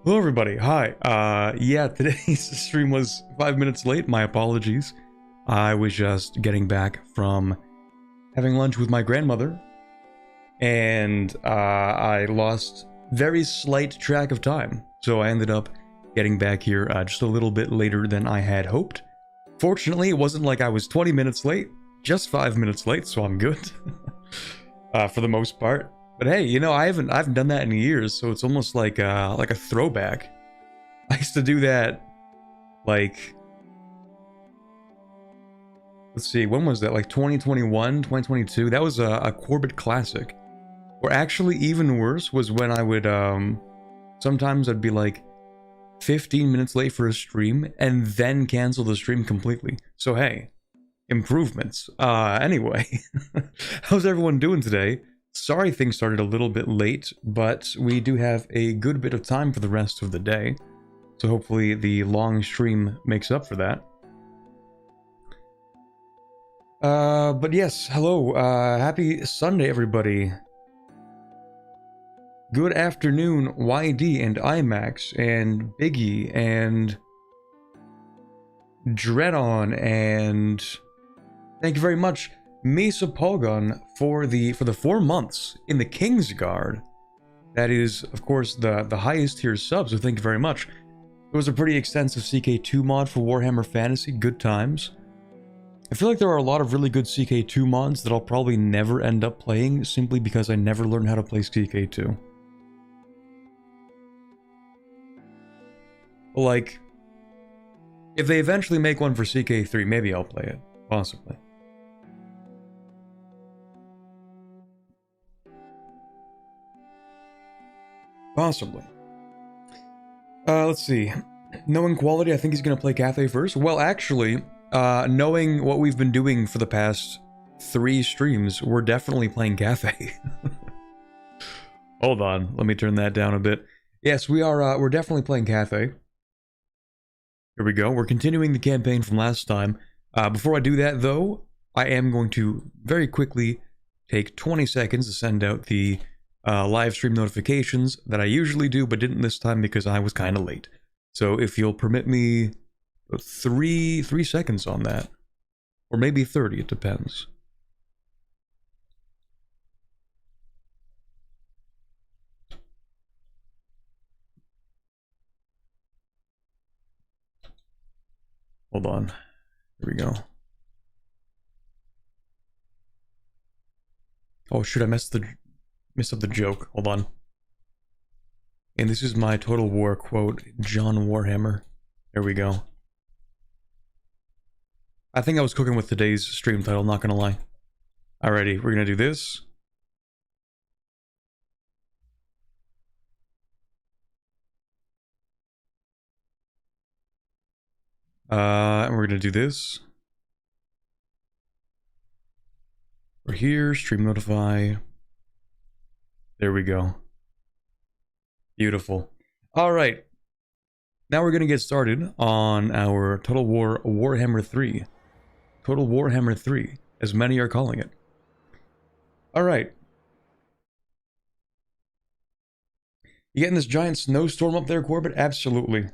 Hello everybody, hi. Yeah, today's stream was 5 minutes late, my apologies. I was just getting back from having lunch with my grandmother, and I lost very slight track of time. So I ended up getting back here just a little bit later than I had hoped. Fortunately, it wasn't like I was 20 minutes late, just 5 minutes late, so I'm good. For the most part. But hey, you know, I haven't done that in years, so it's almost like a throwback. I used to do that, like, let's see, when was that? Like 2021, 2022? That was a Corbett classic. Or actually, even worse was when I would, sometimes I'd be like 15 minutes late for a stream and then cancel the stream completely. So hey, improvements. Anyway, how's everyone doing today? Sorry things started a little bit late, but we do have a good bit of time for the rest of the day. So hopefully the long stream makes up for that. But yes, hello, happy Sunday everybody. Good afternoon, YD and IMAX and Biggie and Dreadon, and thank you very much, Mesa Pogon, for the 4 months in the Kingsguard. That is, of course, the highest tier sub, so thank you very much. It was a pretty extensive CK2 mod for Warhammer Fantasy, good times. I feel like there are a lot of really good CK2 mods that I'll probably never end up playing, simply because I never learned how to play CK2. Like, if they eventually make one for CK3, maybe I'll play it, possibly. Possibly. Let's see. Knowing quality, I think he's gonna play Cathay first. Well, actually, knowing what we've been doing for the past 3 streams, we're definitely playing Cathay. Hold on, let me turn that down a bit. Yes, we're definitely playing Cathay. Here we go. We're continuing the campaign from last time. Before I do that, though, I am going to very quickly take 20 seconds to send out the live stream notifications that I usually do, but didn't this time because I was kind of late. So if you'll permit me 3 seconds on that, or maybe 30, it depends. Hold on. Here we go. Oh shoot, I messed up the joke. Hold on. And this is my Total War quote, John Warhammer. There we go. I think I was cooking with today's stream title, not gonna lie. Alrighty, we're gonna do this. And we're gonna do this. We're here, stream notify. There we go. Beautiful. Alright. Now we're gonna get started on our Total War Warhammer 3. Total Warhammer 3, as many are calling it. Alright. You getting this giant snowstorm up there, Corbett? Absolutely.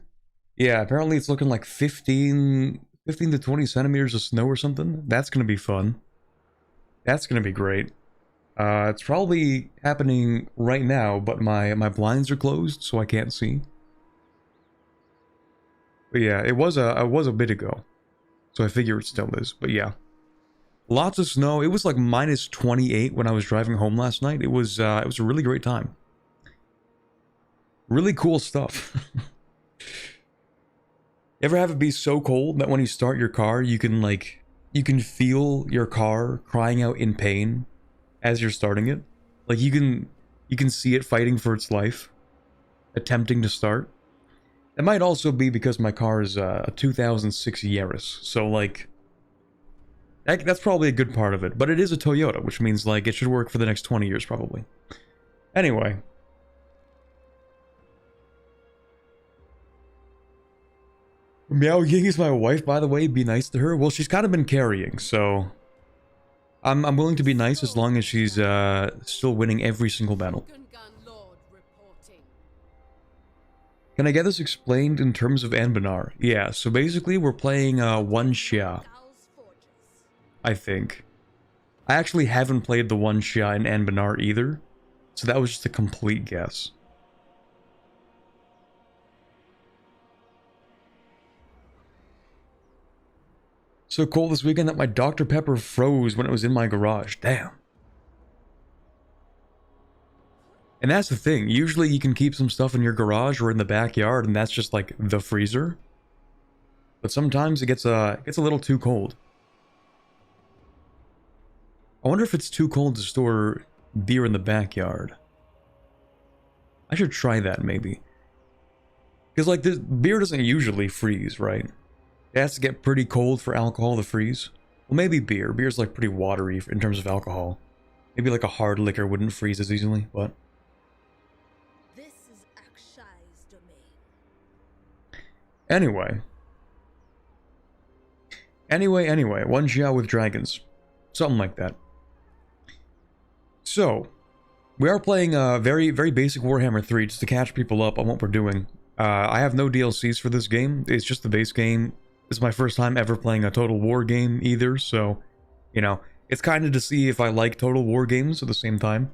Yeah, apparently it's looking like 15 to 20 centimeters of snow or something. That's gonna be fun. That's gonna be great. It's probably happening right now, but my blinds are closed, so I can't see. But yeah, it was a bit ago, so I figure it still is. But yeah, lots of snow. It was like minus 28 when I was driving home last night. It was a really great time. Really cool stuff. Ever have it be so cold that when you start your car, you can feel your car crying out in pain as you're starting it? Like you can see it fighting for its life, attempting to start. It might also be because my car is a 2006 Yaris, so like that's probably a good part of it. But it is a Toyota, which means like it should work for the next 20 years probably. Anyway. Meow Ying is my wife, by the way. Be nice to her. Well, she's kind of been carrying, so I'm willing to be nice as long as she's still winning every single battle. Can I get this explained in terms of Anbanar? Yeah, so basically we're playing one Xia, I think. I actually haven't played the one Xia in Anbanar either, so that was just a complete guess. So cold this weekend that my Dr. Pepper froze when it was in my garage. Damn. And that's the thing. Usually you can keep some stuff in your garage or in the backyard, and that's just like the freezer. But sometimes it gets a little too cold. I wonder if it's too cold to store beer in the backyard. I should try that maybe. Because like this beer doesn't usually freeze, right? It has to get pretty cold for alcohol to freeze. Well, maybe beer. Beer's like pretty watery in terms of alcohol. Maybe like a hard liquor wouldn't freeze as easily, but... This is Akshai's domain. Anyway, one Xia with dragons. Something like that. So, we are playing a very, very basic Warhammer 3 just to catch people up on what we're doing. I have no DLCs for this game. It's just the base game. This is my first time ever playing a Total War game either, so, you know, it's kind of to see if I like Total War games at the same time.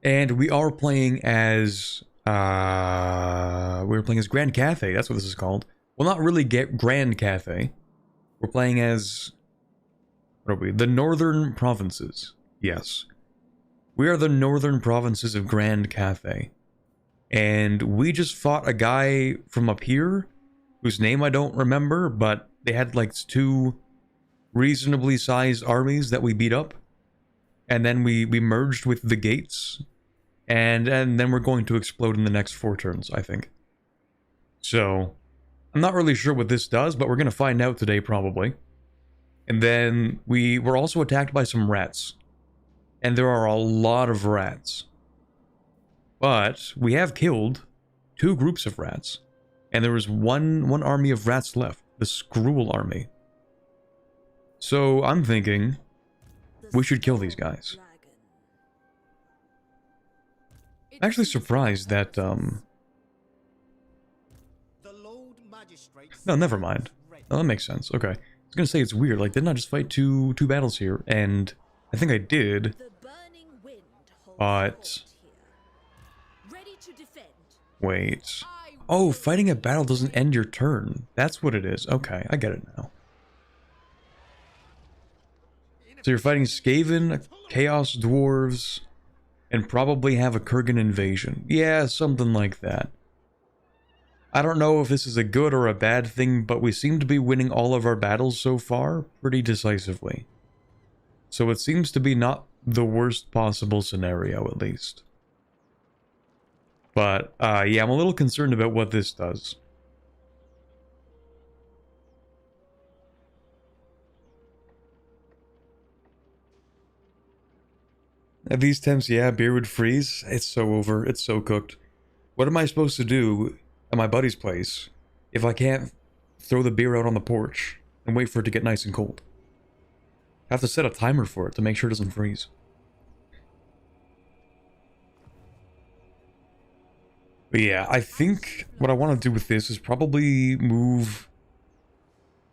And we are playing as, we're playing as Grand Cathay, that's what this is called. Well, not really Grand Cathay. We're playing as, what are we? The Northern Provinces. Yes. We are the Northern Provinces of Grand Cathay. And we just fought a guy from up here, whose name I don't remember, but they had like 2 reasonably sized armies that we beat up. And then we merged with the gates. And then we're going to explode in the next 4 turns, I think. So, I'm not really sure what this does, but we're going to find out today probably. And then we were also attacked by some rats. And there are a lot of rats. But we have killed 2 groups of rats. And there was one army of rats left. The Skrull army. So I'm thinking we should kill these guys. I'm actually surprised that no, never mind. Oh, that makes sense. Okay. I was gonna say it's weird. Like, didn't I just fight two battles here? And I think I did. But wait. Oh, fighting a battle doesn't end your turn. That's what it is. Okay, I get it now. So you're fighting Scaven, Chaos Dwarves, and probably have a Kurgan invasion. Yeah, something like that. I don't know if this is a good or a bad thing, but we seem to be winning all of our battles so far pretty decisively. So it seems to be not the worst possible scenario, at least. But, yeah, I'm a little concerned about what this does. At these temps, yeah, beer would freeze. It's so over. It's so cooked. What am I supposed to do at my buddy's place if I can't throw the beer out on the porch and wait for it to get nice and cold? I have to set a timer for it to make sure it doesn't freeze. But yeah, I think what I want to do with this is probably move...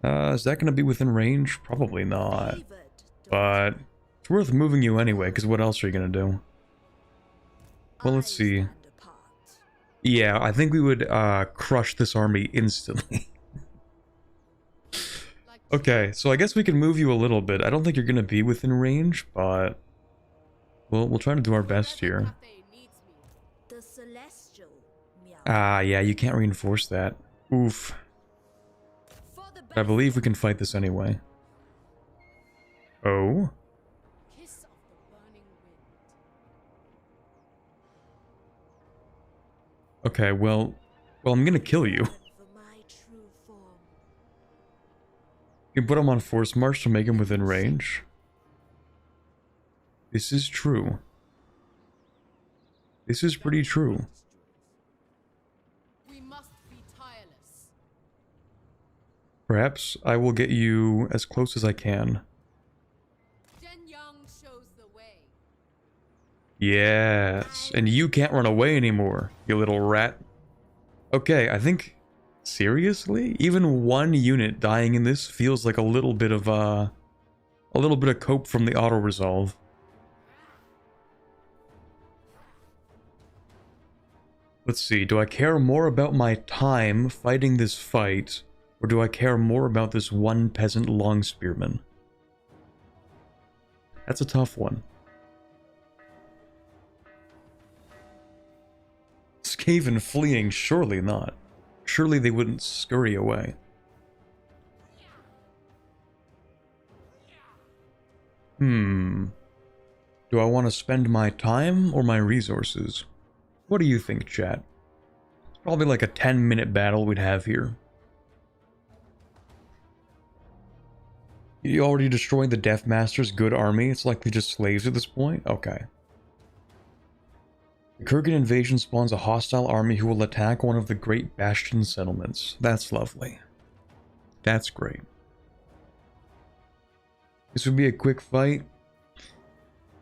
is that going to be within range? Probably not. But it's worth moving you anyway, because what else are you going to do? Well, let's see. Yeah, I think we would crush this army instantly. Okay, so I guess we can move you a little bit. I don't think you're going to be within range, but we'll try to do our best here. Yeah, you can't reinforce that. Oof. I believe we can fight this anyway. Oh? Okay, well, I'm gonna kill you. You can put him on force march to make him within range. This is true. This is pretty true. Perhaps I will get you as close as I can. Yes, and you can't run away anymore, you little rat. Okay, I think... Seriously? Even one unit dying in this feels like a little bit of cope from the auto-resolve. Let's see, do I care more about my time fighting this fight, or do I care more about this one peasant long spearman? That's a tough one. Scaven fleeing? Surely not. Surely they wouldn't scurry away. Do I want to spend my time or my resources? What do you think, chat? Probably like a 10-minute battle we'd have here. You already destroyed the Death Master's good army? It's likely just slaves at this point? Okay. The Kurgan invasion spawns a hostile army who will attack one of the Great Bastion settlements. That's lovely. That's great. This would be a quick fight.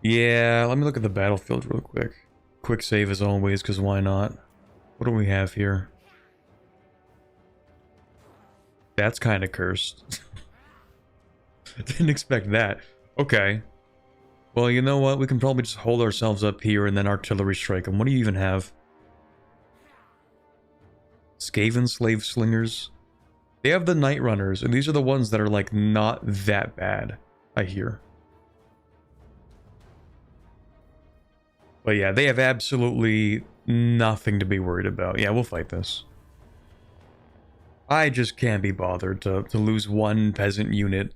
Yeah, let me look at the battlefield real quick. Quick save as always, because why not? What do we have here? That's kind of cursed. Didn't expect that. Okay. Well, you know what? We can probably just hold ourselves up here and then artillery strike them. What do you even have? Scaven slave slingers. They have the night runners, and these are the ones that are like not that bad, I hear. But yeah, they have absolutely nothing to be worried about. Yeah, we'll fight this. I just can't be bothered to lose one peasant unit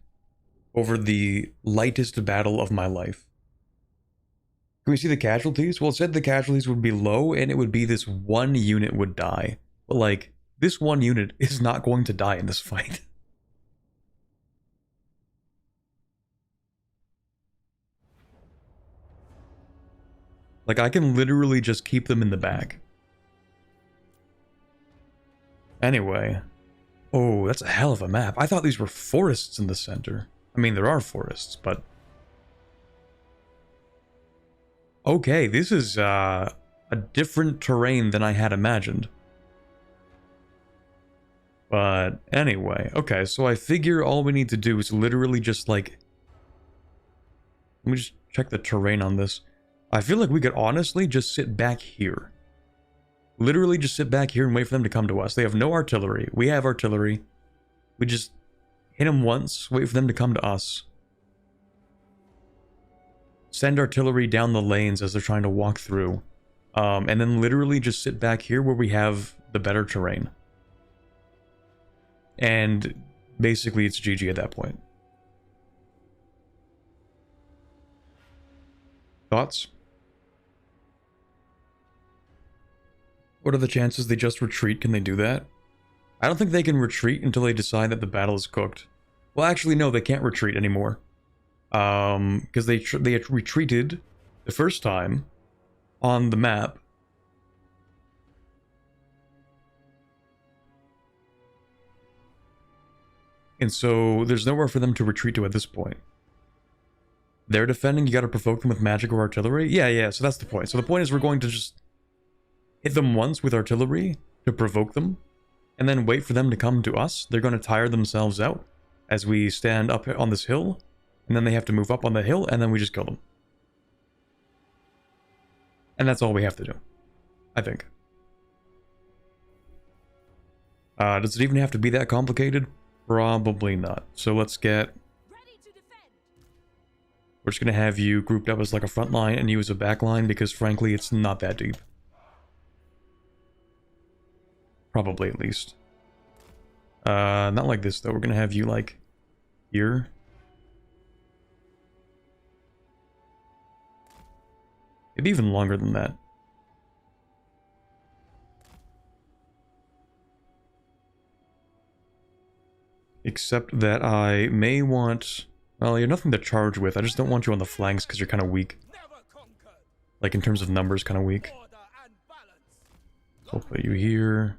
over the lightest battle of my life. Can we see the casualties? Well, it said the casualties would be low, and it would be this one unit would die. But like, this one unit is not going to die in this fight. Like, I can literally just keep them in the back. Anyway. Oh, that's a hell of a map. I thought these were forests in the center. I mean, there are forests, but... Okay, this is a different terrain than I had imagined. But anyway, okay, so I figure all we need to do is literally just like... Let me just check the terrain on this. I feel like we could honestly just sit back here. Literally just sit back here and wait for them to come to us. They have no artillery. We have artillery. We just hit them once, wait for them to come to us. Send artillery down the lanes as they're trying to walk through. And then literally just sit back here where we have the better terrain. And basically it's GG at that point. Thoughts? What are the chances they just retreat? Can they do that? I don't think they can retreat until they decide that the battle is cooked. Well, actually, no, they can't retreat anymore. Because they had retreated the first time on the map. And so there's nowhere for them to retreat to at this point. They're defending, you gotta provoke them with magic or artillery? Yeah, so that's the point. So the point is we're going to just hit them once with artillery to provoke them, and then wait for them to come to us. They're going to tire themselves out as we stand up on this hill, and then they have to move up on the hill, and then we just kill them. And that's all we have to do, I think. Does it even have to be that complicated? Probably not. So let's get... We're just going to have you grouped up as like a front line and you as a back line because frankly it's not that deep. Probably at least. Not like this though. We're going to have you like here. Maybe even longer than that. Except that I may want... Well, you're nothing to charge with. I just don't want you on the flanks because you're kind of weak. Like, in terms of numbers, kind of weak. So I'll put you here.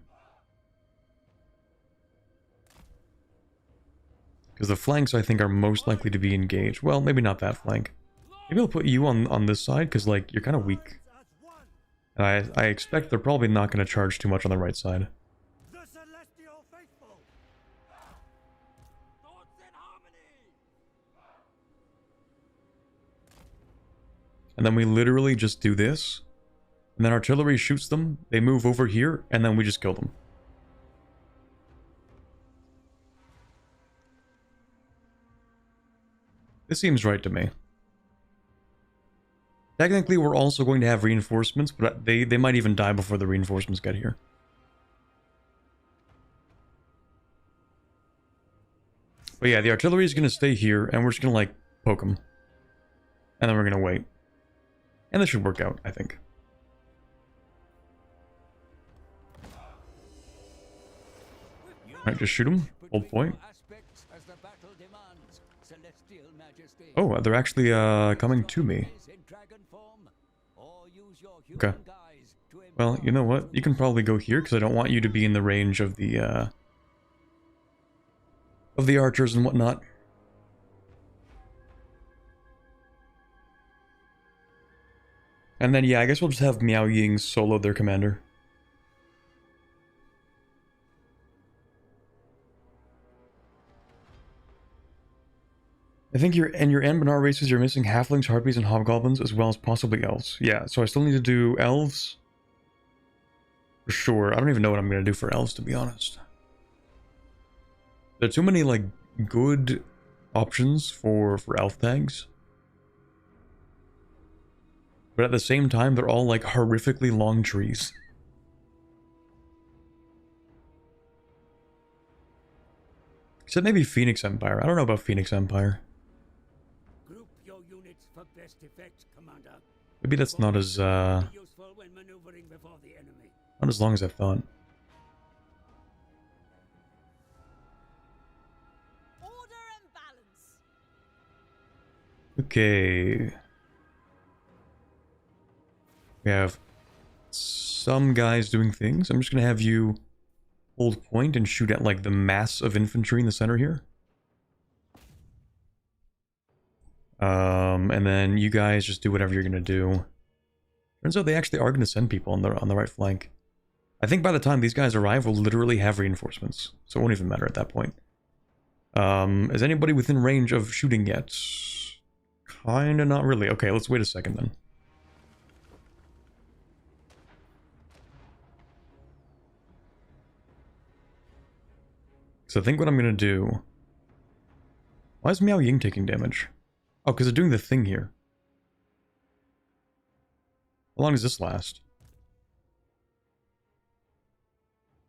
Because the flanks, I think, are most likely to be engaged. Well, maybe not that flank. Maybe I'll put you on this side because, like, you're kind of weak. And I expect they're probably not going to charge too much on the right side. And then we literally just do this. And then artillery shoots them, they move over here, and then we just kill them. This seems right to me. Technically, we're also going to have reinforcements, but they might even die before the reinforcements get here. But yeah, the artillery is going to stay here, and we're just going to, like, poke them. And then we're going to wait. And this should work out, I think. Alright, just shoot them. Hold point. Oh, they're actually coming to me. Okay. Well, you know what? You can probably go here, because I don't want you to be in the range of the archers and whatnot. And then, yeah, I guess we'll just have Miao Ying solo their commander. I think in your Anbanar races, you're missing halflings, harpies, and hobgoblins, as well as possibly elves. Yeah, so I still need to do elves. For sure. I don't even know what I'm going to do for elves, to be honest. There are too many, like, good options for elf tags. But at the same time, they're all, like, horrifically long trees. Except maybe Phoenix Empire. I don't know about Phoenix Empire. Group your units for best effect, Commander. Maybe that's not as, Useful when maneuvering before the enemy. not as long as I thought. Order and balance. Okay. We have some guys doing things. I'm just going to have you hold point and shoot at, like, the mass of infantry in the center here. And then you guys just do whatever you're going to do. Turns out they actually are going to send people on the right flank. I think by the time these guys arrive, we'll literally have reinforcements. So it won't even matter at that point. Is anybody within range of shooting yet? Kinda not really. Okay, let's wait a second then. So I think what I'm going to do... Why is Miao Ying taking damage? Oh, because they're doing the thing here. How long does this last?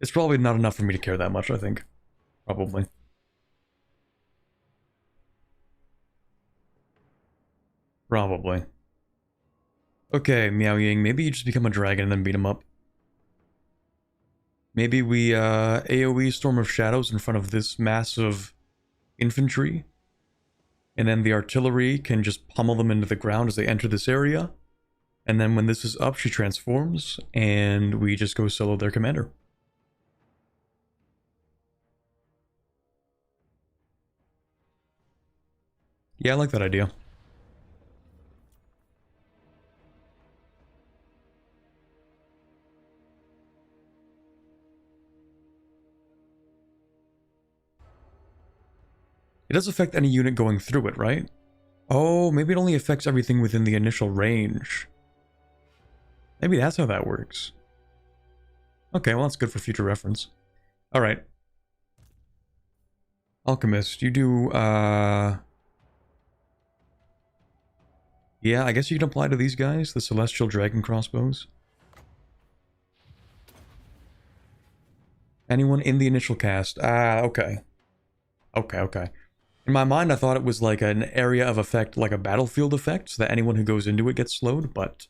It's probably not enough for me to care that much, I think. Probably. Probably. Okay, Miao Ying, maybe you just become a dragon and then beat him up. Maybe we AoE Storm of Shadows in front of this massive infantry. And then the artillery can just pummel them into the ground as they enter this area. And then when this is up, she transforms, and we just go solo their commander. Yeah, I like that idea. It does affect any unit going through it, right? Oh, maybe it only affects everything within the initial range. Maybe that's how that works. Okay, well that's good for future reference. Alright. Alchemist, you do, yeah, I guess you can apply to these guys, the Celestial Dragon Crossbows. Anyone in the initial cast? Ah, okay. Okay. In my mind, I thought it was like an area of effect, like a battlefield effect, so that anyone who goes into it gets slowed, but...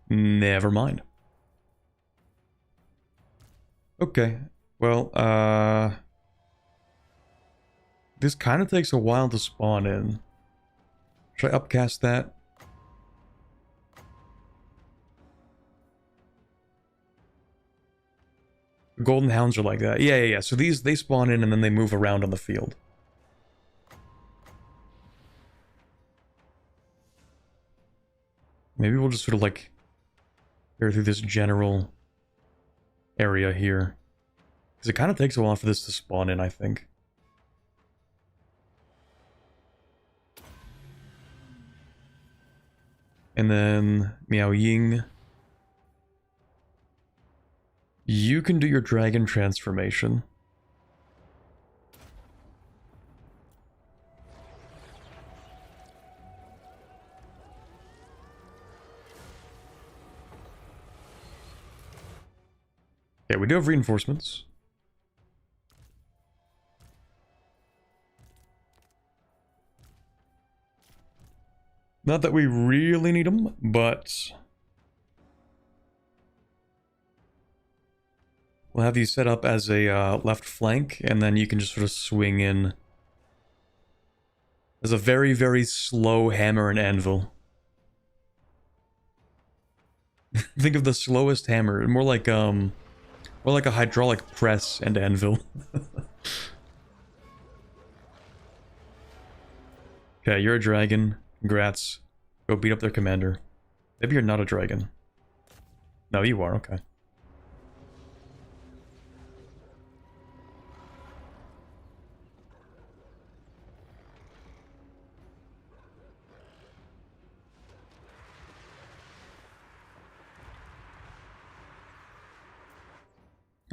never mind. Okay, well, this kind of takes a while to spawn in. Should I upcast that? Golden Hounds are like that. Yeah. So these, they spawn in and then they move around on the field. Maybe we'll just sort of like go through this general area here. Because it kind of takes a while for this to spawn in, I think. And then Miao Ying. You can do your dragon transformation. Okay, we do have reinforcements. Not that we really need them, but we'll have you set up as a left flank, and then you can just sort of swing in as a very, very slow hammer and anvil. Think of the slowest hammer, more like a hydraulic press and anvil. Okay, you're a dragon. Congrats. Go beat up their commander. Maybe you're not a dragon. No, you are, okay.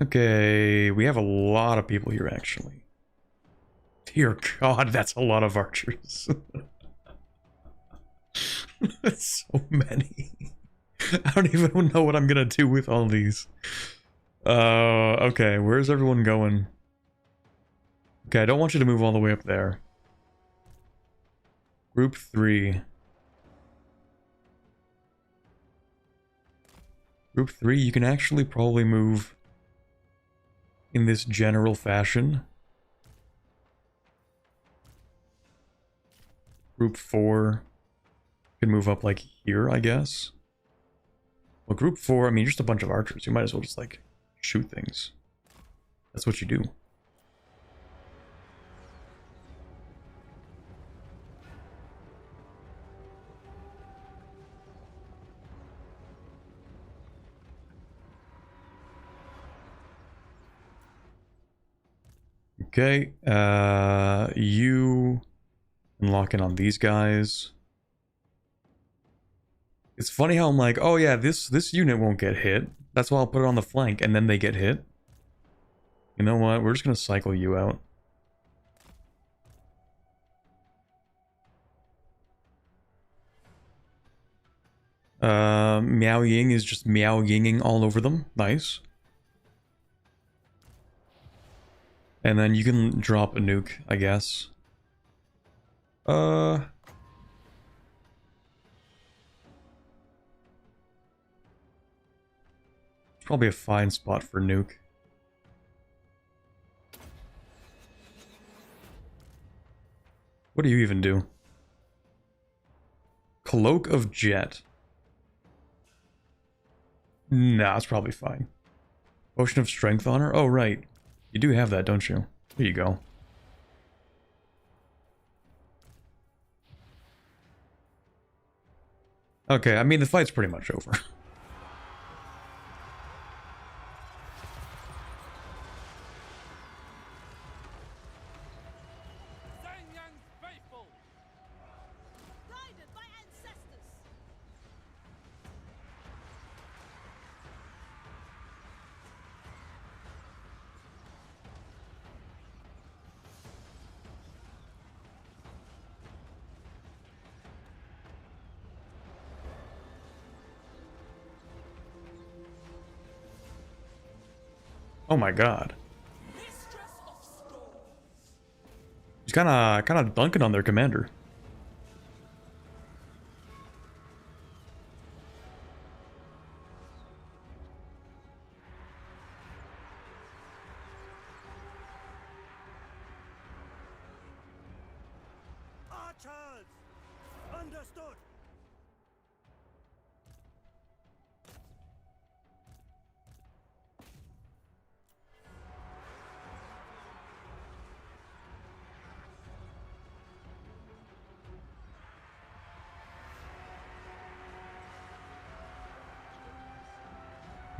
Okay, we have a lot of people here, actually. Dear God, that's a lot of archers. That's so many. I don't even know what I'm gonna do with all these. Okay, where's everyone going? Okay, I don't want you to move all the way up there. Group 3. Group 3, you can actually probably move in this general fashion. Group 4 can move up like here, I guess. Well, group 4, I mean, you're just a bunch of archers. You might as well just like shoot things. That's what you do. Okay, you can lock in on these guys. It's funny how I'm like, oh yeah, this unit won't get hit. That's why I'll put it on the flank, and then they get hit. You know what? We're just gonna cycle you out. Miao Ying is just Miao Yinging all over them. Nice. And then you can drop a nuke, I guess. It's probably a fine spot for nuke. What do you even do? Cloak of Jet. Nah, it's probably fine. Potion of Strength on her? Oh, right. You do have that, don't you? There you go. Okay, I mean, the fight's pretty much over. Guided by ancestors. Oh my god. Mistress of storms. He's kinda dunking on their commander. Archers! Understood!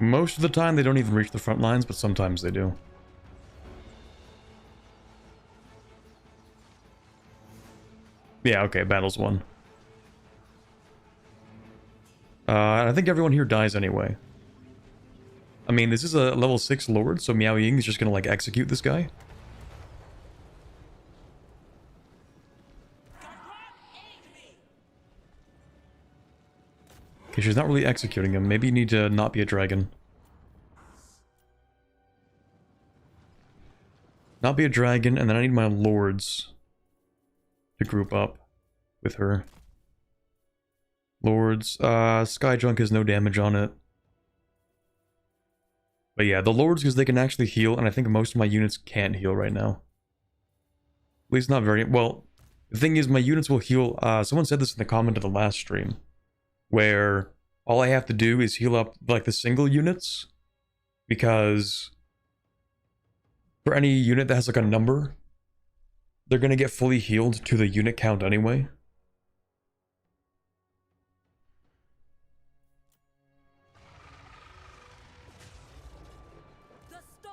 Most of the time they don't even reach the front lines, but sometimes they do. Yeah, okay, battle's won. I think everyone here dies anyway. I mean, this is a level 6 lord, so Miao Ying is just gonna, like, execute this guy. Okay, she's not really executing him. Maybe you need to not be a dragon. Not be a dragon, and then I need my lords to group up with her. Lords, Skyjunk has no damage on it. But yeah, the lords, because they can actually heal, and I think most of my units can't heal right now. At least not very... Well, the thing is, my units will heal... someone said this in the comment of the last stream, where all I have to do is heal up, like, the single units, because for any unit that has, like, a number, they're gonna get fully healed to the unit count anyway.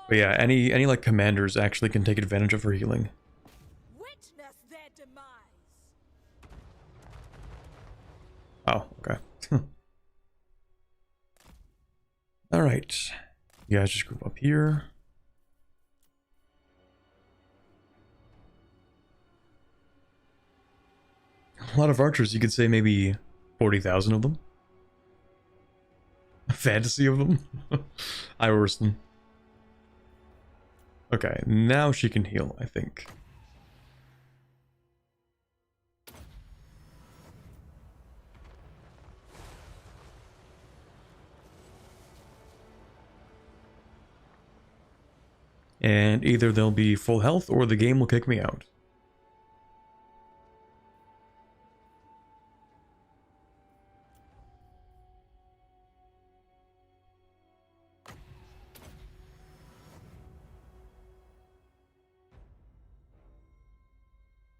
But yeah, any like commanders actually can take advantage of her healing. Witness their demise. Oh, okay. Alright. You guys just group up here. A lot of archers, you could say maybe 40,000 of them. A fantasy of them. I worse them. Okay, now she can heal, I think. And either they'll be full health or the game will kick me out.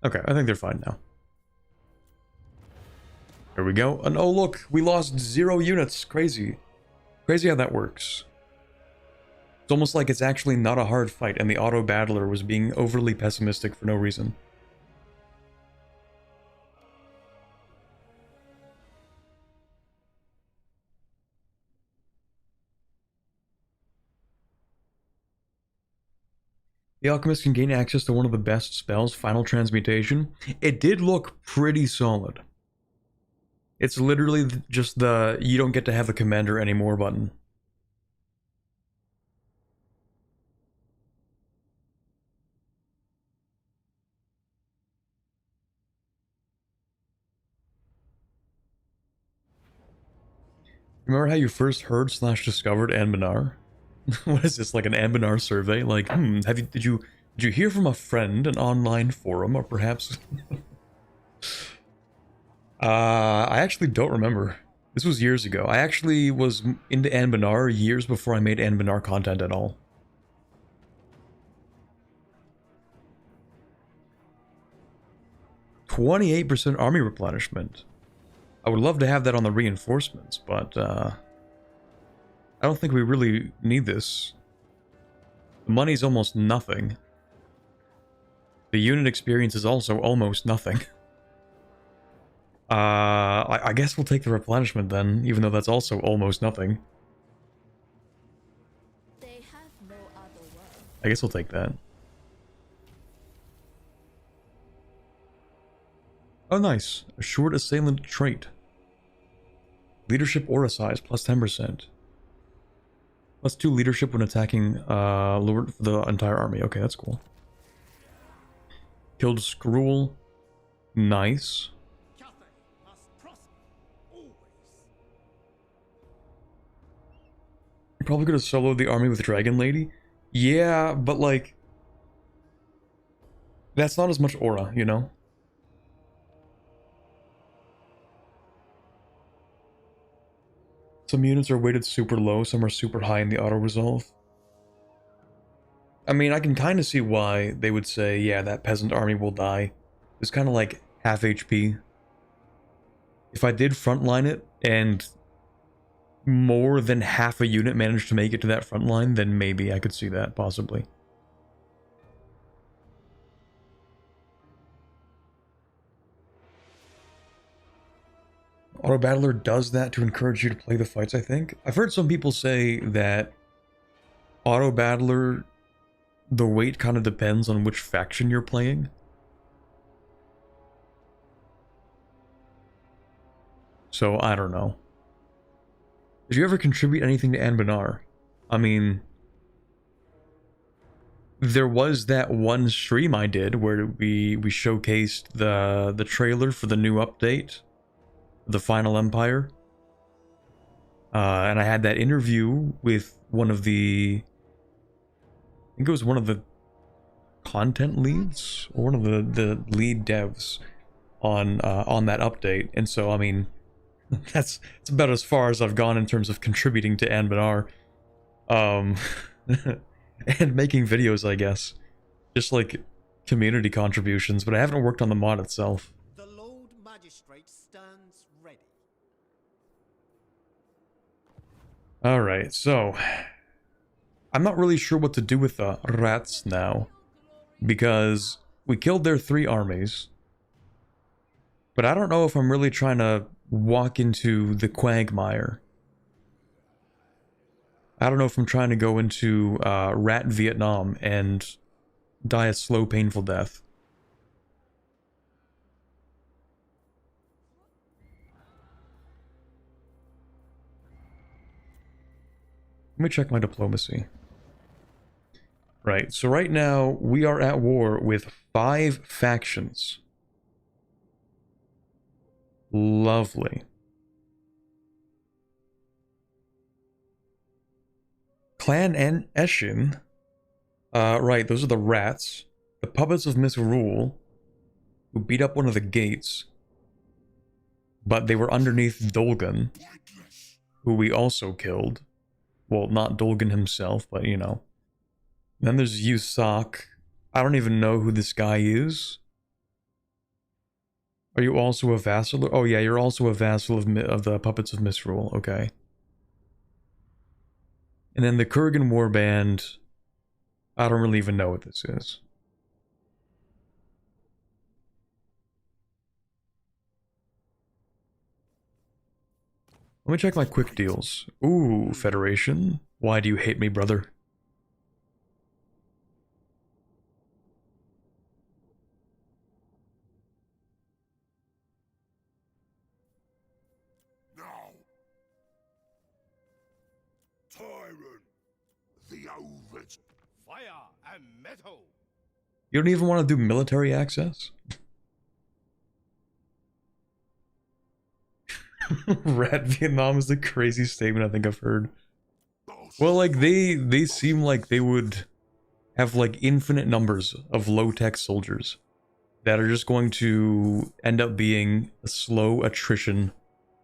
Okay, I think they're fine now. There we go. And oh look, we lost 0 units. Crazy. Crazy how that works. It's almost like it's actually not a hard fight and the auto-battler was being overly pessimistic for no reason. The Alchemist can gain access to one of the best spells, Final Transmutation. It did look pretty solid. It's literally just the you don't get to have a commander anymore button. Remember how you first heard / discovered Anbanar? What is this, like an Anbanar survey? Like, did you hear from a friend, an online forum, or perhaps... I actually don't remember. This was years ago. I actually was into Anbanar years before I made Anbanar content at all. %28 army replenishment. I would love to have that on the reinforcements, but I don't think we really need this. The money's almost nothing. The unit experience is also almost nothing. I guess we'll take the replenishment then, even though that's also almost nothing. They have no other word. I guess we'll take that. Oh, nice. A short assailant trait. Leadership aura size, plus 10%. Plus 2 leadership when attacking Lord for the entire army. Okay, that's cool. Killed Skrull. Nice. You're probably gonna solo the army with Dragon Lady? Yeah, but like... that's not as much aura, you know? Some units are weighted super low, some are super high in the auto-resolve. I mean, I can kind of see why they would say, yeah, that peasant army will die. It's kind of like half HP. If I did frontline it, and more than half a unit managed to make it to that front line, then maybe I could see that, possibly. Auto Battler does that to encourage you to play the fights, I think. I've heard some people say that Auto Battler, the weight kind of depends on which faction you're playing. So, I don't know. Did you ever contribute anything to Anbanar? I mean, there was that one stream I did where we showcased the trailer for the new update, the Final Empire. And I had that interview with one of the, I think it was one of the content leads, or one of the lead devs on that update. And so, I mean, it's about as far as I've gone in terms of contributing to Anbanar. And making videos, I guess. Just like community contributions, but I haven't worked on the mod itself. The Lord Magistrate stands ready. Alright, so I'm not really sure what to do with the rats now, because we killed their 3 armies, but I don't know if I'm really trying to walk into the quagmire. I don't know if I'm trying to go into Rat Vietnam and die a slow, painful death. Let me check my diplomacy. Right, so right now we are at war with 5 factions. Lovely. Clan and Eshin. Right, those are the rats. The puppets of Misrule, who beat up one of the gates. But they were underneath Dolgan, who we also killed. Well, not Dolgan himself, but you know. Then there's Yusak. I don't even know who this guy is. Are you also a vassal? Oh yeah, you're also a vassal of the puppets of Misrule. Okay. And then the Kurgan Warband, I don't really even know what this is. Let me check my quick deals. Ooh, Federation. Why do you hate me, brother? Fire and metal. You don't even want to do military access? Rat Vietnam is the craziest statement I think I've heard. Well, like, they seem like they would have, like, infinite numbers of low-tech soldiers that are just going to end up being a slow attrition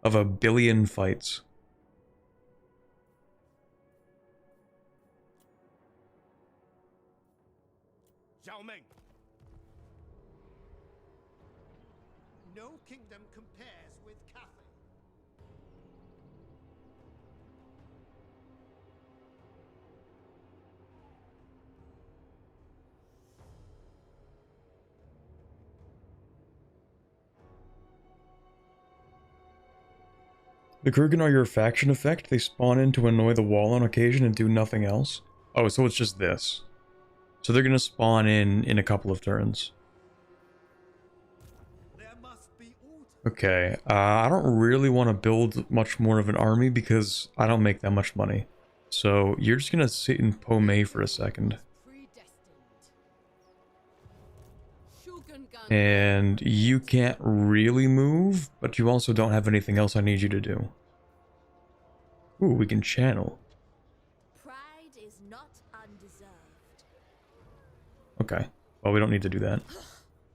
of a billion fights. No kingdom compares with Cathay. The Kurgan are your faction effect. They spawn in to annoy the wall on occasion and do nothing else. Oh, so it's just this. So they're gonna spawn in a couple of turns. Okay, I don't really want to build much more of an army because I don't make that much money. So you're just gonna sit in Pomei for a second. And you can't really move, but you also don't have anything else I need you to do. Ooh, we can channel. Pride is not undeserved. Okay, well, we don't need to do that.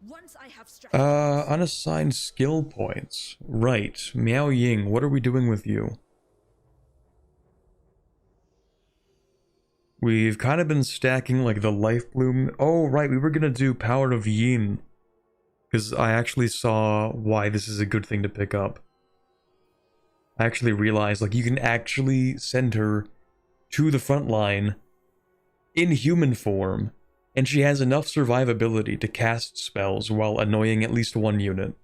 Once I have strategized, Unassigned skill points. Right, Miao Ying, what are we doing with you? We've kind of been stacking, like, the Life Bloom. Oh, right, we were gonna do Power of Yin. Because I actually saw why this is a good thing to pick up. I actually realized, like, you can actually send her to the front line in human form, and she has enough survivability to cast spells while annoying at least one unit.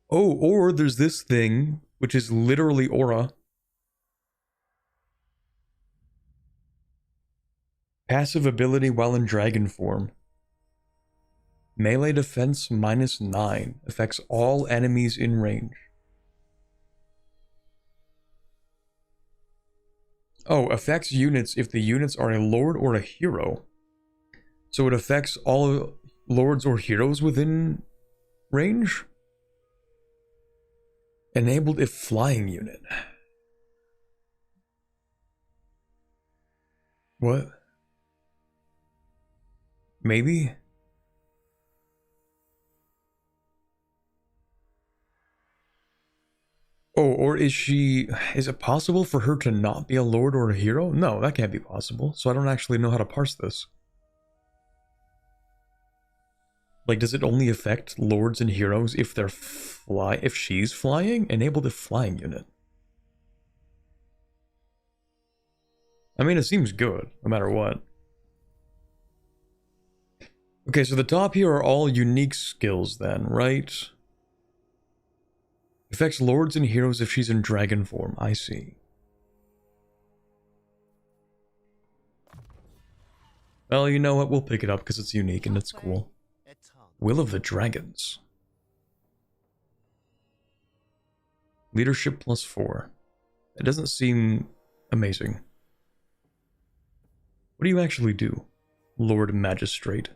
Oh, or there's this thing, which is literally aura. Passive ability while in dragon form. Melee defense -9. Affects all enemies in range. Oh, affects units if the units are a lord or a hero. So it affects all lords or heroes within range? Enabled if flying unit. What? Maybe? Oh, or is it possible for her to not be a lord or a hero? No, that can't be possible. So I don't actually know how to parse this. Like, does it only affect lords and heroes if they're if she's flying? Enabled if flying unit. I mean, it seems good, no matter what. Okay, so the top here are all unique skills then, right? Affects lords and heroes if she's in dragon form. I see. Well, you know what? We'll pick it up because it's unique and it's cool. Will of the Dragons. Leadership +4. It doesn't seem amazing. What do you actually do? Lord Magistrate.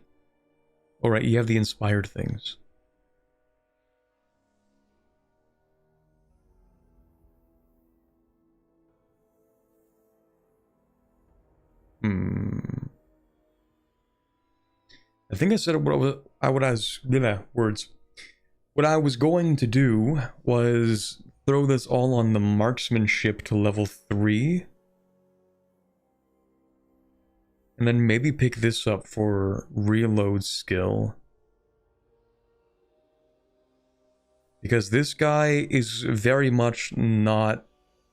Alright, you have the inspired things. I think I said what I was going to do was throw this all on the marksmanship to level 3. And then maybe pick this up for reload skill. Because this guy is very much not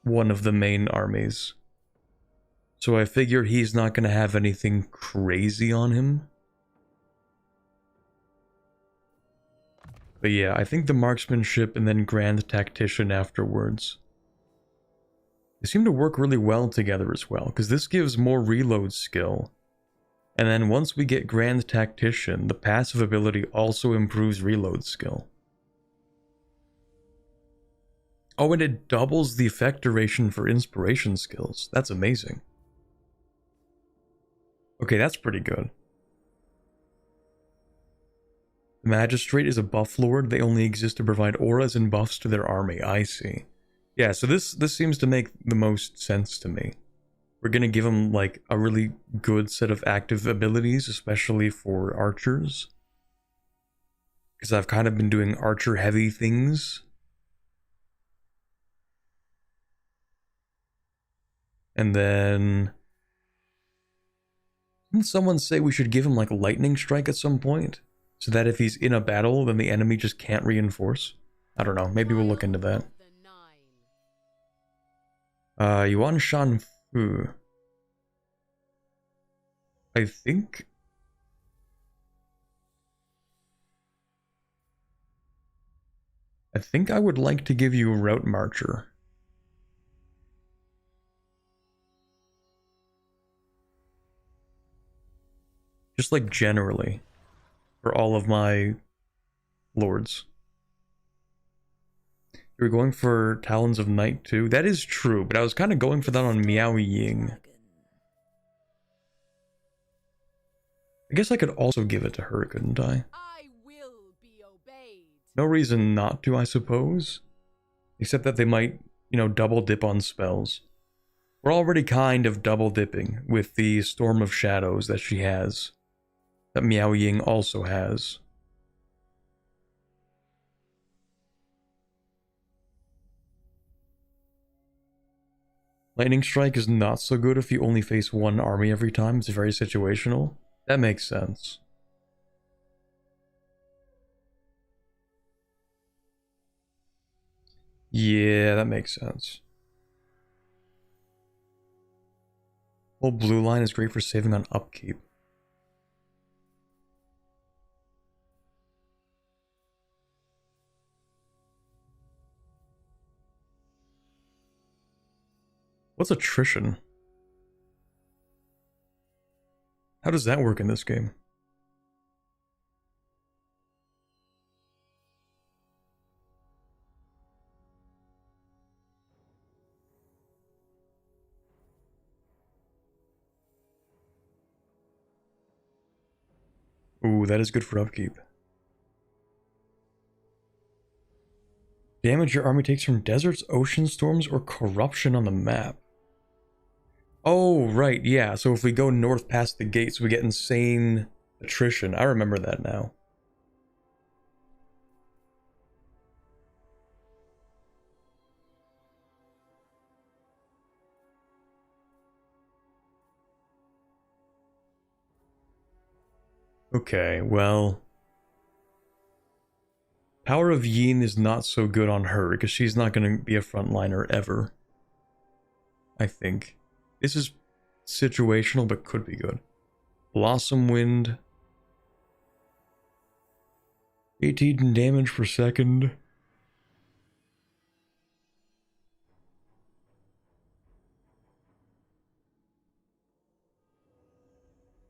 one of the main armies. So I figure he's not going to have anything crazy on him. But yeah, I think the marksmanship and then grand tactician afterwards. They seem to work really well together as well, because this gives more reload skill. And then once we get grand tactician, the passive ability also improves reload skill. Oh, and it doubles the effect duration for inspiration skills. That's amazing. Okay, that's pretty good. The Magistrate is a buff lord. They only exist to provide auras and buffs to their army. I see. Yeah, so this seems to make the most sense to me. We're gonna give him like a really good set of active abilities, especially for archers. Because I've kind of been doing archer heavy things. And then... didn't someone say we should give him like lightning strike at some point? So that if he's in a battle, then the enemy just can't reinforce? I don't know, maybe we'll look into that. Yuan Shan Fu. I think... I would like to give you a Route Marcher. Just like generally. For all of my lords. You were going for Talons of Night too? That is true, but I was kind of going for that on Miao Ying. I guess I could also give it to her, couldn't I? I will be obeyed. No reason not to, I suppose. Except that they might, you know, double dip on spells. We're already kind of double dipping with the Storm of Shadows that she has. That Miao Ying also has. Lightning Strike is not so good if you only face one army every time. It's very situational. That makes sense. Yeah, that makes sense. Whole blue line is great for saving on upkeep. What's attrition? How does that work in this game? Ooh, that is good for upkeep. Damage your army takes from deserts, ocean storms, or corruption on the map. Oh, right, yeah. So if we go north past the gates, we get insane attrition. I remember that now. Okay, well... Power of Yin is not so good on her, because she's not going to be a frontliner ever. I think. This is situational, but could be good. Blossom Wind. 18 damage per second.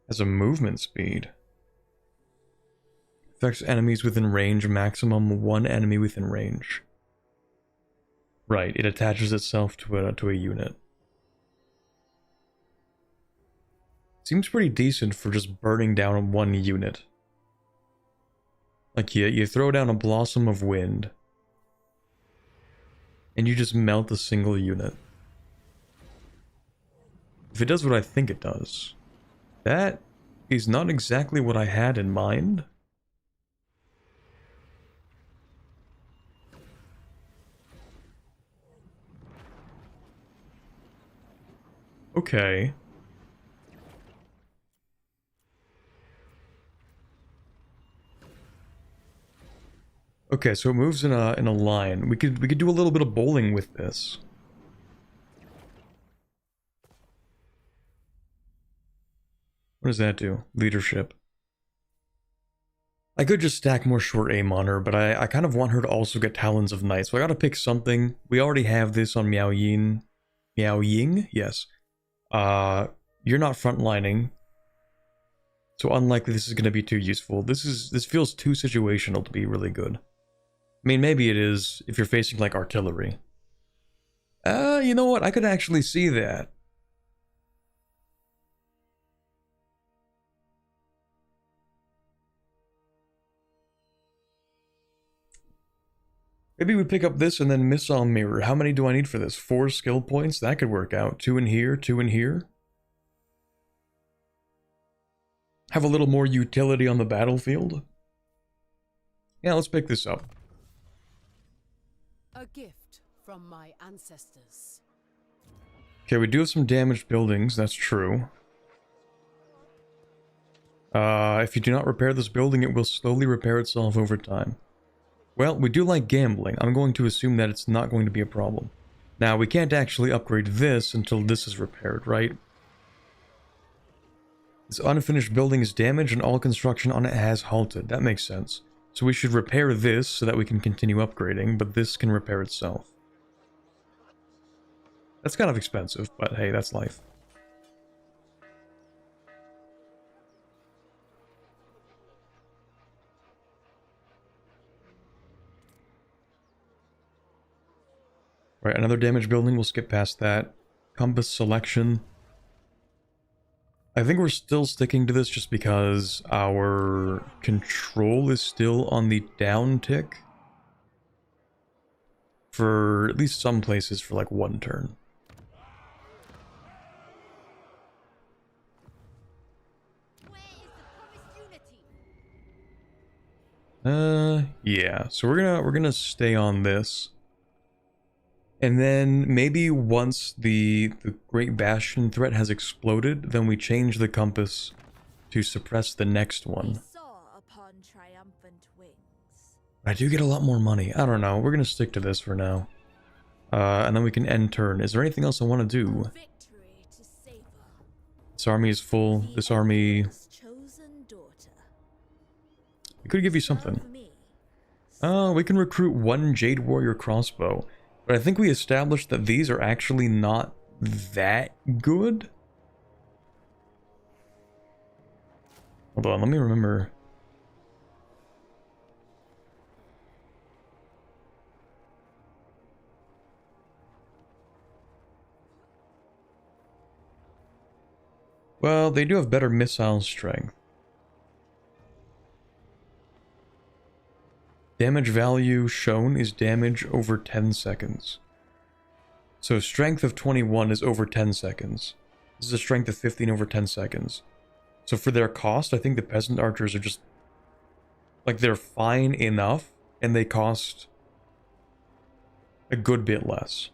Has a movement speed. Affects enemies within range, maximum 1 enemy within range. Right, it attaches itself to a unit. Seems pretty decent for just burning down 1 unit. Like, you throw down a Blossom of Wind, and you just melt a single unit. If it does what I think it does, that is not exactly what I had in mind. Okay. Okay, so it moves in a line. We could do a little bit of bowling with this. What does that do? Leadership. I could just stack more short aim on her, but I kind of want her to also get Talons of Night, so I gotta pick something. We already have this on Miao Yin. Miao Ying? Yes. You're not frontlining, so unlikely this is going to be too useful. This feels too situational to be really good. I mean, maybe it is if you're facing like artillery. You know what? I could actually see that. Maybe we pick up this and then Missile Mirror. How many do I need for this? 4 skill points? That could work out. 2 in here, 2 in here. Have a little more utility on the battlefield. Yeah, let's pick this up. A gift from my ancestors. Okay, we do have some damaged buildings, that's true. If you do not repair this building, it will slowly repair itself over time. Well, we do like gambling. I'm going to assume that it's not going to be a problem. Now, we can't actually upgrade this until this is repaired, right? This unfinished building is damaged and all construction on it has halted. That makes sense. So we should repair this so that we can continue upgrading, but this can repair itself. That's kind of expensive, but hey, that's life. Right, another damaged building, we'll skip past that. Compass selection. I think we're still sticking to this just because our control is still on the down tick. For at least some places for like 1 turn. Yeah, so we're gonna stay on this. And then maybe once the Great Bastion threat has exploded, then we change the compass to suppress the next one. I do get a lot more money. I don't know. We're going to stick to this for now. And then we can end turn. Is there anything else I want to do? This army is full. This army... We could give you something. We can recruit 1 Jade Warrior crossbow. But I think we established that these are actually not that good. Hold on, let me remember. Well, they do have better missile strength. Damage value shown is damage over 10 seconds. So strength of 21 is over 10 seconds. This is a strength of 15 over 10 seconds. So for their cost, I think the peasant archers are just... like, they're fine enough, and they cost a good bit less.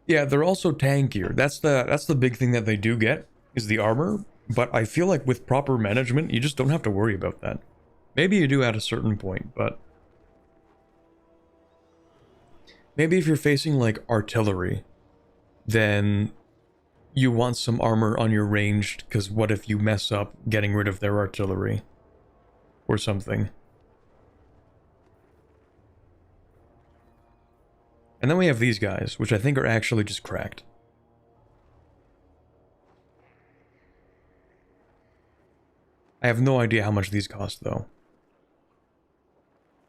Yeah, they're also tankier. That's the big thing that they do get, is the armor. But I feel like with proper management, you just don't have to worry about that. Maybe you do at a certain point, but... maybe if you're facing, like, artillery, then you want some armor on your ranged, because what if you mess up getting rid of their artillery? Or something. And then we have these guys, which I think are actually just cracked. I have no idea how much these cost, though.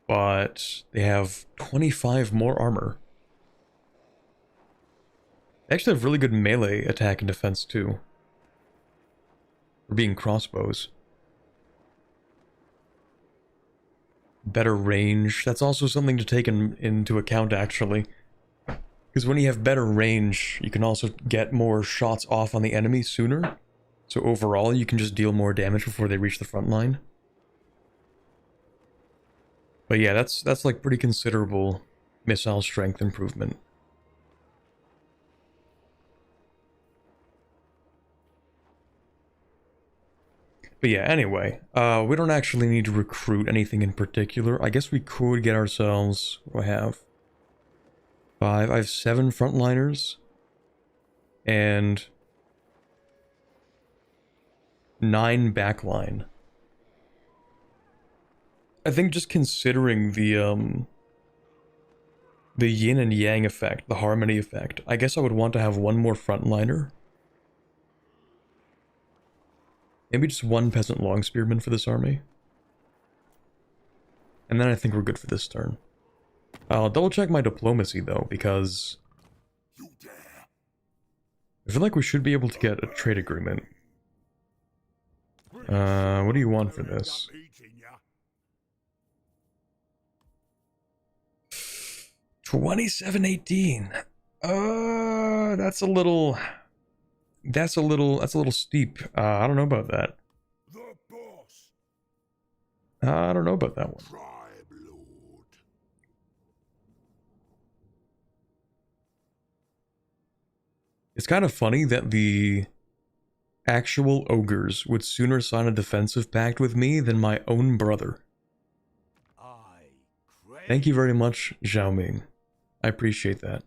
But they have 25 more armor. They actually have really good melee attack and defense, too. For being crossbows. Better range. That's also something to take into account, actually. Because when you have better range, you can also get more shots off on the enemy sooner. So overall, you can just deal more damage before they reach the front line. But yeah, that's like pretty considerable missile strength improvement. But yeah, anyway, we don't actually need to recruit anything in particular. I guess we could get ourselves... what do I have? 5. I have 7 frontliners. And 9 backline. I think just considering the yin and yang effect, the harmony effect, I guess I would want to have 1 more frontliner. Maybe just 1 peasant long spearman for this army. And then I think we're good for this turn. I'll double check my diplomacy though, because I feel like we should be able to get a trade agreement. What do you want for this? 2718. That's a little steep. I don't know about that. I don't know about that one. It's kind of funny that the actual ogres would sooner sign a defensive pact with me than my own brother. Thank you very much, Zhao Ming. I appreciate that.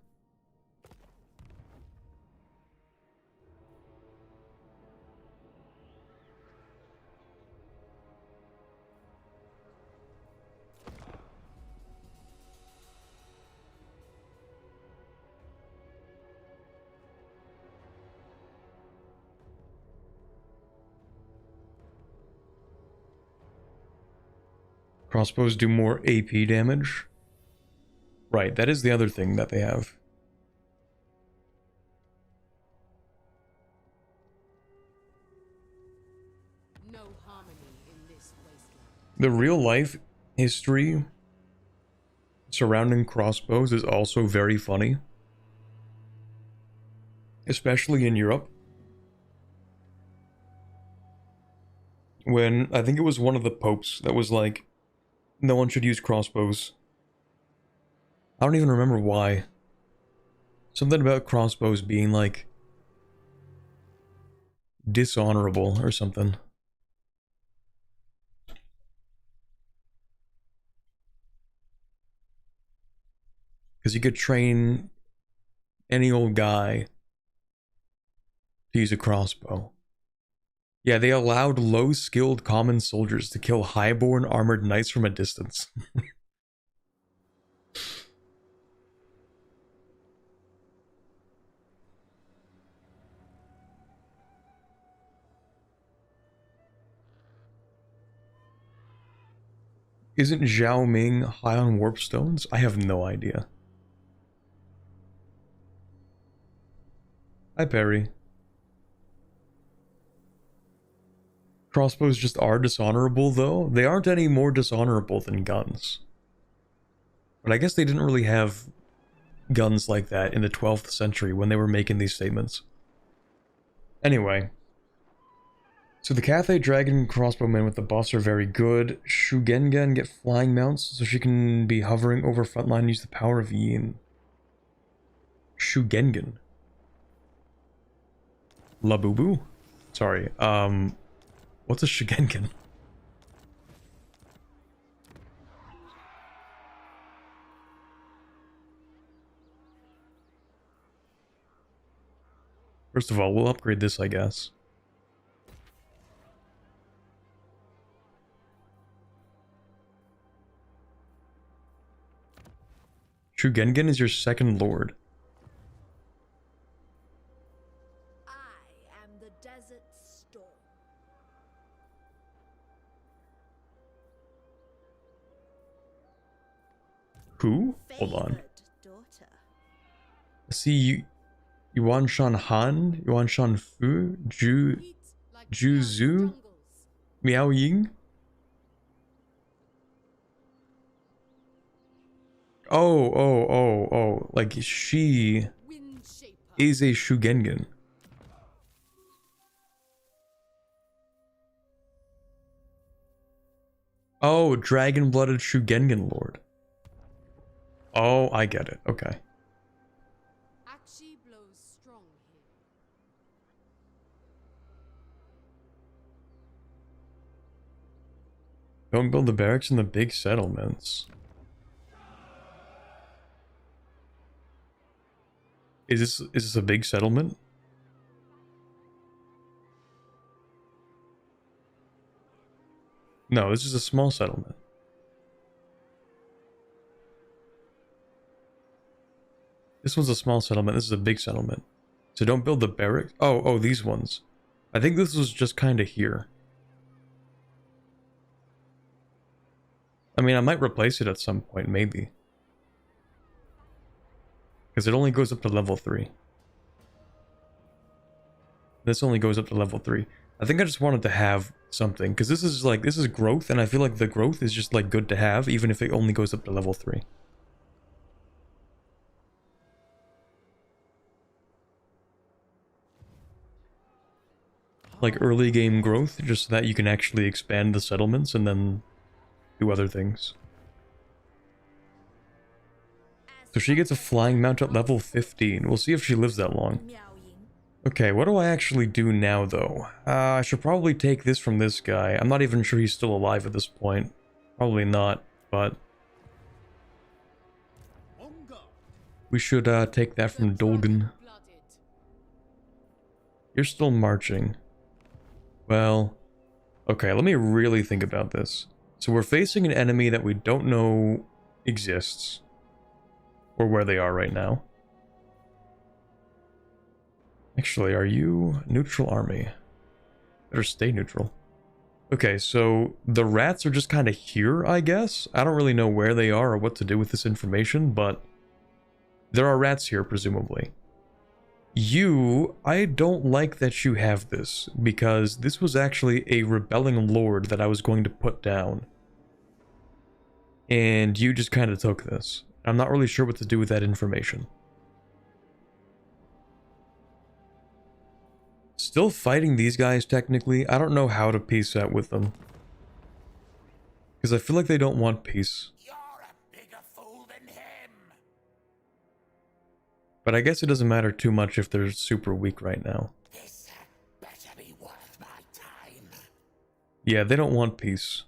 Crossbows do more AP damage. Right, that is the other thing that they have. No harmony in this wasteland. The real life history surrounding crossbows is also very funny. Especially in Europe. When, I think it was one of the popes that was like, no one should use crossbows. I don't even remember why. Something about crossbows being like dishonorable or something. Because you could train any old guy to use a crossbow. Yeah, they allowed low-skilled common soldiers to kill highborn armored knights from a distance. Isn't Zhao Ming high on warp stones? I have no idea. Hi, Perry. Crossbows just are dishonorable, though. They aren't any more dishonorable than guns. But I guess they didn't really have guns like that in the 12th century when they were making these statements. Anyway. So the Cathay Dragon crossbowmen with the buffs are very good. Shugengen get flying mounts, so she can be hovering over frontline and use the power of Yin. Shugengen. Labubu? Sorry, what's a Shugengen? First of all, we'll upgrade this, I guess. Shugengen is your second lord. I am the desert storm. Who? Hold on. Favored daughter. See, Yuan Shan Han, Yuan Shan Fu, Ju Zhu, Miao Ying. Oh, like she is a Shugengen. Oh, dragon-blooded Shugengen lord. Oh, I get it. Okay. Actually blows strong here. Don't build the barracks in the big settlements. Is this a big settlement? No, this is a small settlement. This one's a small settlement. This is a big settlement. So don't build the barracks. Oh, these ones. I think this was just kind of here. I mean, I might replace it at some point, maybe. Because it only goes up to level 3. This only goes up to level 3. I think I just wanted to have something. Because this is like, this is growth. And I feel like the growth is just like good to have. Even if it only goes up to level 3. Like early game growth. Just so that you can actually expand the settlements. And then do other things. So she gets a flying mount at level 15. We'll see if she lives that long. Okay, what do I actually do now, though? I should probably take this from this guy. I'm not even sure he's still alive at this point. Probably not, but... we should take that from Dolgan. You're still marching. Well... okay, let me really think about this. So we're facing an enemy that we don't know exists. Or where they are right now. Actually, are you neutral army? Better stay neutral. Okay, so the rats are just kind of here, I guess. I don't really know where they are or what to do with this information, but there are rats here, presumably. You, I don't like that you have this, because this was actually a rebelling lord that I was going to put down. And you just kind of took this. I'm not really sure what to do with that information. Still fighting these guys, technically. I don't know how to peace out with them. Because I feel like they don't want peace. You're a bigger fool than him. But I guess it doesn't matter too much if they're super weak right now. This had better be worth my time. Yeah, they don't want peace.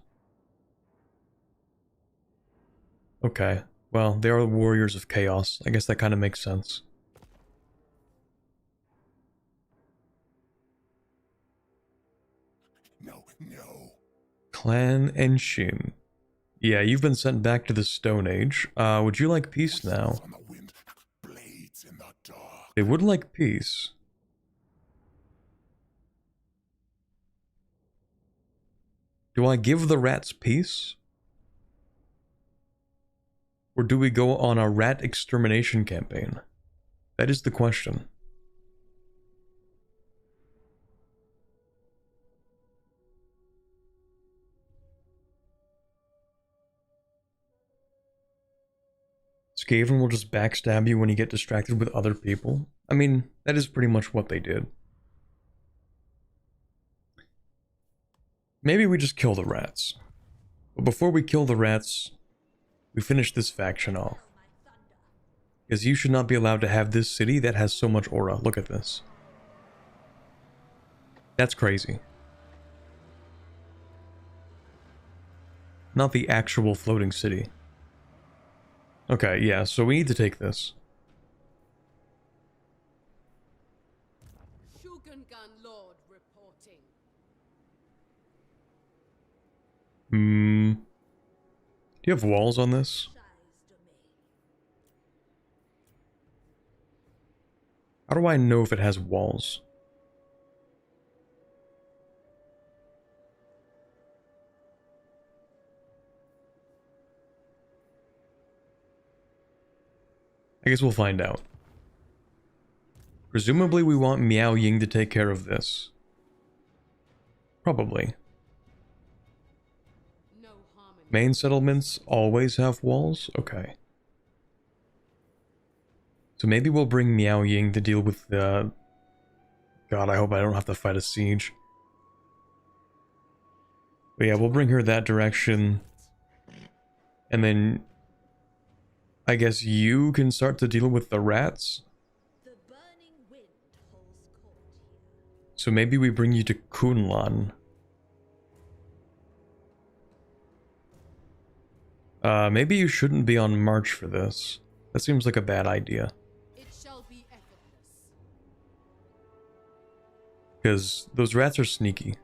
Okay. Well, they are warriors of chaos. I guess that kind of makes sense. No. Clan Enshin. Yeah, you've been sent back to the Stone Age. Would you like peace now? On the wind, blades in the dark. They would like peace. Do I give the rats peace? Or do we go on a rat extermination campaign? That is the question. Scaven will just backstab you when you get distracted with other people. I mean, that is pretty much what they did. Maybe we just kill the rats. But before we kill the rats, we finish this faction off. Because you should not be allowed to have this city that has so much aura. Look at this. That's crazy. Not the actual floating city. Okay, yeah, so we need to take this. Shogungan Lord reporting. Do you have walls on this? How do I know if it has walls? I guess we'll find out. Presumably we want Miao Ying to take care of this. Probably. No harmony. Main settlements always have walls? Okay. So maybe we'll bring Miao Ying to deal with the... God, I hope I don't have to fight a siege. But yeah, we'll bring her that direction. And then... I guess you can start to deal with the rats? The burning wind holds court here. So maybe we bring you to Kunlan. Maybe you shouldn't be on march for this. That seems like a bad idea. It shall be effortless. Because those rats are sneaky.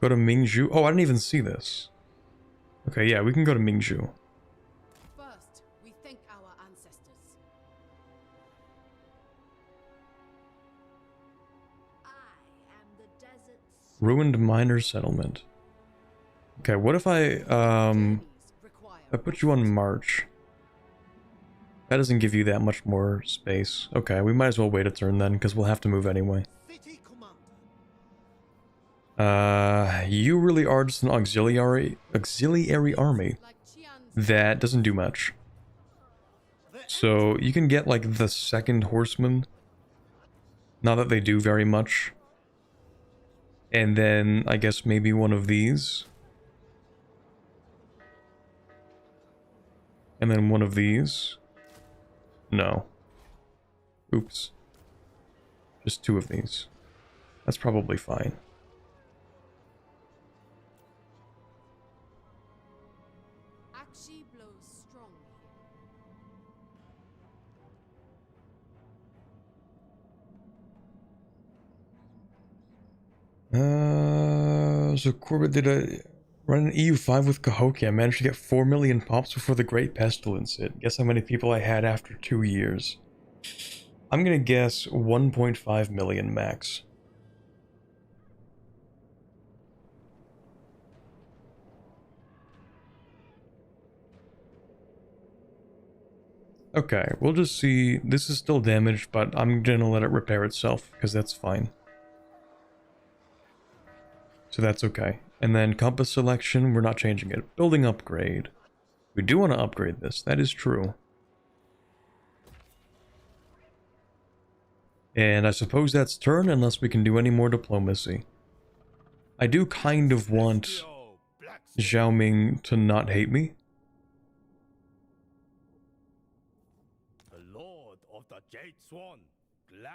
Go to Mingzhu. Oh, I didn't even see this. Okay, yeah, we can go to Mingzhu. First, we thank our ancestors. I am the desert's Ruined miner settlement. Okay, what if I Journeys require put you on march? That doesn't give you that much more space. Okay, we might as well wait a turn then, because we'll have to move anyway. City commander. You really are just an auxiliary army like Qian's that doesn't do much. So you can get like the second horseman. Not that they do very much. And then I guess maybe one of these. And then one of these. No. Oops. Just two of these. That's probably fine. Akshi blows strong here. So Corbett did a run an EU5 with Cahokia. I managed to get 4 million pops before the Great Pestilence hit. Guess how many people I had after 2 years. I'm gonna guess 1.5 million max. Okay, we'll just see. This is still damaged, but I'm gonna let it repair itself, because that's fine. So that's okay. And then compass selection, we're not changing it. Building upgrade. We do want to upgrade this, that is true. And I suppose that's turn, unless we can do any more diplomacy. I do kind of want Zhao Ming to not hate me. The Lord of the Jade Swan.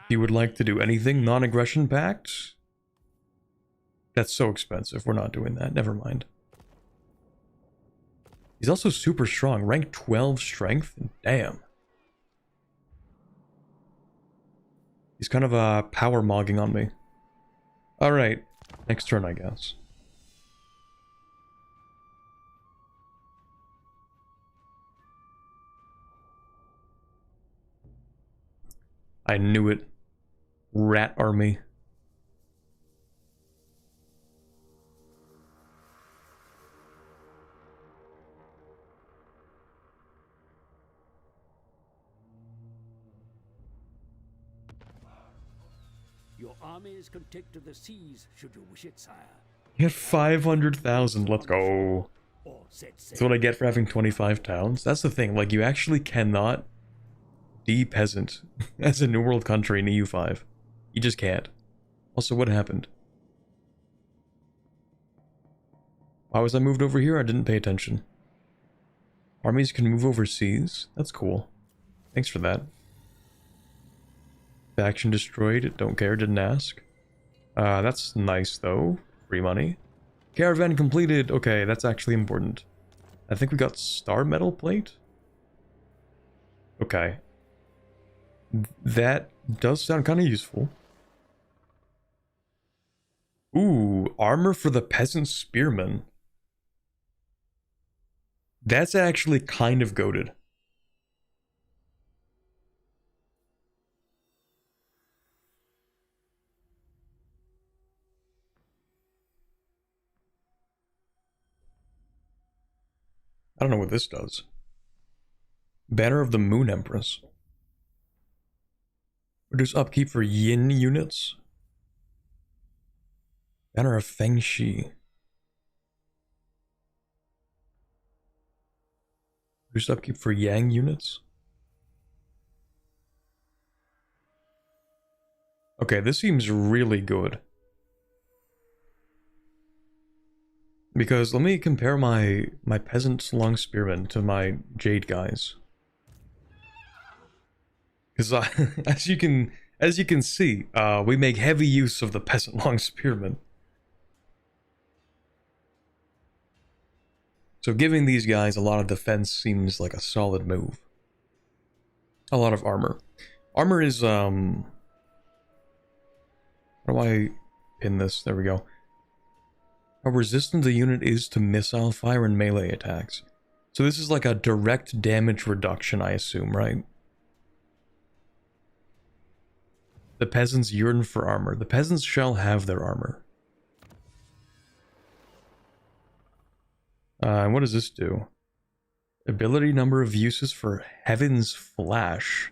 He would like to do anything non-aggression pact. That's so expensive. We're not doing that. Never mind. He's also super strong. Rank 12 strength. Damn. He's kind of power mogging on me. Alright. Next turn, I guess. I knew it. Rat army. Your armies can take to the seas should you wish it, sire. Get 500,000. Let's go. Or set That's sail. what I get for having 25 towns. That's the thing. Like, you actually cannot be peasant as a New World country in EU5. You just can't. Also, what happened? Why was I moved over here? I didn't pay attention. Armies can move overseas? That's cool. Thanks for that. Faction destroyed. Don't care. Didn't ask. That's nice, though. Free money. Caravan completed. Okay, that's actually important. I think we got star metal plate? Okay. That does sound kind of useful. Ooh, armor for the peasant spearmen. That's actually kind of goated. I don't know what this does. Banner of the Moon Empress. Reduce upkeep for yin units. Banner of Feng Shi. Reduce upkeep for yang units. Okay, this seems really good. Because let me compare my peasant long spearmen to my jade guys. Because as you can see, we make heavy use of the peasant long spearmen. So giving these guys a lot of defense seems like a solid move. A lot of armor. Armor is how do I pin this? There we go. How resistant the unit is to missile fire and melee attacks. So this is like a direct damage reduction, I assume, right? The peasants yearn for armor. The peasants shall have their armor. And what does this do? Ability number of uses for Heaven's Flash.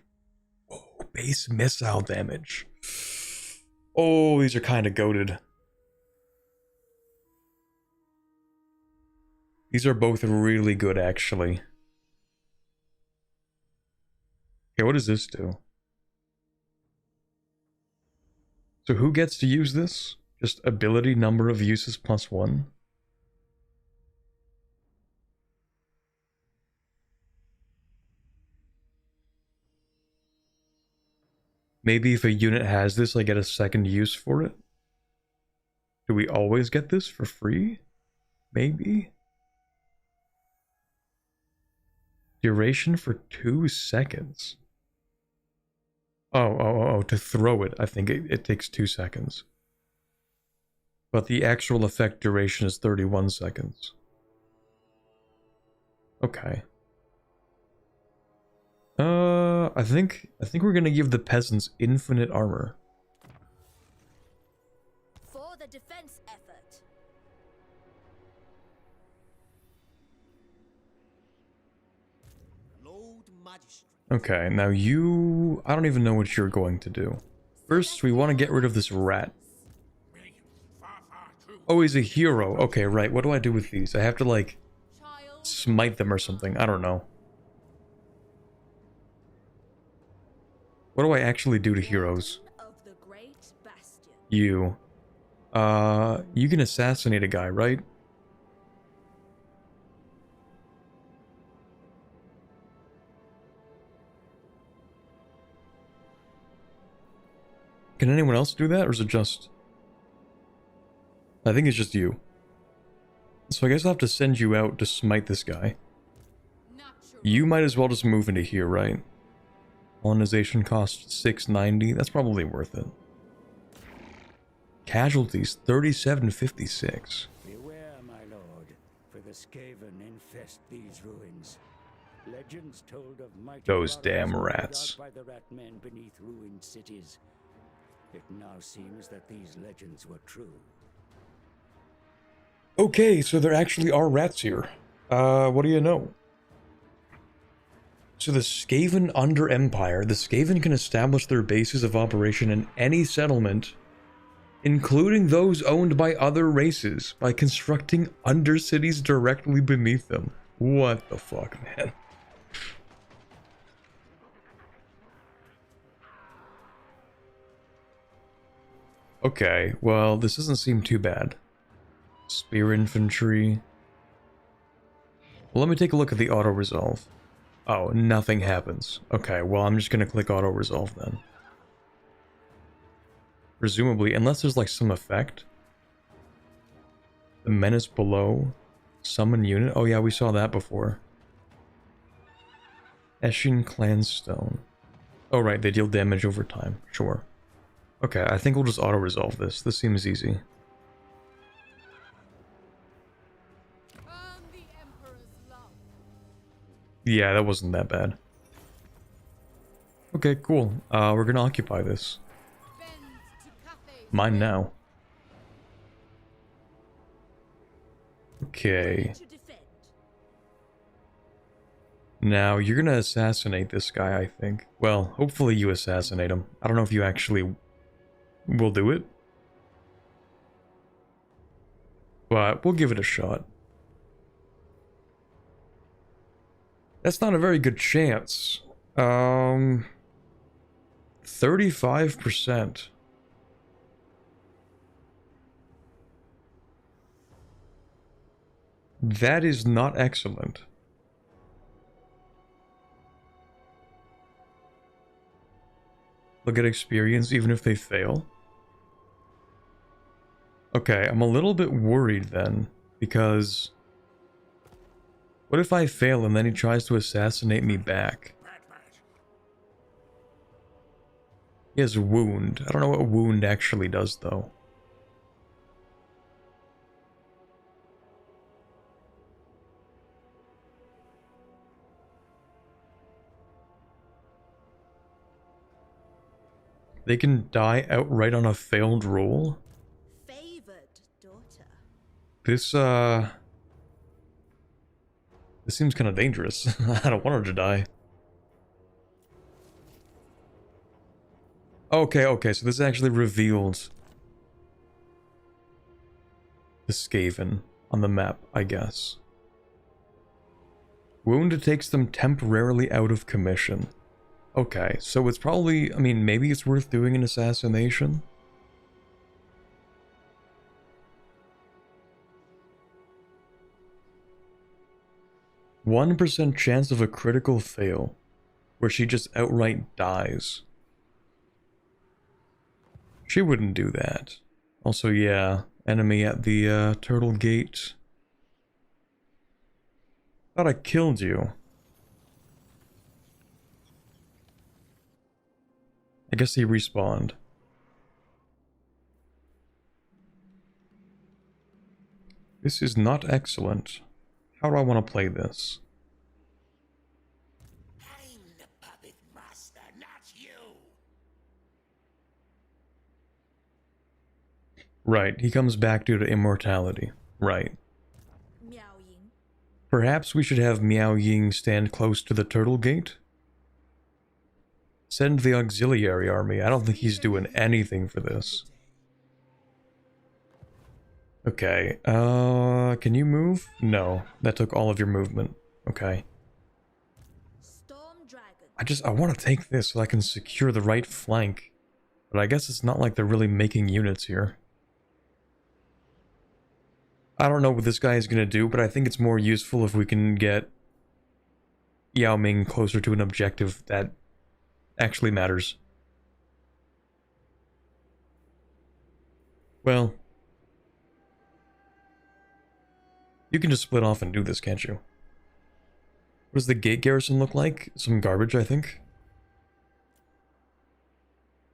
Oh, base missile damage. Oh, these are kind of goated. These are both really good, actually. Okay, what does this do? So who gets to use this? Just ability number of uses +1? Maybe if a unit has this, I get a second use for it? Do we always get this for free? Maybe? Duration for 2 seconds. Oh, to throw it, I think it takes 2 seconds. But the actual effect duration is 31 seconds. Okay. I think we're gonna give the peasants infinite armor. For the defense effort. Lord Magistrate. Okay, now you... I don't even know what you're going to do. First, we want to get rid of this rat. Oh, he's a hero. Okay, right. What do I do with these? I have to, like, Child, smite them or something. I don't know. What do I actually do to heroes? Of the great bastion. You. You can assassinate a guy, right? Can anyone else do that, or is it just... I think it's just you. So I guess I'll have to send you out to smite this guy. natural. You might as well just move into here, right? Colonization cost 690. That's probably worth it. Casualties 3756. Beware, my lord, for the Scaven infest these ruins. Legends told of mighty Those warriors damn ruled rats. out by the rat men beneath ruined cities. It now seems that these legends were true. Okay, so there actually are rats here. What do you know? So the Scaven under Empire, the Scaven can establish their bases of operation in any settlement including those owned by other races, by constructing undercities directly beneath them. What the fuck, man? Okay, well, this doesn't seem too bad. Spear infantry. Well, let me take a look at the auto-resolve. Oh, nothing happens. Okay, well, I'm just gonna click auto-resolve then. Presumably, unless there's like some effect. The menace below. Summon unit. Oh yeah, we saw that before. Eshin Clanstone. Oh right, they deal damage over time. Sure. Okay, I think we'll just auto-resolve this. This seems easy. Earn the Emperor's love. Yeah, that wasn't that bad. Okay, cool. We're gonna occupy this. Bend to Cathay's Mine will. now. Okay. To defend. Now, you're gonna assassinate this guy, I think. Well, hopefully you assassinate him. I don't know if you actually will do it. But we'll give it a shot. That's not a very good chance. 35%. That is not excellent. Look at experience even if they fail. Okay, I'm a little bit worried then, because what if I fail and then he tries to assassinate me back? He has wound. I don't know what wound actually does though. They can die outright on a failed roll? Favored daughter. This seems kind of dangerous. I don't want her to die. Okay, so this actually revealed the Scaven on the map, I guess. Wound takes them temporarily out of commission. Okay, so it's probably, I mean, maybe it's worth doing an assassination. %1 chance of a critical fail, where she just outright dies. She wouldn't do that. Also, yeah, enemy at the turtle gate. Thought I killed you. I guess he respawned. This is not excellent. How do I want to play this? I'm the puppet master, not you. Right, he comes back due to immortality. Right. Miao Ying. Perhaps we should have Miao Ying stand close to the turtle gate? Send the auxiliary army. I don't think he's doing anything for this. Okay, can you move? No, that took all of your movement. Okay. Storm Dragon. I want to take this so I can secure the right flank. But I guess it's not like they're really making units here. I don't know what this guy is going to do, but I think it's more useful if we can get Yao Ming closer to an objective that actually matters. Well, you can just split off and do this, can't you? What does the gate garrison look like? Some garbage, I think.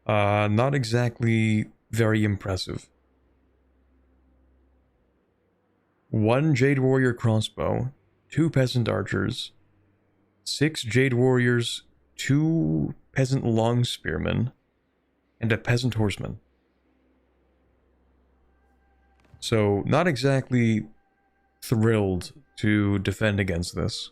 Not exactly very impressive. 1 Jade Warrior crossbow, 2 peasant archers, 6 Jade Warriors, 2 peasant long spearmen, and a peasant horseman. So, not exactly thrilled to defend against this.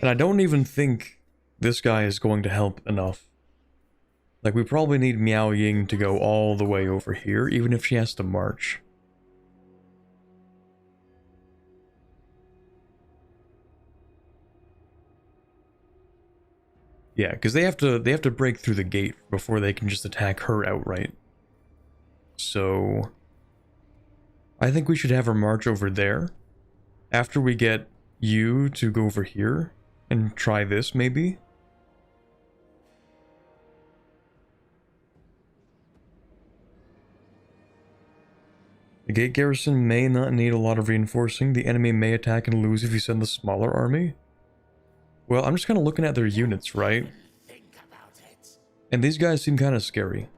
And I don't even think this guy is going to help enough. Like, we probably need Miao Ying to go all the way over here, even if she has to march. Yeah, because they have to break through the gate before they can just attack her outright. So I think we should have her march over there. After we get you to go over here and try this, maybe. The gate garrison may not need a lot of reinforcing. The enemy may attack and lose if you send the smaller army. Well, I'm just kind of looking at their units, right? And these guys seem kind of scary.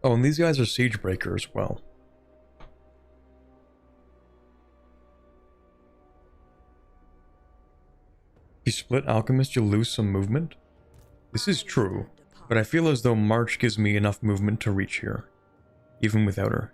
Oh, and these guys are siege breaker as well. If you split alchemist, you'll lose some movement. This is true, but I feel as though March gives me enough movement to reach here, even without her.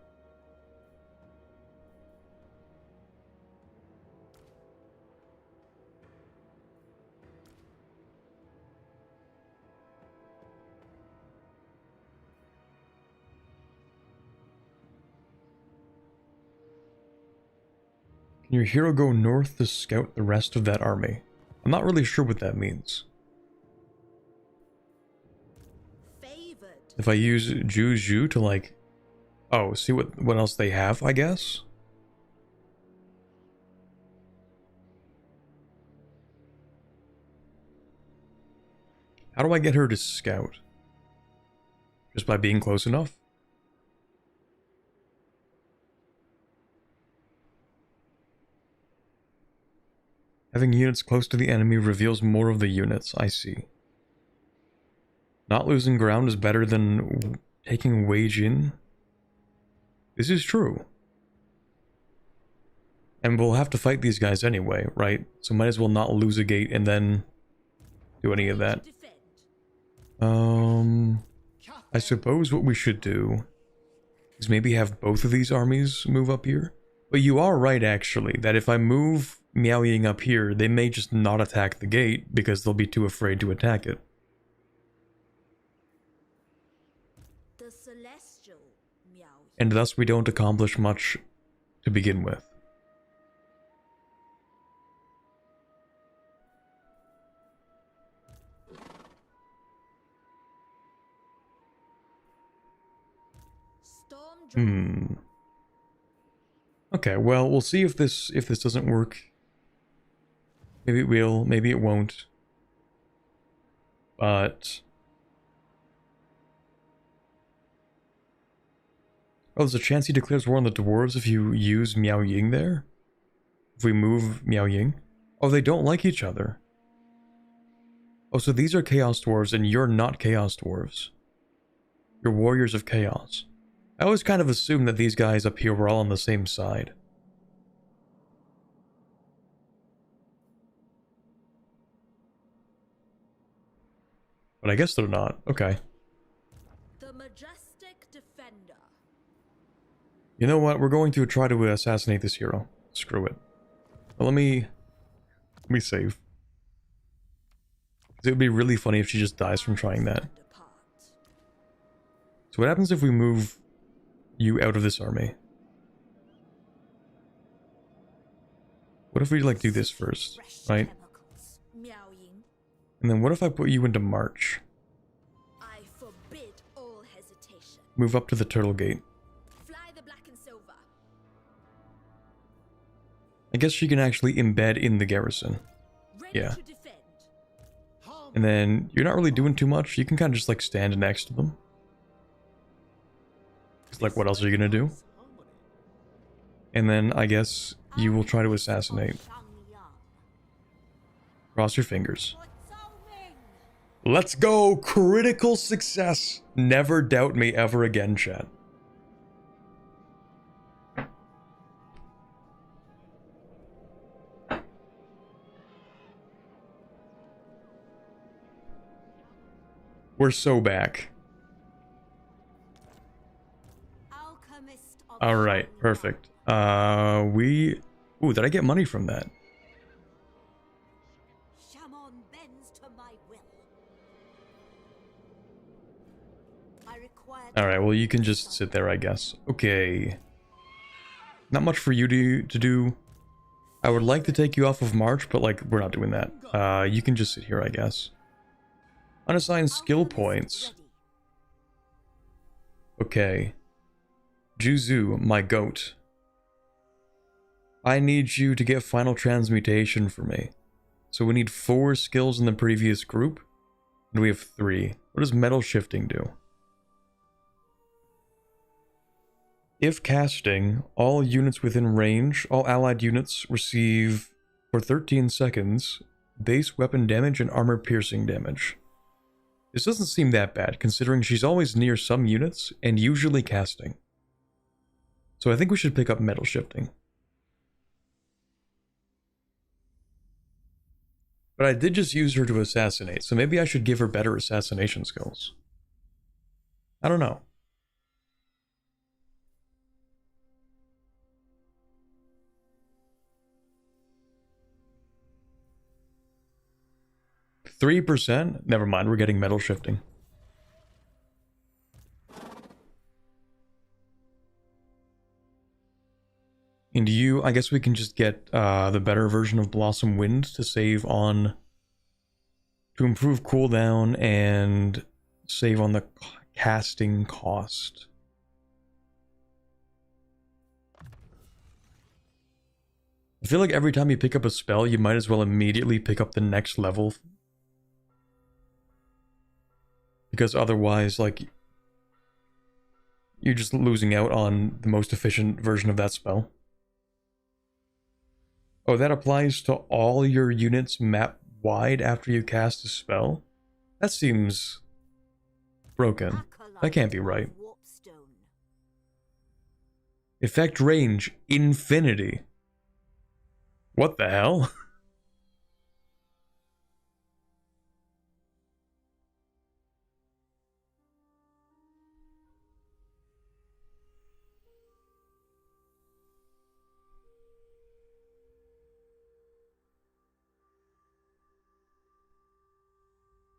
Can your hero go north to scout the rest of that army? I'm not really sure what that means. Favored. If I use Juju to like... Oh, see what else they have, I guess? How do I get her to scout? Just by being close enough? Having units close to the enemy reveals more of the units, I see. Not losing ground is better than taking wage in. This is true. And we'll have to fight these guys anyway, right? So might as well not lose a gate and then do any of that. I suppose what we should do is maybe have both of these armies move up here. But you are right, actually, that if I move Miao Ying up here, they may just not attack the gate because they'll be too afraid to attack it. The celestial Miao Ying. And thus we don't accomplish much to begin with. Storm Okay, well, we'll see if this doesn't work. Maybe it will, maybe it won't. But... Oh, there's a chance he declares war on the dwarves if you use Miao Ying there? If we move Miao Ying? Oh, they don't like each other. Oh, so these are Chaos Dwarves and you're not Chaos Dwarves. You're Warriors of Chaos. I always kind of assumed that these guys up here were all on the same side. But I guess they're not. Okay. The majestic defender. You know what? We're going to try to assassinate this hero. Screw it. Well, let me save. It would be really funny if she just dies from trying that. So what happens if we move you out of this army? What if we like do this first, right? And then what if I put you into March? I forbid all hesitation. Move up to the Turtle Gate. Fly the black and silver. I guess she can actually embed in the garrison. Ready Yeah. to defend. And then you're not really doing too much. You can kind of just like stand next to them. It's like, what else are you gonna do? And then I guess you will try to assassinate. Cross your fingers. Let's go! Critical success! Never doubt me ever again, chat. We're so back. Alchemist of Alright, Shanghai. perfect. Ooh, did I get money from that? Shaman bends to my will. I require Alright, well, you can just sit there, I guess. Okay. Not much for you to do. I would like to take you off of March, but, like, we're not doing that. You can just sit here, I guess. Unassigned skill Alchemist points. ready. Okay. Juzu, my goat. I need you to get final transmutation for me. So we need 4 skills in the previous group, and we have 3. What does metal shifting do? If casting, all units within range, all allied units receive, for 13 seconds, base weapon damage and armor piercing damage. This doesn't seem that bad, considering she's always near some units, and usually casting. So I think we should pick up metal shifting. But I did just use her to assassinate, so maybe I should give her better assassination skills. I don't know. %? Never mind, we're getting metal shifting. And you, I guess we can just get the better version of Blossom Wind to save on... to improve cooldown and save on the casting cost. I feel like every time you pick up a spell, you might as well immediately pick up the next level. Because otherwise, like, you're just losing out on the most efficient version of that spell. Oh, that applies to all your units map wide after you cast a spell? That seems broken. That can't be right. Warpstone. Effect range, infinity. What the hell?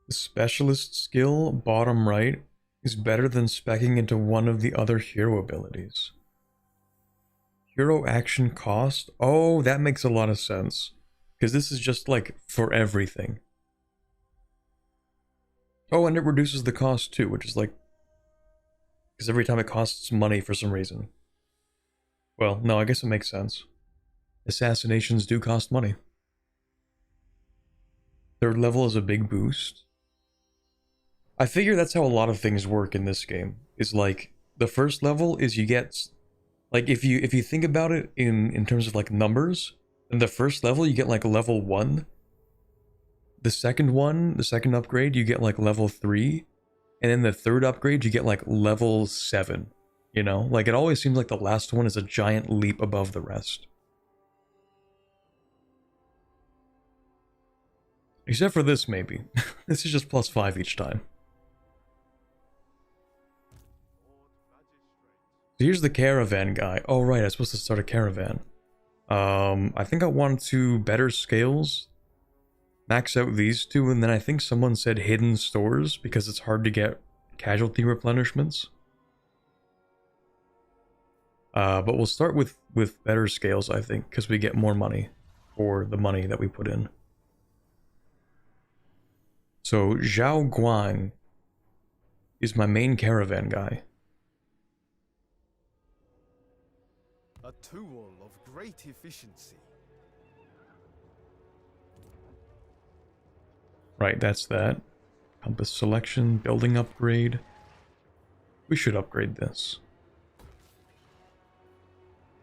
The specialist skill, bottom right, is better than speccing into one of the other hero abilities. Hero action cost? Oh, that makes a lot of sense. Because this is just, like, for everything. Oh, and it reduces the cost too, which is like... because every time it costs money for some reason. Well, no, I guess it makes sense. Assassinations do cost money. 3rd level is a big boost. I figure that's how a lot of things work in this game. Is like, the 1st level is you get... like, if you think about it in terms of, like, numbers, in the 1st level you get, like, level 1. The 2nd one, the 2nd upgrade, you get, like, level 3. And then the 3rd upgrade, you get, like, level 7. You know? Like, it always seems like the last one is a giant leap above the rest. Except for this, maybe. This is just +5 each time. So here's the Caravan guy. Oh, right, I'm supposed to start a Caravan. I think I wanted to better scales, max out these 2, and then I think someone said hidden stores, because it's hard to get casualty replenishments. But we'll start with better scales, I think, because we get more money for the money that we put in. So, Zhao Guang is my main Caravan guy. A tool of great efficiency. Right, that's that. Compass selection, building upgrade. We should upgrade this.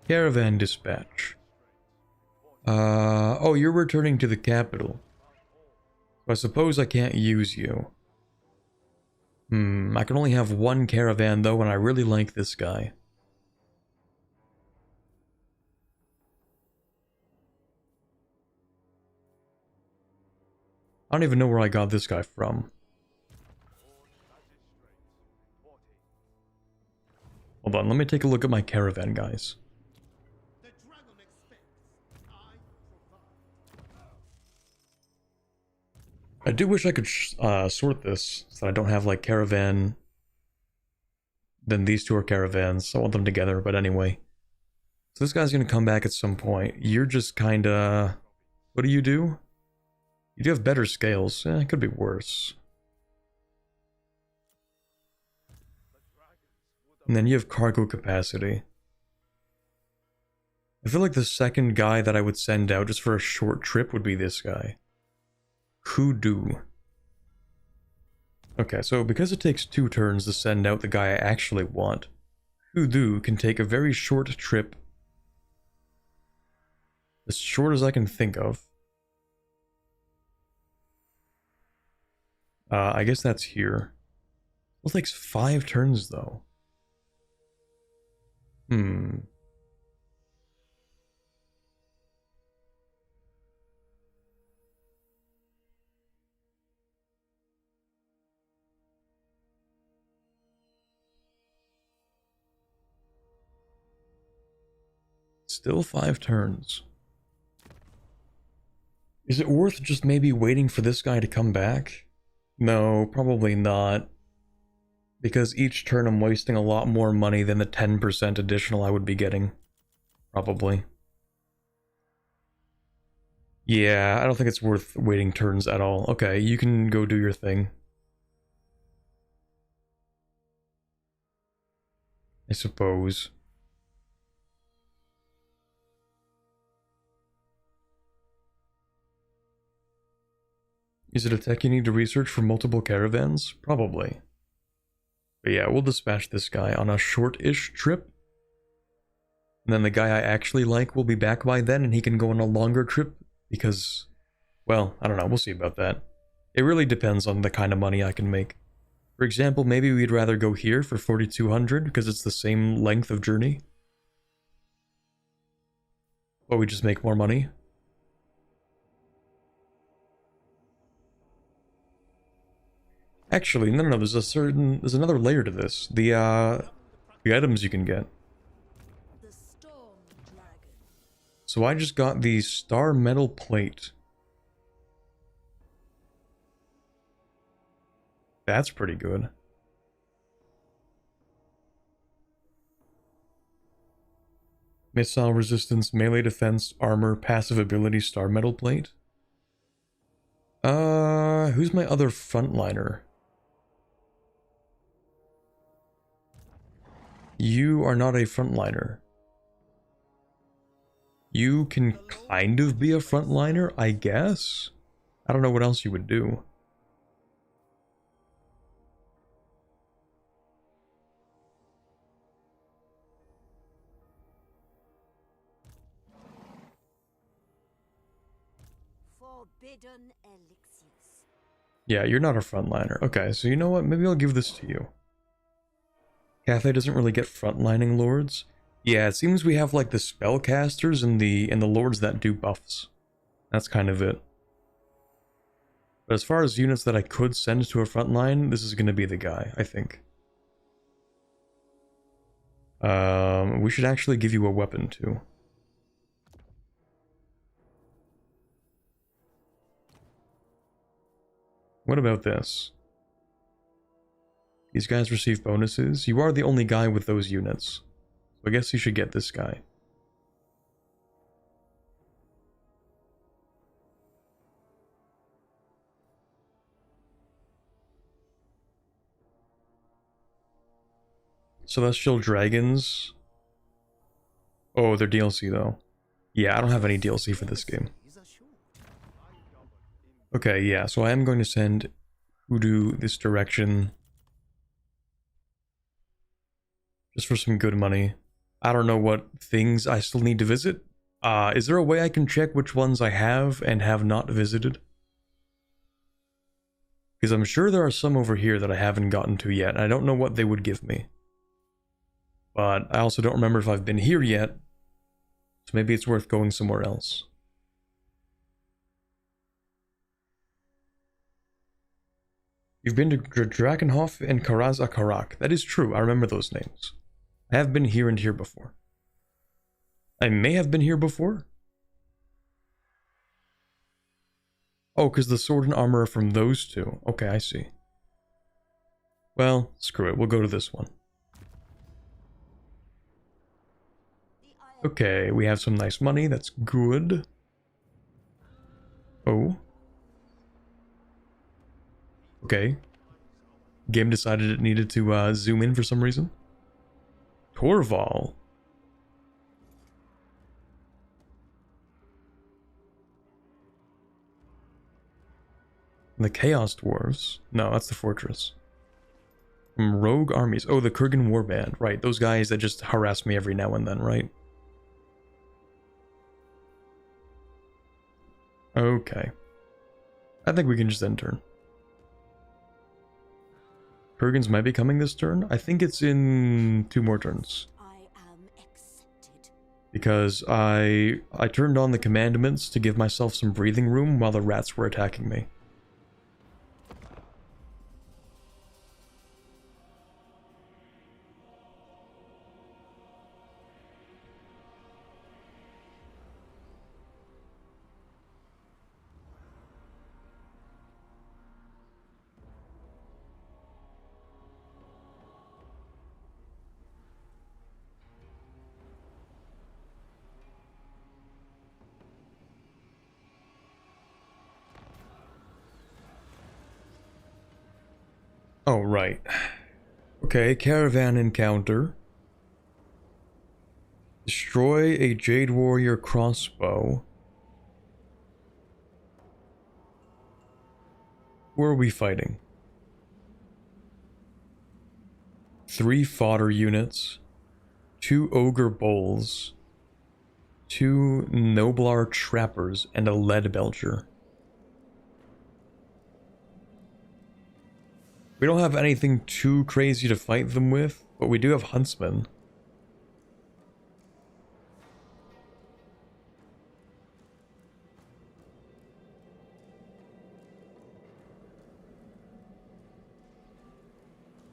Caravan dispatch. Oh, you're returning to the capital. So I suppose I can't use you. I can only have 1 caravan though, and I really like this guy. I don't even know where I got this guy from. Hold on, let me take a look at my caravan, guys. The dragon expects. I provide. I do wish I could sort this so that I don't have like caravan. Then these two are caravans. I want them together, but anyway. So this guy's gonna come back at some point. You're just kinda... What do? You do have better scales. It could be worse. And then you have cargo capacity. I feel like the second guy that I would send out just for a short trip would be this guy. Hoodoo. Okay, so because it takes 2 turns to send out the guy I actually want, Hoodoo can take a very short trip. As short as I can think of. I guess that's here. It takes 5 turns though. Still 5 turns. Is it worth just maybe waiting for this guy to come back? No, probably not. Because each turn I'm wasting a lot more money than the 10% additional I would be getting. Probably. Yeah, I don't think it's worth waiting turns at all. Okay, you can go do your thing. I suppose. Is it a tech you need to research for multiple caravans? Probably. But yeah, we'll dispatch this guy on a short-ish trip. And then the guy I actually like will be back by then and he can go on a longer trip because, well, I don't know, we'll see about that. It really depends on the kind of money I can make. For example, maybe we'd rather go here for 4,200 because it's the same length of journey. But we just make more money. Actually, no, there's another layer to this. The items you can get. The storm dragon. So I just got the star metal plate. That's pretty good. Missile resistance, melee defense, armor, passive ability, star metal plate. Who's my other frontliner? You are not a frontliner. You can kind of be a frontliner, I guess? I don't know what else you would do. Forbidden elixirs. Yeah, you're not a frontliner. Okay, so you know what? Maybe I'll give this to you. Cathay doesn't really get frontlining lords. Yeah, it seems we have like the spellcasters and the lords that do buffs. That's kind of it. But as far as units that I could send to a frontline, this is going to be the guy, I think. We should actually give you a weapon too. What about this? These guys receive bonuses. You are the only guy with those units. So I guess you should get this guy. Celestial Dragons. Oh, they're DLC though. Yeah, I don't have any DLC for this game. Okay, yeah, so I am going to send Hoodoo this direction. Just for some good money. I don't know what things I still need to visit. Is there a way I can check which ones I have and have not visited? Because I'm sure there are some over here that I haven't gotten to yet, and I don't know what they would give me. But I also don't remember if I've been here yet, so maybe it's worth going somewhere else. You've been to Drakenhof and Karaz Akarak. That is true, I remember those names. I have been here and here before. I may have been here before. Oh, because the sword and armor are from those two. Okay, I see. Well, screw it. We'll go to this one. Okay, we have some nice money. That's good. Oh. Okay. Game decided it needed to zoom in for some reason. Torval. The Chaos Dwarves. No, that's the fortress. From Rogue Armies. Oh, the Kurgan Warband. Right, those guys that just harass me every now and then, right? Okay. I think we can just end turn. Kurgans might be coming this turn. I think it's in 2 more turns. I am accepted. Because I turned on the commandments to give myself some breathing room while the rats were attacking me. Oh, right. Okay, Caravan encounter. Destroy a Jade Warrior crossbow. Who are we fighting? 3 fodder units. 2 ogre bulls. 2 noblar trappers and a lead belcher. We don't have anything too crazy to fight them with, but we do have huntsmen.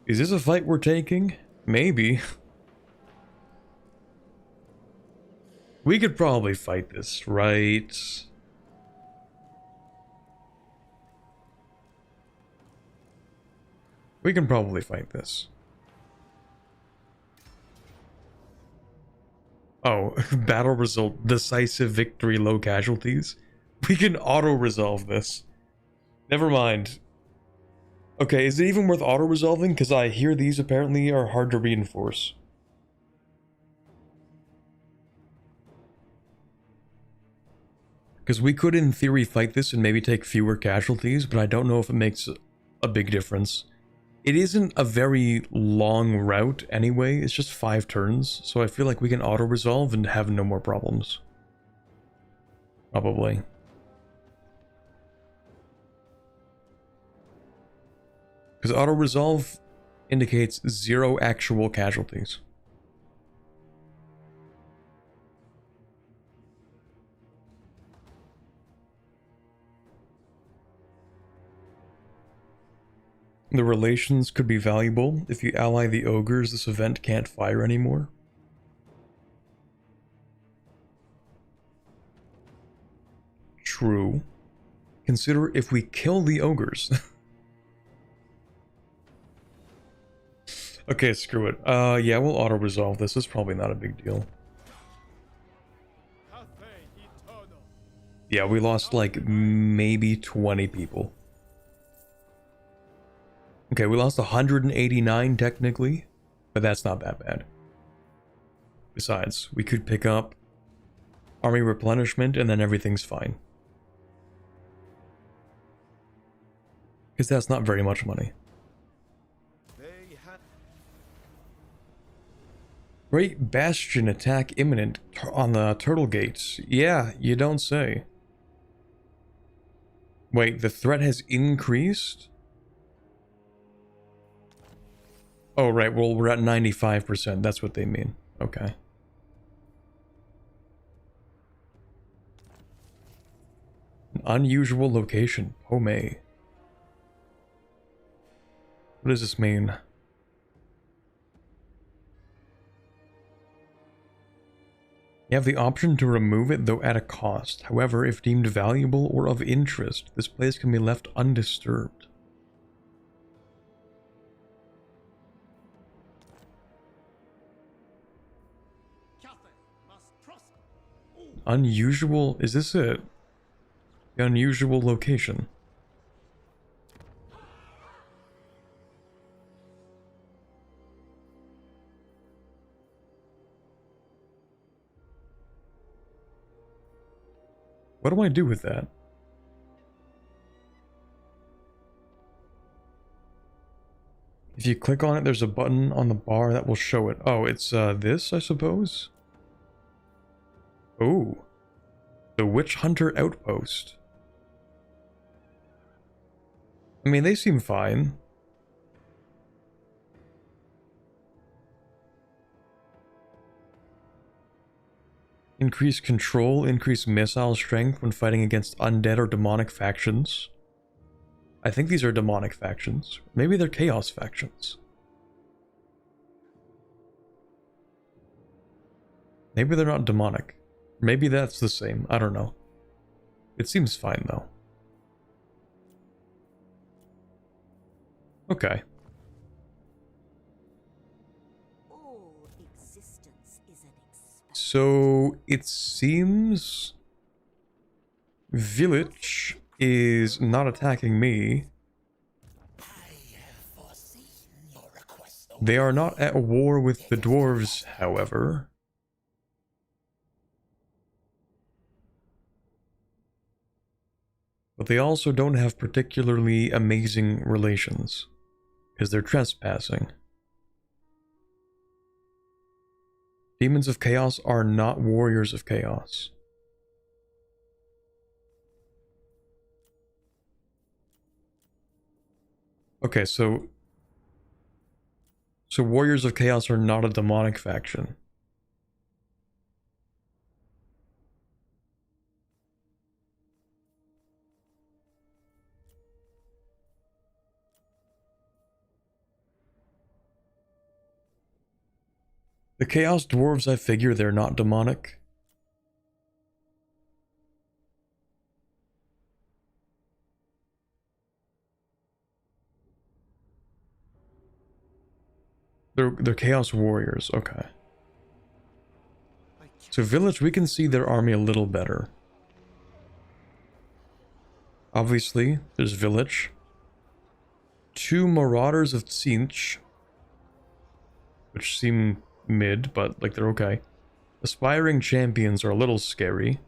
Is this a fight we're taking? Maybe. We could probably fight this, right? We can probably fight this. Oh, battle result, decisive victory, low casualties. We can auto-resolve this. Never mind. Okay, is it even worth auto-resolving? Because I hear these apparently are hard to reinforce. Because we could, in theory, fight this and maybe take fewer casualties, but I don't know if it makes a big difference. It isn't a very long route anyway, it's just 5 turns, so I feel like we can auto-resolve and have no more problems. Probably. Because auto-resolve indicates 0 actual casualties. The relations could be valuable. If you ally the ogres, this event can't fire anymore. True. Consider if we kill the ogres. Okay, screw it. Yeah, we'll auto-resolve this. It's probably not a big deal. Yeah, we lost like maybe 20 people. Okay, we lost 189 technically, but that's not that bad. Besides, we could pick up army replenishment and then everything's fine. Because that's not very much money. Great Bastion attack imminent on the turtle gates. Yeah, you don't say. Wait, the threat has increased? Oh, right. Well, we're at 95%. That's what they mean. Okay. An unusual location. Pomei. What does this mean? You have the option to remove it, though at a cost. However, if deemed valuable or of interest, this place can be left undisturbed. Cathay must prosper. Unusual? Is this it? The unusual location. What do I do with that? If you click on it, there's a button on the bar that will show it. Oh, it's this, I suppose? Oh. The Witch Hunter Outpost. I mean, they seem fine. Increase control, increase missile strength when fighting against undead or demonic factions. I think these are demonic factions. Maybe they're chaos factions. Maybe they're not demonic. Maybe that's the same. I don't know. It seems fine though. Okay. So it seems village is not attacking me. They are not at war with the dwarves, however. But they also don't have particularly amazing relations, because they're trespassing. Demons of Chaos are not warriors of chaos. Okay, so warriors of chaos are not a demonic faction. The Chaos Dwarves, I figure they're not demonic. They're Chaos Warriors, okay. So village, we can see their army a little better. Obviously, there's village. 2 Marauders of Tzinch, which seem mid, but like they're okay. Aspiring Champions are a little scary.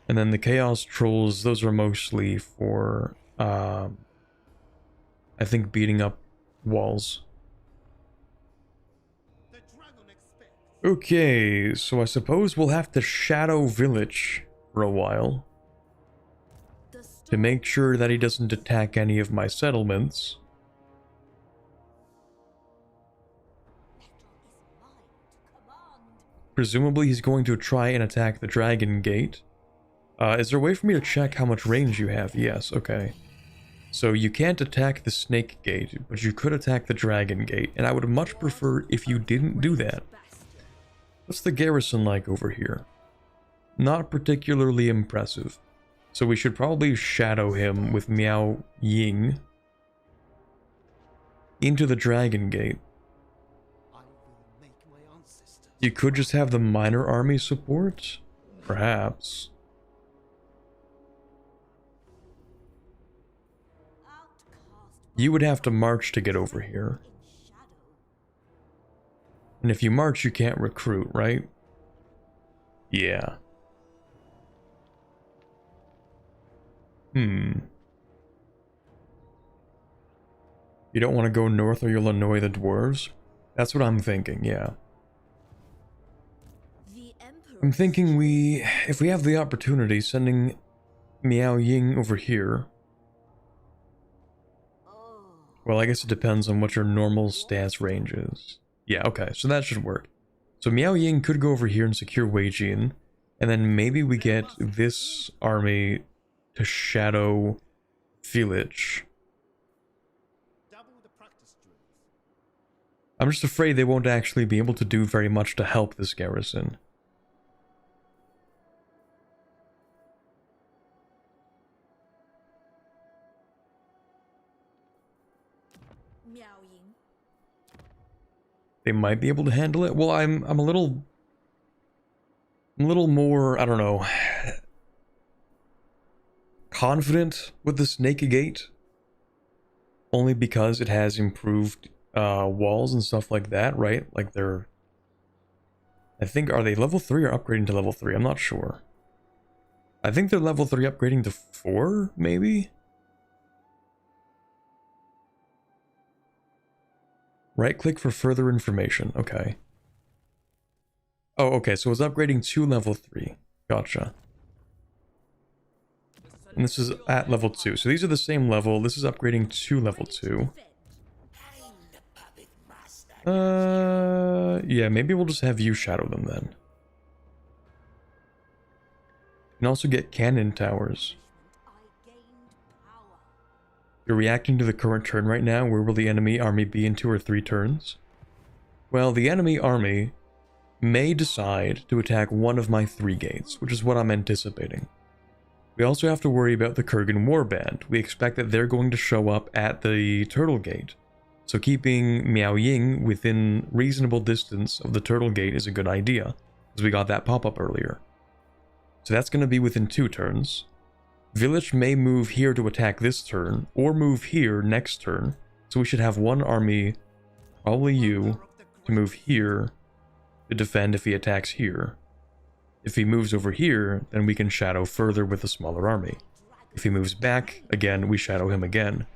And then the Chaos Trolls, those are mostly for, I think, beating up walls. Okay, so I suppose we'll have to shadow village for a while to make sure that he doesn't attack any of my settlements. Presumably he's going to try and attack the Dragon Gate. Is there a way for me to check how much range you have? Yes, okay. So you can't attack the Snake Gate, but you could attack the Dragon Gate, and I would much prefer if you didn't do that. What's the garrison like over here? Not particularly impressive. So we should probably shadow him with Miao Ying into the Dragon Gate. You could just have the minor army support? Perhaps. You would have to march to get over here. And if you march, you can't recruit, right? Yeah. You don't want to go north or you'll annoy the dwarves? That's what I'm thinking, yeah. I'm thinking if we have the opportunity, sending Miao Ying over here. Well, I guess it depends on what your normal stats range is. Yeah, okay, so that should work. So Miao Ying could go over here and secure Wei Jin, and then maybe we get this army to shadow village. Double the practice drills. I'm just afraid they won't actually be able to do very much to help this garrison. They might be able to handle it. Well, I'm a little more, I don't know, confident with the Snake Gate, only because it has improved walls and stuff like that, right? Like they're, I think, are they level 3 or upgrading to level 3? I'm not sure. I think they're level 3 upgrading to 4, maybe? Right click for further information. Okay. Oh, okay, so it's upgrading to level 3. Gotcha. And this is at level 2. So these are the same level. This is upgrading to level 2. Yeah, maybe we'll just have you shadow them then. You can also get cannon towers. You're reacting to the current turn right now. Where will the enemy army be in 2 or 3 turns? Well, the enemy army may decide to attack one of my 3 gates, which is what I'm anticipating. We also have to worry about the Kurgan Warband. We expect that they're going to show up at the Turtle Gate. So keeping Miao Ying within reasonable distance of the Turtle Gate is a good idea, because we got that pop-up earlier. So that's going to be within 2 turns. Village may move here to attack this turn, or move here next turn. So we should have one army, probably you, to move here to defend if he attacks here. If he moves over here, then we can shadow further with a smaller army. If he moves back, again, we shadow him again.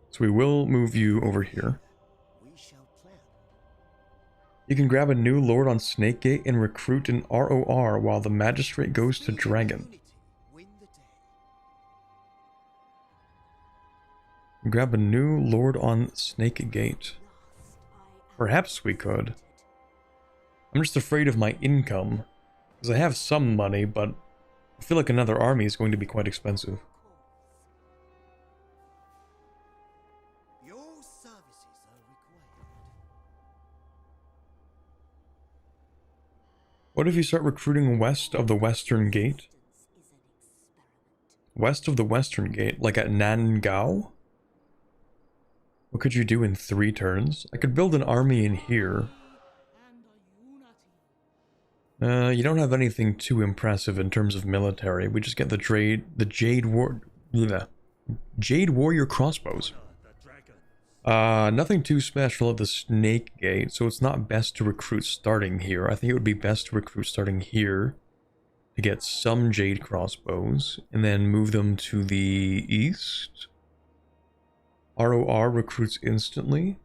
So we will move you over here. You can grab a new lord on Snakegate and recruit an ROR while the magistrate goes to Dragon. Grab a new lord on Snakegate. Perhaps we could. I'm just afraid of my income, because I have some money, but I feel like another army is going to be quite expensive. What if you start recruiting west of the Western Gate? West of the Western Gate, like at Nangao? What could you do in 3 turns? I could build an army in here. You don't have anything too impressive in terms of military. We just get the Jade Warrior crossbows. Nothing too special at the Snake Gate, so it's not best to recruit starting here. I think it would be best to recruit starting here to get some Jade crossbows, and then move them to the east. ROR recruits instantly.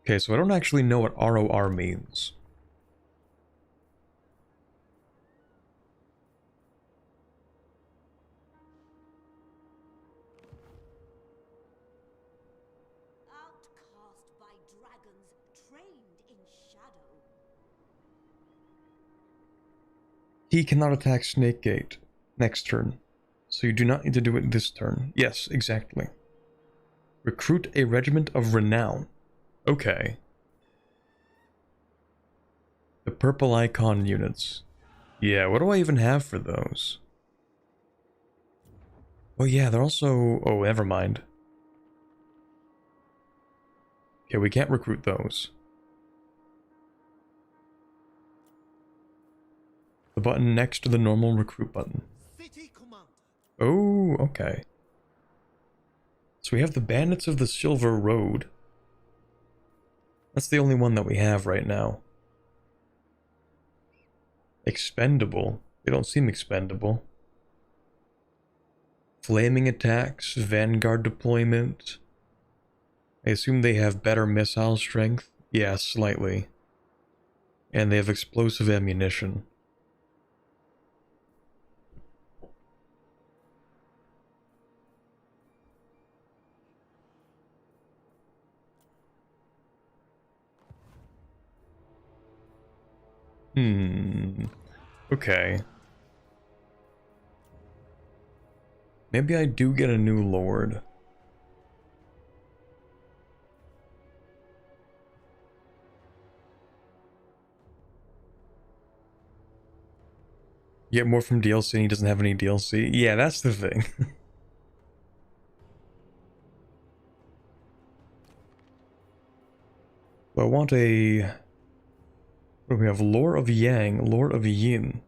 Okay, so I don't actually know what ROR means. He cannot attack Snakegate next turn, so you do not need to do it this turn. Yes, exactly. Recruit a regiment of renown. Okay. The purple icon units. Yeah, what do I even have for those? Oh yeah, they're also... Oh, never mind. Okay, we can't recruit those. The button next to the normal recruit button. Oh, okay. So we have the Bandits of the Silver Road. That's the only one that we have right now. Expendable. They don't seem expendable. Flaming attacks, Vanguard deployment. I assume they have better missile strength. Yeah, slightly. And they have explosive ammunition. Okay. Maybe I do get a new lord. Get more from DLC and he doesn't have any DLC? Yeah, that's the thing. I want a... What do we have? Lore of Yang, Lore of Yin.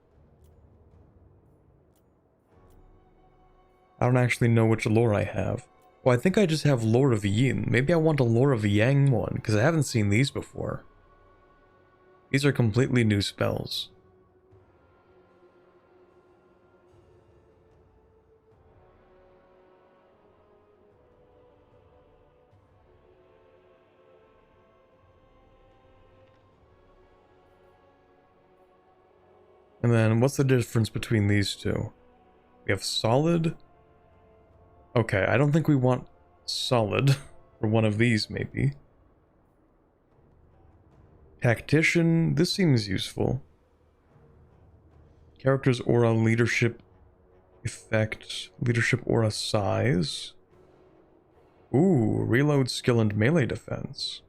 I don't actually know which lore I have. Well, I think I just have Lore of Yin. Maybe I want a Lore of Yang one, because I haven't seen these before. These are completely new spells. And then, what's the difference between these two? We have solid. Okay, I don't think we want solid for one of these, maybe. Tactician, this seems useful. Character's aura, leadership effect, leadership aura size. Ooh, reload skill and melee defense.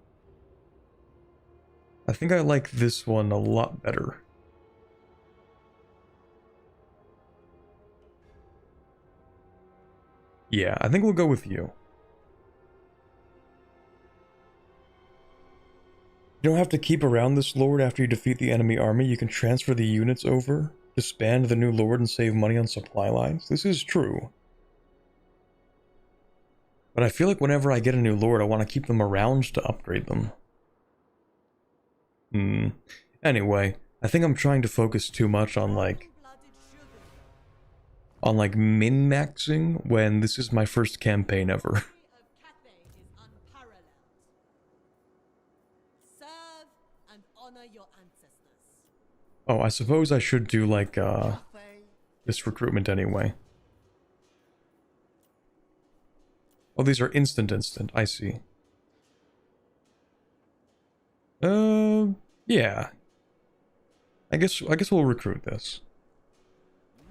I think I like this one a lot better. Yeah, I think we'll go with you. You don't have to keep around this lord after you defeat the enemy army. You can transfer the units over, disband the new lord, and save money on supply lines. This is true. But I feel like whenever I get a new lord, I want to keep them around to upgrade them. Anyway, I think I'm trying to focus too much on min-maxing when this is my first campaign ever. Oh, I suppose I should do like this recruitment anyway. Oh, these are instant. I see. Yeah. I guess we'll recruit this.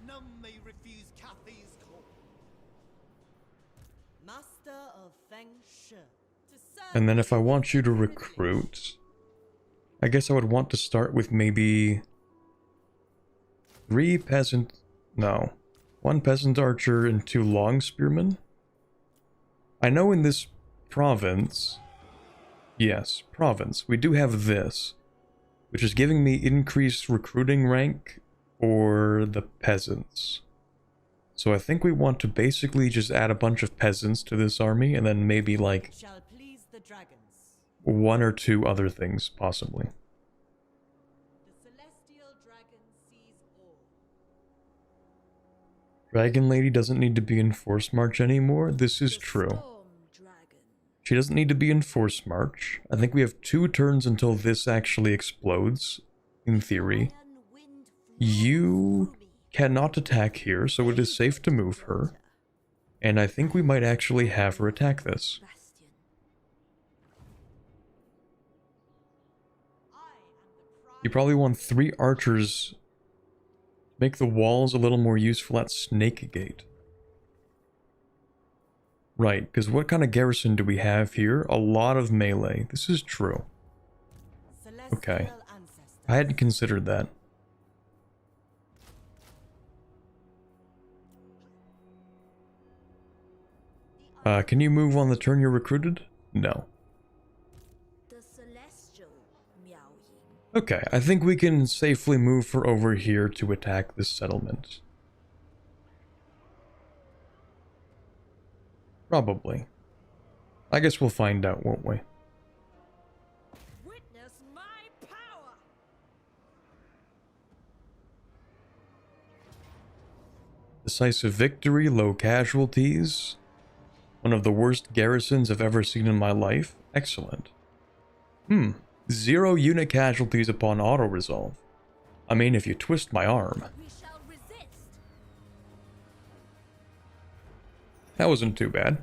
None may refuse Cathay's call. Master of Feng Shi. And then if I want you to recruit, I guess I would want to start with maybe 3 peasant... No. 1 peasant archer and 2 long spearmen. I know in this province... Yes, province. We do have this, which is giving me increased recruiting rank for the peasants. So I think we want to basically just add a bunch of peasants to this army, and then maybe like Shall please the dragons. 1 or 2 other things, possibly. The celestial dragon sees all. Dragon Lady doesn't need to be in Force March anymore. This is true. Storm dragon. She doesn't need to be in Force March. I think we have 2 turns until this actually explodes, in theory. Iron wind flows You through me. cannot attack here, so it is safe to move her. And I think we might actually have her attack this. Bastion. You probably want 3 archers. Make the walls a little more useful at Snake Gate. Right, because what kind of garrison do we have here? A lot of melee. This is true. Okay. I hadn't considered that. Can you move on the turn you're recruited? No. The celestial Miao Yin. Okay, I think we can safely move her over here to attack this settlement. Probably. I guess we'll find out, won't we? Witness my power. Decisive victory, low casualties. One of the worst garrisons I've ever seen in my life. Excellent. 0 unit casualties upon auto-resolve. I mean, if you twist my arm. We shall resist. That wasn't too bad.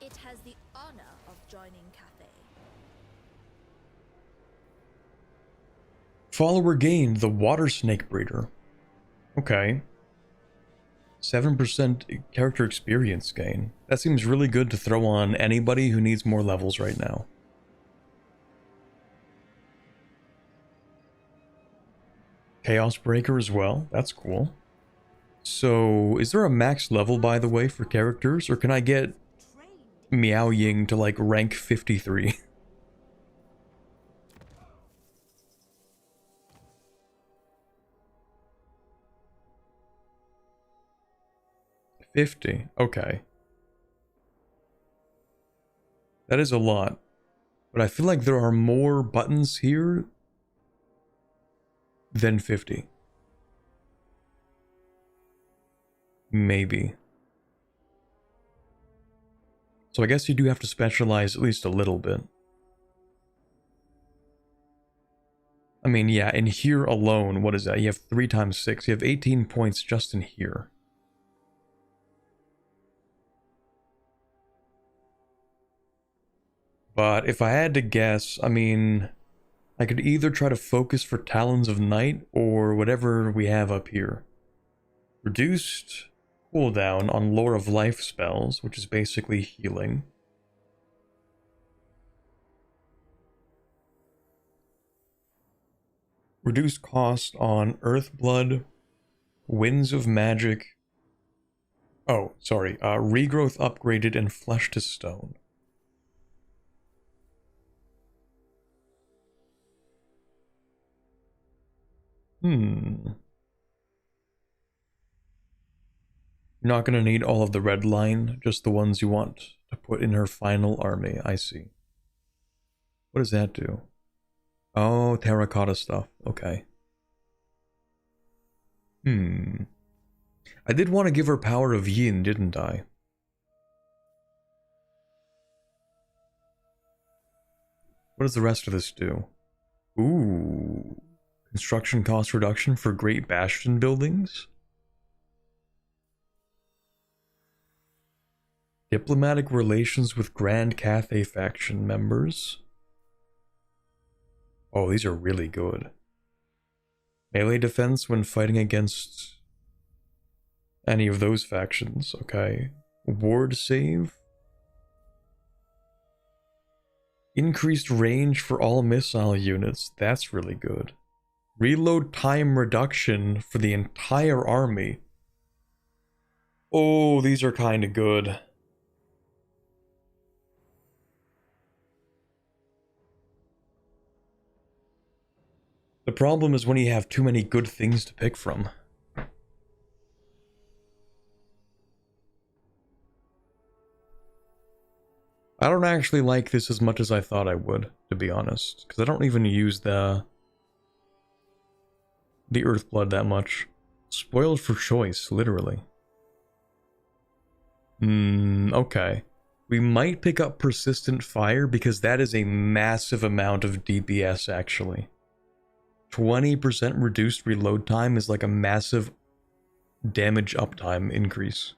It has the honor of joining Cathay. Follower gained, the water snake breeder. Okay. 7% character experience gain. That seems really good to throw on anybody who needs more levels right now. Chaos Breaker as well. That's cool. So, is there a max level, by the way, for characters? Or can I get Meow Ying to, like, rank 53? Okay. That is a lot. But I feel like there are more buttons here than 50. Maybe. So I guess you do have to specialize at least a little bit. I mean, yeah, in here alone, what is that? You have 3 times 6. You have 18 points just in here. But if I had to guess, I mean, I could either try to focus for Talons of Night or whatever we have up here. Reduced cooldown on Lore of Life spells, which is basically healing. Reduced cost on Earthblood, Winds of Magic. Oh, sorry. Regrowth upgraded and Flesh to Stone. You're not going to need all of the red line, just the ones you want to put in her final army. I see. What does that do? Oh, terracotta stuff. Okay. I did want to give her Power of Yin, didn't I? What does the rest of this do? Ooh. Construction cost reduction for Great Bastion buildings? Diplomatic relations with Grand Cathay faction members. Oh, these are really good. Melee defense when fighting against any of those factions, okay. Ward save. Increased range for all missile units, that's really good. Reload time reduction for the entire army. Oh, these are kind of good. The problem is when you have too many good things to pick from. I don't actually like this as much as I thought I would, to be honest, because I don't even use the Earthblood that much. Spoiled for choice, literally. Okay. We might pick up Persistent Fire because that is a massive amount of DPS, actually. 20% reduced reload time is like a massive damage uptime increase.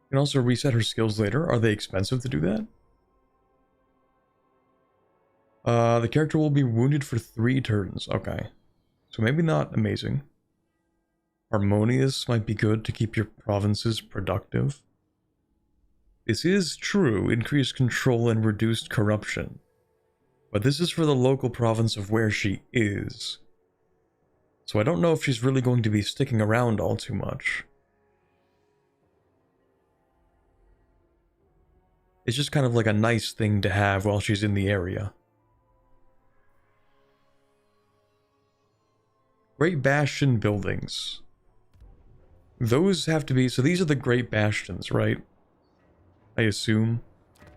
You can also reset her skills later. Are they expensive to do that? The character will be wounded for 3 turns. Okay. So maybe not amazing. Harmonious might be good to keep your provinces productive. This is true. Increased control and reduced corruption. But this is for the local province of where she is. So I don't know if she's really going to be sticking around all too much. It's just kind of like a nice thing to have while she's in the area. Great Bastion buildings. Those have to be... So these are the Great Bastions, right? I assume.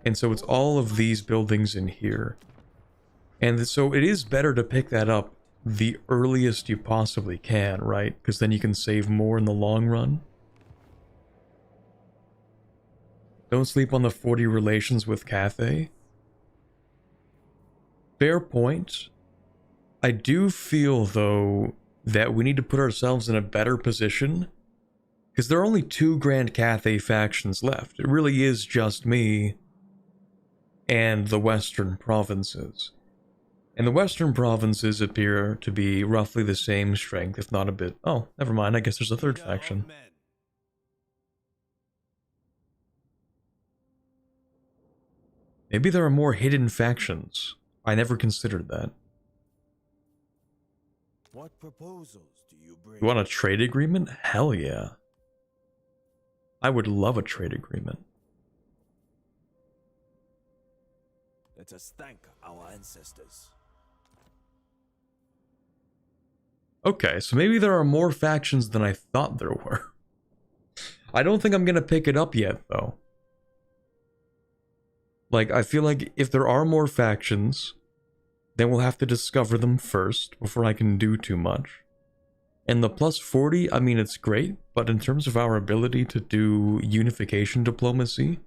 And so it's all of these buildings in here. And so it is better to pick that up the earliest you possibly can, right? Because then you can save more in the long run. Don't sleep on the 40 relations with Cathay. Fair point. I do feel, though, that we need to put ourselves in a better position. Because there are only 2 Grand Cathay factions left. It really is just me and the western provinces. And the western provinces appear to be roughly the same strength, if not a bit. Oh, never mind, I guess there's a third faction. Maybe there are more hidden factions. I never considered that. What proposals do you bring? You want a trade agreement? Hell yeah. I would love a trade agreement. Let us thank our ancestors. Okay, so maybe there are more factions than I thought there were. I don't think I'm gonna pick it up yet, though. Like, I feel like if there are more factions, then we'll have to discover them first before I can do too much. And the plus 40, I mean, it's great, but in terms of our ability to do unification diplomacy,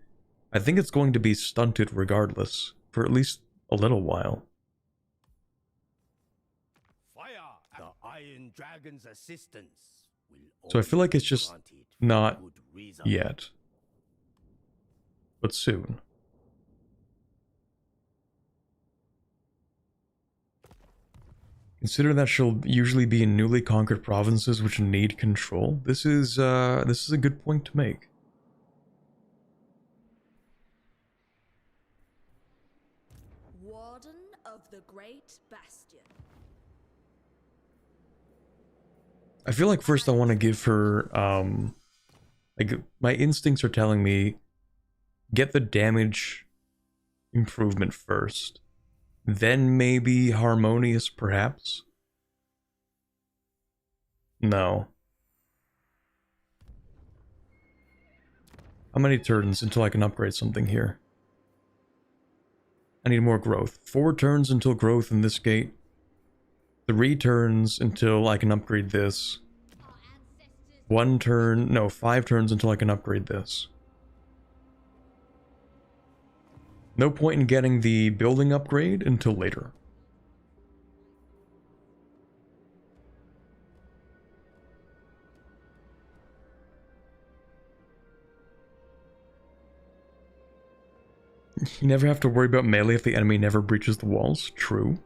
I think it's going to be stunted regardless, for at least a little while. The Iron Dragon's assistance will So I feel like it's just granted not good reason. yet, but soon. Consider that she'll usually be in newly conquered provinces which need control. This is a good point to make. Warden of the Great Bastion. I feel like first I want to give her, like, my instincts are telling me, get the damage improvement first. Then maybe harmonious, perhaps? No. How many turns until I can upgrade something here? I need more growth. 4 turns until growth in this gate. 3 turns until I can upgrade this. 1 turn, no, 5 turns until I can upgrade this. No point in getting the building upgrade until later. You never have to worry about melee if the enemy never breaches the walls. True.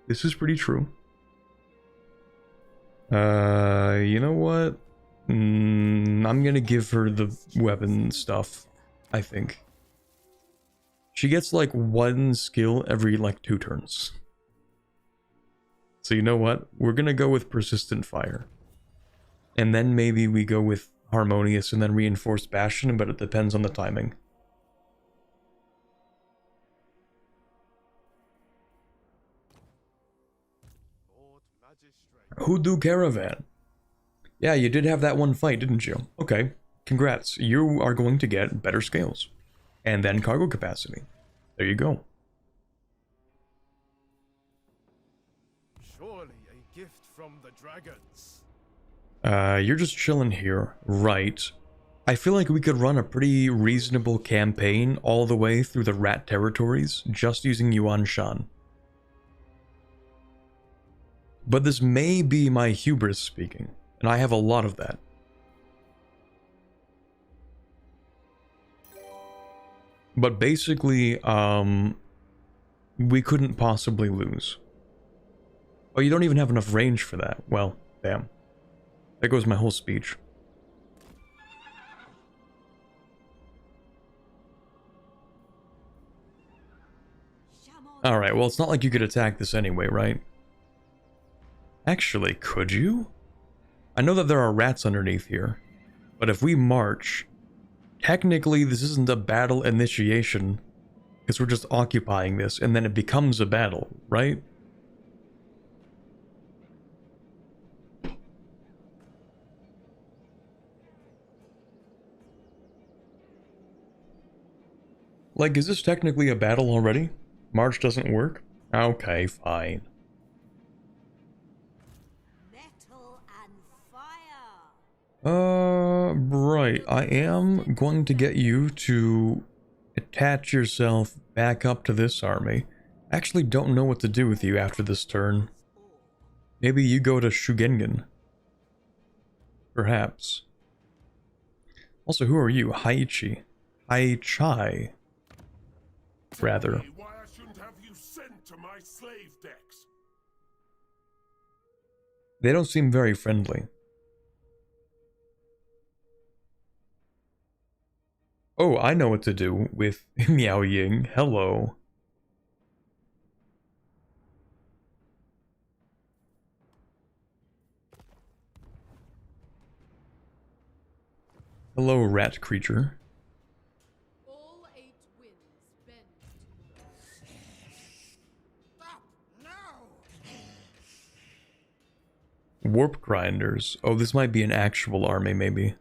This is pretty true. You know what? I'm gonna give her the weapon stuff, I think. She gets like 1 skill every like 2 turns. So you know what? We're gonna go with persistent fire. And then maybe we go with harmonious and then reinforced bastion, but it depends on the timing. Lord Magistrate. Hoodoo Caravan. Yeah, you did have that one fight, didn't you? Okay, congrats. You are going to get better scales. And then cargo capacity. There you go. Surely a gift from the dragons. You're just chilling here, right? I feel like we could run a pretty reasonable campaign all the way through the rat territories just using Yuan Shan. But this may be my hubris speaking, and I have a lot of that. But basically, we couldn't possibly lose. Oh, you don't even have enough range for that. Well, damn. There goes my whole speech. Alright, well, it's not like you could attack this anyway, right? Actually, could you? I know that there are rats underneath here, but if we march... Technically, this isn't a battle initiation, because we're just occupying this, and then it becomes a battle, right? Like, is this technically a battle already? March doesn't work? Okay, fine. Metal and fire. Right. I am going to get you to attach yourself back up to this army. I actually don't know what to do with you after this turn. Maybe you go to Shugengen. Perhaps. Also, who are you? Haichi. Haichai. rather. Why I shouldn't have you sent to my slave decks? They don't seem very friendly. Oh, I know what to do with Miao Ying. Hello. Hello, rat creature. All 8 winds bend to Stop! No! Warp grinders. Oh, this might be an actual army, maybe.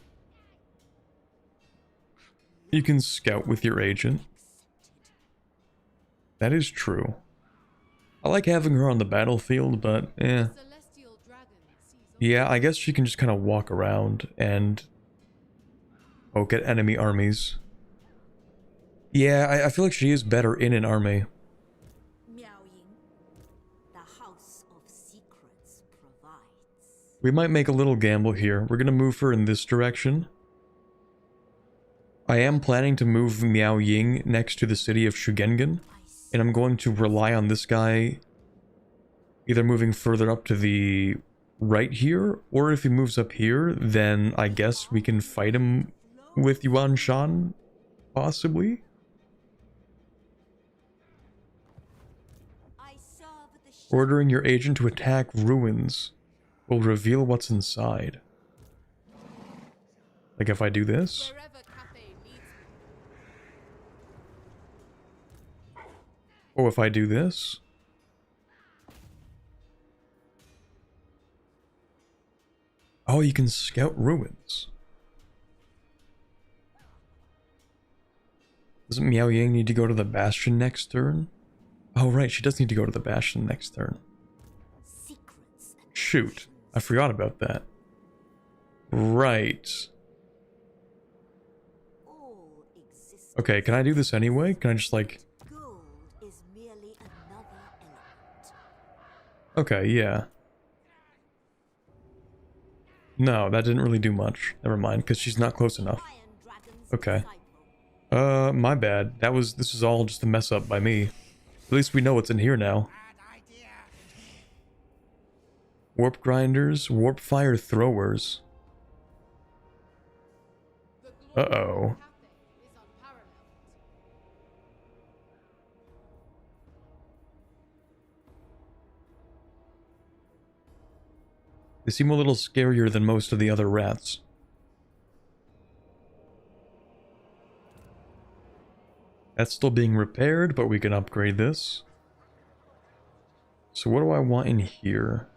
You can scout with your agent. That is true. I like having her on the battlefield, but celestial dragon sees yeah, I guess she can just kind of walk around and poke at enemy armies. Yeah, I feel like she is better in an army. Miao Ying, the House of Secrets provides. We might make a little gamble here. We're gonna move her in this direction. I am planning to move Miao Ying next to the city of Shugengen, and I'm going to rely on this guy either moving further up to the right here, or if he moves up here, then I guess we can fight him with Yuan Shan, possibly? I serve the Ordering your agent to attack ruins will reveal what's inside. Like if I do this? wherever Cathay needs me. Oh, if I do this? Oh, you can scout ruins. Doesn't Miao Ying need to go to the Bastion next turn? Oh, right, she does need to go to the Bastion next turn. secrets and Shoot, I forgot about that. Right. all existence. Okay, can I do this anyway? Can I just like... Gold is merely another element. Okay, yeah. No, that didn't really do much. Never mind, because she's not close enough. Iron dragon's Okay. disciple. My bad. This is all just a mess up by me. At least we know what's in here now. Bad idea. Warp grinders, warp fire throwers. The glory Uh-oh. of Cathay is unparalleled. They seem a little scarier than most of the other rats. That's still being repaired, but we can upgrade this. So what do I want in here?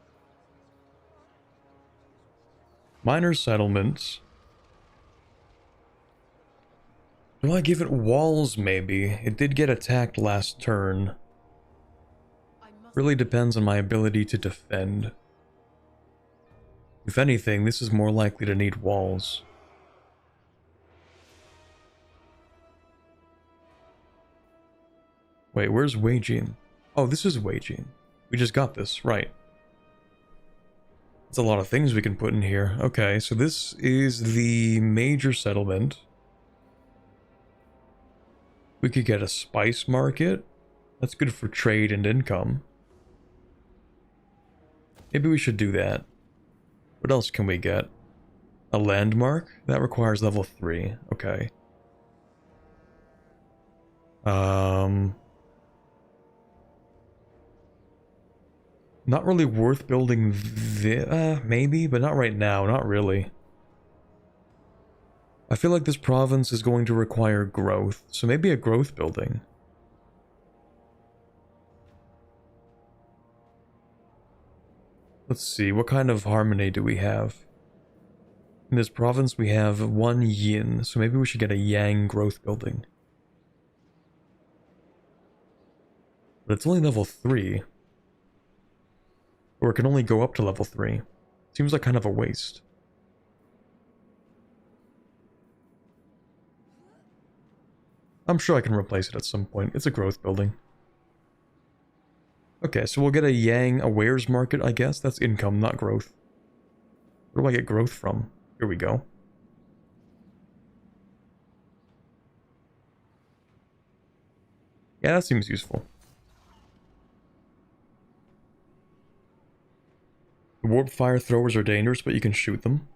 Minor settlements. Do I give it walls, maybe? It did get attacked last turn. I must Really depends on my ability to defend. If anything, this is more likely to need walls. Wait, where's Weijin? Oh, this is Weijin. We just got this, right. That's a lot of things we can put in here. Okay, so this is the major settlement. We could get a spice market. That's good for trade and income. Maybe we should do that. What else can we get? A landmark? That requires level 3. Okay. Not really worth building maybe, but not right now, not really. I feel like this province is going to require growth, so maybe a growth building. Let's see, what kind of harmony do we have? In this province we have 1 yin, so maybe we should get a yang growth building. But it's only level 3. Or it can only go up to level 3. Seems like kind of a waste. I'm sure I can replace it at some point. It's a growth building. Okay, so we'll get a yang, a wares market, I guess. That's income, not growth. Where do I get growth from? Here we go. Yeah, that seems useful. Warp fire throwers are dangerous, but you can shoot them.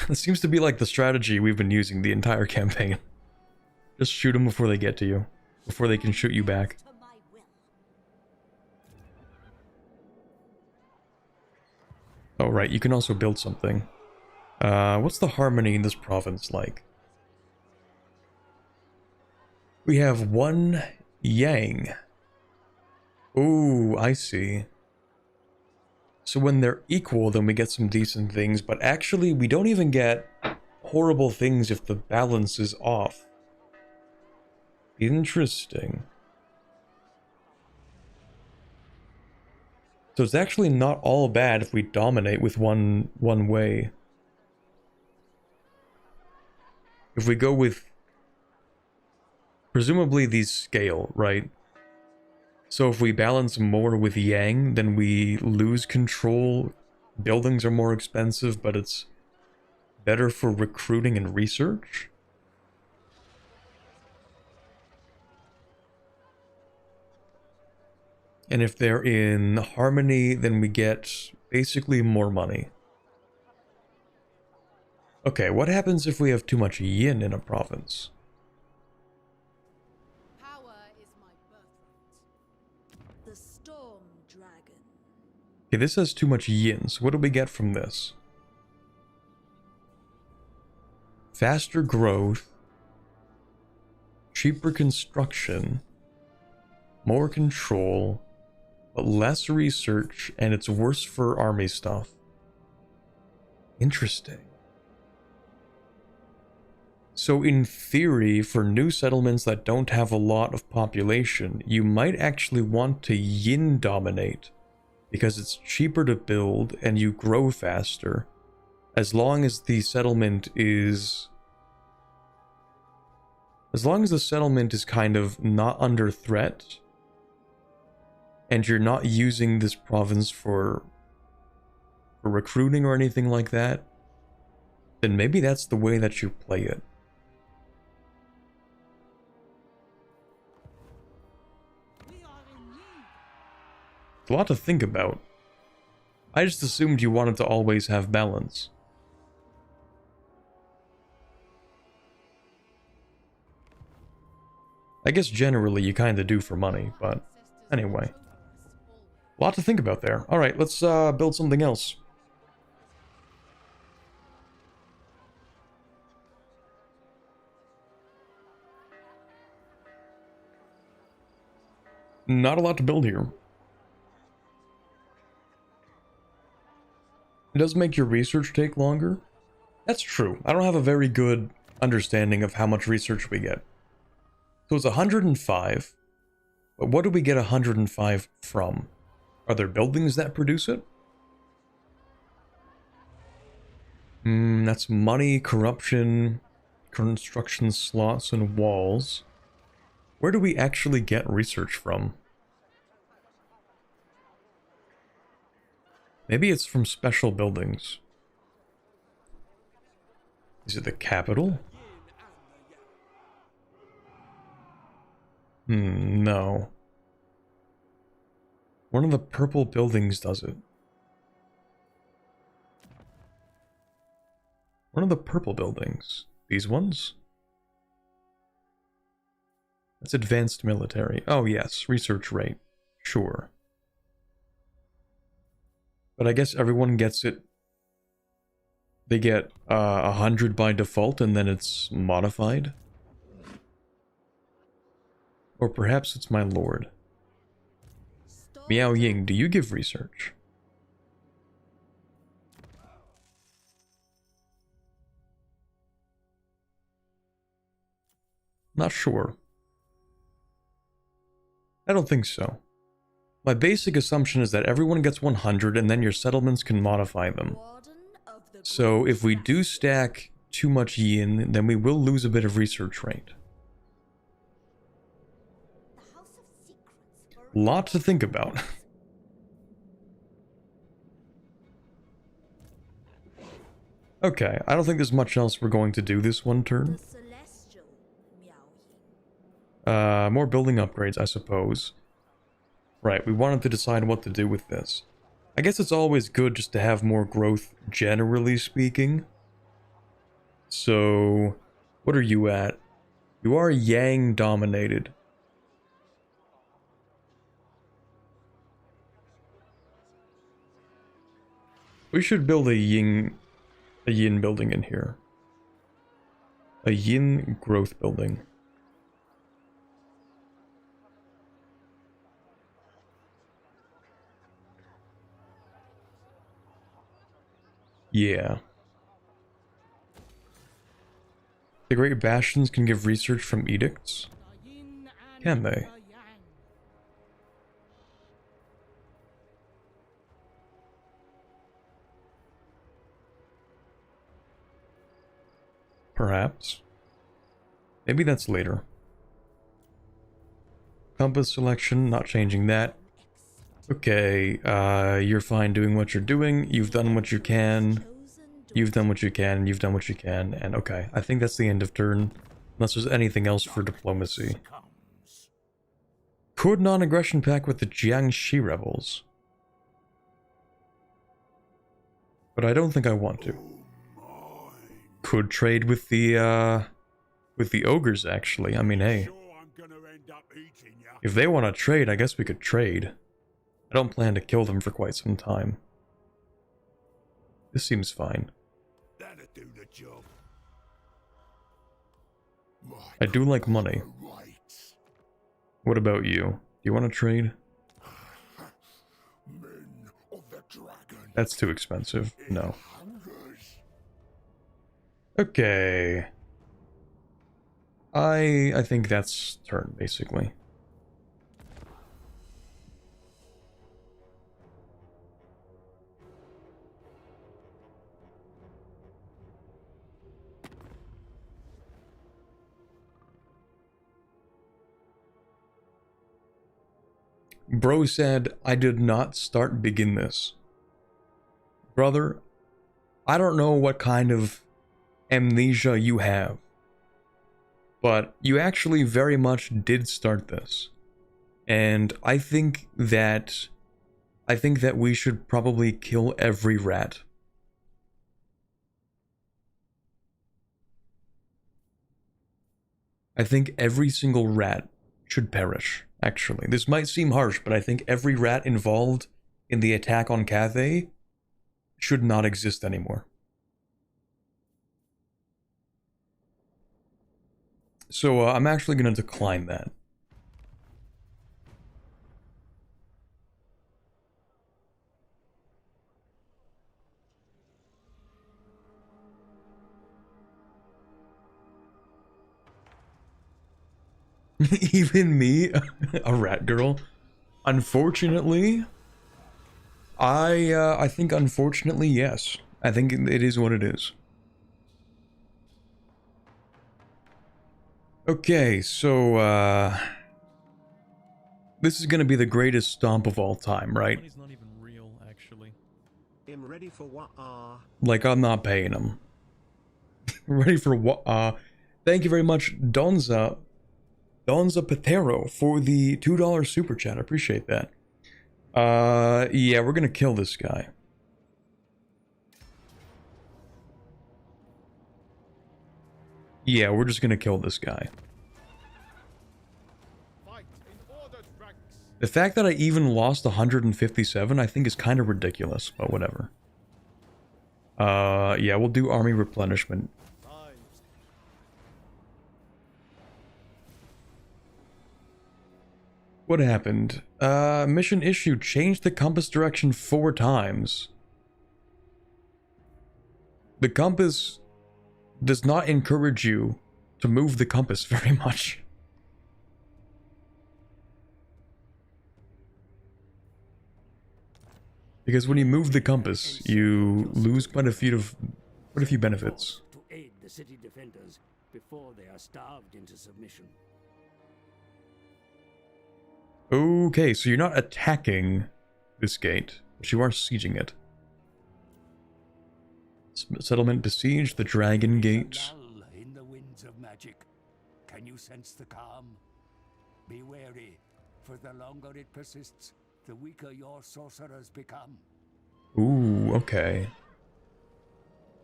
This seems to be like the strategy we've been using the entire campaign. Just shoot them before they get to you. Before they can shoot you back. To my will. Oh, right, you can also build something. What's the harmony in this province like? We have one yang. Ooh, I see. So when they're equal, then we get some decent things, but actually we don't even get horrible things if the balance is off. Interesting. So it's actually not all bad if we dominate with one way. If we go with... Presumably these scale, right? So if we balance more with yang, then we lose control. Buildings are more expensive, but it's better for recruiting and research. And if they're in harmony, then we get basically more money. Okay, what happens if we have too much yin in a province? Power is my birthright. The storm dragon. Okay, this has too much yin, so what do we get from this? Faster growth, cheaper construction, more control, but less research, and it's worse for army stuff. Interesting. So in theory, for new settlements that don't have a lot of population, you might actually want to yin dominate, because it's cheaper to build and you grow faster, as long as the settlement is... As long as the settlement is kind of not under threat, and you're not using this province for recruiting or anything like that, then maybe that's the way that you play it. It's a lot to think about. I just assumed you wanted to always have balance. I guess generally you kinda do for money, but anyway. A lot to think about there. Alright, let's build something else. Not a lot to build here. It does make your research take longer. That's true. I don't have a very good understanding of how much research we get. So it's 105. But what do we get 105 from? Are there buildings that produce it? That's money, corruption, construction slots, and walls. Where do we actually get research from? Maybe it's from special buildings. Is it the capital? No. One of the purple buildings does it. One of the purple buildings. These ones? That's advanced military. Oh yes, research rate. Sure. But I guess everyone gets it. They get 100 by default and then it's modified. Or perhaps it's my lord. Miao Ying, do you give research? Not sure. I don't think so. My basic assumption is that everyone gets 100 and then your settlements can modify them. So if we do stack too much yin, then we will lose a bit of research rate. Lot to think about. Okay, I don't think there's much else we're going to do this one turn. More building upgrades, I suppose. Right, we wanted to decide what to do with this. I guess it's always good just to have more growth, generally speaking. So, what are you at? You are Yang dominated. We should build a yin building in here. A yin growth building. Yeah. The Great Bastions can give research from edicts? Can they? Perhaps. Maybe that's later. Compass selection, not changing that. Okay, you're fine doing what you're doing. You've done what you can. You've done what you can. You've done what you can. And okay, I think that's the end of turn. Unless there's anything else for diplomacy. Could non-aggression pact with the Jiangxi rebels. But I don't think I want to. Could trade with the ogres, actually. I mean, hey. If they want to trade, I guess we could trade. I don't plan to kill them for quite some time. This seems fine. That'd do the job. I do like money. What about you? Do you want to trade? Men of the dragon. That's too expensive. No. Okay. I think that's turn, basically. Bro said, I did not begin this. Brother, I don't know what kind of amnesia you have, but you actually very much did start this. And I think that we should probably kill every rat. I think every single rat should perish, actually. This might seem harsh, but I think every rat involved in the attack on Cathay should not exist anymore. So I'm actually going to decline that. Even me, a rat girl. Unfortunately, I think unfortunately, yes. I think it is what it is. Okay, so this is gonna be the greatest stomp of all time, right? Money's not even real, actually. I'm ready for what Like, I'm not paying him. Ready for what? Thank you very much, Donza Patero, for the $2 super chat. I appreciate that. Yeah, we're gonna kill this guy. Yeah, we're just gonna kill this guy. The fact that I even lost 157, I think is kind of ridiculous, but whatever. Yeah, we'll do army replenishment. What happened? Mission issue, change the compass direction 4 times. The compass does not encourage you to move the compass very much. Because when you move the compass, you lose quite a few benefits. To aid the city defenders before they are starved into submission. Okay, so you're not attacking this gate, but you are sieging it. Settlement besieged, the Dragon Gate. Lull in the winds of magic. Can you sense the calm? Be wary, for the longer it persists, the weaker your sorcerers become. Ooh, okay.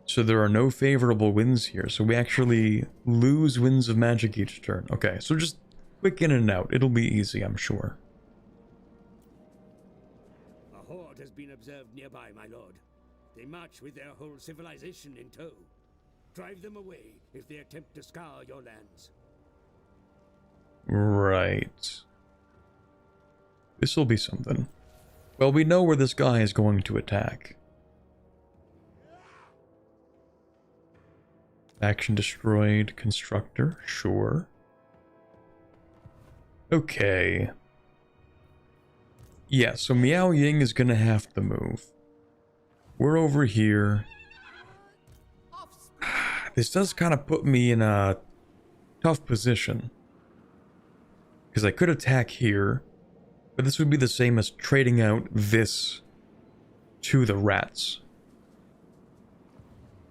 So there are no favorable winds here, so we actually lose winds of magic each turn. Okay, so just quick in and out. It'll be easy, I'm sure. A horde has been observed nearby, my lord. They march with their whole civilization in tow. Drive them away if they attempt to scour your lands. Right. This'll be something. Well, we know where this guy is going to attack. Action destroyed. Constructor. Sure. Okay. Yeah, so Miao Ying is gonna have to move. We're over here. This does kind of put me in a tough position. Because I could attack here, but this would be the same as trading out this to the rats.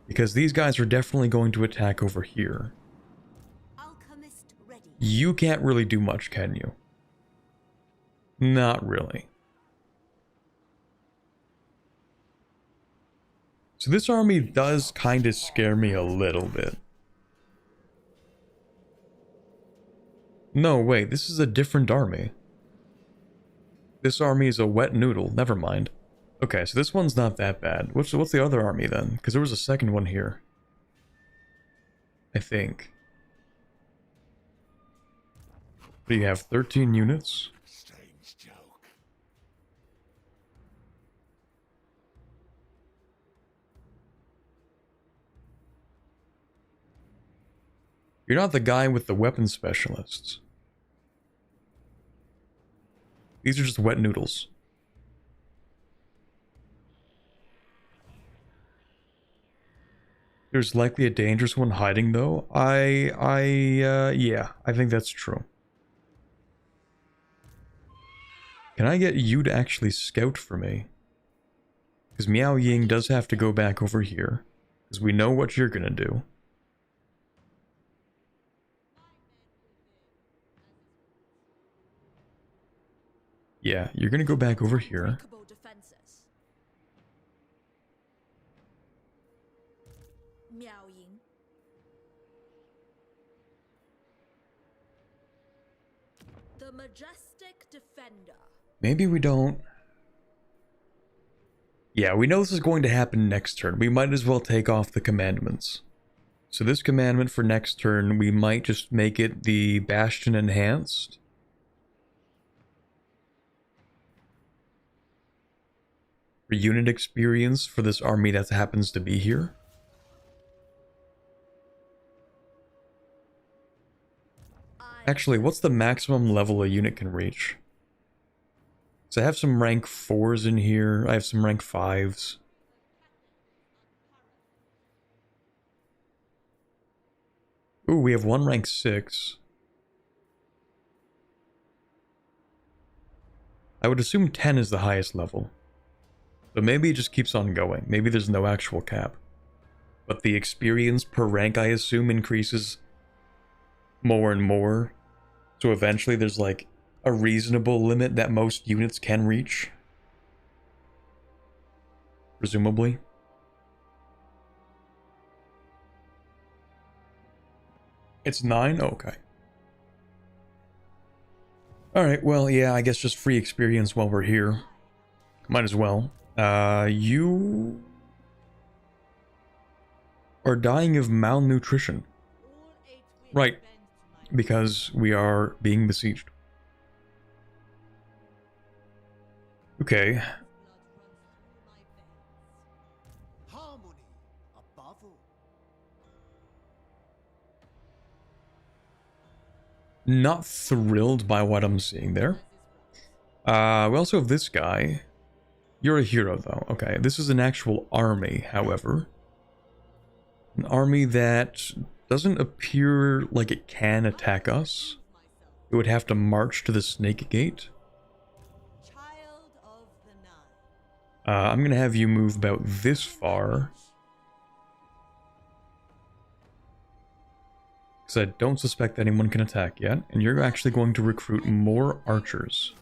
Because these guys are definitely going to attack over here. Alchemist ready. You can't really do much, can you? Not really. So this army does kind of scare me a little bit. No, wait, this is a different army. This army is a wet noodle, never mind. Okay, so this one's not that bad. What's the other army then? Because there was a second one here. I think. What do you have, 13 units? Strange joke. You're not the guy with the weapon specialists. These are just wet noodles. There's likely a dangerous one hiding, though. Yeah, I think that's true. Can I get you to actually scout for me? Because Miao Ying does have to go back over here. Because we know what you're gonna do. Yeah, you're gonna go back over here. Unbreakable defenses. Miao Ying. The majestic defender. Maybe we don't. Yeah, we know this is going to happen next turn. We might as well take off the commandments. So this commandment for next turn, we might just make it the Bastion Enhanced. For unit experience for this army that happens to be here. Actually, what's the maximum level a unit can reach? So I have some rank 4s in here. I have some rank 5s. Ooh, we have one rank 6. I would assume 10 is the highest level. But maybe it just keeps on going. Maybe there's no actual cap. But the experience per rank, I assume, increases more and more. So eventually there's like a reasonable limit that most units can reach. Presumably. It's 9? Oh, okay. Alright, well, yeah, I guess just free experience while we're here. Might as well. You are dying of malnutrition. Right, because we are being besieged. Okay. Harmony above all. Not thrilled by what I'm seeing there. We also have this guy. You're a hero, though. Okay, this is an actual army, however. An army that doesn't appear like it can attack us. It would have to march to the Snake Gate. Child of the Nine. I'm gonna have you move about this far. Because said, don't suspect anyone can attack yet, and you're actually going to recruit more archers.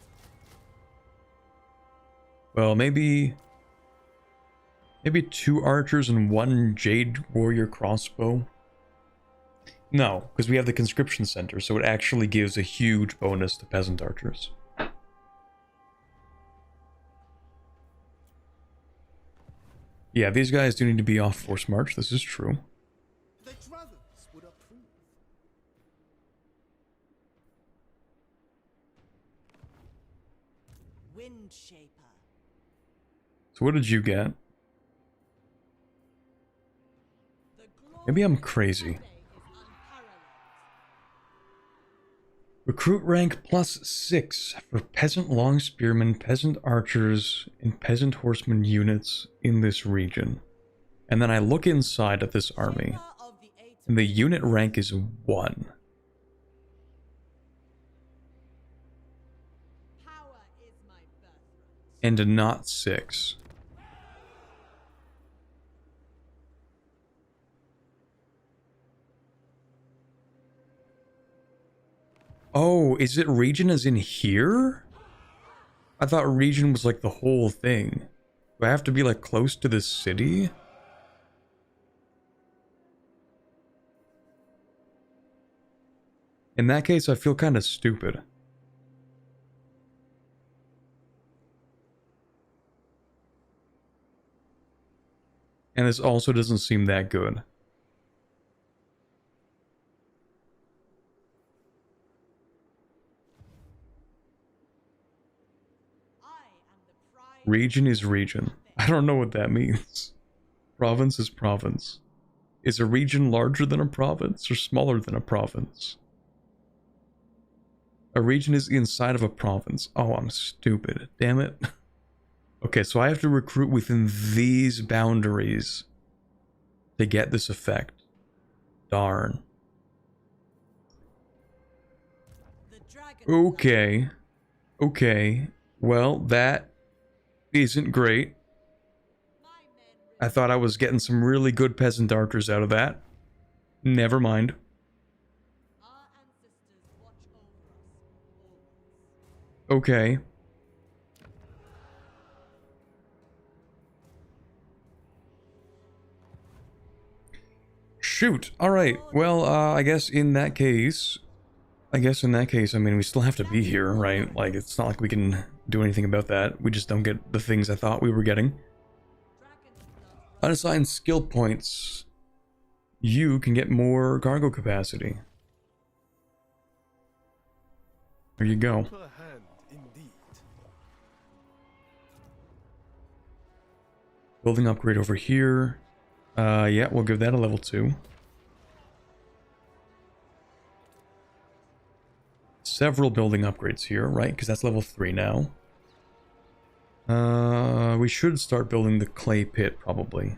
Well, maybe 2 archers and 1 Jade Warrior crossbow. No, because we have the conscription center, so it actually gives a huge bonus to peasant archers. Yeah, these guys do need to be off force march, this is true. The Dragons would approve. Wind Shaper. So what did you get? Maybe I'm crazy. Recruit rank +6 for peasant long spearmen, peasant archers, and peasant horsemen units in this region. And then I look inside of this army, and the unit rank is 1. And not 6. Oh, is it region as in here? I thought region was like the whole thing. Do I have to be like close to this city? In that case, I feel kind of stupid. And this also doesn't seem that good. Region is region. I don't know what that means. Province is province. Is a region larger than a province or smaller than a province? A region is inside of a province. Oh, I'm stupid. Damn it. Okay, so I have to recruit within these boundaries to get this effect. Darn. Okay. Okay. Well, that isn't great. I thought I was getting some really good peasant archers out of that. Never mind. Okay. Shoot. Alright. Well, I guess in that case, I mean, we still have to be here, right? Like, it's not like we can do anything about that. We just don't get the things I thought we were getting. Unassigned skill points. You can get more cargo capacity. There you go. Building upgrade over here. Yeah, we'll give that a level 2. Several building upgrades here, right? Because that's level 3 now. We should start building the clay pit, probably.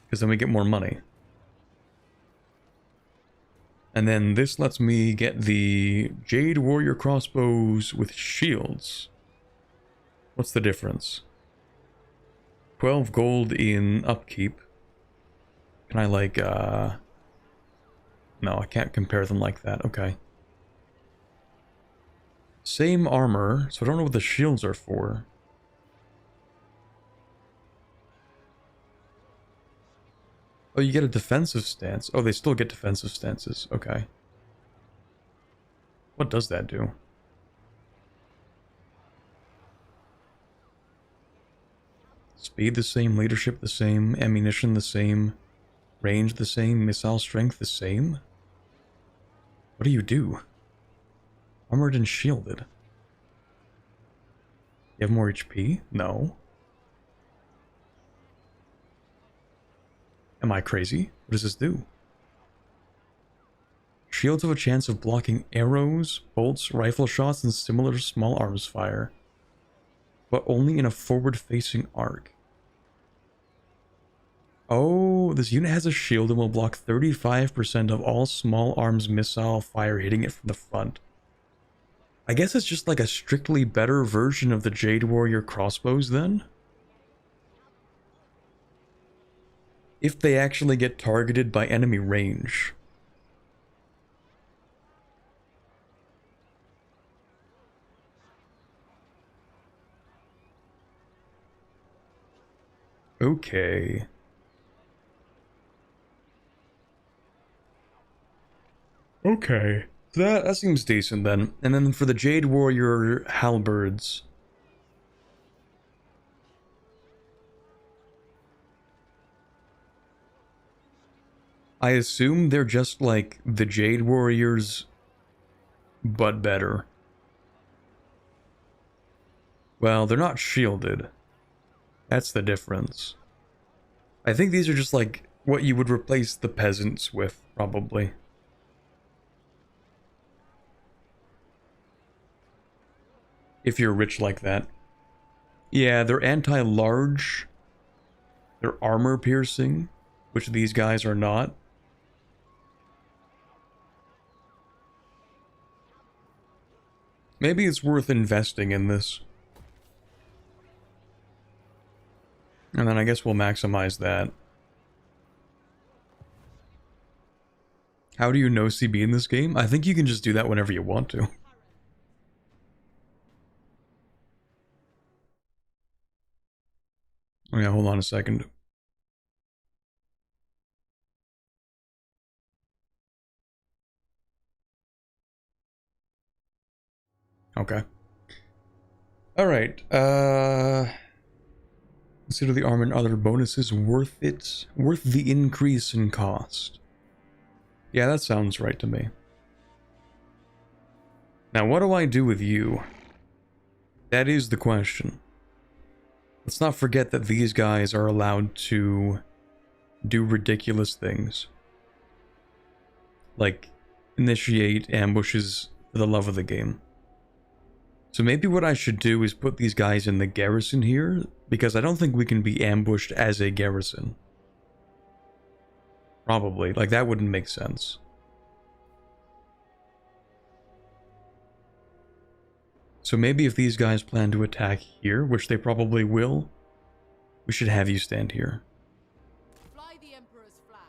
Because then we get more money. And then this lets me get the Jade Warrior crossbows with shields. What's the difference? 12 gold in upkeep. Can I like, no, I can't compare them like that. Okay. Same armor, so I don't know what the shields are for. Oh, you get a defensive stance. Oh, they still get defensive stances. Okay. What does that do? Speed the same, leadership the same, ammunition the same, range the same, missile strength the same? What do you do? Armored and shielded. You have more HP? No. Am I crazy? What does this do? Shields have a chance of blocking arrows, bolts, rifle shots, and similar small arms fire, but only in a forward-facing arc. Oh, this unit has a shield and will block 35% of all small arms missile fire hitting it from the front. I guess it's just like a strictly better version of the Jade Warrior crossbows then? if they actually get targeted by enemy range. Okay. Okay. That seems decent then. And then for the Jade Warrior halberds. I assume they're just like the Jade Warriors, but better. Well, they're not shielded. That's the difference. I think these are just like what you would replace the peasants with, probably. If you're rich like that. Yeah, they're anti-large. They're armor piercing, which these guys are not. Maybe it's worth investing in this. And then I guess we'll maximize that. How do you know CB in this game? I think you can just do that whenever you want to. Oh yeah, hold on a second. Okay. Alright, consider the armor and other bonuses worth it? Worth the increase in cost. Yeah, that sounds right to me. Now, what do I do with you? That is the question. Let's not forget that these guys are allowed to do ridiculous things. Like, initiate ambushes for the love of the game. So maybe what I should do is put these guys in the garrison here, because I don't think we can be ambushed as a garrison. Probably. Like, that wouldn't make sense. So maybe if these guys plan to attack here, which they probably will, we should have you stand here. Fly the Emperor's flag.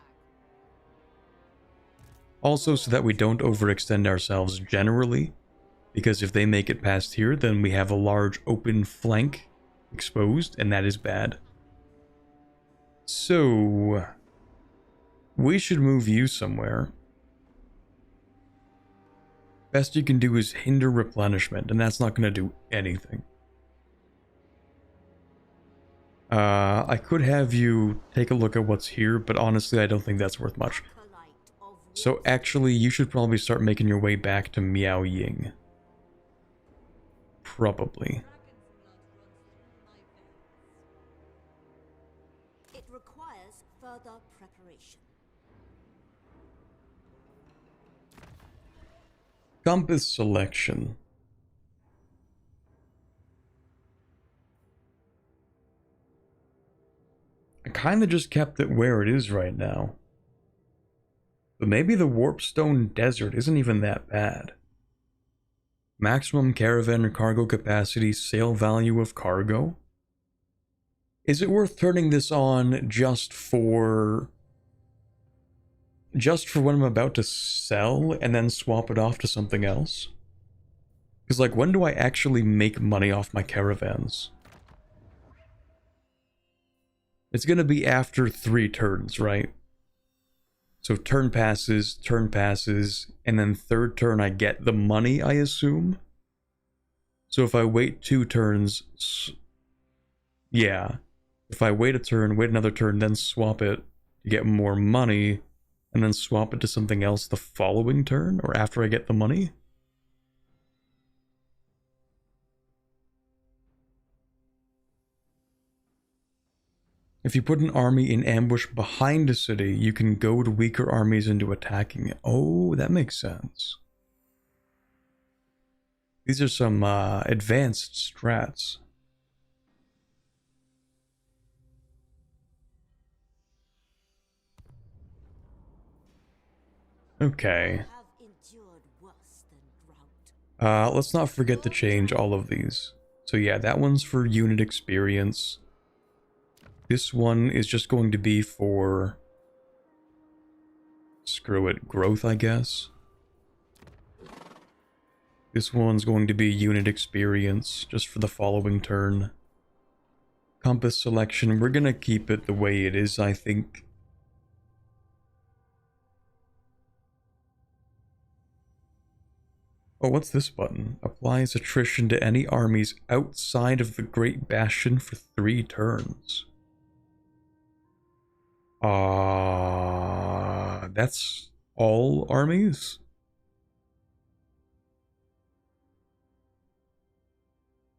Also, so that we don't overextend ourselves generally, because if they make it past here, then we have a large open flank exposed, and that is bad. So, we should move you somewhere. Best you can do is hinder replenishment, and that's not going to do anything. I could have you take a look at what's here, but honestly, I don't think that's worth much. So actually, you should probably start making your way back to Miao Ying. Probably. It requires further preparation. Compass selection. I kind of just kept it where it is right now. But maybe the Warpstone Desert isn't even that bad. Maximum caravan or cargo capacity, sale value of cargo. Is it worth turning this on just for when I'm about to sell and then swap it off to something else? Because, like, when do I actually make money off my caravans? It's gonna be after 3 turns, right? So turn passes, and then 3rd turn I get the money, I assume? So if I wait 2 turns... yeah. If I wait a turn, wait another turn, then swap it to get more money, and then swap it to something else the following turn, or after I get the money? If you put an army in ambush behind a city, you can goad weaker armies into attacking it. Oh, that makes sense. These are some advanced strats. Okay. Let's not forget to change all of these. So yeah, that one's for unit experience. This one is just going to be for... Screw it, growth, I guess. This one's going to be unit experience, just for the following turn. Compass selection, we're gonna keep it the way it is, I think. Oh, what's this button? Applies attrition to any armies outside of the Great Bastion for 3 turns. That's all armies?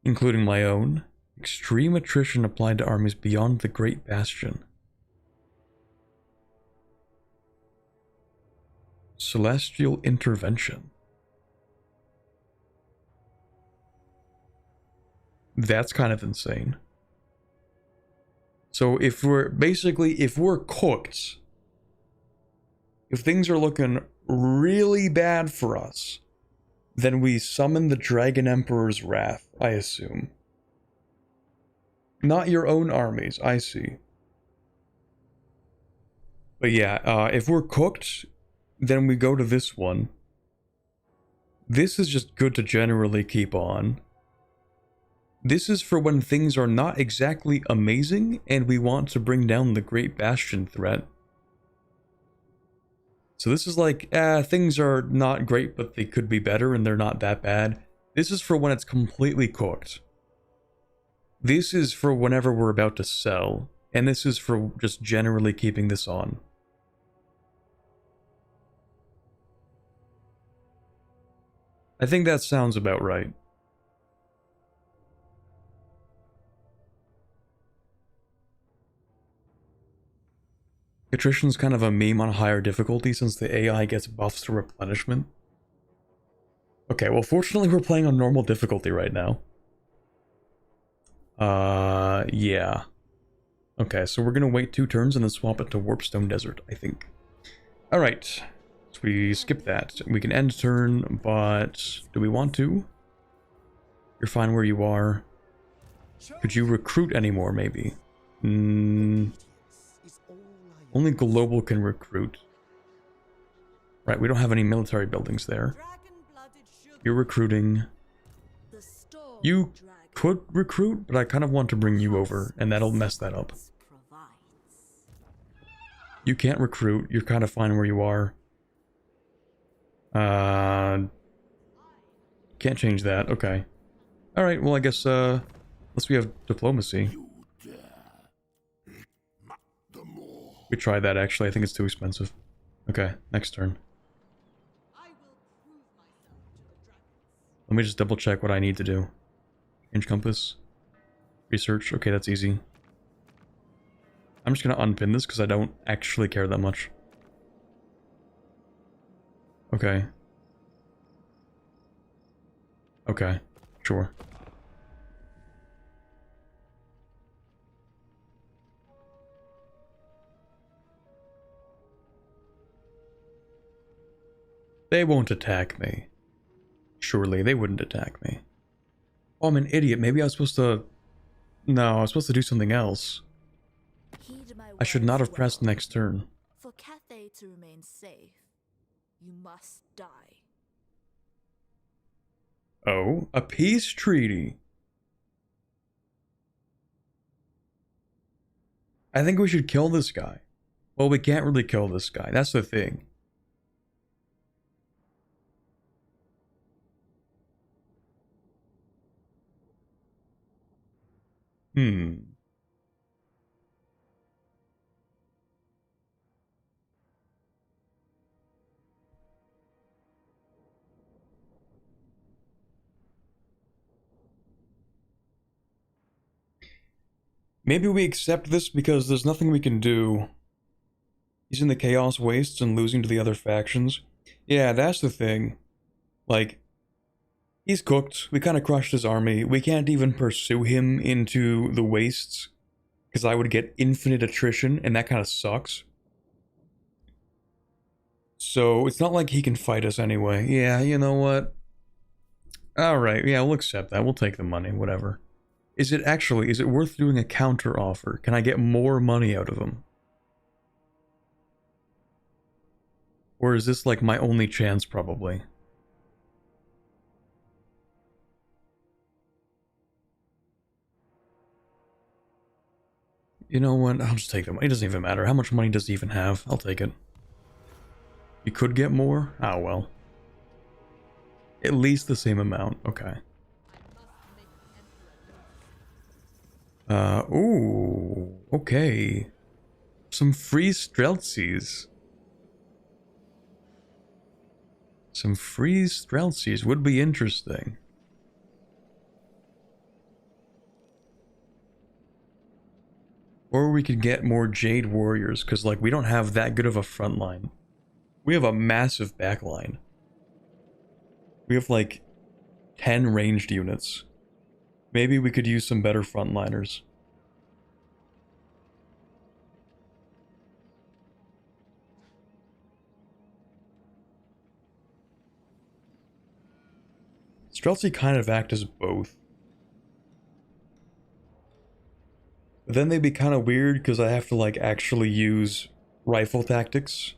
Including my own. Extreme attrition applied to armies beyond the Great Bastion. Celestial intervention. That's kind of insane. So if we're cooked, if things are looking really bad for us, then we summon the Dragon Emperor's Wrath, I assume. Not your own armies, I see. But yeah, if we're cooked, then we go to this one. This is just good to generally keep on. This is for when things are not exactly amazing and we want to bring down the Great Bastion threat. So this is like, things are not great, but they could be better and they're not that bad. This is for when it's completely cooked. This is for whenever we're about to sell. And this is for just generally keeping this on. I think that sounds about right. Attrition's kind of a meme on higher difficulty since the AI gets buffs to replenishment. Okay, well fortunately we're playing on normal difficulty right now. Yeah. Okay, so we're gonna wait 2 turns and then swap it to Warpstone Desert, I think. Alright, so we skip that. We can end turn, but do we want to? You're fine where you are. Could you recruit anymore, maybe? Only global can recruit. Right, we don't have any military buildings there. You're recruiting. You could recruit, but I kind of want to bring you over, and that'll mess that up. You can't recruit. You're kind of fine where you are. Can't change that. Okay. Alright, well I guess, unless we have diplomacy. We tried that actually, I think it's too expensive. Okay, next turn. Let me just double check what I need to do. Change compass. Research, okay, that's easy. I'm just gonna unpin this because I don't actually care that much. Okay. Okay, sure. They won't attack me. Surely, they wouldn't attack me. Oh, I'm an idiot. Maybe I was supposed to... No, I was supposed to do something else. I should not have pressed next turn. For Cathay to remain safe, you must die. Oh, a peace treaty. I think we should kill this guy. Well, we can't really kill this guy. That's the thing. Maybe we accept this because there's nothing we can do. He's in the Chaos Wastes and losing to the other factions. Yeah, that's the thing. Like, he's cooked. We kind of crushed his army. We can't even pursue him into the Wastes because I would get infinite attrition, and that kind of sucks. So, it's not like he can fight us anyway. Yeah, you know what? Alright, yeah, we'll accept that. We'll take the money, whatever. Is it worth doing a counter offer? Can I get more money out of them? Or is this like my only chance, probably? You know what? I'll just take the money. It doesn't even matter. How much money does he even have? I'll take it. You could get more? Oh, well. At least the same amount. Okay. Ooh. Okay. Some free Streltsies. Some free Streltsies would be interesting. Or we could get more Jade Warriors, because, like, we don't have that good of a front line. We have a massive back line. We have, like, 10 ranged units. Maybe we could use some better frontliners. Streltsy kind of act as both. But then they'd be kind of weird because I have to, like, actually use rifle tactics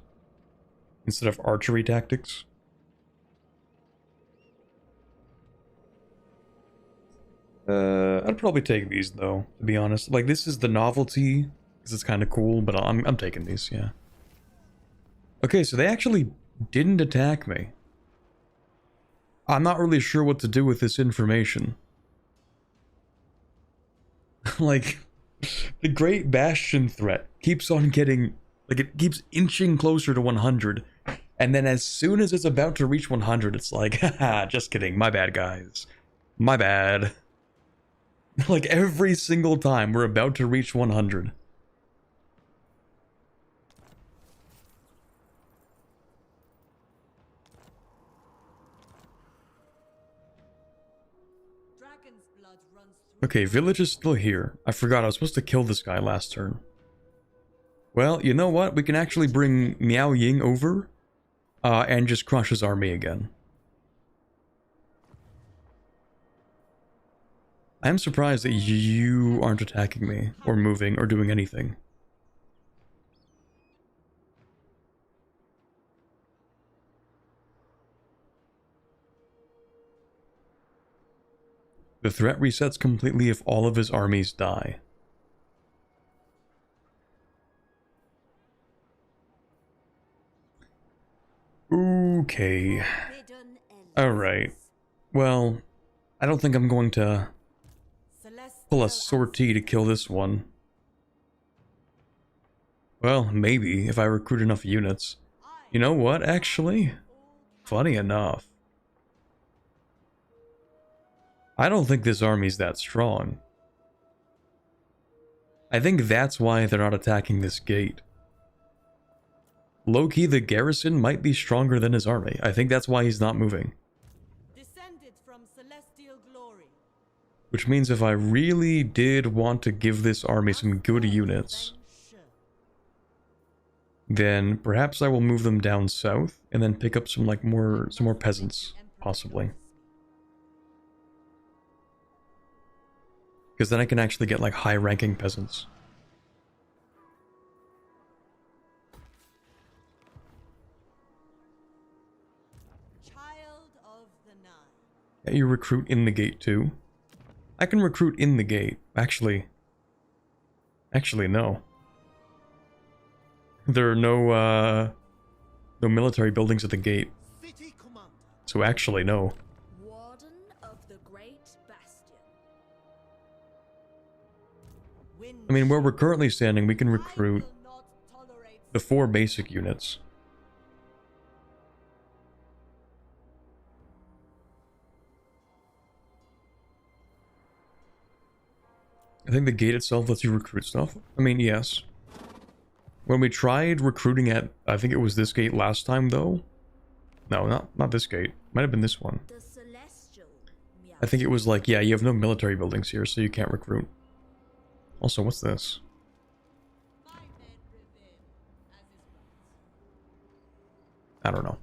instead of archery tactics. I'd probably take these, though, to be honest. Like, this is the novelty, because it's kind of cool, but I'm taking these, yeah. Okay, so they actually didn't attack me. I'm not really sure what to do with this information. Like, the Great Bastion threat keeps on getting... Like, it keeps inching closer to 100. And then as soon as it's about to reach 100, it's like, haha, just kidding. My bad, guys. My bad. Like, every single time we're about to reach 100. Okay, village is still here. I forgot I was supposed to kill this guy last turn. Well, you know what? We can actually bring Miao Ying over and just crush his army again. I'm surprised that you aren't attacking me, or moving, or doing anything. The threat resets completely if all of his armies die. Okay. Alright. Well, I don't think I'm going to pull a sortie to kill this one. Well, maybe, if I recruit enough units. You know what, actually? Funny enough. I don't think this army's that strong. I think that's why they're not attacking this gate. Low-key, the garrison might be stronger than his army. I think that's why he's not moving. Descended from celestial glory. Which means if I really did want to give this army some good units, then perhaps I will move them down south and then pick up some more peasants, possibly. Because then I can actually get like high-ranking peasants. Child of the Nine. Yeah, you recruit in the gate too. I can recruit in the gate. Actually, no. There are no military buildings at the gate. City commander. So actually, no. Warden of the Great Bastion. I mean, where we're currently standing, we can recruit the 4 basic units. I think the gate itself lets you recruit stuff. I mean, yes. When we tried recruiting at, I think it was this gate last time, though. No, not this gate. Might have been this one. The Celestial. I think it was like, yeah, you have no military buildings here, so you can't recruit. Also, what's this? I don't know.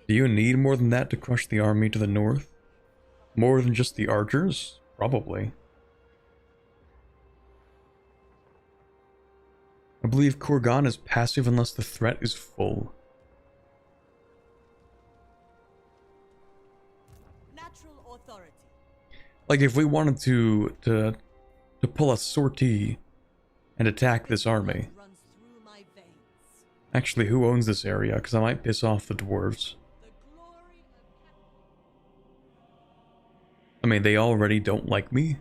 Do you need more than that to crush the army to the north? More than just the archers? Probably. I believe Caravan is passive unless the threat is full. Natural authority. Like if we wanted to pull a sortie and attack this army. Runs through my veins. Actually, who owns this area? Because I might piss off the dwarves. The glory of I mean, they already don't like me.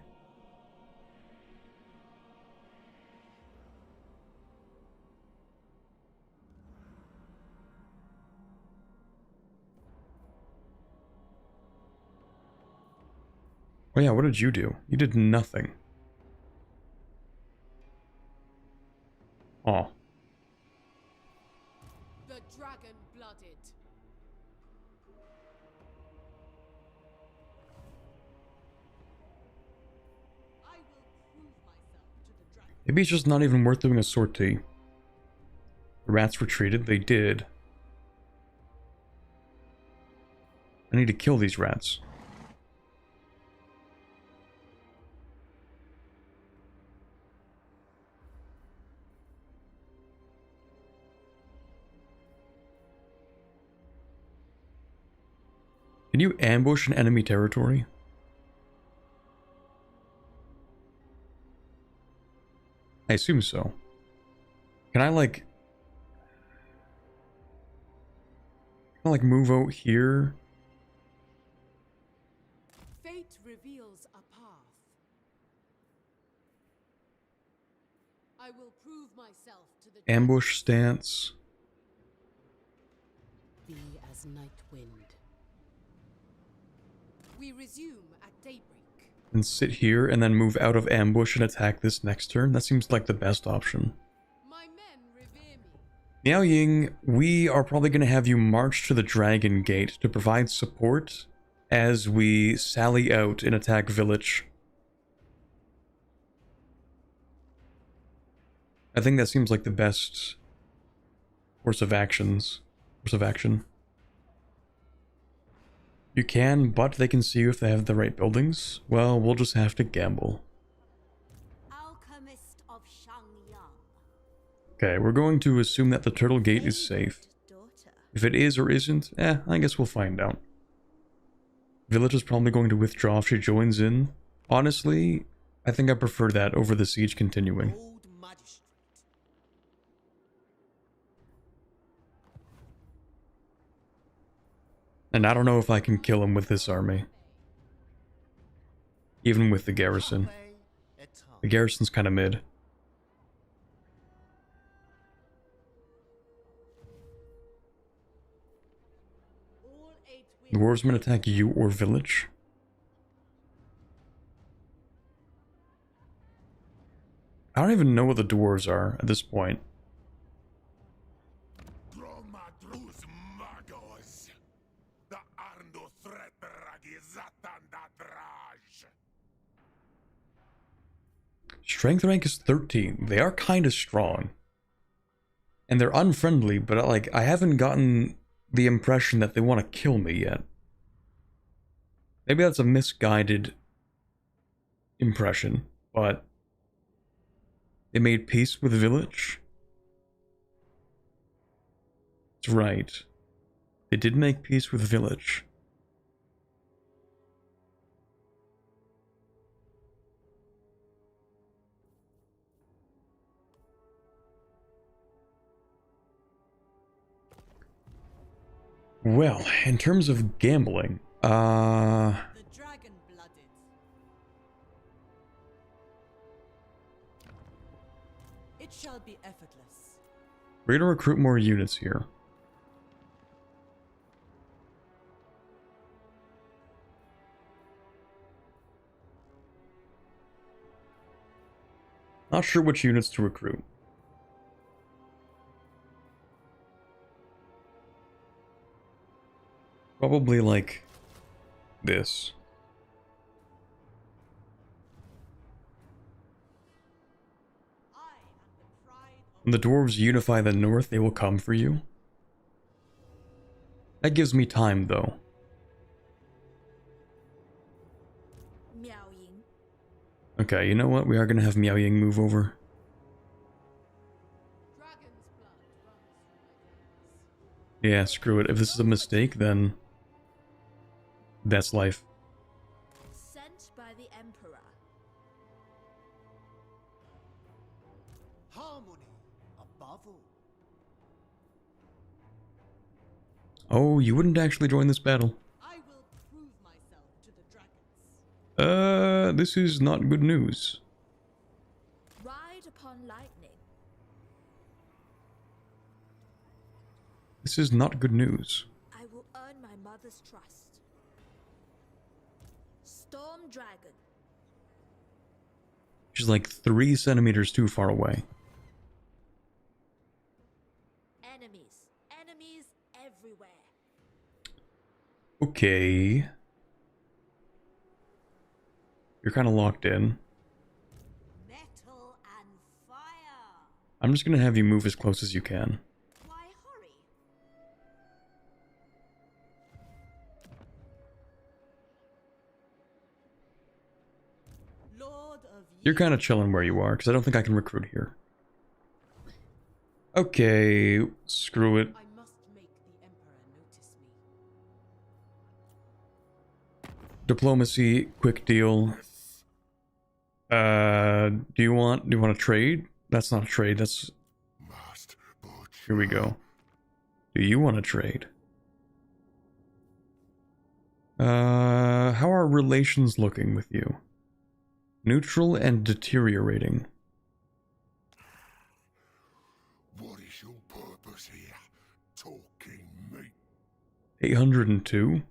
Oh yeah, what did you do? You did nothing. Oh. The dragon blooded. I will prove myself to the dragon. Maybe it's just not even worth doing a sortie. The rats retreated, they did. I need to kill these rats. Can you ambush an enemy territory? I assume so. Can I like move out here? Fate reveals a path. I will prove myself to the Ambush stance. be as night wind. We resume at daybreak. And sit here and then move out of ambush and attack this next turn? That seems like the best option. My men revere me. Miao Ying, we are probably going to have you march to the Dragon Gate to provide support as we sally out and attack village. I think that seems like the best course of action. You can, but they can see you if they have the right buildings. Well, we'll just have to gamble. Alchemist of Shangyang. Okay, we're going to assume that the Turtle Gate is safe. Daughter. If it is or isn't, I guess we'll find out. Village is probably going to withdraw if she joins in. Honestly, I think I prefer that over the siege continuing. Old magistrate. And I don't know if I can kill him with this army. Even with the garrison. The garrison's kind of mid. All 8 The dwarves attack you or village. I don't even know what the dwarves are at this point. Dromadrus magos. The Arndo Thretragizatandadraj. Strength rank is 13. They are kind of strong. And they're unfriendly, but like I haven't gotten the impression that they want to kill me yet. Maybe that's a misguided impression, but they made peace with the village. That's right. They did make peace with the village. Well, in terms of gambling, The dragon blooded. It shall be effortless. we're gonna recruit more units here. Not sure which units to recruit. Probably like this. I am the pride of When the dwarves unify the north, they will come for you. That gives me time, though. Miao Ying. Okay, you know what? We are gonna have Miao Ying move over. Dragon's blood runs through my veins. Yeah, screw it. If this is a mistake, then that's life. Sent by the Emperor. Harmony above all. Oh, you wouldn't actually join this battle. I will prove myself to the dragons. This is not good news. Ride upon lightning. This is not good news. I will earn my mother's trust. Storm Dragon. She's like 3 centimeters too far away. Enemies. Enemies everywhere. Okay. You're kind of locked in. Metal and fire. I'm just gonna have you move as close as you can. Why hurry? Lord of You're kind of chilling where you are, because I don't think I can recruit here. Okay, screw it. I must make the Emperor notice me. Diplomacy, quick deal. Do you want to trade? That's not a trade, that's... Must butcher. Here we go. Do you want to trade? How are relations looking with you? Neutral and deteriorating. What is your purpose here? Talking meat. 802?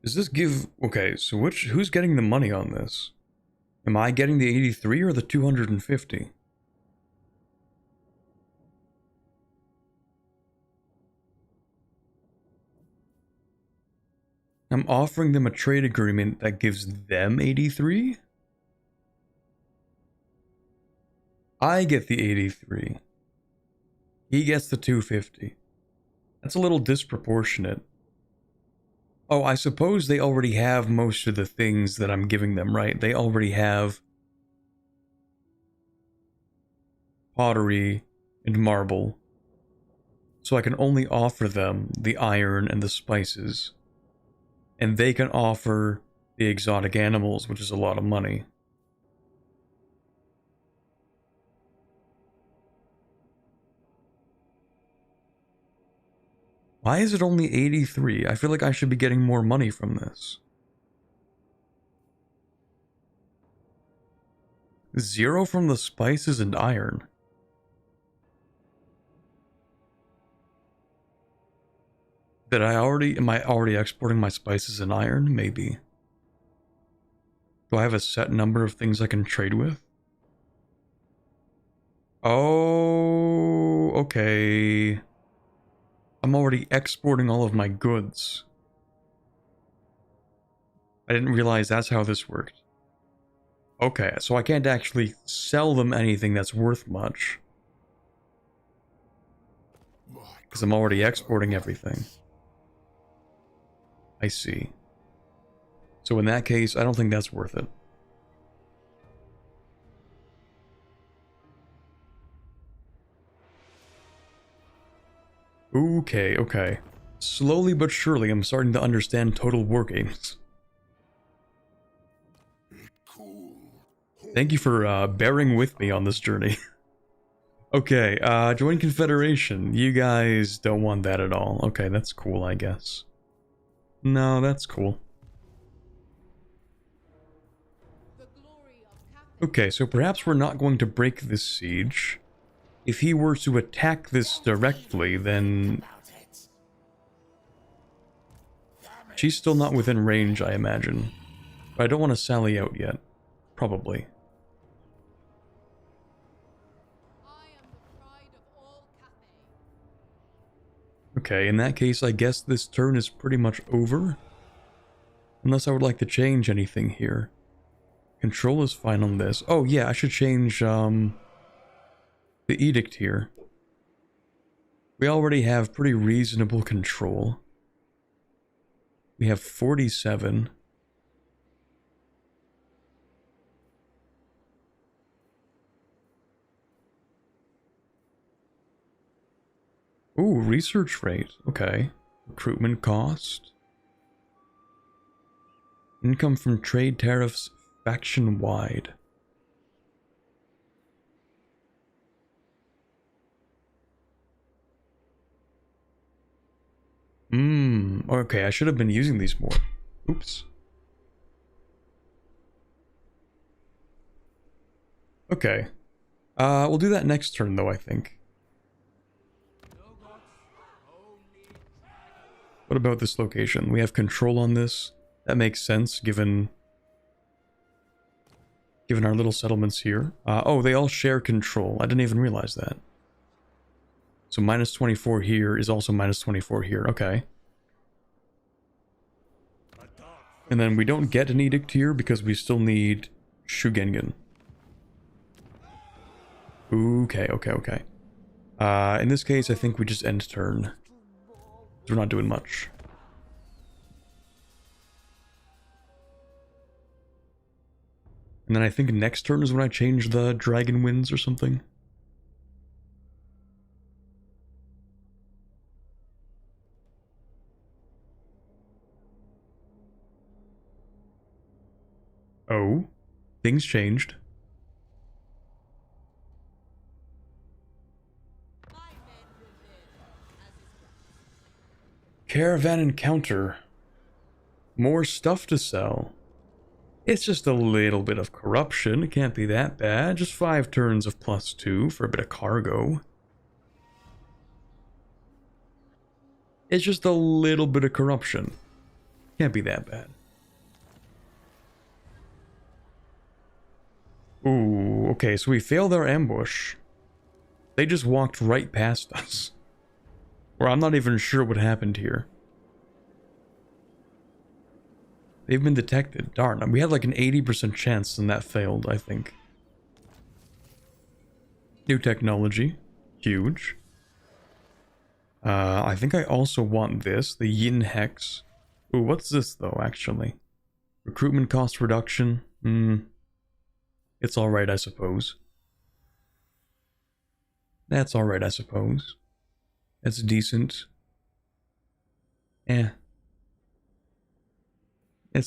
Does this give... Okay, so who's getting the money on this? Am I getting the 83 or the 250? I'm offering them a trade agreement that gives them 83? I get the 83. He gets the 250. That's a little disproportionate. Oh, I suppose they already have most of the things that I'm giving them, right? They already have pottery and marble. So I can only offer them the iron and the spices. And they can offer the exotic animals, which is a lot of money. Why is it only 83? I feel like I should be getting more money from this. 0 from the spices and iron. Am I already exporting my spices and iron? Maybe. Do I have a set number of things I can trade with? Oh, okay. I'm already exporting all of my goods. I didn't realize that's how this worked. Okay, so I can't actually sell them anything that's worth much. Because I'm already exporting everything. I see. So in that case, I don't think that's worth it. Okay, okay. Slowly but surely, I'm starting to understand Total War games. Thank you for bearing with me on this journey. Okay, join Confederation. You guys don't want that at all. Okay, that's cool, I guess. No, that's cool. The glory of Cathay. Okay, so perhaps we're not going to break this siege. If he were to attack this directly, then... She's still not within range, I imagine. But I don't want to sally out yet. Probably. I am the pride of all Cathay. Okay, in that case, I guess this turn is pretty much over. Unless I would like to change anything here. Control is fine on this. Oh yeah, I should change, the edict here. We already have pretty reasonable control. We have 47. Ooh, research rate. Okay. Recruitment cost. Income from trade tariffs faction-wide. Okay, I should have been using these more. Oops. Okay. We'll do that next turn, though, I think. What about this location? We have control on this. That makes sense, given our little settlements here. Oh, they all share control. I didn't even realize that. So minus 24 here is also minus 24 here. Okay. And then we don't get an edict here because we still need Shugengen. Okay. In this case, I think we just end turn. We're not doing much. And then I think next turn is when I change the dragon winds or something. Oh, things changed. Caravan encounter. More stuff to sell. It's just a little bit of corruption. It can't be that bad. Just 5 turns of +2 for a bit of cargo. It's just a little bit of corruption. Can't be that bad. Ooh, okay, so we failed our ambush. They just walked right past us. Or I'm not even sure what happened here. They've been detected. Darn, we had like an 80% chance and that failed, I think. New technology. Huge. I think I also want this, the Yin Hex. Ooh, what's this though, actually? Recruitment cost reduction. It's alright, I suppose. That's alright, I suppose. That's decent. It's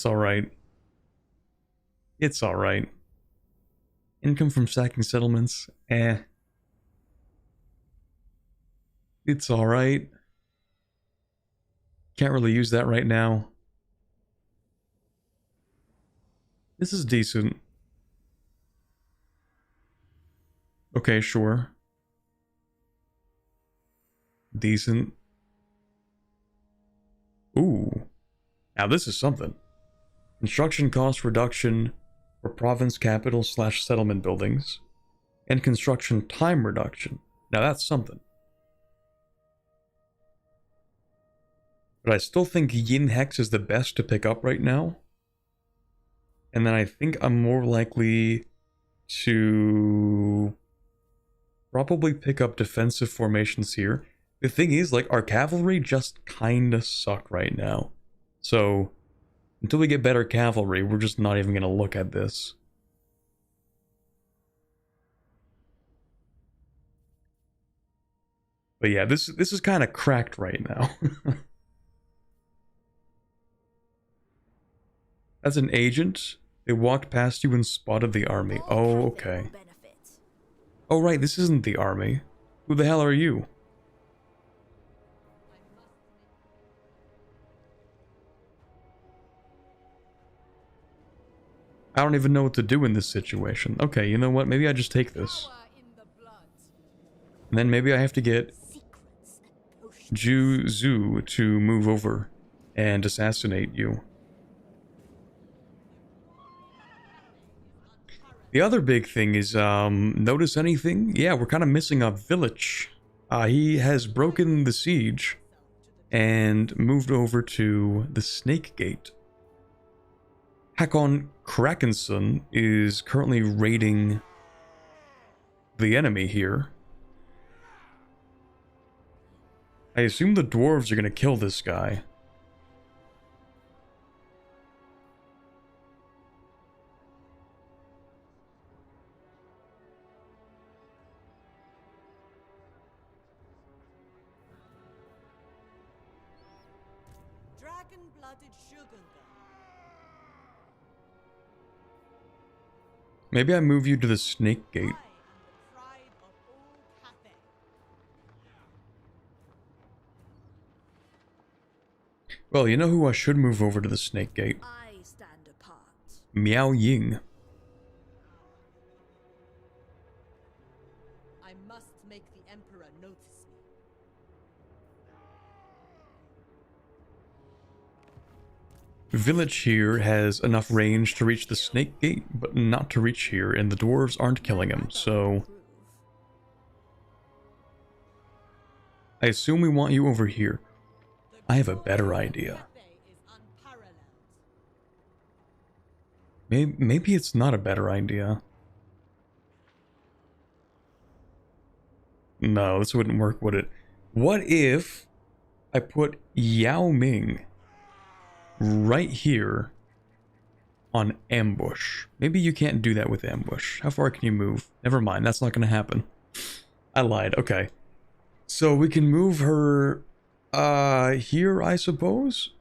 alright. It's alright. Income from sacking settlements. It's alright. Can't really use that right now. This is decent. Okay, sure. Decent. Ooh. Now this is something. Construction cost reduction for province capital / settlement buildings. And construction time reduction. Now that's something. But I still think Yin Hex is the best to pick up right now. And then I think I'm more likely to probably pick up defensive formations here. The thing is, like, our cavalry just kinda suck right now. So, until we get better cavalry, we're just not even gonna look at this. But yeah, this is kind of cracked right now. As an agent, they walked past you and spotted the army. Oh, okay. Oh, right, this isn't the army. Who the hell are you? I don't even know what to do in this situation. Okay, you know what? Maybe I just take this. And then maybe I have to get Ju Zhu to move over and assassinate you. The other big thing is, notice anything? Yeah, we're kind of missing a village. He has broken the siege and moved over to the Snake Gate. Hakon Krakenson is currently raiding the enemy here. I assume the dwarves are gonna kill this guy. Dragon-blooded sugar. Maybe I move you to the snake gate. I am the pride of all Cathay. Well, you know who I should move over to the snake gate? I stand apart. Miao Ying. I must make the Emperor notice me. Village here has enough range to reach the snake gate, but not to reach here, and the dwarves aren't killing him, so... I assume we want you over here. I have a better idea. Cathay is unparalleled. Maybe it's not a better idea. No, this wouldn't work, would it? What if I put Yao Ming right here on ambush? Maybe you can't do that with ambush. How far can you move? Never mind, that's not going to happen. I lied. Okay. So we can move her here, I suppose?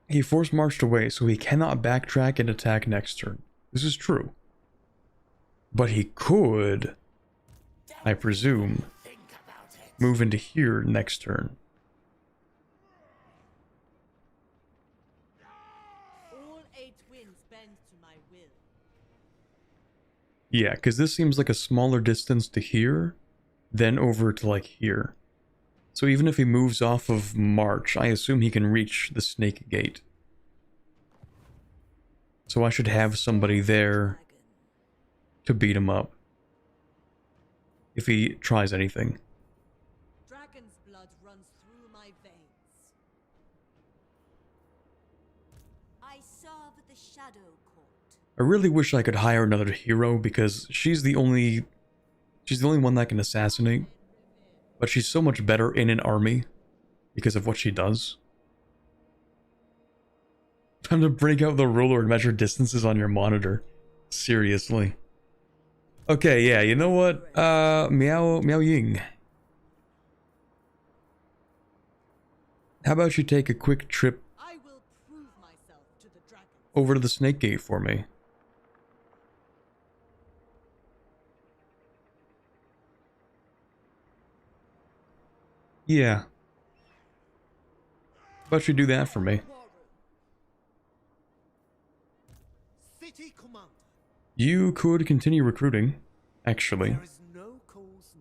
He force marched away, so he cannot backtrack and attack next turn. This is true. But he could, I presume, move into here next turn. All 8 winds bend to my will. Yeah, because this seems like a smaller distance to here, then over to like here. So even if he moves off of March, I assume he can reach the Snake Gate. So I should have somebody there to beat him up if he tries anything. Dragon's blood runs through my veins. I serve the Shadow Court. I really wish I could hire another hero because she's the only one that can assassinate. But she's so much better in an army because of what she does. Time to break out the ruler and measure distances on your monitor. Seriously. Okay, yeah, you know what? Miao Ying. How about you take a quick trip I will prove myself to the dragons. over to the Snake Gate for me? Yeah. How about you do that for me? City commander. You could continue recruiting, actually. There is no cause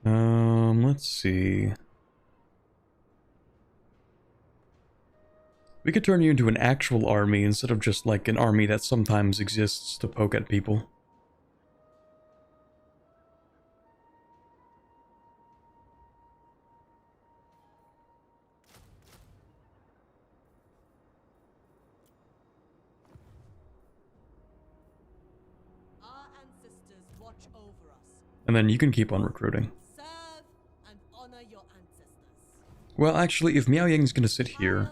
nobler. Let's see. We could turn you into an actual army instead of just like an army that sometimes exists to poke at people. Our ancestors watch over us. And then you can keep on recruiting. Serve and honor your ancestors. Well, actually, if Miao Ying's gonna sit here,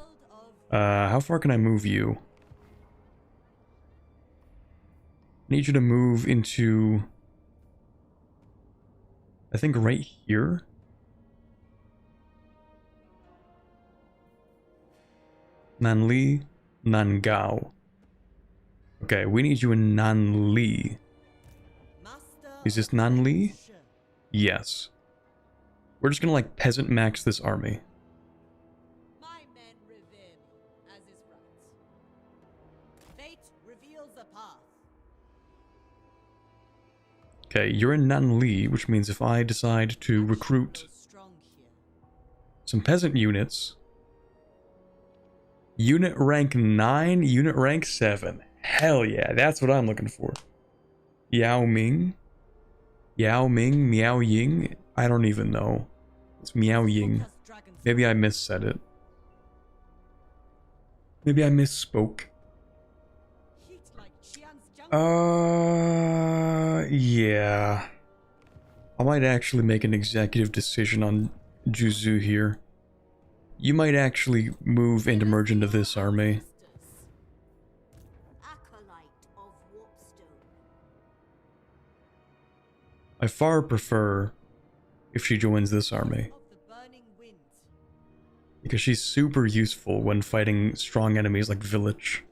Child of how far can I move you? I need you to move into... I think right here? Nanli, Nangao. Okay, we need you in Nanli. Master Is this of Nanli? Shen. Yes. We're just gonna like peasant max this army. My men revere me, as is right. Fate reveals a path. Okay, you're in Nanli, which means if I decide to recruit Grow strong here. some peasant units, unit rank 9, unit rank 7. Hell yeah, that's what I'm looking for. Yao Ming, Miao Ying. I don't even know. It's Miao Ying. Focus dragon's Maybe I missaid it. Maybe I misspoke. heat like Qian's jungle. Yeah. I might actually make an executive decision on Juzu here. You might actually move and merge into this army. Acolyte of Warpstone. I far prefer if she joins this army, Of the burning wind. because she's super useful when fighting strong enemies like Village.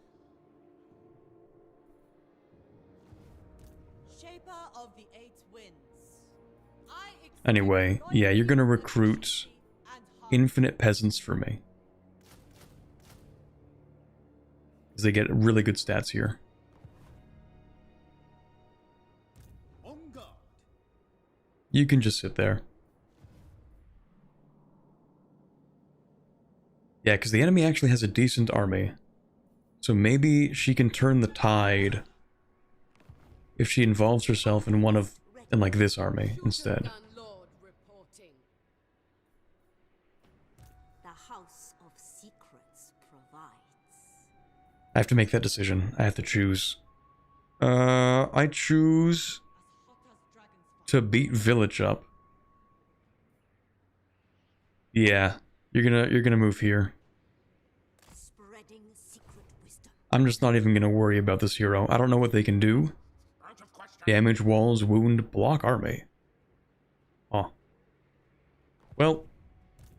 Shaper of the eight winds. I expect Anyway, yeah, you're gonna loyalty, recruit efficiency, and harmony. infinite peasants for me. Because they get really good stats here. On guard. You can just sit there. Yeah, because the enemy actually has a decent army. So maybe she can turn the tide if she involves herself in like this army instead. Lord reporting. The House of Secrets provides. I have to make that decision. I have to choose. I choose As hot as dragon's to beat Village up. Yeah, you're gonna move here. Spreading secret wisdom. I'm just not even gonna worry about this hero. I don't know what they can do. Out of question. Damage, walls, wound, block army. Oh. Well,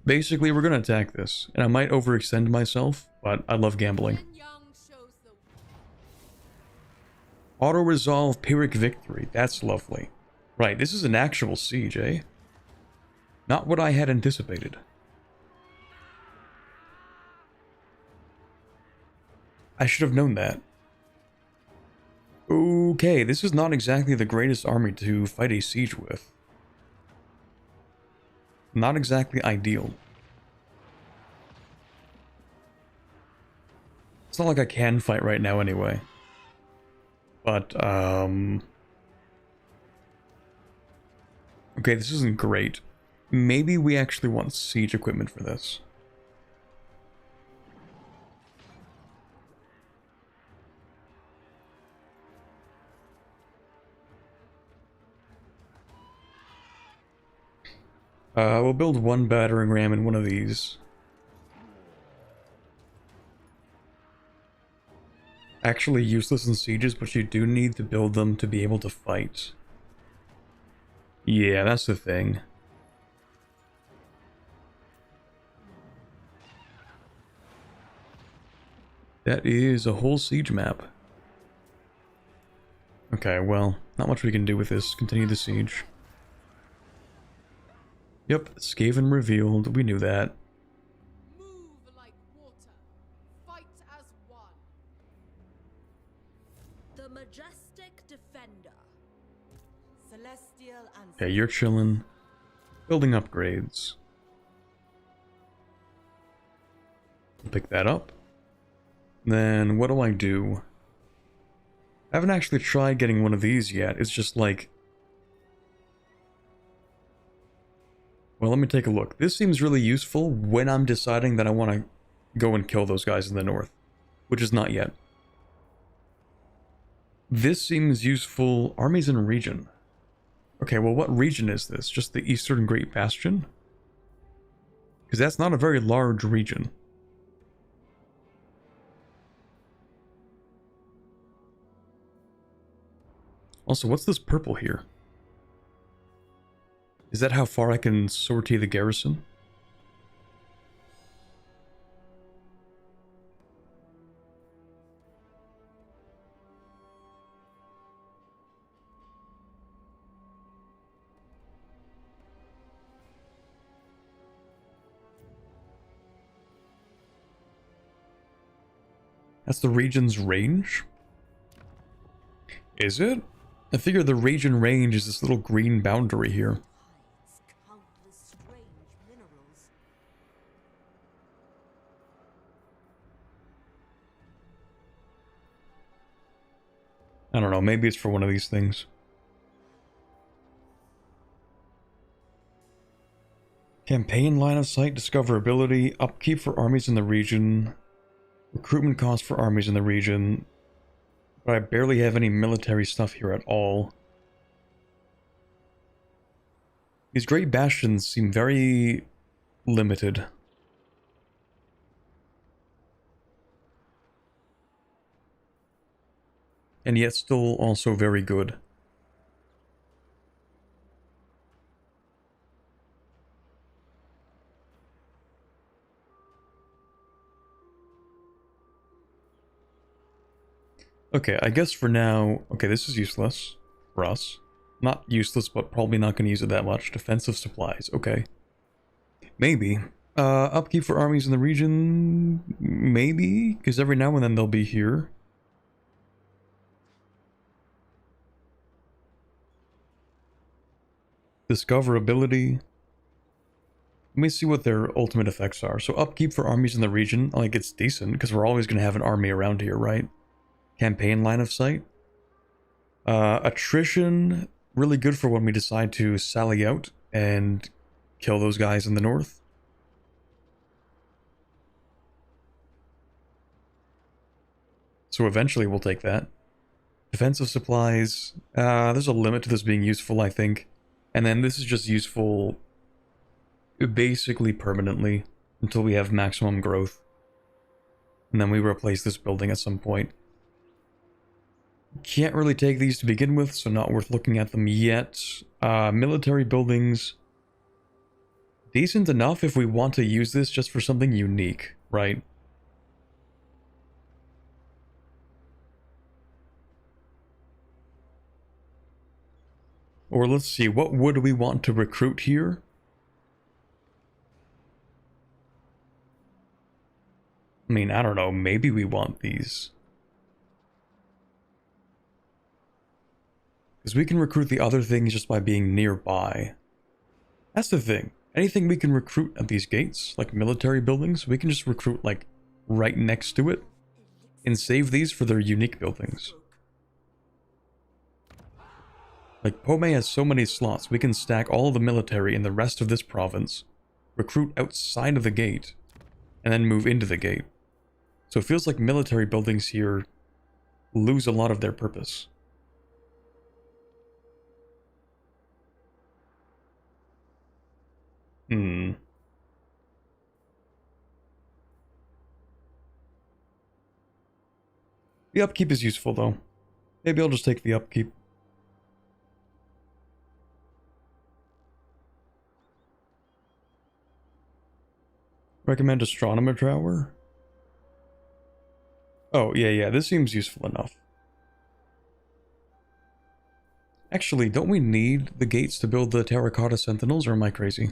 basically we're gonna attack this. And I might overextend myself, but I love gambling. When young shows the Auto-resolve Pyrrhic victory. That's lovely. Right, this is an actual siege, eh? Not what I had anticipated. I should have known that. Okay, this is not exactly the greatest army to fight a siege with. Not exactly ideal. It's not like I can fight right now anyway. But, okay, this isn't great. Maybe we actually want siege equipment for this. We'll build one battering ram in one of these. Actually useless in sieges, but you do need to build them to be able to fight. Yeah, that's the thing. That is a whole siege map. Okay, well, not much we can do with this. Continue the siege. Yep, Scaven revealed. We knew that. move like water. Fight as one. The Majestic Defender. Celestial and Okay, you're chilling. Building upgrades. Pick that up. Then what do I do? I haven't actually tried getting one of these yet. It's just like... Well, let me take a look. This seems really useful when I'm deciding that I want to go and kill those guys in the north. Which is not yet. This seems useful. Armies in region. Okay, well, what region is this? Just the Eastern Great Bastion? Because that's not a very large region. Also, what's this purple here? Is that how far I can sortie the garrison? That's the region's range? Is it? I figure the region range is this little green boundary here. Hides countless strange minerals. I don't know, maybe it's for one of these things. Campaign line of sight, discoverability, upkeep for armies in the region, recruitment cost for armies in the region, but I barely have any military stuff here at all. These great bastions seem very limited. And yet still also very good. Okay, I guess for now... Okay, this is useless for us. Not useless, but probably not going to use it that much. Defensive supplies, okay. Maybe. Upkeep for armies in the region? Maybe? Because every now and then they'll be here. Discoverability. Let me see what their ultimate effects are. So upkeep for armies in the region, like it's decent, because we're always going to have an army around here, right? Campaign line of sight. Attrition, really good for when we decide to sally out and kill those guys in the north. So eventually we'll take that. Defensive supplies, there's a limit to this being useful, I think. And then this is just useful basically permanently until we have maximum growth. And then we replace this building at some point. Can't really take these to begin with, so not worth looking at them yet. Military buildings. Decent enough if we want to use this just for something unique, right? Or let's see, what would we want to recruit here? I mean, I don't know, maybe we want these. Because we can recruit the other things just by being nearby. That's the thing. Anything we can recruit at these gates, like military buildings, we can just recruit, like, right next to it. And save these for their unique buildings. Like, Pome has so many slots, we can stack all of the military in the rest of this province, recruit outside of the gate, and then move into the gate. So it feels like military buildings here lose a lot of their purpose. The upkeep is useful, though. Maybe I'll just take the upkeep. Recommend Astronomer Tower? Oh, yeah, this seems useful enough. Actually, don't we need the gates to build the Terracotta Sentinels, or am I crazy?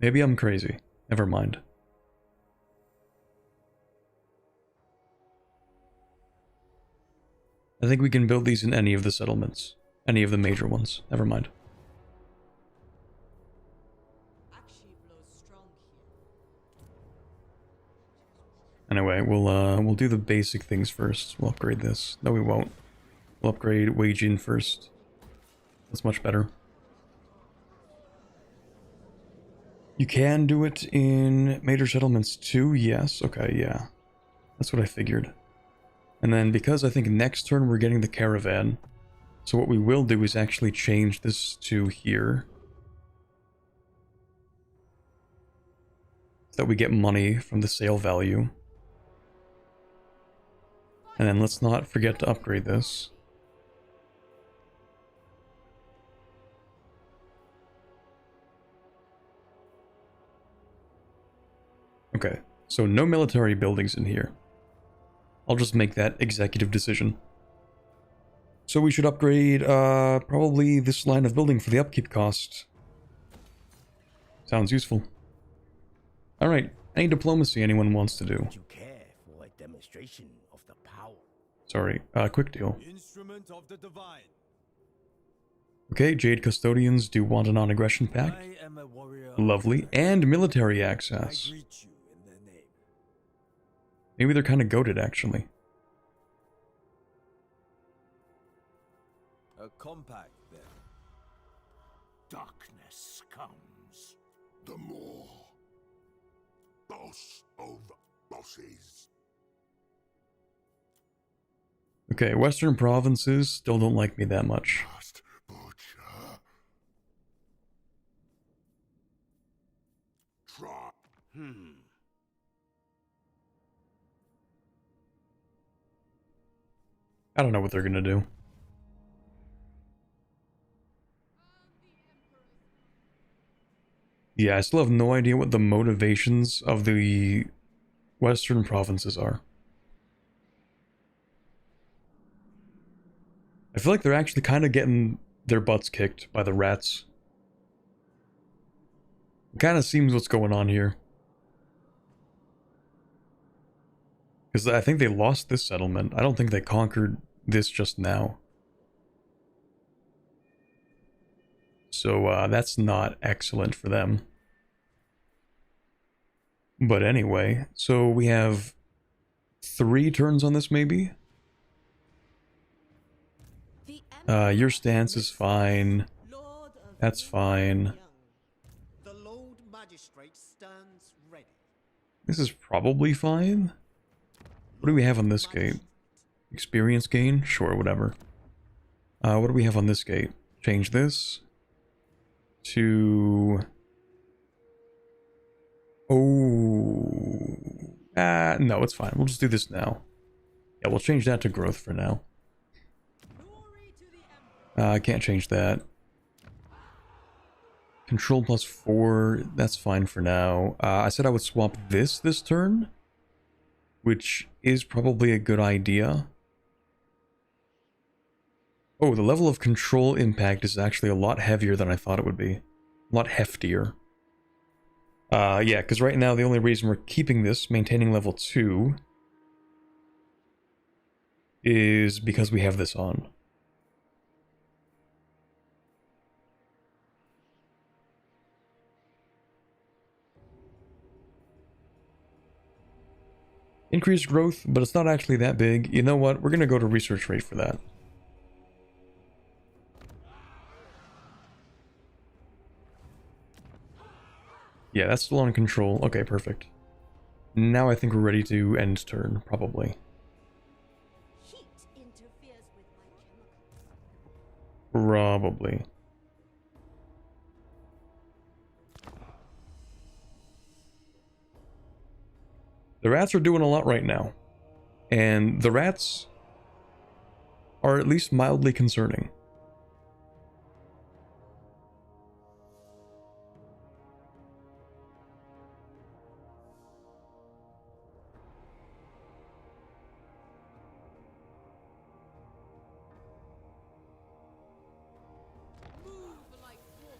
Maybe I'm crazy. Never mind. I think we can build these in any of the settlements. Any of the major ones. Never mind. Anyway, we'll do the basic things first. We'll upgrade this. No, we won't. We'll upgrade Wage In first. That's much better. You can do it in major settlements too, yes. Okay, yeah. That's what I figured. And then because I think next turn we're getting the Caravan, so what we will do is actually change this to here. So that we get money from the sale value. And then let's not forget to upgrade this. Okay, so no military buildings in here. I'll just make that executive decision. So we should upgrade probably this line of building for the upkeep cost. Sounds useful. Alright, any diplomacy anyone wants to do? You care for a demonstration of the power. Sorry, quick deal. Instrument of the divine. Okay, Jade Custodians do want a non-aggression pact. I am a warrior. Lovely. And military I access. greet you in their name. Maybe they're kind of goated, actually. A compact then. Darkness comes. the more boss of bosses. Okay, Western provinces still don't like me that much. Just butcher. Try. I don't know what they're gonna do. Yeah, I still have no idea what the motivations of the Western provinces are. I feel like they're actually kind of getting their butts kicked by the rats. It kind of seems what's going on here. Because I think they lost this settlement. I don't think they conquered this just now. So that's not excellent for them. But anyway, so we have 3 turns on this maybe? Your stance is fine. That's fine. The Lord Magistrate stands ready. This is probably fine. What do we have on this gate? Experience gain? Sure, whatever. What do we have on this gate? Change this to... Oh... no, it's fine. We'll just do this now. Yeah, we'll change that to growth for now. I can't change that. Control +4, that's fine for now. I said I would swap this turn, which is probably a good idea. Oh, the level of control impact is actually a lot heavier than I thought it would be. A lot heftier. Yeah, because right now the only reason we're keeping this, maintaining level 2, is because we have this on. Increased growth, but it's not actually that big. You know what? We're going to go to research rate for that. Yeah, that's still on control. Okay, perfect. Now I think we're ready to end turn, probably. Heat interferes with my chemicals. Probably. The rats are doing a lot right now. And the rats are at least mildly concerning. Move like water.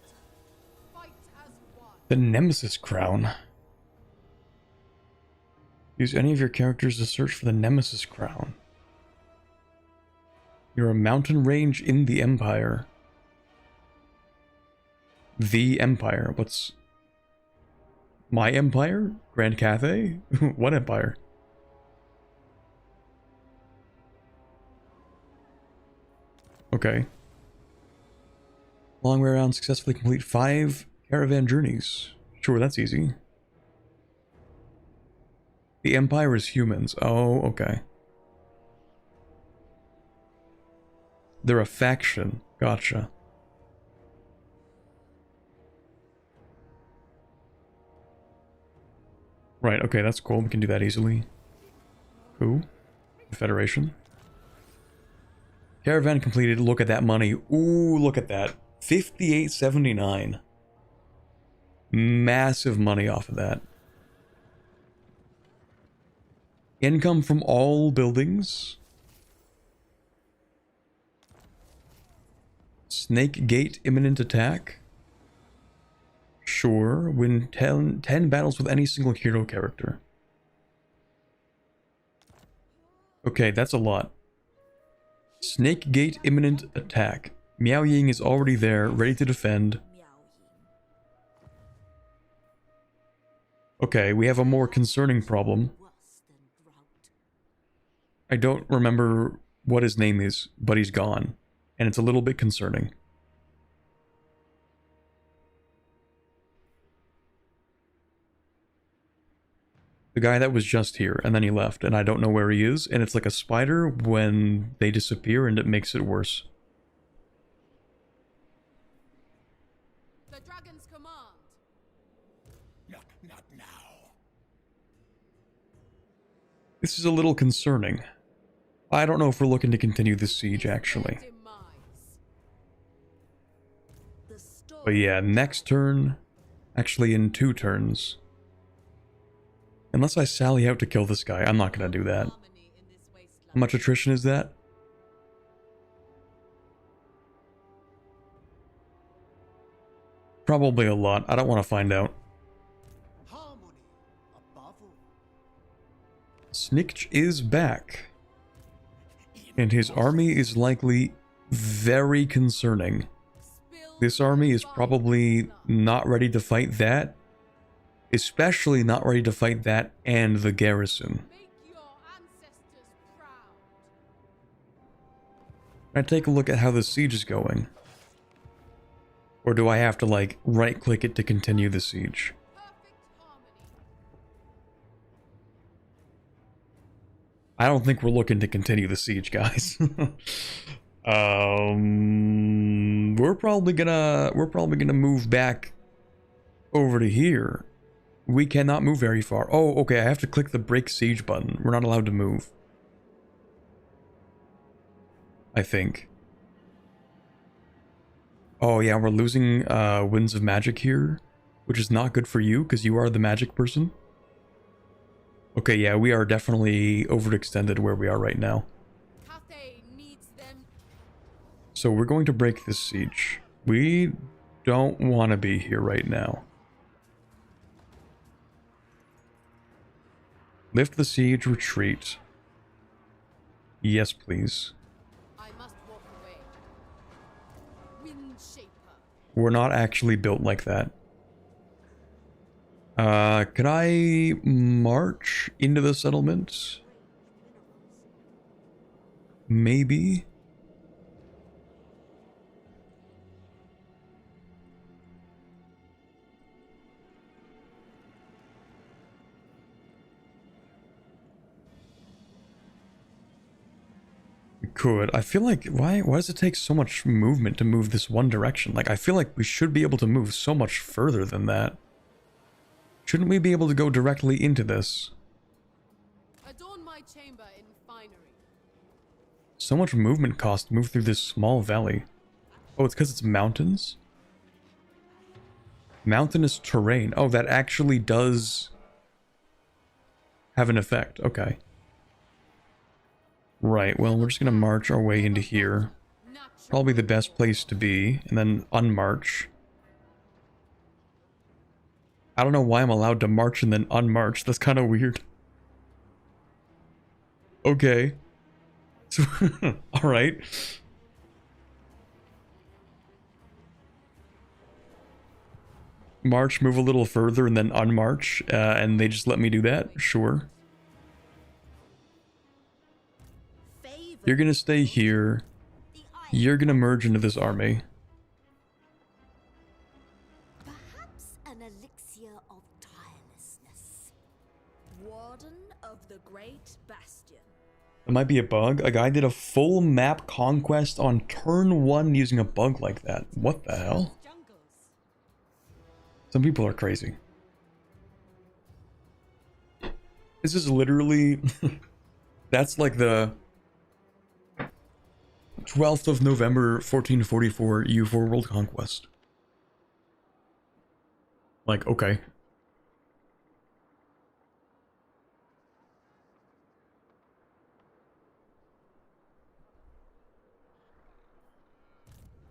Fight as one. The Nemesis Crown. Use any of your characters to search for the Nemesis Crown. You're a mountain range in the Empire. The Empire. What's... My Empire? Grand Cathay? What Empire? Okay. Long way around, successfully complete 5 caravan journeys. Sure, that's easy. The Empire is humans. Oh, okay. They're a faction. Gotcha. Right, okay, that's cool. We can do that easily. Who? The Federation. Caravan completed. Look at that money. Ooh, look at that. 58.79. Massive money off of that. Income from all buildings. Snake Gate imminent attack. Sure. Win 10 battles with any single hero character. Okay, that's a lot. Snake Gate imminent attack. Miao Ying is already there, ready to defend. Okay, we have a more concerning problem. I don't remember what his name is, but he's gone. And it's a little bit concerning. The guy that was just here, and then he left, and I don't know where he is, and it's like a spider when they disappear, and it makes it worse. The dragon's command. Not now. This is a little concerning. I don't know if we're looking to continue this siege, actually. Demise. The storm But yeah, next turn, actually in 2 turns. Unless I sally out to kill this guy, I'm not gonna do that. Harmony in this wasteland. How much attrition is that? Probably a lot. I don't want to find out. Harmony above all. Snikch is back. And his army is likely very concerning. Spill This army is my probably blood. not ready to fight that. Especially not ready to fight that and the garrison. Make your ancestors proud. Can I take a look at how the siege is going? Or do I have to, like, right-click it to continue the siege? Perfect harmony. I don't think we're looking to continue the siege, guys. We're probably gonna move back over to here. We cannot move very far. Oh, okay, I have to click the break siege button. We're not allowed to move. I think. Oh yeah, we're losing Winds of Magic here, which is not good for you, because you are the magic person. Okay, yeah, we are definitely overextended where we are right now. Cathay needs them. So we're going to break this siege. We don't want to be here right now. Lift the siege, retreat. Yes, please. I must walk away. Wind shaper. We're not actually built like that. Can I march into the settlement? Maybe? We could. I feel like, why does it take so much movement to move this one direction? Like, I feel like we should be able to move so much further than that. Shouldn't we be able to go directly into this? Adorn my chamber in finery. So much movement cost to move through this small valley. Oh, it's because it's mountains? Mountainous terrain. Oh, that actually does have an effect. Okay. Right, well, we're just gonna march our way into here. Natural. Probably the best place to be, and then unmarch. I don't know why I'm allowed to march and then unmarch. That's kind of weird. Okay. Alright. March, move a little further, and then unmarch, and they just let me do that? Sure. favor You're gonna stay here. the You're gonna merge into this army. perhaps an elixir of tirelessness. Warden of the Great Bastion. It might be a bug. A guy did a full map conquest on turn 1 using a bug like that. What the hell? Jungles. Some people are crazy. This is literally... That's like the 12th of November, 1444 U4 World Conquest. Like, okay.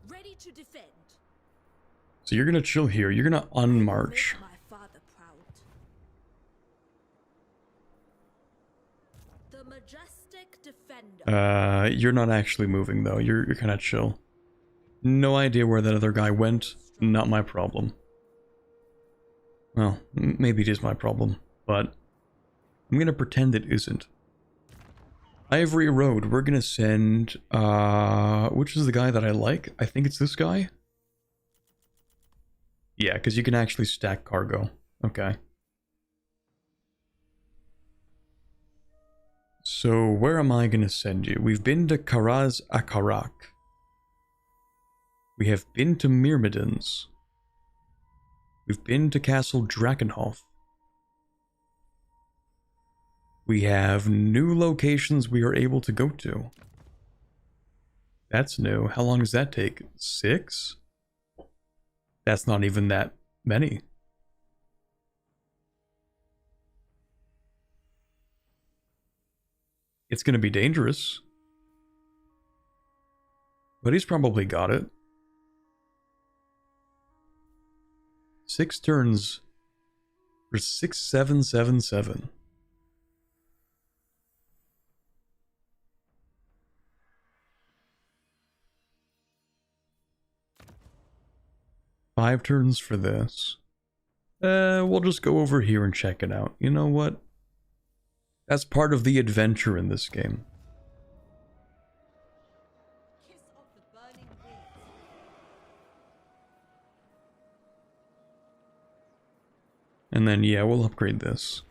Ready to defend. So you're gonna chill here. You're gonna unmarch. Make my father proud. The majestic defender. You're not actually moving though. You're kind of chill. No idea where that other guy went. Not my problem. Well, maybe it is my problem, but I'm gonna pretend it isn't. Ivory Road. We're gonna send. Which is the guy that I like? I think it's this guy. Yeah, because you can actually stack cargo. Okay. So where am I going to send you? We've been to Karaz Akarak. We have been to Myrmidons. We've been to Castle Drakenhof. We have new locations we are able to go to. That's new. How long does that take? 6? That's not even that many. It's going to be dangerous. But he's probably got it. 6 turns for 6777. Five turns for this. We'll just go over here and check it out. You know what? That's part of the adventure in this game. Kiss of the burning wind. And then, yeah, we'll upgrade this.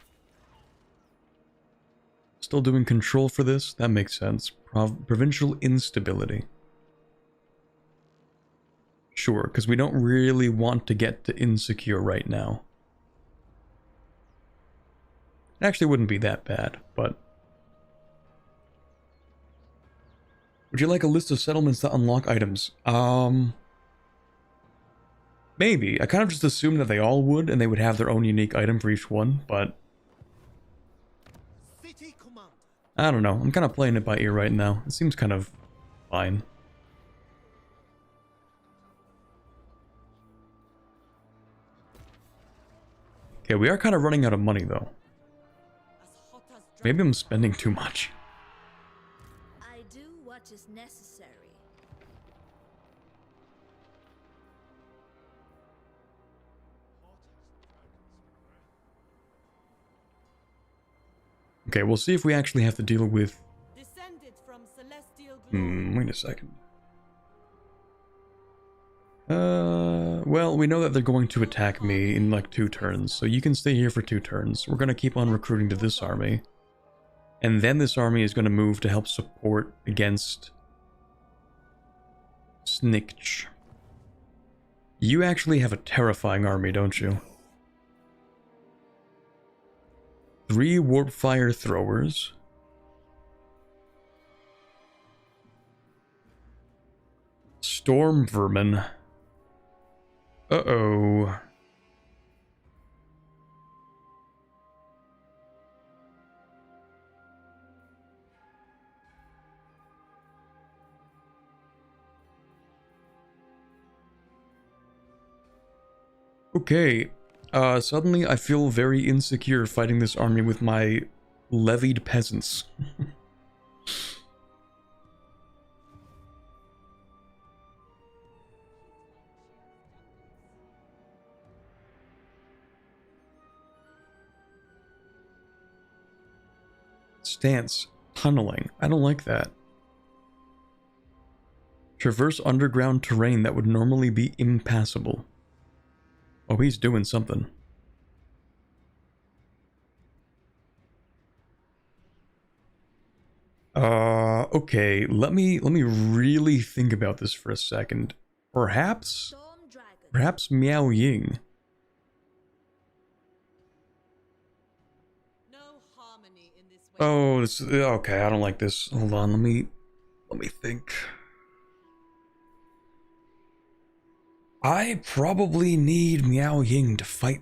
Still doing control for this? That makes sense. Provincial instability. Sure, because we don't really want to get to insecure right now. It actually wouldn't be that bad, but... Would you like a list of settlements that unlock items? Maybe. I kind of just assumed that they all would, and they would have their own unique item for each one, but... City commander. I don't know. I'm kind of playing it by ear right now. It seems kind of fine. Okay, we are kind of running out of money, though. As hot as Maybe I'm spending too much. I do what is necessary. Okay, we'll see if we actually have to deal with... descended from celestial glory. Wait a second. Well, we know that they're going to attack me in like 2 turns, so you can stay here for 2 turns. We're going to keep on recruiting to this army. And then this army is going to move to help support against... Snikch. You actually have a terrifying army, don't you? 3 warp fire throwers. Storm vermin. Uh-oh. Okay. Suddenly I feel very insecure fighting this army with my levied peasants. Stance. Tunneling. I don't like that. Traverse underground terrain that would normally be impassable. Oh, he's doing something. Okay, let me really think about this for a second. Perhaps Miao Ying. No harmony in this way. Oh, this, okay, I don't like this. Hold on, let me think. I probably need Miao Ying to fight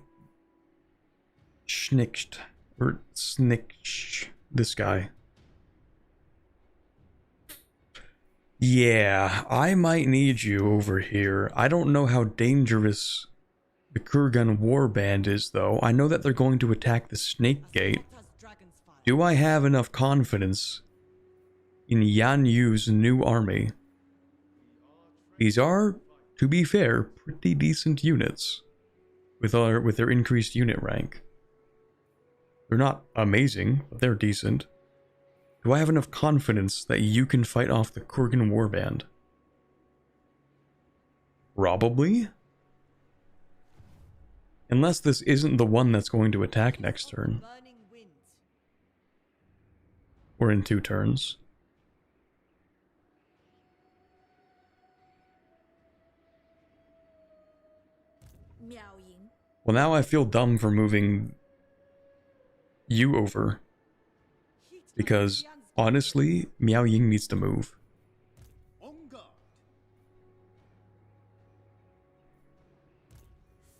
Schnicht, or Snikch, this guy. Yeah, I might need you over here. I don't know how dangerous the Kurgan Warband is, though. I know that they're going to attack the Snake Gate. Hot as dragon's fire. Do I have enough confidence in Yan Yu's new army? These are, to be fair, pretty decent units with their increased unit rank. They're not amazing, but they're decent. Do I have enough confidence that you can fight off the Kurgan Warband? Probably. Unless this isn't the one that's going to attack next turn. Burning wind. or in 2 turns. Well, now I feel dumb for moving you over. Because, honestly, Miao Ying needs to move. On guard.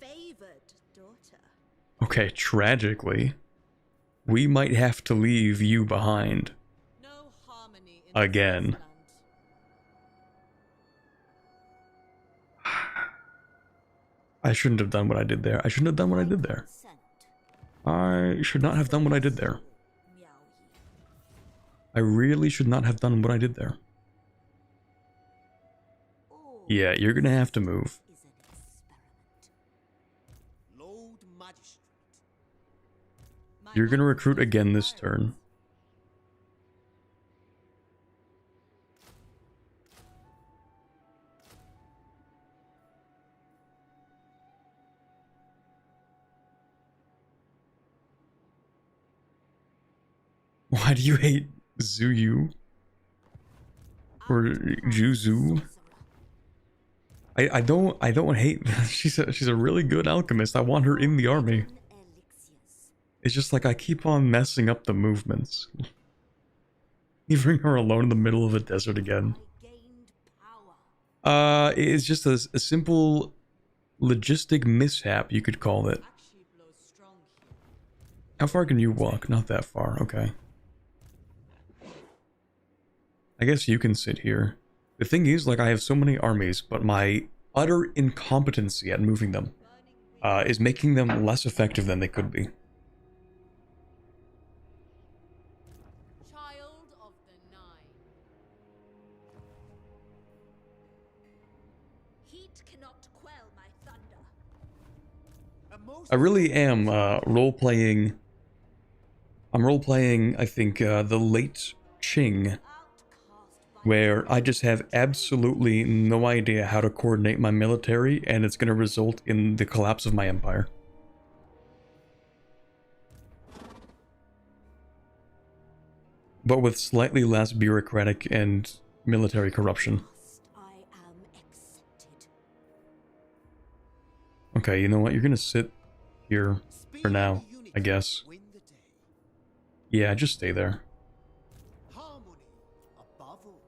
Favored daughter. Okay, tragically, we might have to leave you behind. No harmony in Again. this land. I shouldn't have done what I did there. I shouldn't have done what I did there. I should not have done what I did there. I really should not have done what I did there. Yeah, you're gonna have to move. Lord Magistrate. You're gonna recruit again this turn. Why do you hate Zuyu? Or Juzu? I don't hate she's a really good alchemist. I want her in the army. It's just like I keep on messing up the movements. Leaving her alone in the middle of a desert again. It's just a simple logistic mishap, you could call it. Actually blows strong here. How far can you walk? Not that far, okay. I guess you can sit here. The thing is, like, I have so many armies, but my utter incompetency at moving them is making them less effective than they could be. Child of the Nine. Heat cannot quell my thunder. A most I really am role-playing... I'm role-playing, I think, the late Qing, where I just have absolutely no idea how to coordinate my military, and it's going to result in the collapse of my empire. But with slightly less bureaucratic and military corruption. I am accepted. Okay, you know what? You're going to sit here for now, I guess. win the day. Yeah, just stay there. Harmony above all.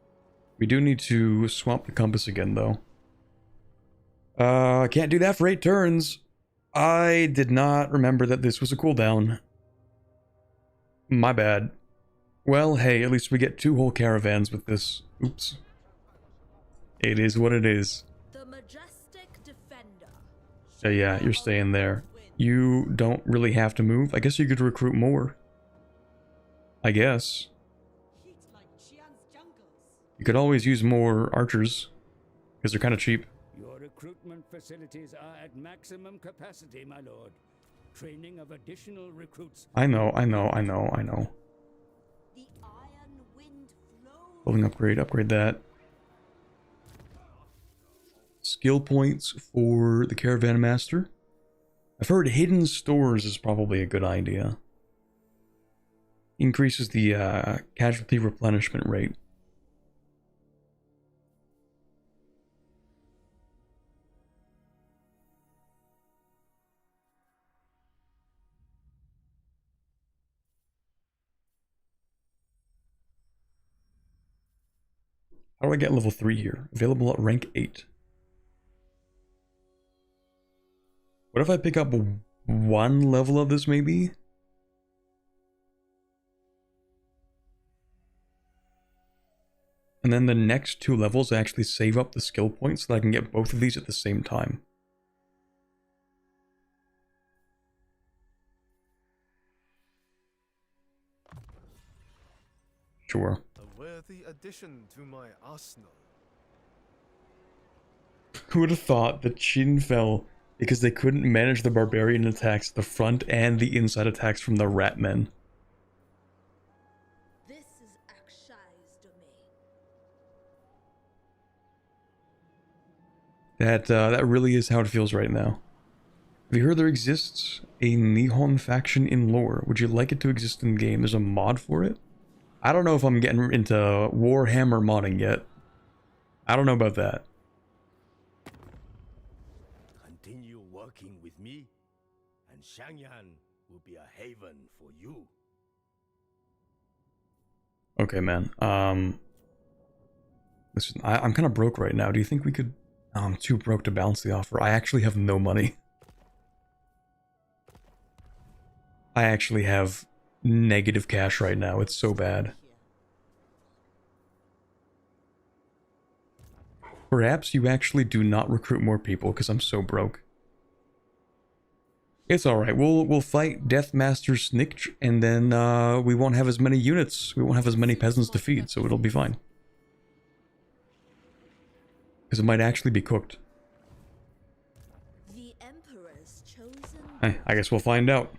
We do need to swap the compass again, though. Can't do that for 8 turns. I did not remember that this was a cooldown. My bad. Well, hey, at least we get 2 whole caravans with this. Oops. It is what it is. The majestic defender. So yeah, you're staying there. You don't really have to move. I guess you could recruit more. I guess. Heat like Qian's jungles. You could always use more archers. Because they're kind of cheap. Your recruitment facilities are at maximum capacity, my lord. Training of additional recruits. I know. The iron wind flows. Building upgrade that. Skill points for the Caravan Master. I've heard hidden stores is probably a good idea. Increases the casualty replenishment rate. How do I get level 3 here? Available at rank 8. What if I pick up 1 level of this, maybe? And then the next 2 levels I actually save up the skill points so that I can get both of these at the same time. Sure. A worthy addition to my arsenal. Who would have thought that Qin fell because they couldn't manage the barbarian attacks, the front and the inside attacks from the Ratmen? This is Akshai's domain. That really is how it feels right now. Have you heard there exists a Nihon faction in lore? Would you like it to exist in game? There's a mod for it? I don't know if I'm getting into Warhammer modding yet. I don't know about that. Continue working with me, and Shangyan will be a haven for you. Okay, man. Listen, I'm kind of broke right now. Do you think we could... Oh, I'm too broke to balance the offer. I actually have no money. I actually have negative cash right now. It's so bad. Perhaps you actually do not recruit more people because I'm so broke. It's alright. We'll fight Deathmaster Snikch, and then we won't have as many units. We won't have as many peasants to feed, so it'll be fine. Because it might actually be cooked. The Emperor's chosen. Hey, I guess we'll find out.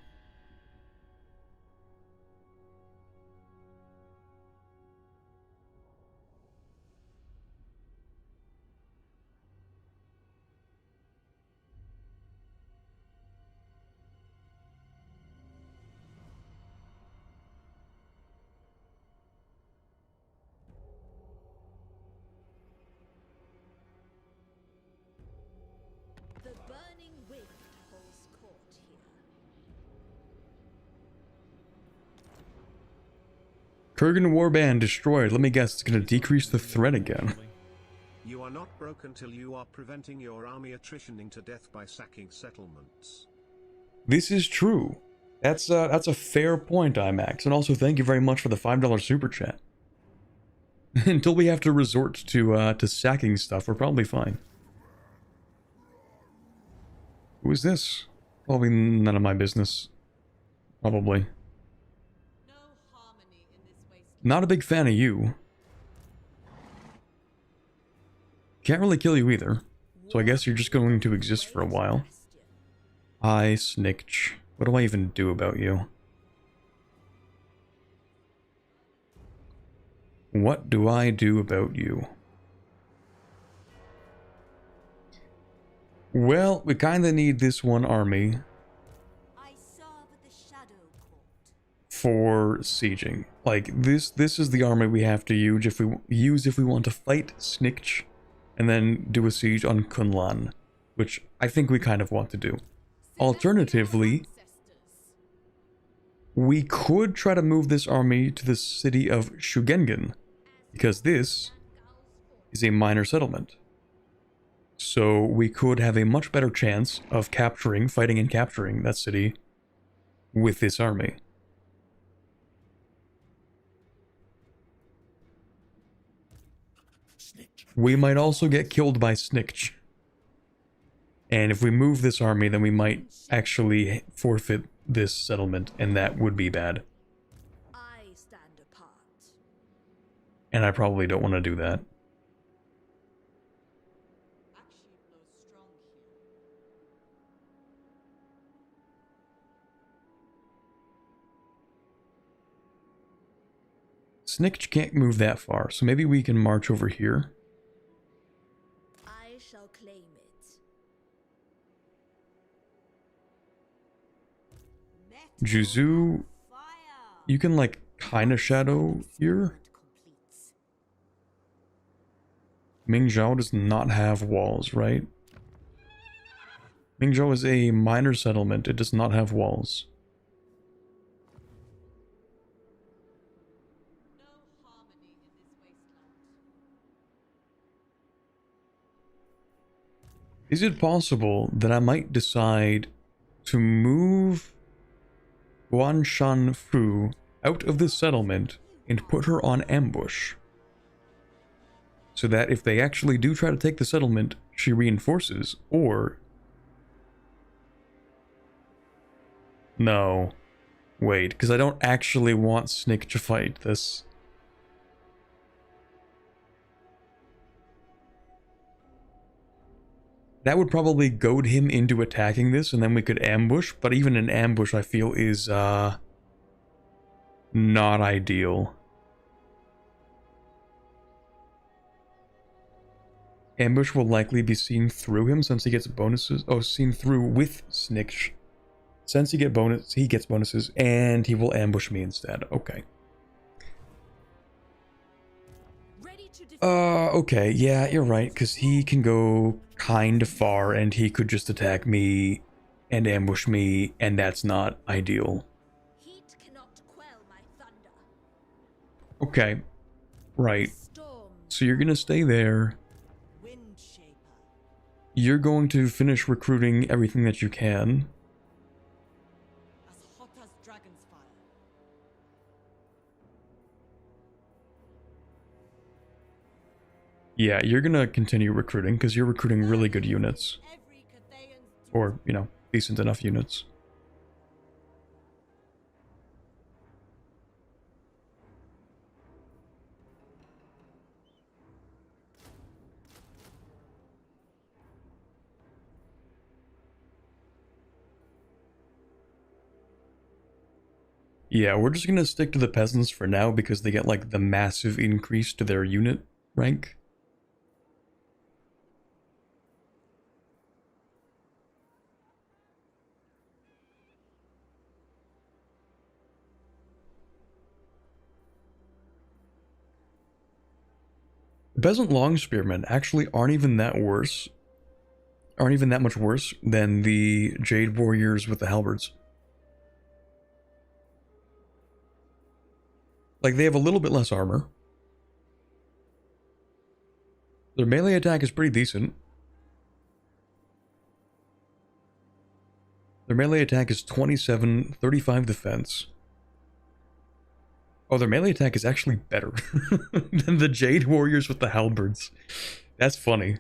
The burning wind holds court here. Kurgan Warband destroyed. Let me guess, it's going to decrease the threat again. You are not broke until you are preventing your army attritioning to death by sacking settlements. This is true. That's a fair point, IMAX. And also, thank you very much for the $5 super chat. Until we have to resort to sacking stuff, we're probably fine. Who is this? Probably none of my business. Probably. No harmony in this wasteland. Not a big fan of you. Can't really kill you either. So I guess you're just going to exist for a while. Hi, Snikch. What do I even do about you? What do I do about you? Well, we kinda need this one army I serve at the Shadow Court. for sieging. Like, this is the army we have to use if we want to fight Snikch and then do a siege on Kunlan, which I think we kind of want to do. Alternatively, we could try to move this army to the city of Shugengen, because this is a minor settlement. So we could have a much better chance of fighting and capturing that city with this army. We might also get killed by Snikch. And if we move this army, then we might actually forfeit this settlement, and that would be bad. I stand apart. And I probably don't want to do that. Actually blows strong here. Snikch can't move that far, so maybe we can march over here. I shall claim it. Juzu, Fire! you can like kinda shadow here. Completes. Mingzhou does not have walls, right? Mingzhou is a minor settlement, it does not have walls. No harmony in this wasteland. Is it possible that I might decide to move Guanshan Fu out of this settlement and put her on ambush? So that if they actually do try to take the settlement, she reinforces, or... No. Wait, because I don't actually want Snick to fight this. That would probably goad him into attacking this, and then we could ambush, but even an ambush I feel is, not ideal. Ambush will likely be seen through him since he gets bonuses. Oh, seen through with Snikch. Since he gets bonuses, and he will ambush me instead. Okay. Okay, yeah, you're right, because he can go kind of far, and he could just attack me and ambush me, and that's not ideal. Heat cannot quell my thunder. Okay, right. Storm. So you're gonna stay there. Wind shaper. You're going to finish recruiting everything that you can. As hot as dragon's fire. Yeah, you're gonna continue recruiting, because you're recruiting really good units. Every Cathayan's Or, you know, decent enough units. Yeah, we're just gonna stick to the peasants for now because they get like the massive increase to their unit rank. The peasant long spearmen actually aren't even that much worse than the jade warriors with the halberds. Like, they have a little bit less armor. Their melee attack is pretty decent. Their melee attack is 27, 35 defense. Oh, their melee attack is actually better than the jade warriors with the halberds. That's funny.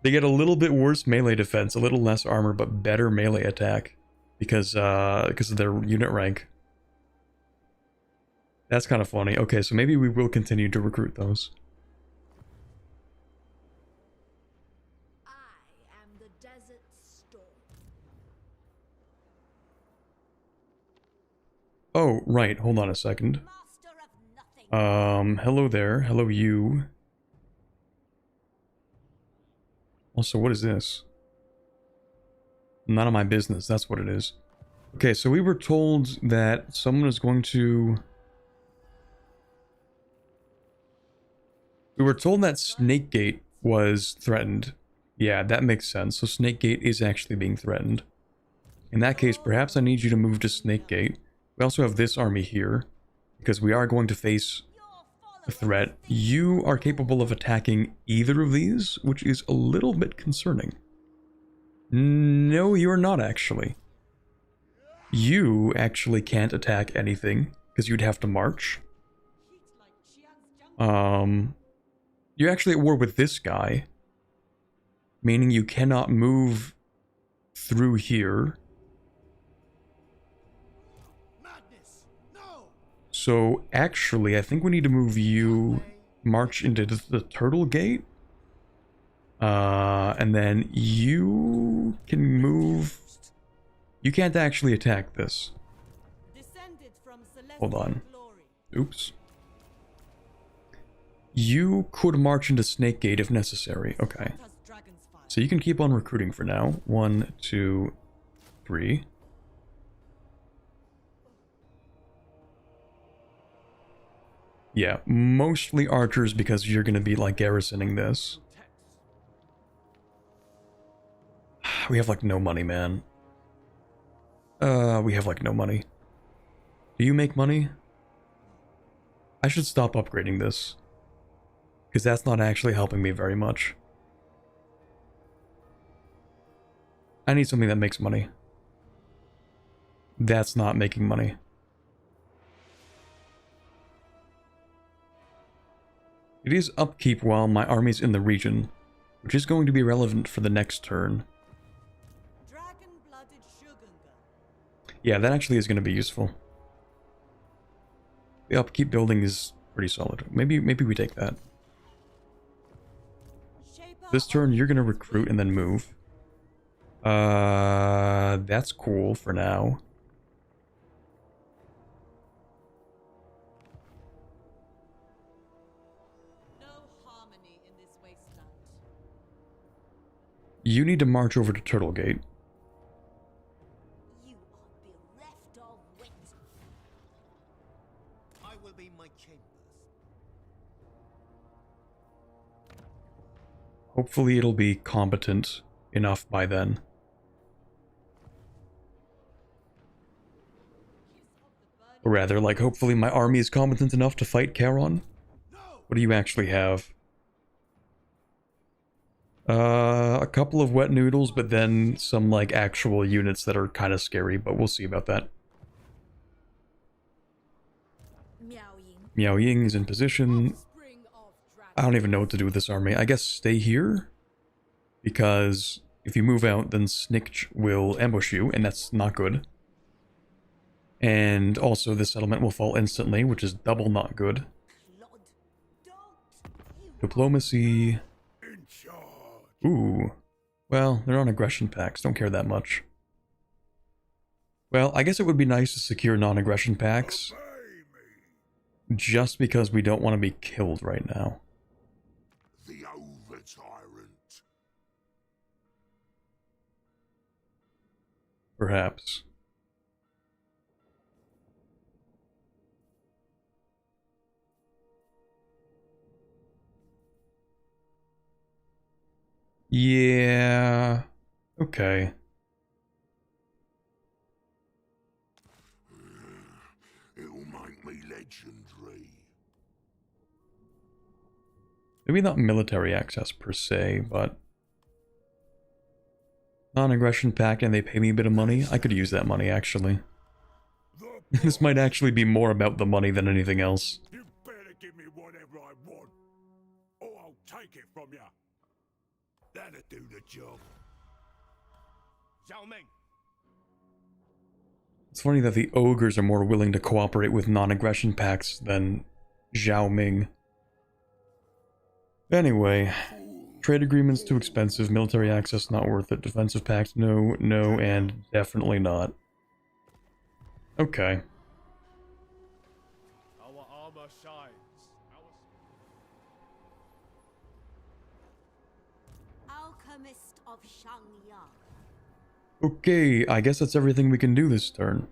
They get a little bit worse melee defense, a little less armor, but better melee attack because of their unit rank. That's kind of funny. Okay, so maybe we will continue to recruit those. I am the desert storm. Oh, right. Hold on a second. Master of nothing. Hello there. Hello, you. Also, what is this? None of my business. That's what it is. Okay, so we were told that someone is going to... We were told that Snakegate was threatened. Yeah, that makes sense. So Snakegate is actually being threatened. In that case, perhaps I need you to move to Snakegate. We also have this army here, because we are going to face a threat. You are capable of attacking either of these, which is a little bit concerning. No, you're not actually. You actually can't attack anything, because you'd have to march. You're actually at war with this guy, meaning you cannot move through here. So actually, I think we need to move you, march into the Turtle Gate, and then you can move. You can't actually attack this. Hold on. Oops. You could march into Snakegate if necessary. Okay. So you can keep on recruiting for now. 1, 2, 3. Yeah, mostly archers because you're going to be like garrisoning this. We have like no money, man. We have like no money. Do you make money? I should stop upgrading this, because that's not actually helping me very much. I need something that makes money. That's not making money. It is upkeep while my army's in the region, which is going to be relevant for the next turn. Yeah, that actually is going to be useful. The upkeep building is pretty solid. Maybe we take that. This turn, you're going to recruit and then move. That's cool for now. You need to march over to Turtle Gate. You are bereft of wit. I will be in my chambers. Hopefully it'll be competent enough by then. Or rather, like, hopefully my army is competent enough to fight Caravan. What do you actually have? A couple of wet noodles, but then some, like, actual units that are kind of scary, but we'll see about that. Miao Ying is in position. I don't even know what to do with this army. I guess stay here? Because if you move out, then Snikch will ambush you, and that's not good. And also the settlement will fall instantly, which is double not good. Diplomacy. Ooh. Well, they're on aggression pacts. Don't care that much. Well, I guess it would be nice to secure non-aggression pacts. Just because we don't want to be killed right now. The over-tyrant. Perhaps. Yeah. Okay. It'll make me legendary. Maybe not military access per se, but non-aggression pact and they pay me a bit of money. I could use that money, actually. This might actually be more about the money than anything else. You better give me whatever I want, or I'll take it from you. That'll do the job. Xiao Ming. It's funny that the ogres are more willing to cooperate with non-aggression pacts than Zhao Ming. Anyway, trade agreements too expensive, military access not worth it, defensive pacts no, no, and definitely not. Okay. Our armor shines. Alchemist of Shangyang. Okay, I guess that's everything we can do this turn.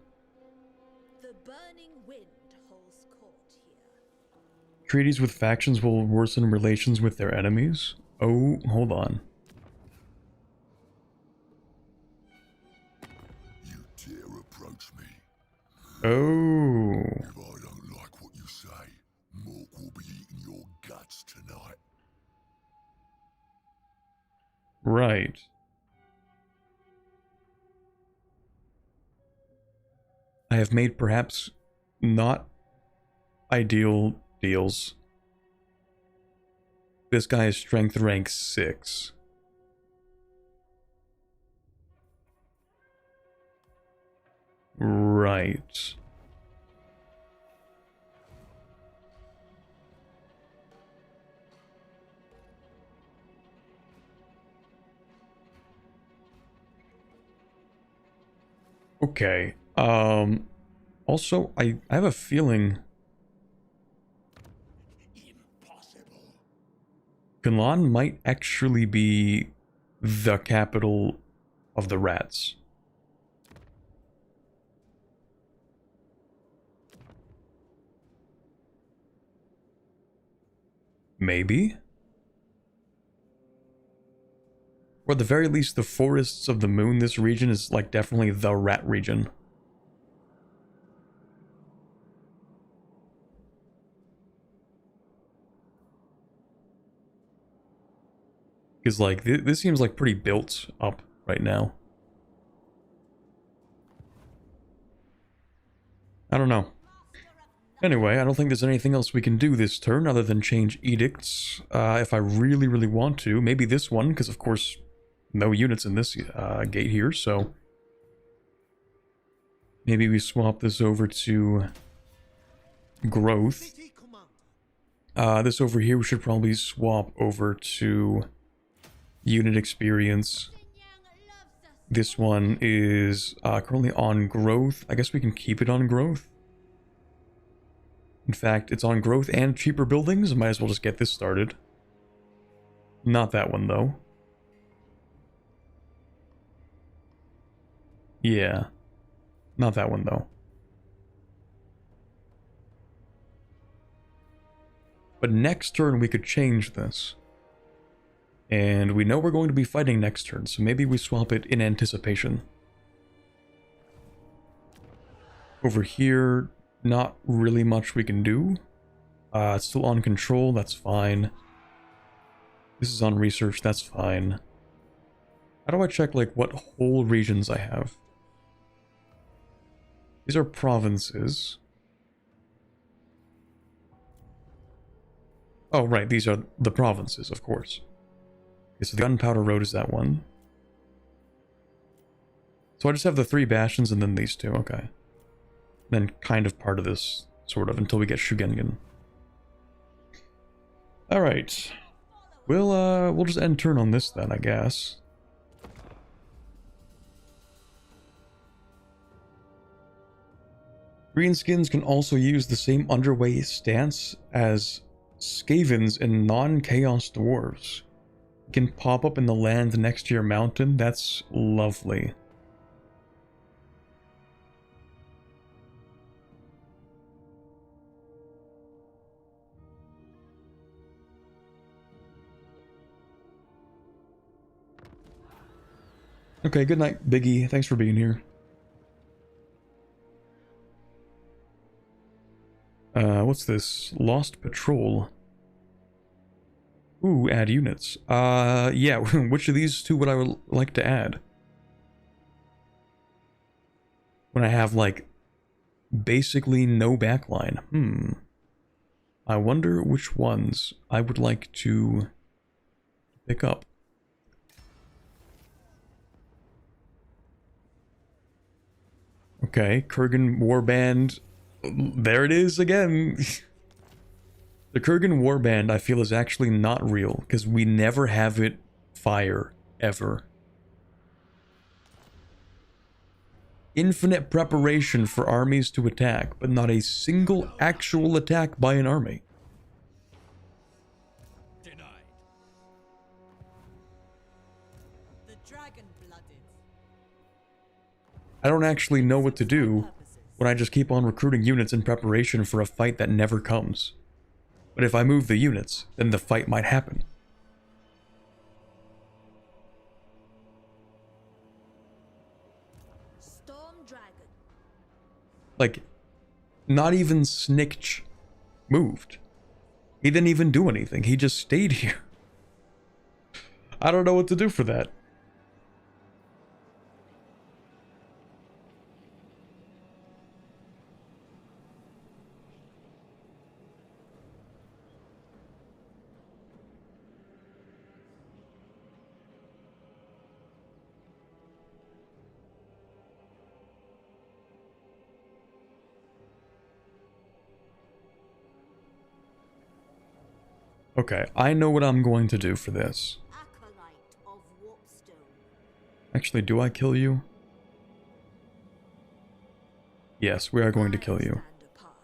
The burning wind holds court here. Treaties with factions will worsen relations with their enemies. Oh, hold on. You dare approach me. Oh. If I don't like what you say, Mork will be eating your guts tonight. Right. I have made perhaps not ideal deals. This guy is strength rank 6. Right. Okay. Also, I have a feeling Impossible. Kunlan might actually be the capital of the rats. Maybe? Or at the very least, the forests of the moon, this region is like definitely the rat region. Because like, this seems like pretty built up right now. I don't know. Anyway, I don't think there's anything else we can do this turn other than change edicts. If I really, really want to. Maybe this one, because of course, no units in this gate here, so... Maybe we swap this over to growth. This over here we should probably swap over to unit experience. This one is currently on growth. I guess we can keep it on growth. In fact, it's on growth and cheaper buildings. I might as well just get this started. Not that one, though. Yeah. Not that one, though. But next turn we could change this. And we know we're going to be fighting next turn, so maybe we swap it in anticipation. Over here, not really much we can do. It's still on control, that's fine. This is on research, that's fine. How do I check, like, what whole regions I have? These are provinces. Oh, right, these are the provinces, of course. Okay, so the Gunpowder Road is that one. So I just have the 3 bastions and then these 2, okay. Then kind of part of this, sort of, until we get Shugengen. Alright. We'll just end turn on this then, I guess. Greenskins can also use the same underway stance as Scavens and non-chaos dwarves. You can pop up in the land next to your mountain. That's lovely. Okay, good night, Biggie. Thanks for being here. What's this? Lost Patrol. Ooh, add units. Yeah, which of these 2 would I like to add? When I have, like, basically no backline. I wonder which ones I would like to pick up. Okay, Kurgan Warband. There it is again. The Kurgan Warband, I feel, is actually not real, because we never have it fire, ever. Infinite preparation for armies to attack, but not a single actual attack by an army. Denied. The dragon-blooded. I don't actually know what to do when I just keep on recruiting units in preparation for a fight that never comes. But if I move the units, then the fight might happen. Storm Dragon. Like, not even Snikch moved. He didn't even do anything. He just stayed here. I don't know what to do for that. Okay, I know what I'm going to do for this. Acolyte of Warpstone. Actually, do I kill you? Yes, we are going to kill you.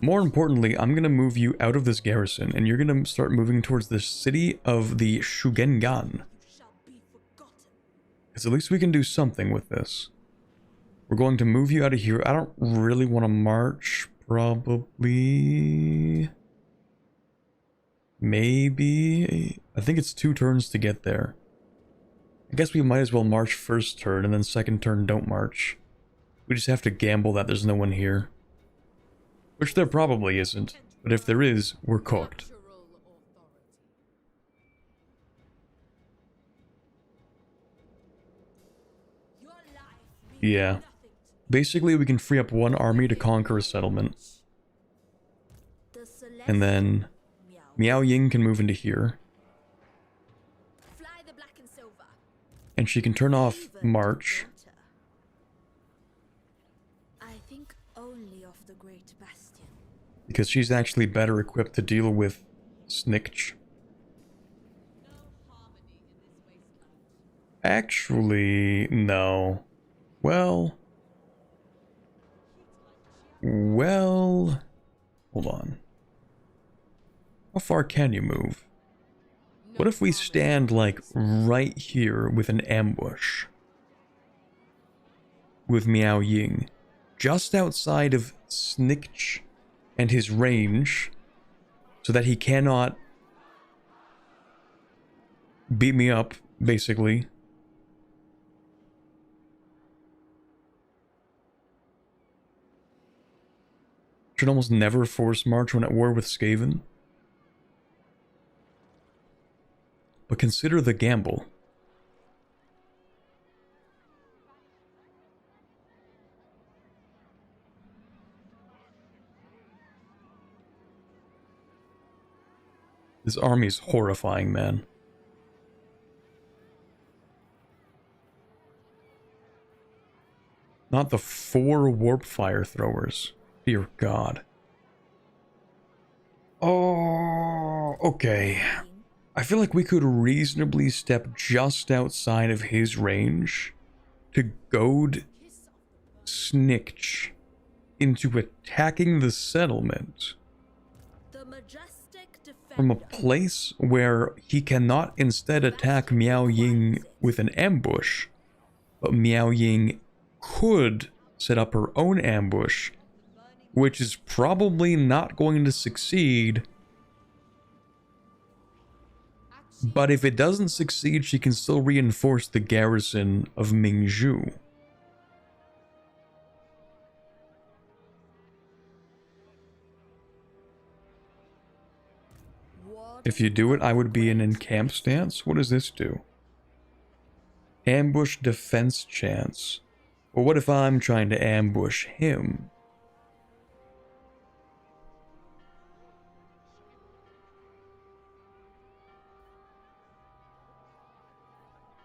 More importantly, I'm going to move you out of this garrison, and you're going to start moving towards the city of the Shugengan. Because at least we can do something with this. We're going to move you out of here. I don't really want to march, probably. Maybe. I think it's 2 turns to get there. I guess we might as well march first turn, and then second turn don't march. We just have to gamble that there's no one here. Which there probably isn't, but if there is, we're cooked. Yeah. Basically, we can free up 1 army to conquer a settlement. And then Miao Ying can move into here. And she can turn off March. I think only of the Great Bastion. Because she's actually better equipped to deal with Snikch. Actually, no. Well, hold on. How far can you move? What if we stand, like, right here with an ambush? With Miao Ying. Just outside of Snikch and his range. So that he cannot beat me up, basically. Should almost never force march when at war with Scaven. But consider the gamble. This army is horrifying, man. Not the 4 warp fire throwers. Dear God. Oh, okay. I feel like we could reasonably step just outside of his range to goad Snikch into attacking the settlement from a place where he cannot instead attack Miao Ying with an ambush, but Miao Ying could set up her own ambush, which is probably not going to succeed. But if it doesn't succeed, she can still reinforce the garrison of Mingzhu. If you do it, I would be in encamp stance. What does this do? Ambush defense chance. Well, what if I'm trying to ambush him?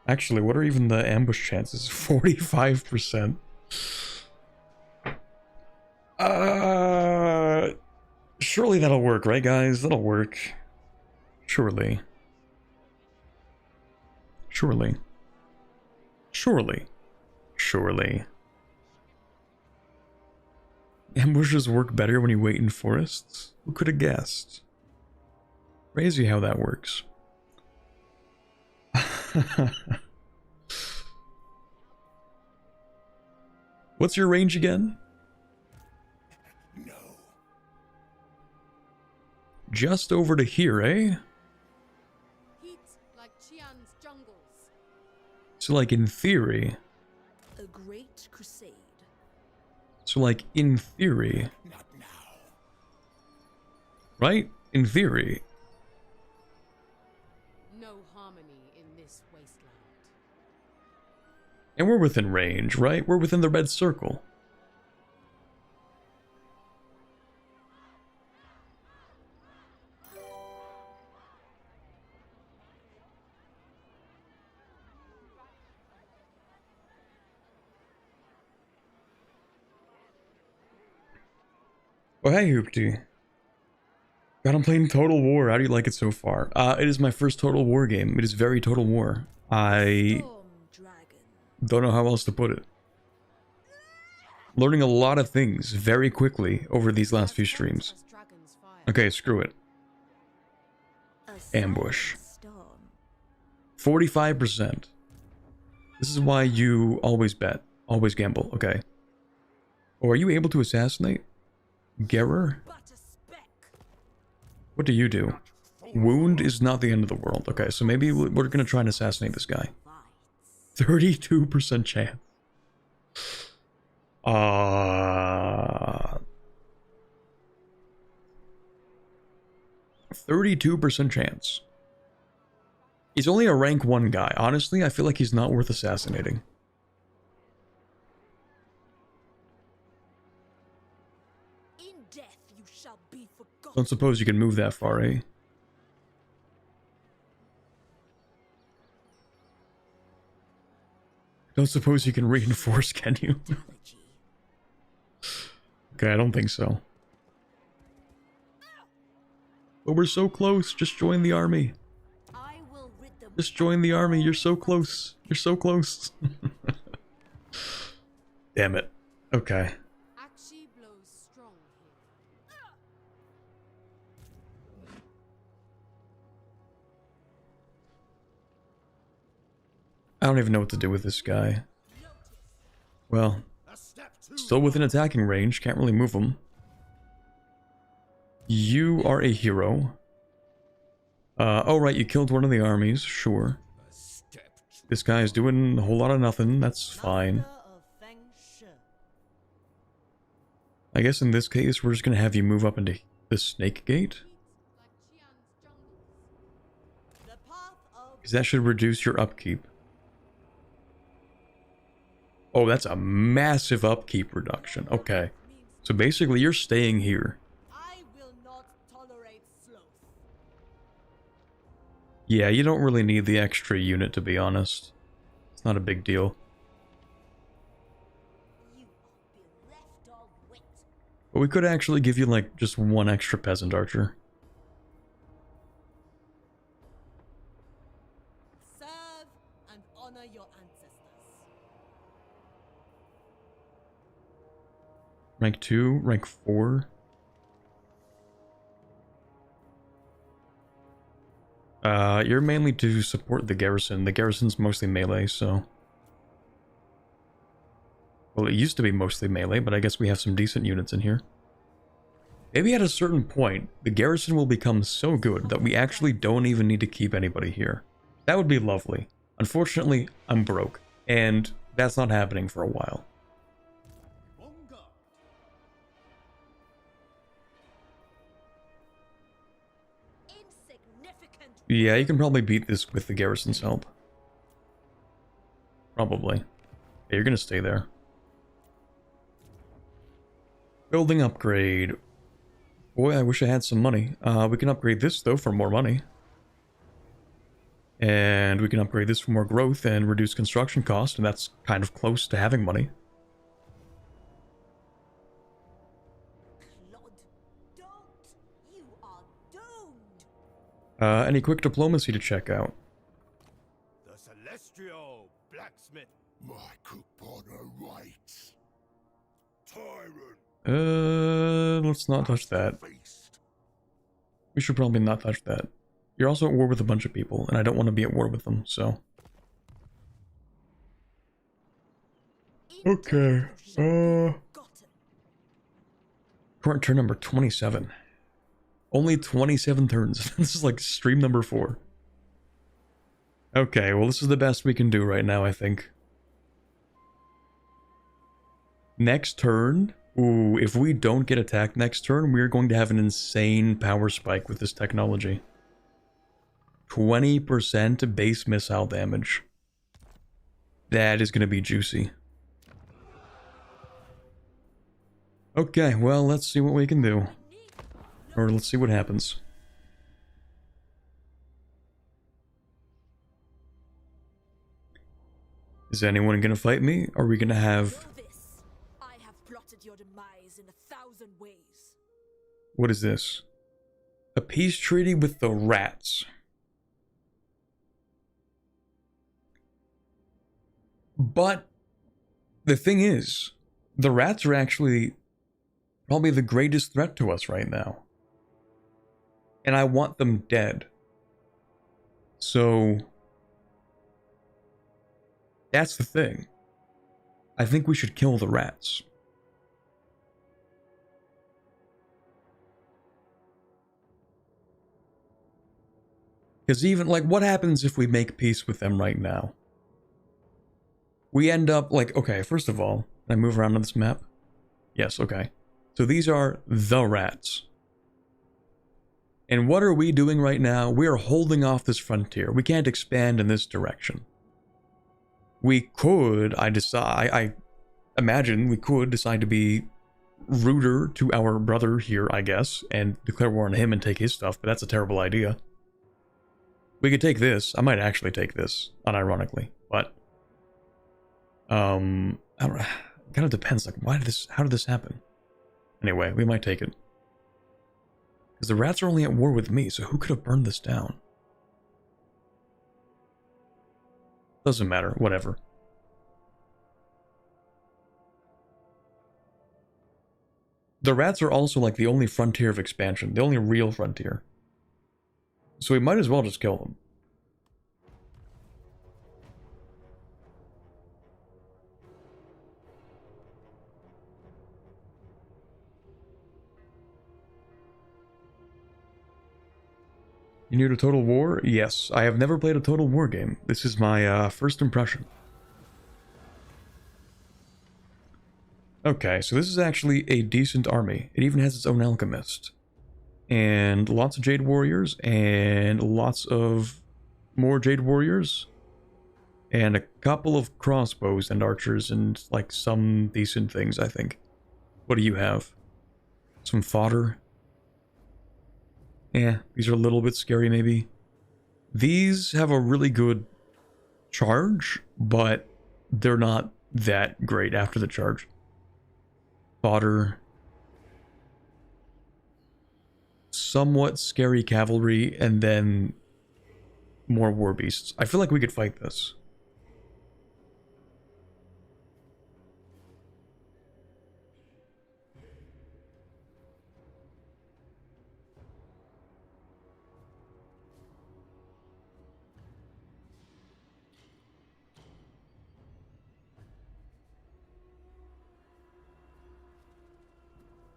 Actually, what are even the ambush chances? 45%. Surely that'll work, right, guys? That'll work. Surely. Surely. Surely. Surely. Ambushes work better when you wait in forests? Who could have guessed? Crazy how that works. What's your range again? No. Just over to here, eh? Heat like Qian's jungles. So like in theory. A great crusade. So like in theory. Not now. Right? In theory. No harmony in this wasteland. And we're within range, right? We're within the red circle. Oh, hey, Hoopty. God, I'm playing Total War. How do you like it so far? It is my first Total War game. It is very Total War. I don't know how else to put it. Learning a lot of things very quickly over these last few streams. Okay, screw it. Ambush. 45%. This is why you always bet. Always gamble, okay. Oh, are you able to assassinate? Gerer? What do you do? Wound is not the end of the world. Okay, so maybe we're gonna try and assassinate this guy. 32% chance. 32% chance. He's only a rank 1 guy. Honestly, I feel like he's not worth assassinating. In death you shall be forgotten. Don't suppose you can move that far, eh? Don't suppose you can reinforce, can you? Okay, I don't think so. But we're so close. Just join the army. Just join the army. You're so close. You're so close. Damn it. Okay. I don't even know what to do with this guy. Well, still within attacking range. Can't really move him. You are a hero. Oh right, you killed one of the armies, sure. This guy's doing a whole lot of nothing, that's fine. Master of Feng Shi. I guess in this case, we're just gonna have you move up into the Snake Gate. The path of Because that should reduce your upkeep. Oh, that's a massive upkeep reduction. Okay. So basically, you're staying here. I will not tolerate sloth. Yeah, you don't really need the extra unit, to be honest. It's not a big deal. You are bereft of wit. But we could actually give you, like, just one extra peasant archer. Serve and honor your ancestors. Rank 2, rank 4. You're mainly to support the garrison. The garrison's mostly melee, so... Well, it used to be mostly melee, but I guess we have some decent units in here. Maybe at a certain point, the garrison will become so good that we actually don't even need to keep anybody here. That would be lovely. Unfortunately, I'm broke, and that's not happening for a while. Insignificant. Yeah, you can probably beat this with the garrison's help. Probably. Yeah, you're gonna stay there. Building upgrade. Boy, I wish I had some money. We can upgrade this, though, for more money. And we can upgrade this for more growth and reduce construction cost, and that's kind of close to having money. Lord, don't. You are doomed. Any quick diplomacy to check out? The Celestial Blacksmith. My couponer waits. Tyrant Let's not touch that. beast. We should probably not touch that. You're also at war with a bunch of people, and I don't want to be at war with them, so... Okay, Forgotten. current turn number 27. Only 27 turns. This is like stream number 4. Okay, well this is the best we can do right now, I think. Next turn... Ooh, if we don't get attacked next turn, we're going to have an insane power spike with this technology. 20% base missile damage. That is going to be juicy. Okay, well, let's see what we can do. Or let's see what happens. Is anyone going to fight me? Or are we going to have... Know this. I have plotted your demise in 1,000 ways. What is this? A peace treaty with the rats. But the thing is, the rats are actually probably the greatest threat to us right now. And I want them dead. So that's the thing. I think we should kill the rats. Because even, like, what happens if we make peace with them right now? We end up, like, okay, first of all, can I move around on this map? Yes, okay. So these are the rats. And what are we doing right now? We are holding off this frontier. We can't expand in this direction. We could, I imagine we could decide to be ruder to our brother here, I guess, and declare war on him and take his stuff, but that's a terrible idea. We could take this. I might actually take this, unironically, but I don't know. It kind of depends. Like, how did this happen? Anyway, we might take it. Because the rats are only at war with me, so who could have burned this down? Doesn't matter, whatever. The rats are also like the only frontier of expansion, the only real frontier. So we might as well just kill them. You new to Total War? Yes, I have never played a Total War game. This is my first impression. Okay, so this is actually a decent army. It even has its own alchemist. And lots of Jade Warriors, and lots of more Jade Warriors. And a couple of crossbows and archers, and like some decent things, I think. What do you have? Some fodder? Yeah, these are a little bit scary, maybe. These have a really good charge, but they're not that great after the charge. Fodder. Somewhat scary cavalry, and then more war beasts. I feel like we could fight this.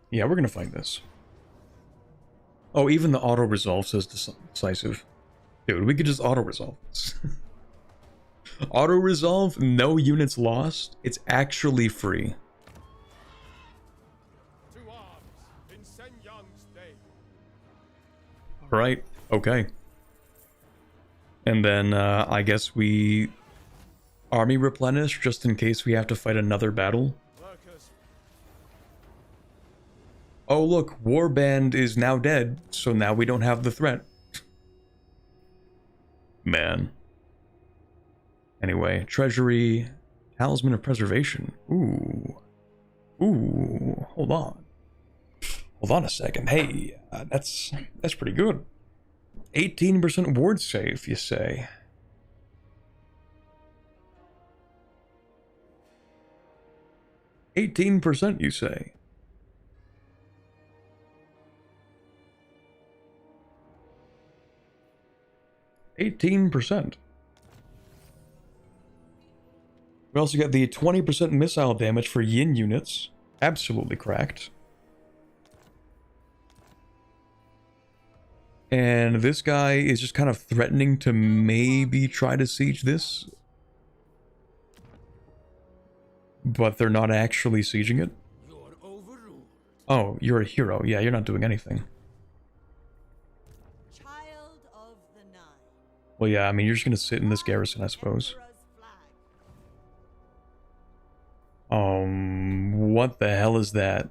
Yeah, we're gonna fight this. Oh, even the auto-resolve says decisive. Dude, we could just auto-resolve this. Auto-resolve, no units lost. It's actually free. Right, okay. And then, I guess we... army replenish, just in case we have to fight another battle. Oh look, Warband is now dead, so now we don't have the threat. Man. Anyway, treasury, talisman of preservation. Ooh. Ooh, hold on. Hold on a second. Hey, that's pretty good. 18% ward save, you say? %, you say? %. We also got the 20% missile damage for yin units. Absolutely cracked. And this guy is just kind of threatening to maybe try to siege this. But they're not actually sieging it. Oh, you're a hero. Yeah, you're not doing anything. Child of the Nine. Well, yeah, I mean, you're just gonna sit in this garrison, I suppose. What the hell is that?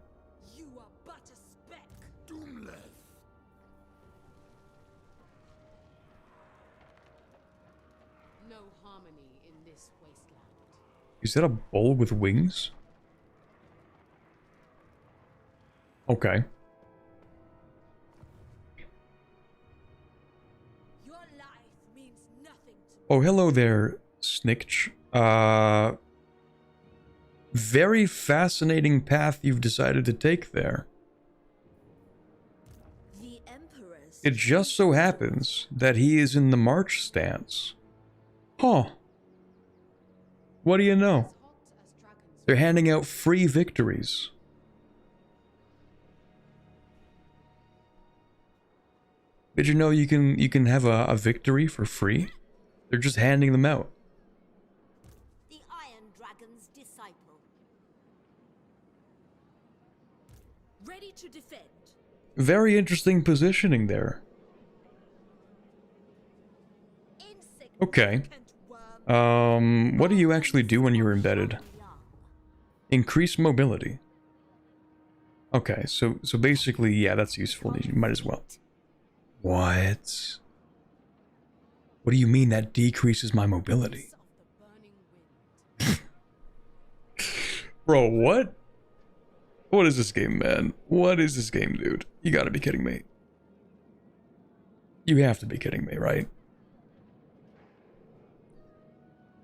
You are but a speck. No harmony in this wasteland. Is that a bull with wings? Okay. Your life means nothing to me. Oh, hello there, Snikch. Very fascinating path you've decided to take there. The Emperor's It just so happens that he is in the march stance. Huh. What do you know? They're handing out free victories. Did you know you can have a victory for free? They're just handing them out. the Iron Dragon's disciple. Ready to defend. Very interesting positioning there. Okay. What do you actually do when you're embedded? Increase mobility. Okay, so basically, yeah, that's useful. You might as well. What? What do you mean that decreases my mobility? Bro, what? What is this game, man? What is this game, dude? You gotta be kidding me. You have to be kidding me, right?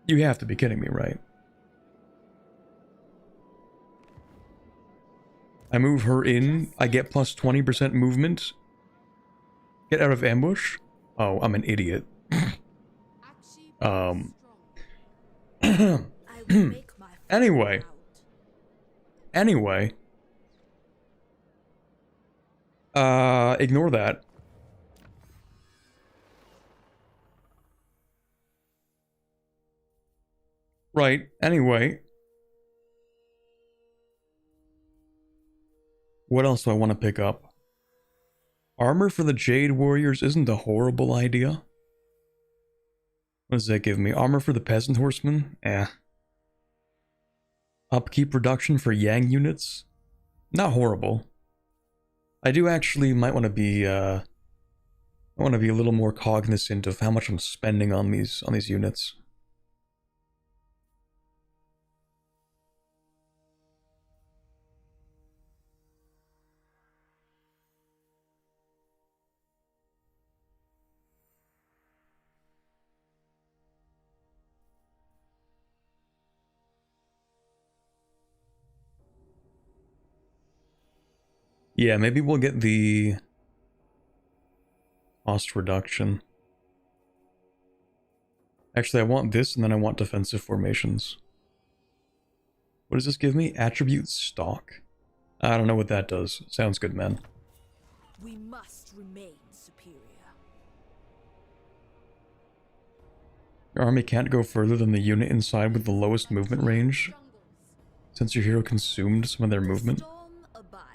You have to be kidding me, right? I move her in, I get plus 20% movement. Get out of ambush? Oh, I'm an idiot. Anyway. Ignore that. Right, anyway. What else do I want to pick up? Armor for the Jade Warriors isn't a horrible idea. What does that give me? Armor for the Peasant Horsemen? Eh. Upkeep reduction for Yang units? Not horrible. I do actually might want to be, I want to be a little more cognizant of how much I'm spending on these units. Yeah, maybe we'll get the cost reduction. Actually, I want this, and then I want defensive formations. What does this give me? Attribute stock. I don't know what that does. Sounds good, man. We must remain superior. Your army can't go further than the unit inside with the lowest movement range, since your hero consumed some of their movement. Storm abides.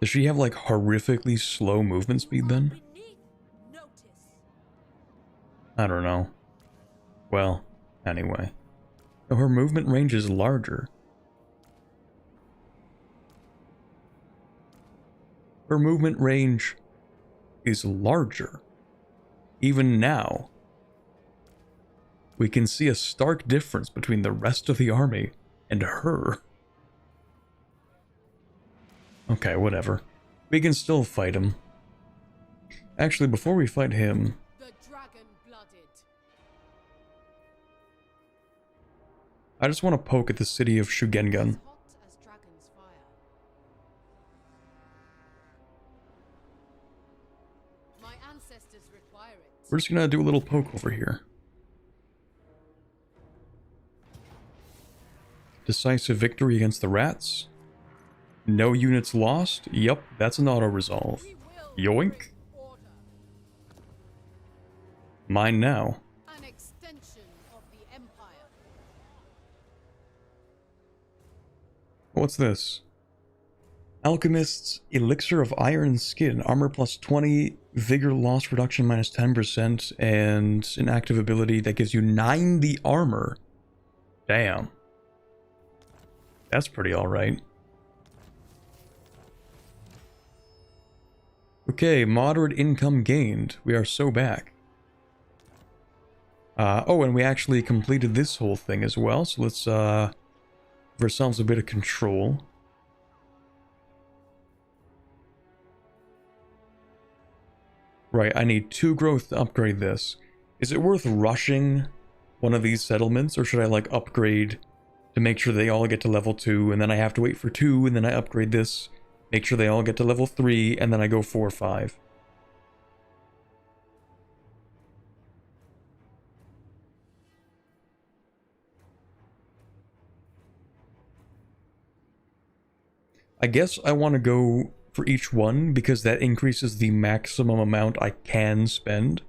Does she have, like, horrifically slow movement speed, then? Beneath notice. I don't know. Well, anyway. No, her movement range is larger. Her movement range is larger. Even now, we can see a stark difference between the rest of the army and her. Okay, whatever. We can still fight him. Actually, before we fight him, The dragon-blooded. I just want to poke at the city of Shugengan. Hot as dragon's fire. My ancestors require it. We're just gonna do a little poke over here. Decisive victory against the rats. No units lost. Yup, that's an auto-resolve. We will Yoink. bring order. Mine now. An extension of the empire. What's this? Alchemist's Elixir of Iron Skin. Armor plus 20, Vigor loss reduction minus 10%, and an active ability that gives you 90 armor. Damn. That's pretty alright. Okay, moderate income gained. We are so back. Oh, and we actually completed this whole thing as well, so let's give ourselves a bit of control. Right, I need 2 growth to upgrade this. Is it worth rushing one of these settlements, or should I, like, upgrade to make sure they all get to level 2, and then I have to wait for 2, and then I upgrade this, make sure they all get to level 3, and then I go 4 or 5? I guess I want to go for each one, because that increases the maximum amount I can spend,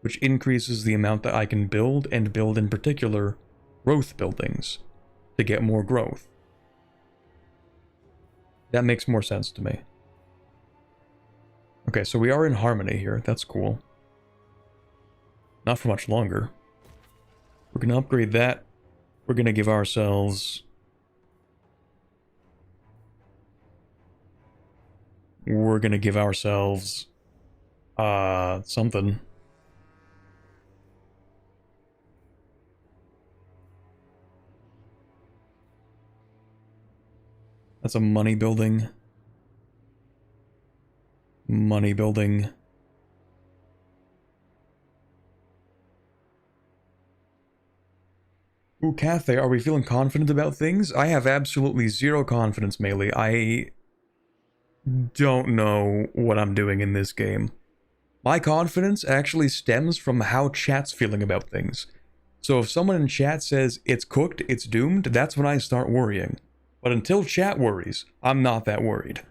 which increases the amount that I can build, and build in particular growth buildings to get more growth. That makes more sense to me. Okay, so we are in harmony here. That's cool. Not for much longer. We're going to upgrade that. We're going to give ourselves... We're going to give ourselves... something. That's a money building. Money building. Ooh, Cathay, are we feeling confident about things? I have absolutely zero confidence, Melee. I don't know what I'm doing in this game. My confidence actually stems from how chat's feeling about things. So if someone in chat says it's cooked, it's doomed, that's when I start worrying. But until chat worries, I'm not that worried.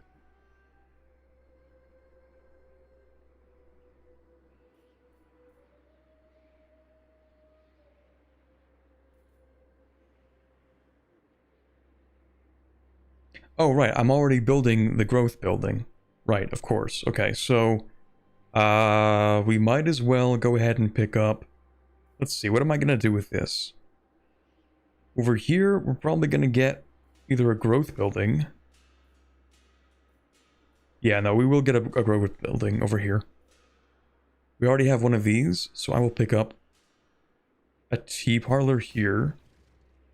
Oh, right, I'm already building the growth building. Right, of course. Okay, so we might as well go ahead and pick up... Let's see, what am I going to do with this? Over here, we're probably going to get either a growth building. Yeah, no, we will get a growth building over here. We already have one of these, so I will pick up a tea parlor here,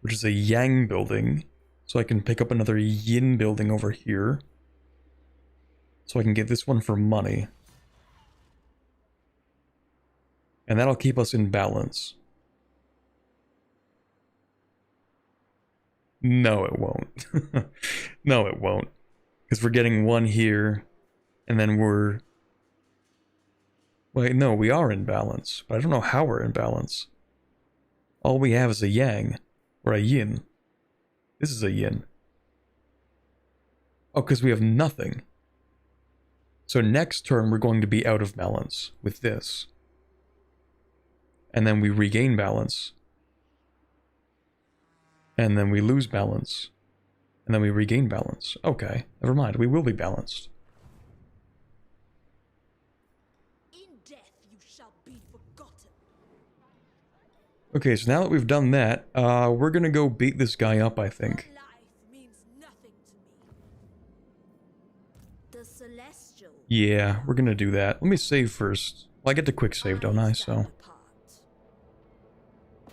which is a yang building. So I can pick up another yin building over here. So I can get this one for money. And that'll keep us in balance. No, it won't. No, it won't. Because we're getting one here, and then we're... Wait, no, we are in balance, but I don't know how we're in balance. All we have is a yang, or a yin. This is a yin. Oh, because we have nothing. So next turn we're going to be out of balance with this. And then we regain balance. And then we lose balance. And then we regain balance. Okay, never mind, we will be balanced. In death you shall be forgotten. Okay, so now that we've done that, we're gonna go beat this guy up, I think. Your life means nothing to me. The celestial. Yeah, we're gonna do that. Let me save first. Well, I get to quick save, don't I? So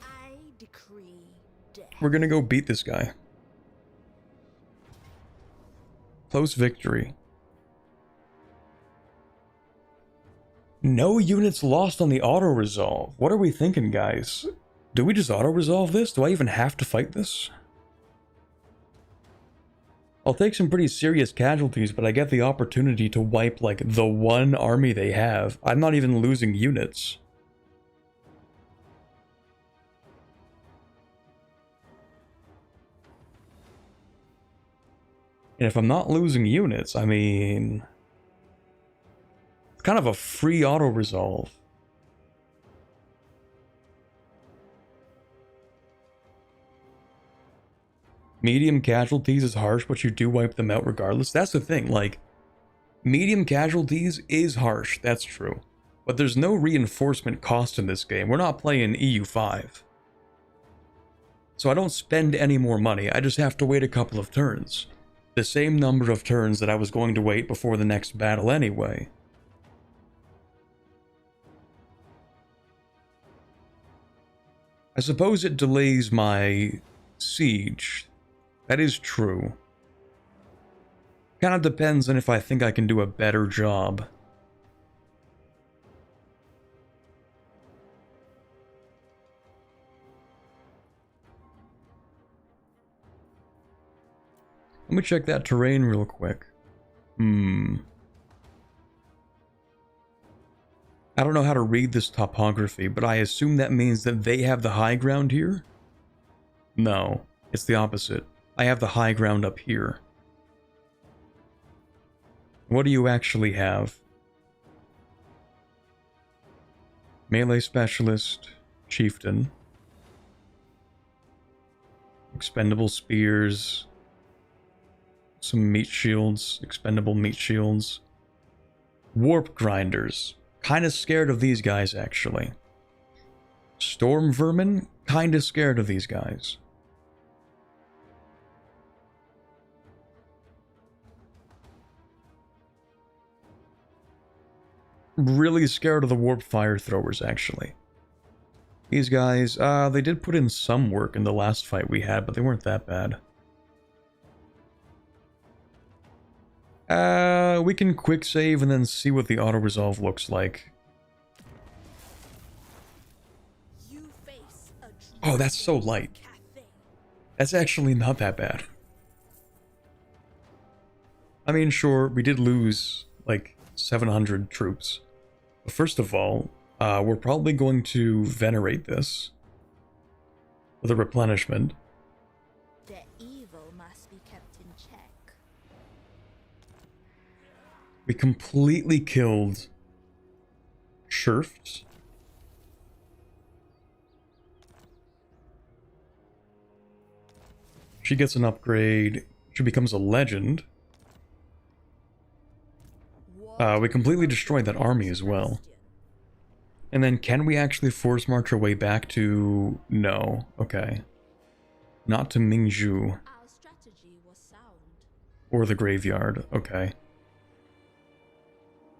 I decree death. we're gonna go beat this guy. Close victory. No units lost on the auto-resolve. What are we thinking, guys? Do we just auto-resolve this? Do I even have to fight this? I'll take some pretty serious casualties, but I get the opportunity to wipe, like, the one army they have. I'm not even losing units. And if I'm not losing units, I mean... It's kind of a free auto-resolve. Medium casualties is harsh, but you do wipe them out regardless. That's the thing, like... Medium casualties is harsh, that's true. But there's no reinforcement cost in this game. We're not playing EU5. So I don't spend any more money, I just have to wait a couple of turns. The same number of turns that I was going to wait before the next battle anyway. I suppose it delays my siege. That is true. Kind of depends on if I think I can do a better job. Let me check that terrain real quick. I don't know how to read this topography, but I assume that means that they have the high ground here? No, it's the opposite. I have the high ground up here. What do you actually have? Melee specialist, chieftain. Expendable spears. Some meat shields, expendable meat shields. Warp grinders. Kinda scared of these guys, actually. Storm vermin. Kinda scared of these guys. Really scared of the warp fire throwers, actually. These guys, they did put in some work in the last fight we had, but they weren't that bad. We can quick save and then see what the auto-resolve looks like. You face a Oh, that's so light. cafe. That's actually not that bad. I mean, sure, we did lose, like, 700 troops. But first of all, we're probably going to venerate this with a replenishment. The evil must be kept in check. We completely killed Shurft. She gets an upgrade. She becomes a legend. We completely destroyed that army as well. And then can we actually force march our way back to... No. Okay. Not to Mingzhu. Our strategy was sound. Or the graveyard. Okay.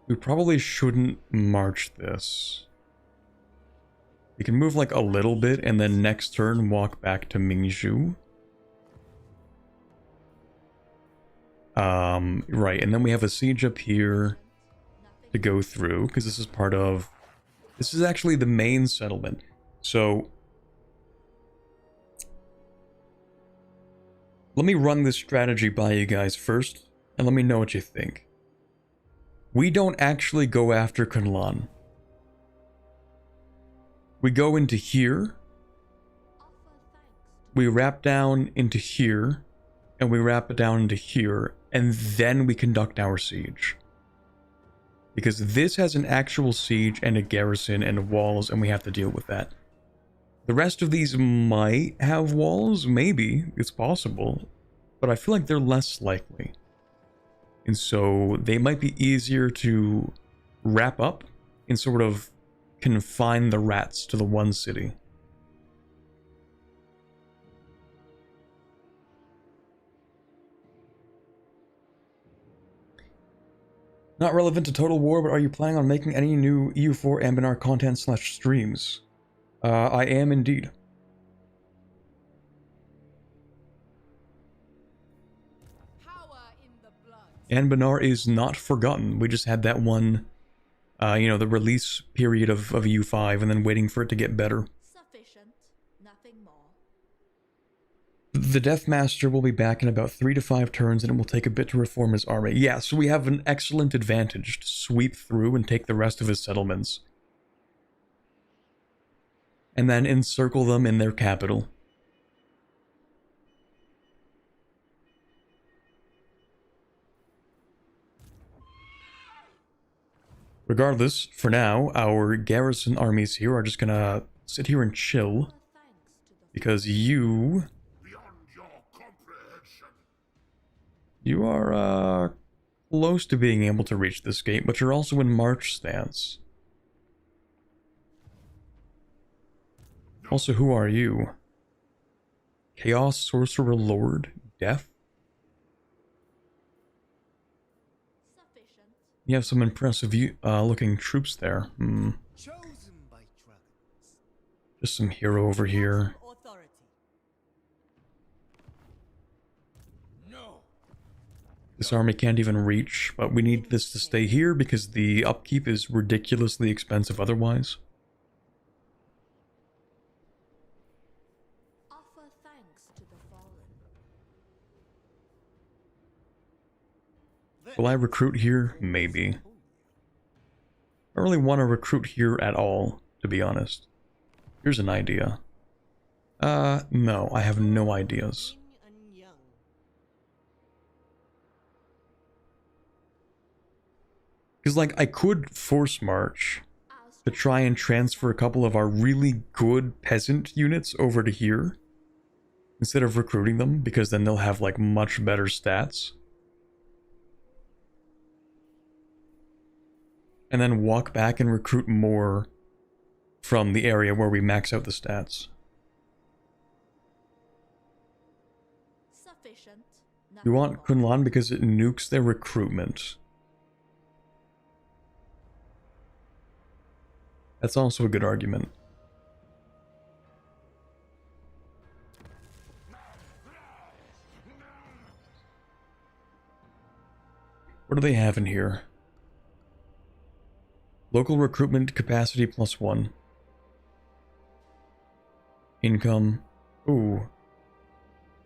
We probably shouldn't march this. We can move like a little bit and then next turn walk back to Mingzhu. Right, and then we have a siege up here to go through, because this is part of... This is actually the main settlement. So... let me run this strategy by you guys first, and let me know what you think. We don't actually go after Kunlan. We go into here, we wrap down into here, and we wrap it down into here, and then we conduct our siege. Because this has an actual siege and a garrison and walls, and we have to deal with that. The rest of these might have walls, maybe, it's possible, but I feel like they're less likely. And so they might be easier to wrap up and sort of confine the rats to the one city. Not relevant to Total War, but are you planning on making any new EU4 Ambinar content / streams? I am indeed. Power in the blood. Ambinar is not forgotten. We just had that one, you know, the release period of EU5 and then waiting for it to get better. Sufficient, nothing more. The Deathmaster will be back in about 3 to 5 turns, and it will take a bit to reform his army. Yeah, so we have an excellent advantage to sweep through and take the rest of his settlements. And then encircle them in their capital. Regardless, for now, our garrison armies here are just gonna sit here and chill. Because you... You are, close to being able to reach this gate, but you're also in march stance. Also, who are you? Chaos Sorcerer Lord? Death? Sufficient. You have some impressive looking troops there. Chosen by dragons. Just some hero over here. Authority. This army can't even reach, but we need this to stay here because the upkeep is ridiculously expensive otherwise. Offer thanks to the fallen. Will I recruit here? Maybe. I don't really want to recruit here at all, to be honest. Here's an idea. No, I have no ideas. Because, like, I could force march to try and transfer a couple of our really good peasant units over to here instead of recruiting them, because then they'll have, like, much better stats. And then walk back and recruit more from the area where we max out the stats. Sufficient. We want Kunlan because it nukes their recruitment. That's also a good argument. What do they have in here? Local recruitment capacity +1. Income. Ooh.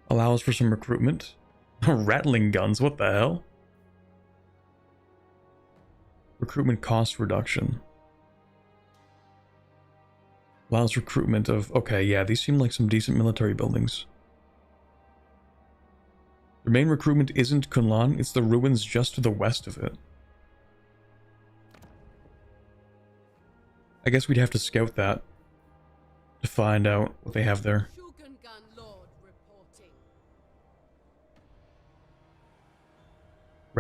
Allows for some recruitment. Rattling guns, what the hell? Recruitment cost reduction. Allows recruitment of... Okay, yeah, these seem like some decent military buildings. The main recruitment isn't Kunlan, it's the ruins just to the west of it. I guess we'd have to scout that to find out what they have there. Shugengan Lord reporting.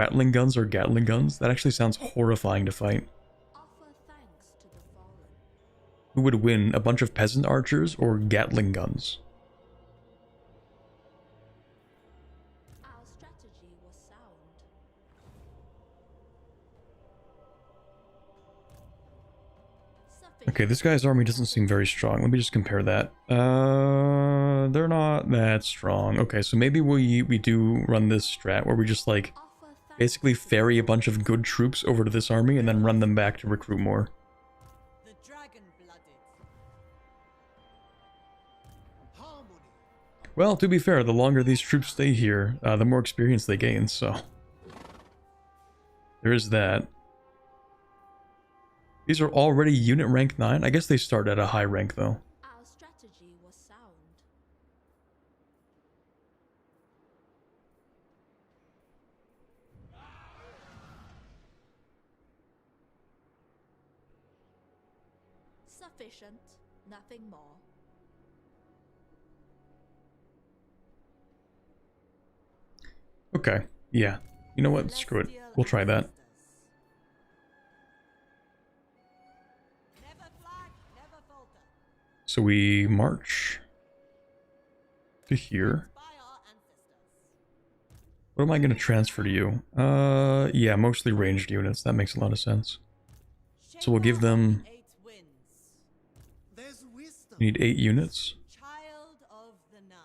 Rattling guns or Gatling guns? That actually sounds horrifying to fight. Offer thanks to the fallen. Who would win, a bunch of peasant archers or Gatling guns? Our strategy was sound. Okay, this guy's army doesn't seem very strong. Let me just compare that. They're not that strong. Okay, so maybe we do run this strat where we just like basically ferry a bunch of good troops over to this army and then run them back to recruit more. The dragon-blooded. Harmony. Well, to be fair, the longer these troops stay here, the more experience they gain, so there is that. These are already unit rank 9? I guess they start at a high rank, though. Our strategy was sound. Sufficient, nothing more. Okay, yeah. You know what? Screw it. We'll try that. Never flag, never falter. So we march to here. By our ancestors. What am I going to transfer to you? Yeah, mostly ranged units. That makes a lot of sense. So we'll give them... 8 wins. There's wisdom. We need 8 units. Child of the Nine.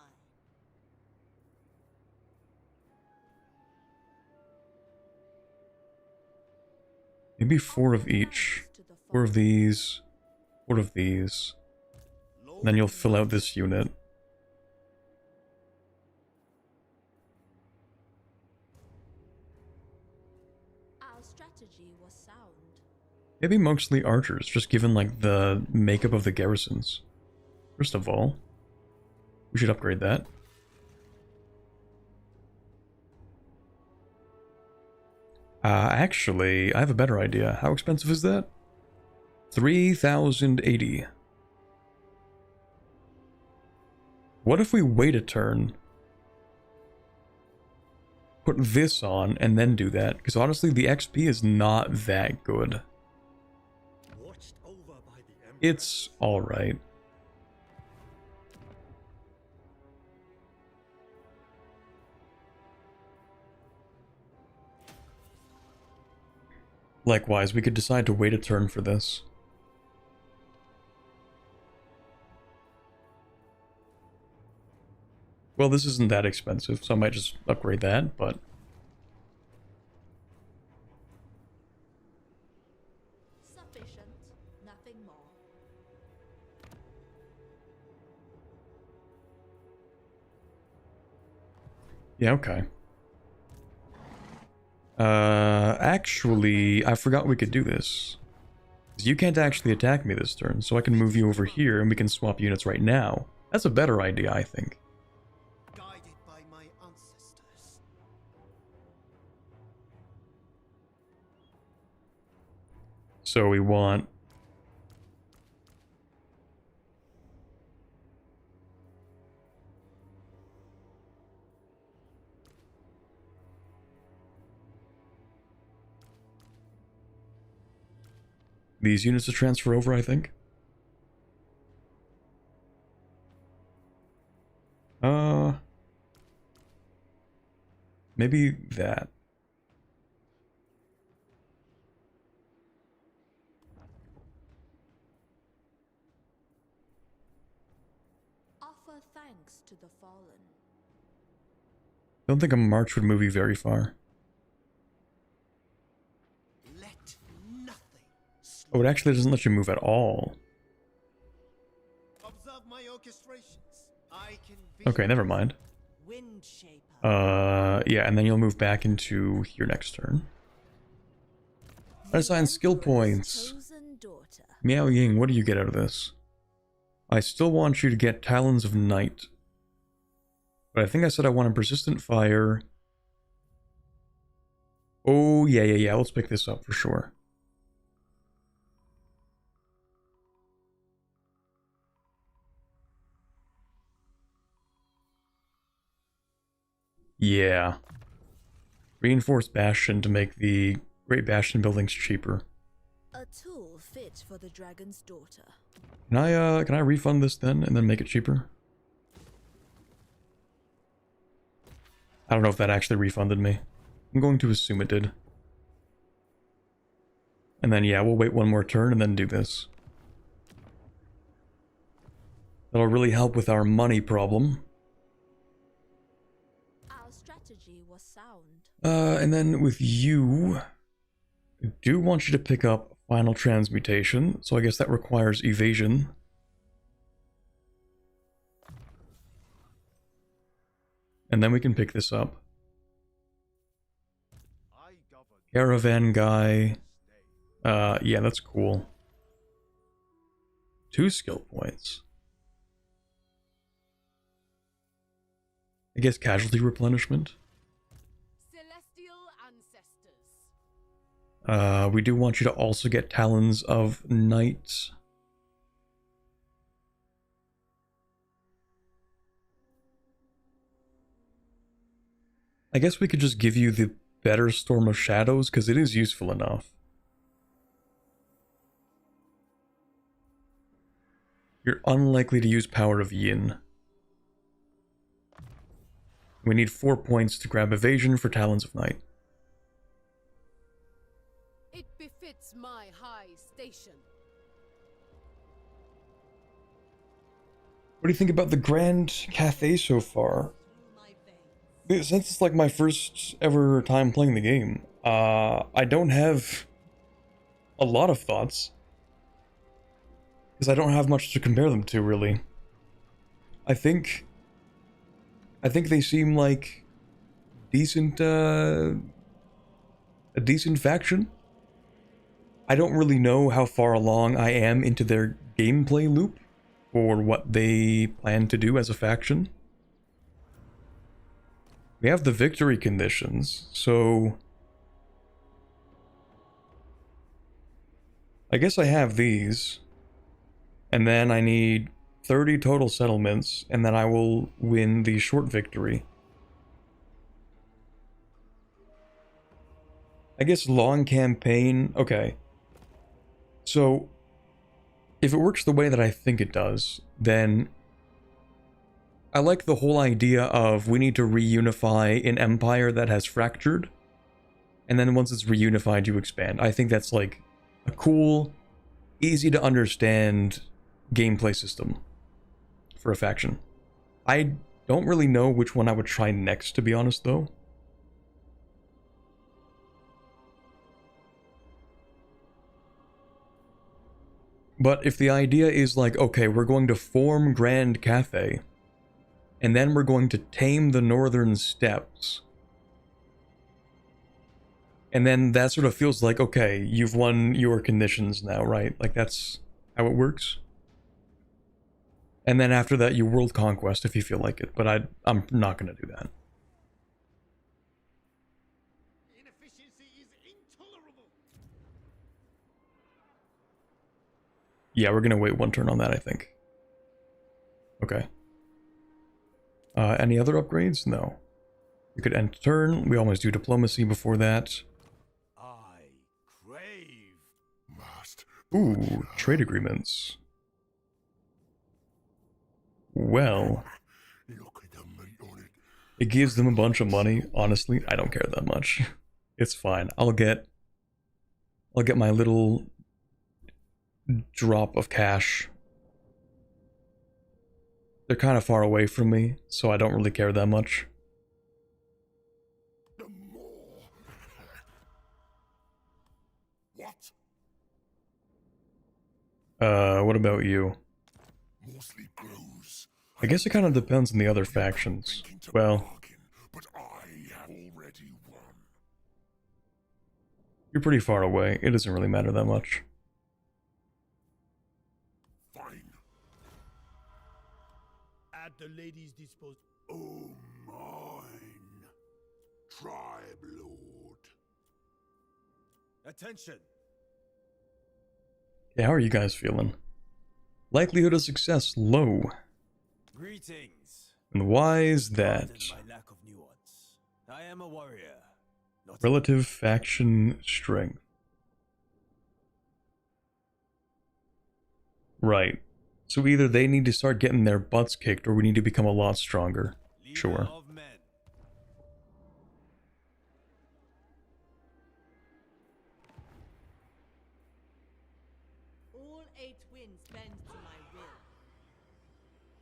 Maybe 4 of each. 4 of these. 4 of these. And then you'll fill out this unit. Our strategy was sound. Maybe mostly archers, just given like the makeup of the garrisons. First of all, we should upgrade that. Actually, I have a better idea. How expensive is that? 3,080. What if we wait a turn, put this on, and then do that? Because honestly, the XP is not that good. It's alright. Likewise, we could decide to wait a turn for this. Well, this isn't that expensive, so I might just upgrade that, but... Sufficient, nothing more. Yeah, okay. Actually, I forgot we could do this. 'Cause you can't actually attack me this turn, so I can move you over here and we can swap units right now. That's a better idea, I think. Guided by my ancestors. So we want... these units to transfer over, I think. Maybe that. Offer thanks to the fallen. Don't think a march would move you very far. Let nothing. Oh, it actually doesn't let you move at all. Observe my orchestrations. I can. Okay, never mind. Wind shaper. Yeah, and then you'll move back into here next turn. Assign skill points. Chosen daughter. Miao Ying, what do you get out of this? I still want you to get Talons of Night. But I think I said I want a persistent fire. Oh, yeah. Let's pick this up for sure. Yeah. Reinforced Bastion to make the Great Bastion buildings cheaper. A tool fit for the dragon's daughter. Can I refund this then and then make it cheaper? I don't know if that actually refunded me. I'm going to assume it did. And then yeah, we'll wait one more turn and then do this. That'll really help with our money problem. Our strategy was sound. And then with you, I do want you to pick up Final Transmutation, so I guess that requires evasion. And then we can pick this up. Caravan guy. Yeah, that's cool. 2 skill points. I guess casualty replenishment. Celestial ancestors. We do want you to also get Talons of Night. I guess we could just give you the better Storm of Shadows, because it is useful enough. You're unlikely to use Power of Yin. We need 4 points to grab Evasion for Talons of Night. It befits my high station. What do you think about the Grand Cathay so far? Since it's like my first ever time playing the game, I don't have a lot of thoughts. Because I don't have much to compare them to, really. I think they seem like decent, a decent faction. I don't really know how far along I am into their gameplay loop, or what they plan to do as a faction. We have the victory conditions, so I guess I have these. And then I need 30 total settlements, and then I will win the short victory. I guess long campaign, okay. So, if it works the way that I think it does, then I like the whole idea of we need to reunify an empire that has fractured, and then once it's reunified, you expand. I think that's like a cool, easy to understand gameplay system for a faction. I don't really know which one I would try next, to be honest, though. But if the idea is like, okay, we're going to form Grand Cathay, and then we're going to tame the northern steppes, and then that sort of feels like, okay, you've won your conditions now, right? Like, that's how it works. And then after that, you world conquest if you feel like it, but I'm not going to do that. Inefficiency is intolerable. Yeah, we're going to wait one turn on that, I think. Okay. Any other upgrades? No. We could end turn. We always do diplomacy before that. I crave. Must. Ooh, trade agreements. Well, Look at the meat on it. it gives them a bunch of money. Honestly, I don't care that much. It's fine. I'll get my little drop of cash. They're kind of far away from me, so I don't really care that much. The more. What? What about you? Mostly grows. I guess it kind of depends on the other factions. Well, Bargain, but I have already won. you're pretty far away. It doesn't really matter that much. Fine. At the lady's disposal. Oh, mine. Tribe Lord. Attention. Yeah, how are you guys feeling? Likelihood of success low. Greetings. And why is that? Pardon my lack of nuance. I am a warrior. Not Relative faction strength. Right. So either they need to start getting their butts kicked or we need to become a lot stronger. leader Sure. of men. All 8 winds bend to my will.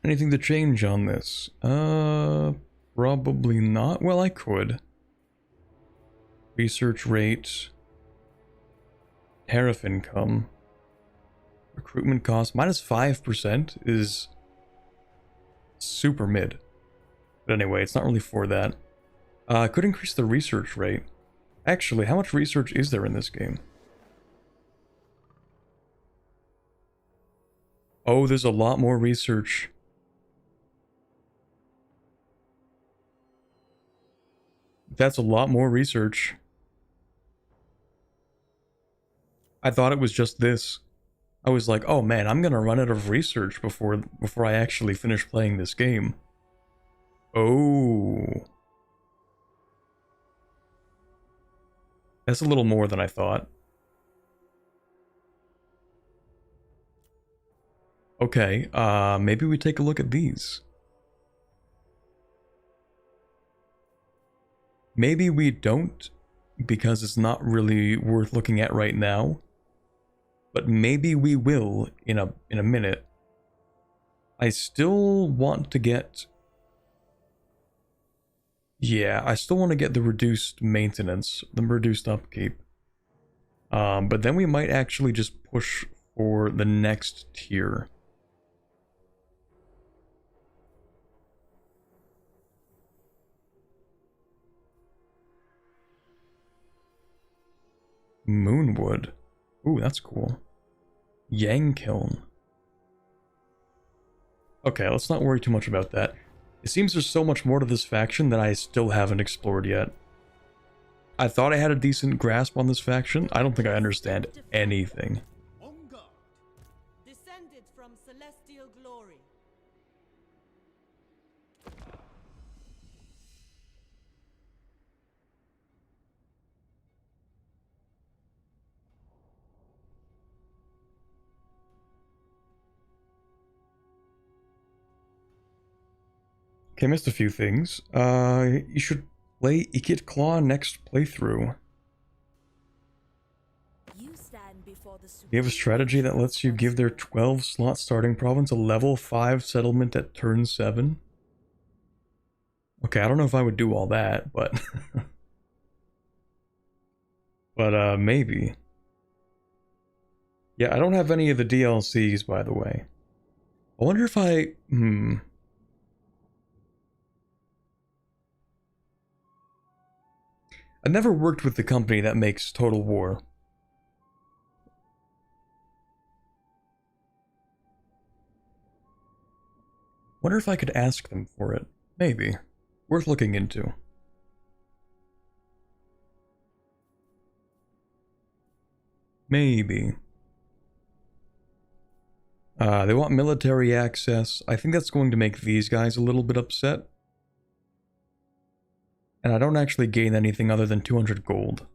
Anything to change on this? Probably not. Well, I could. Research rate. Tariff income. Recruitment cost. -5% is super mid. But anyway, it's not really for that. I could increase the research rate. Actually, how much research is there in this game? Oh, there's a lot more research. That's a lot more research. I thought it was just this. I was like, oh man, I'm gonna run out of research before I actually finish playing this game. Oh. That's a little more than I thought. Okay, maybe we take a look at these. Maybe we don't, because it's not really worth looking at right now. But maybe we will in a minute. I still want to get... Yeah, I still want to get the reduced maintenance, the reduced upkeep. But then we might actually just push for the next tier. Moonwood. Ooh, that's cool. Yang Kiln. Okay, let's not worry too much about that. It seems there's so much more to this faction that I still haven't explored yet. I thought I had a decent grasp on this faction. I don't think I understand anything. On guard. Descended from celestial glory. Okay, missed a few things. You should play Ikit Claw next playthrough. You stand before the You have a strategy that lets you give their 12-slot starting province a level 5 settlement at turn 7. Okay, I don't know if I would do all that, but... but, maybe. Yeah, I don't have any of the DLCs, by the way. I wonder if I... I never worked with the company that makes Total War. Wonder if I could ask them for it. Maybe. Worth looking into. Maybe. They want military access. I think that's going to make these guys a little bit upset. And I don't actually gain anything other than 200 gold.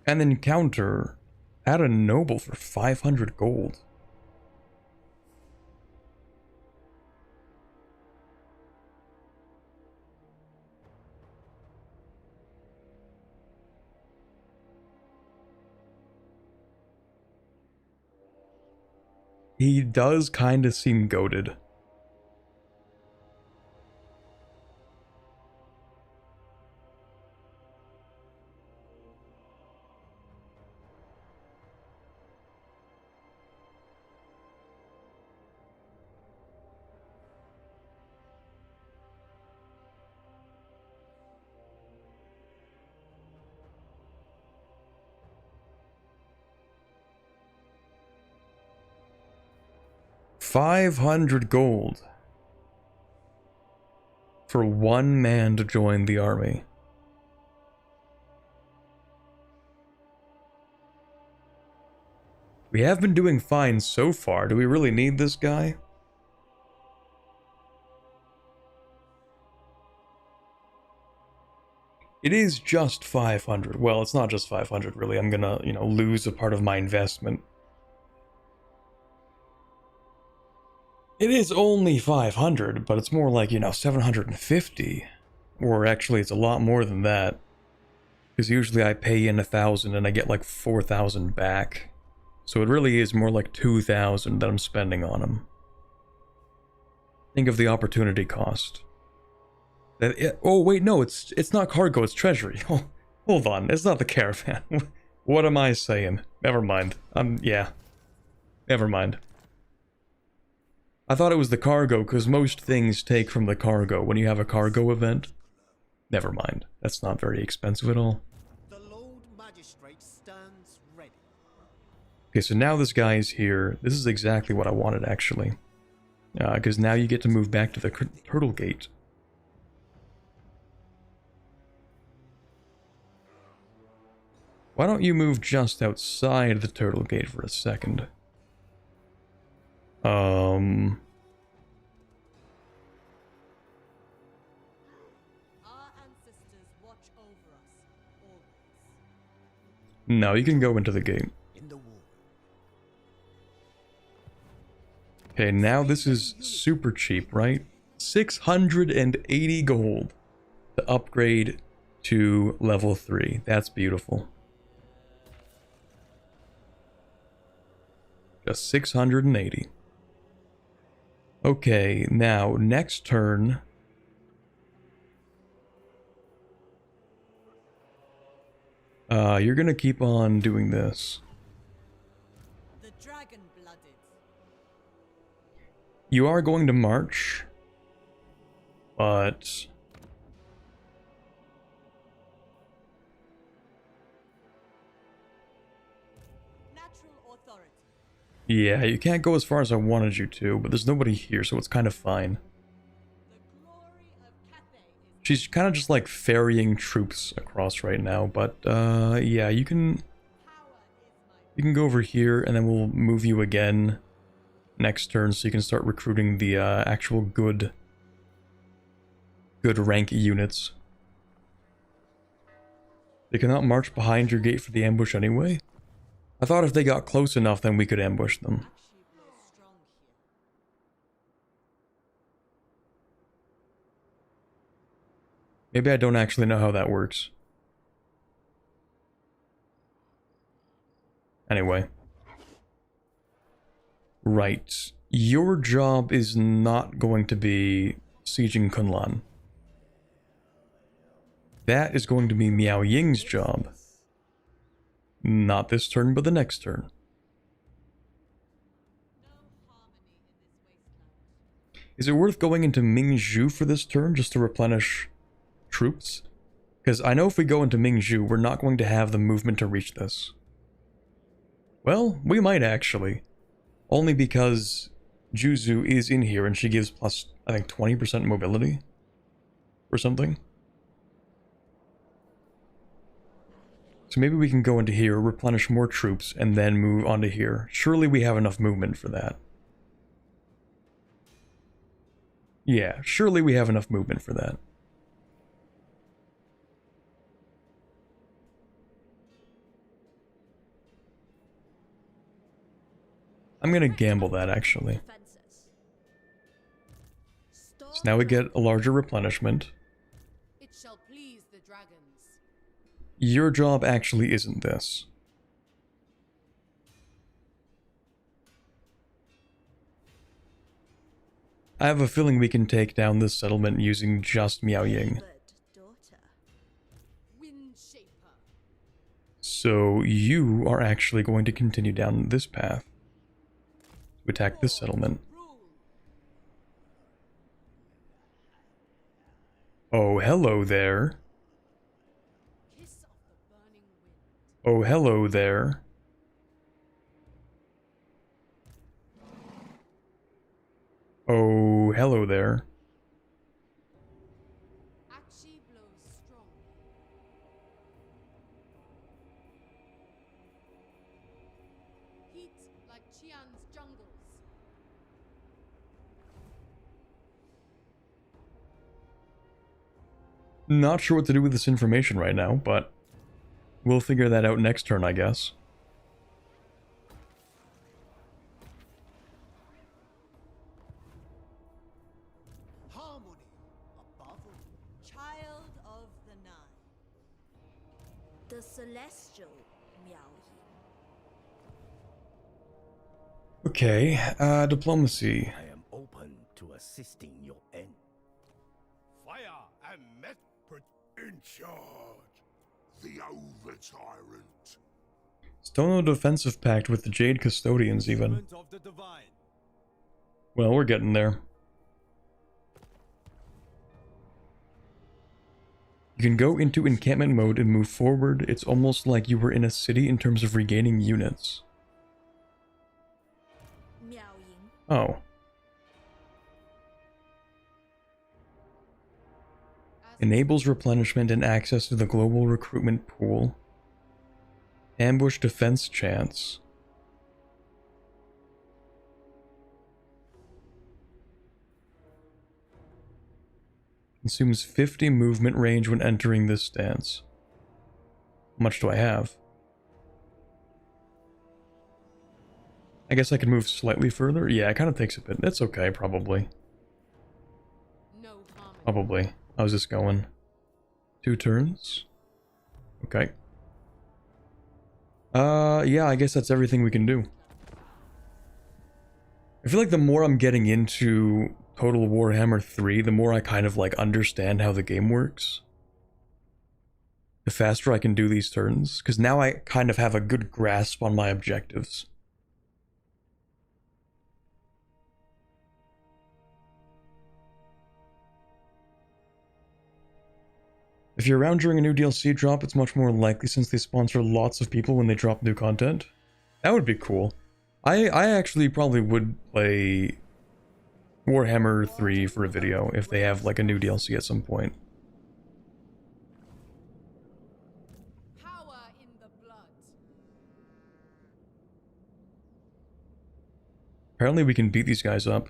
And then counter, add a noble for 500 gold. He does kind of seem goated. $500 gold for one man to join the army. We have been doing fine so far. Do we really need this guy? It is just 500. Well, it's not just 500, really. I'm gonna, you know, lose a part of my investment. It is only 500, but it's more like, you know, 750. Or actually, it's a lot more than that. Because usually I pay in 1,000 and I get like 4,000 back. So it really is more like 2,000 that I'm spending on him. Think of the opportunity cost. Oh wait, no, it's not cargo, it's treasury. Oh, hold on, it's not the caravan. What am I saying? Never mind. Yeah. Never mind. I thought it was the cargo, because most things take from the cargo when you have a cargo event. Never mind. That's not very expensive at all. The Lord Magistrate stands ready. Okay, so now this guy is here. This is exactly what I wanted, actually. Because now you get to move back to the Turtle Gate. Why don't you move just outside the Turtle Gate for a second? Our ancestors watch over us, always. No, you can go into the gate. In the war. Okay, now this is super cheap, right? 680 gold to upgrade to level 3. That's beautiful. Just 680. Okay, now next turn. You're gonna keep on doing this. The dragon-blooded. You are going to march, but Natural authority. yeah, you can't go as far as I wanted you to, but there's nobody here, so it's kind of fine. The glory of Cathay is She's kind of just like ferrying troops across right now, but yeah, you can power is my go over here, and then we'll move you again next turn, so you can start recruiting the actual good rank units. They cannot march behind your gate for the ambush anyway. I thought if they got close enough, then we could ambush them. actually blows strong here. Maybe I don't actually know how that works. Anyway. Right. Your job is not going to be sieging Kunlan. That is going to be Miao Ying's job. Not this turn, but the next turn. No harmony in this wasteland. Is it worth going into Mingzhu for this turn just to replenish troops? Because I know if we go into Mingzhu, we're not going to have the movement to reach this. Well, we might actually. Only because Juzu is in here and she gives plus, I think, 20% mobility? Or something? So maybe we can go into here, replenish more troops, and then move on to here. Surely we have enough movement for that. Yeah, surely we have enough movement for that. I'm gonna gamble that, actually. Defenses. So now we get a larger replenishment. It shall please the dragons. Your job actually isn't this. I have a feeling we can take down this settlement using just Miao Ying. Favored daughter. Wind shaper. So you are actually going to continue down this path to attack this settlement. Rule. Oh, hello there. Kiss of the burning wind. Oh, hello there. Oh, hello there. Actually blows strong. Heat Qian's jungles. Not sure what to do with this information right now, but we'll figure that out next turn, I guess. Harmony above all. Child of the Nine. The celestial Miao Yin. Okay, diplomacy. I am open to assisting your end. Fire and met in charge. The over-tyrant. Still no defensive pact with the Jade Custodians, even. Instrument of the divine. Well, we're getting there. You can go into encampment mode and move forward. It's almost like you were in a city in terms of regaining units. Miao Yin. Oh. Enables replenishment and access to the global recruitment pool. Ambush defense chance. Consumes 50 movement range when entering this stance. How much do I have? I guess I can move slightly further. Yeah, it kind of takes a bit. That's okay, probably. No harm. Probably. How's this going? 2 turns? Okay. Yeah, I guess that's everything we can do. I feel like the more I'm getting into Total Warhammer 3, the more I kind of like understand how the game works. The faster I can do these turns, because now I kind of have a good grasp on my objectives. If you're around during a new DLC drop, it's much more likely since they sponsor lots of people when they drop new content. That would be cool. I actually probably would play Warhammer 3 for a video if they have like a new DLC at some point. Power in the blood. Apparently we can beat these guys up.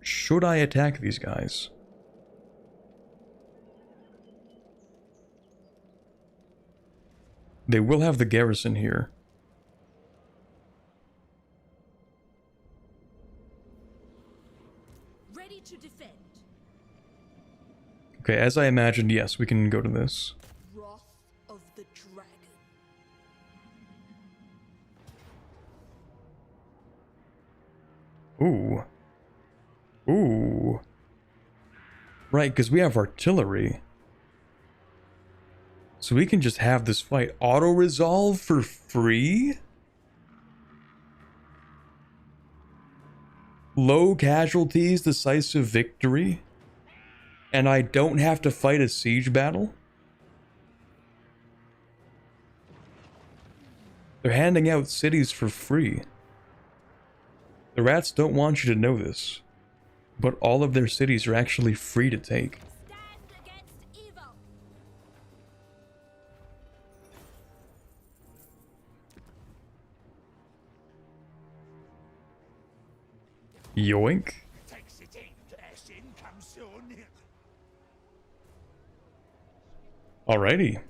Should I attack these guys? They will have the garrison here. Ready to defend. Okay, as I imagined, yes, we can go to this. Wrath of the dragon. Ooh. Ooh. Right, because we have artillery. So we can just have this fight auto-resolve for free? Low casualties, decisive victory? And I don't have to fight a siege battle? They're handing out cities for free. The rats don't want you to know this, but all of their cities are actually free to take. Stand against evil. Yoink. Alrighty.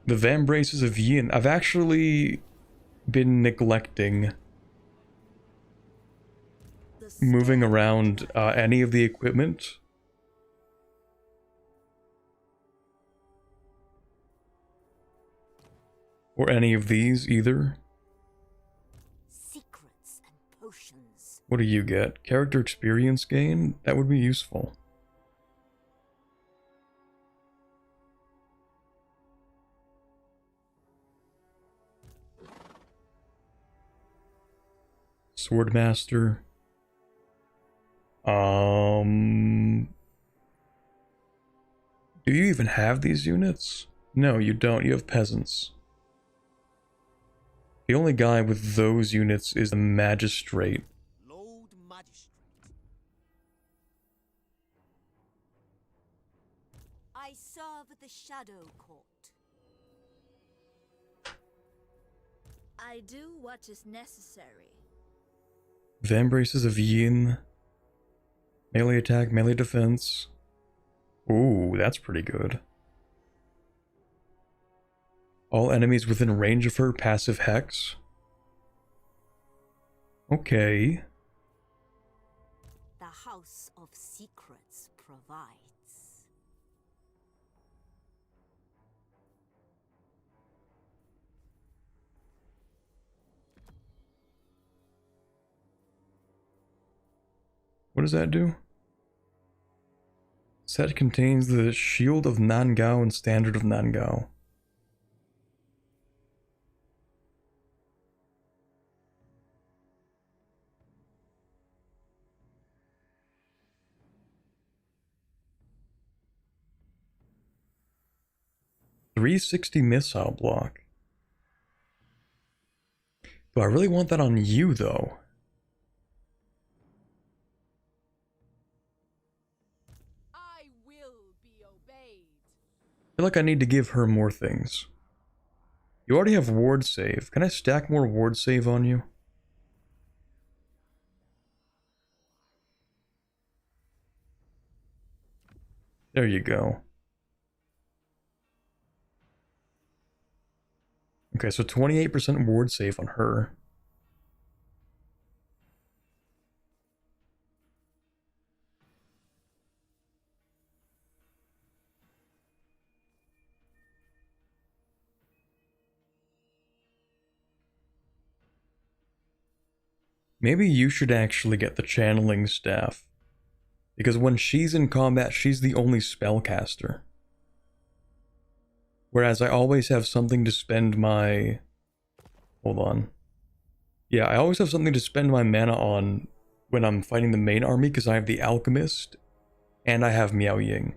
The Vambraces of Yin. I've actually been neglecting moving around any of the equipment. Or any of these either. Secrets and potions. What do you get? Character experience gain? That would be useful. Swordmaster. Do you even have these units? No, you don't. You have peasants. The only guy with those units is the magistrate. Lord Magistrate. I serve the Shadow Court. I do what is necessary. Van braces of Yin. Melee attack, melee defense. Ooh, that's pretty good. All enemies within range of her, passive hex. Okay. The House of Secrets provides. What does that do? Set contains the Shield of Nangao and Standard of Nangao. .360 missile block. Do I really want that on you, though? I will be obeyed. I feel like I need to give her more things. You already have ward save. Can I stack more ward save on you? There you go. Okay, so 28% ward save on her. Maybe you should actually get the channeling staff. Because when she's in combat, she's the only spellcaster. Whereas I always have something to spend my... Hold on. Yeah, I always have something to spend my mana on when I'm fighting the main army, because I have the Alchemist, and I have Miao Ying.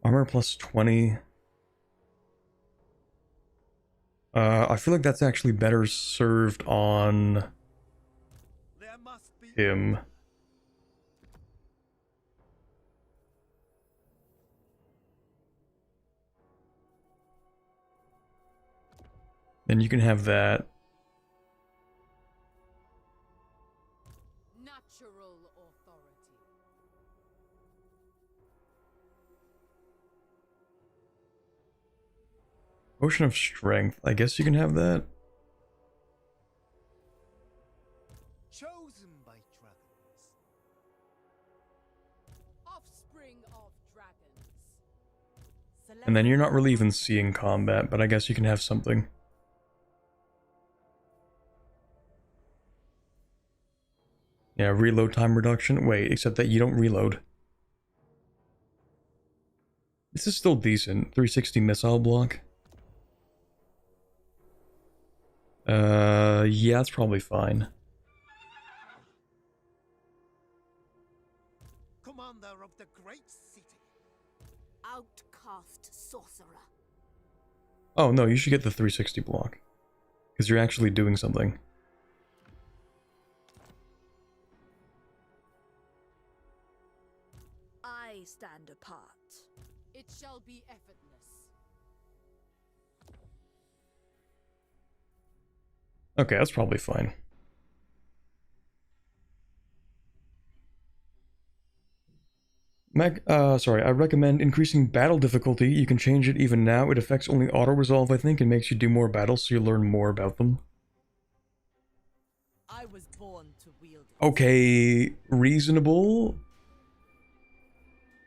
Armor plus 20. I feel like that's actually better served on There must be him. Then you can have that. Natural authority. Potion of Strength. I guess you can have that. chosen by dragons. Offspring of dragons. And then you're not really even seeing combat, but I guess you can have something. Yeah, reload time reduction. Wait, except that you don't reload. This is still decent. 360 missile block. Yeah, that's probably fine. Commander of the great city. Outcast sorcerer. Oh, no, you should get the 360 block. Because you're actually doing something. I stand apart. It shall be effortless. Okay, that's probably fine. Sorry, I recommend increasing battle difficulty. You can change it even now. It affects only auto-resolve, I think, and makes you do more battles, so you learn more about them. I was born to wield it. Okay, reasonable.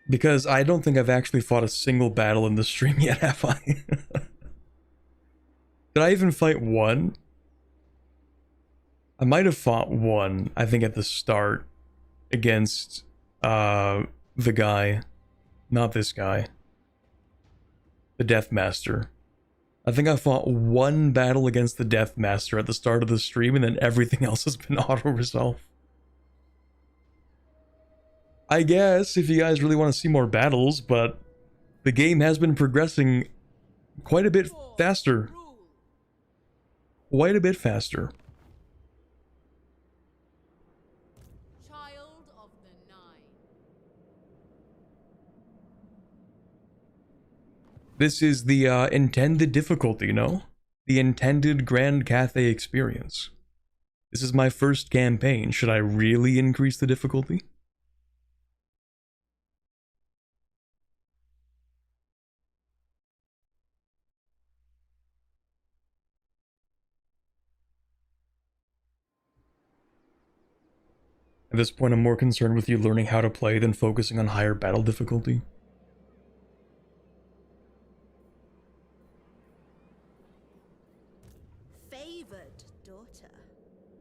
Because I don't think I've actually fought a single battle in the stream yet, have I? Did I even fight one? I might have fought one, I think at the start, against, the guy. Not this guy. The Death Master. I think I fought one battle against the Death Master at the start of the stream, and then everything else has been auto-resolve. I guess, if you guys really want to see more battles, but the game has been progressing quite a bit faster. Rule. Quite a bit faster. This is the intended difficulty, you know? The intended Grand Cathay experience. This is my first campaign. Should I really increase the difficulty? At this point, I'm more concerned with you learning how to play than focusing on higher battle difficulty. Favored daughter.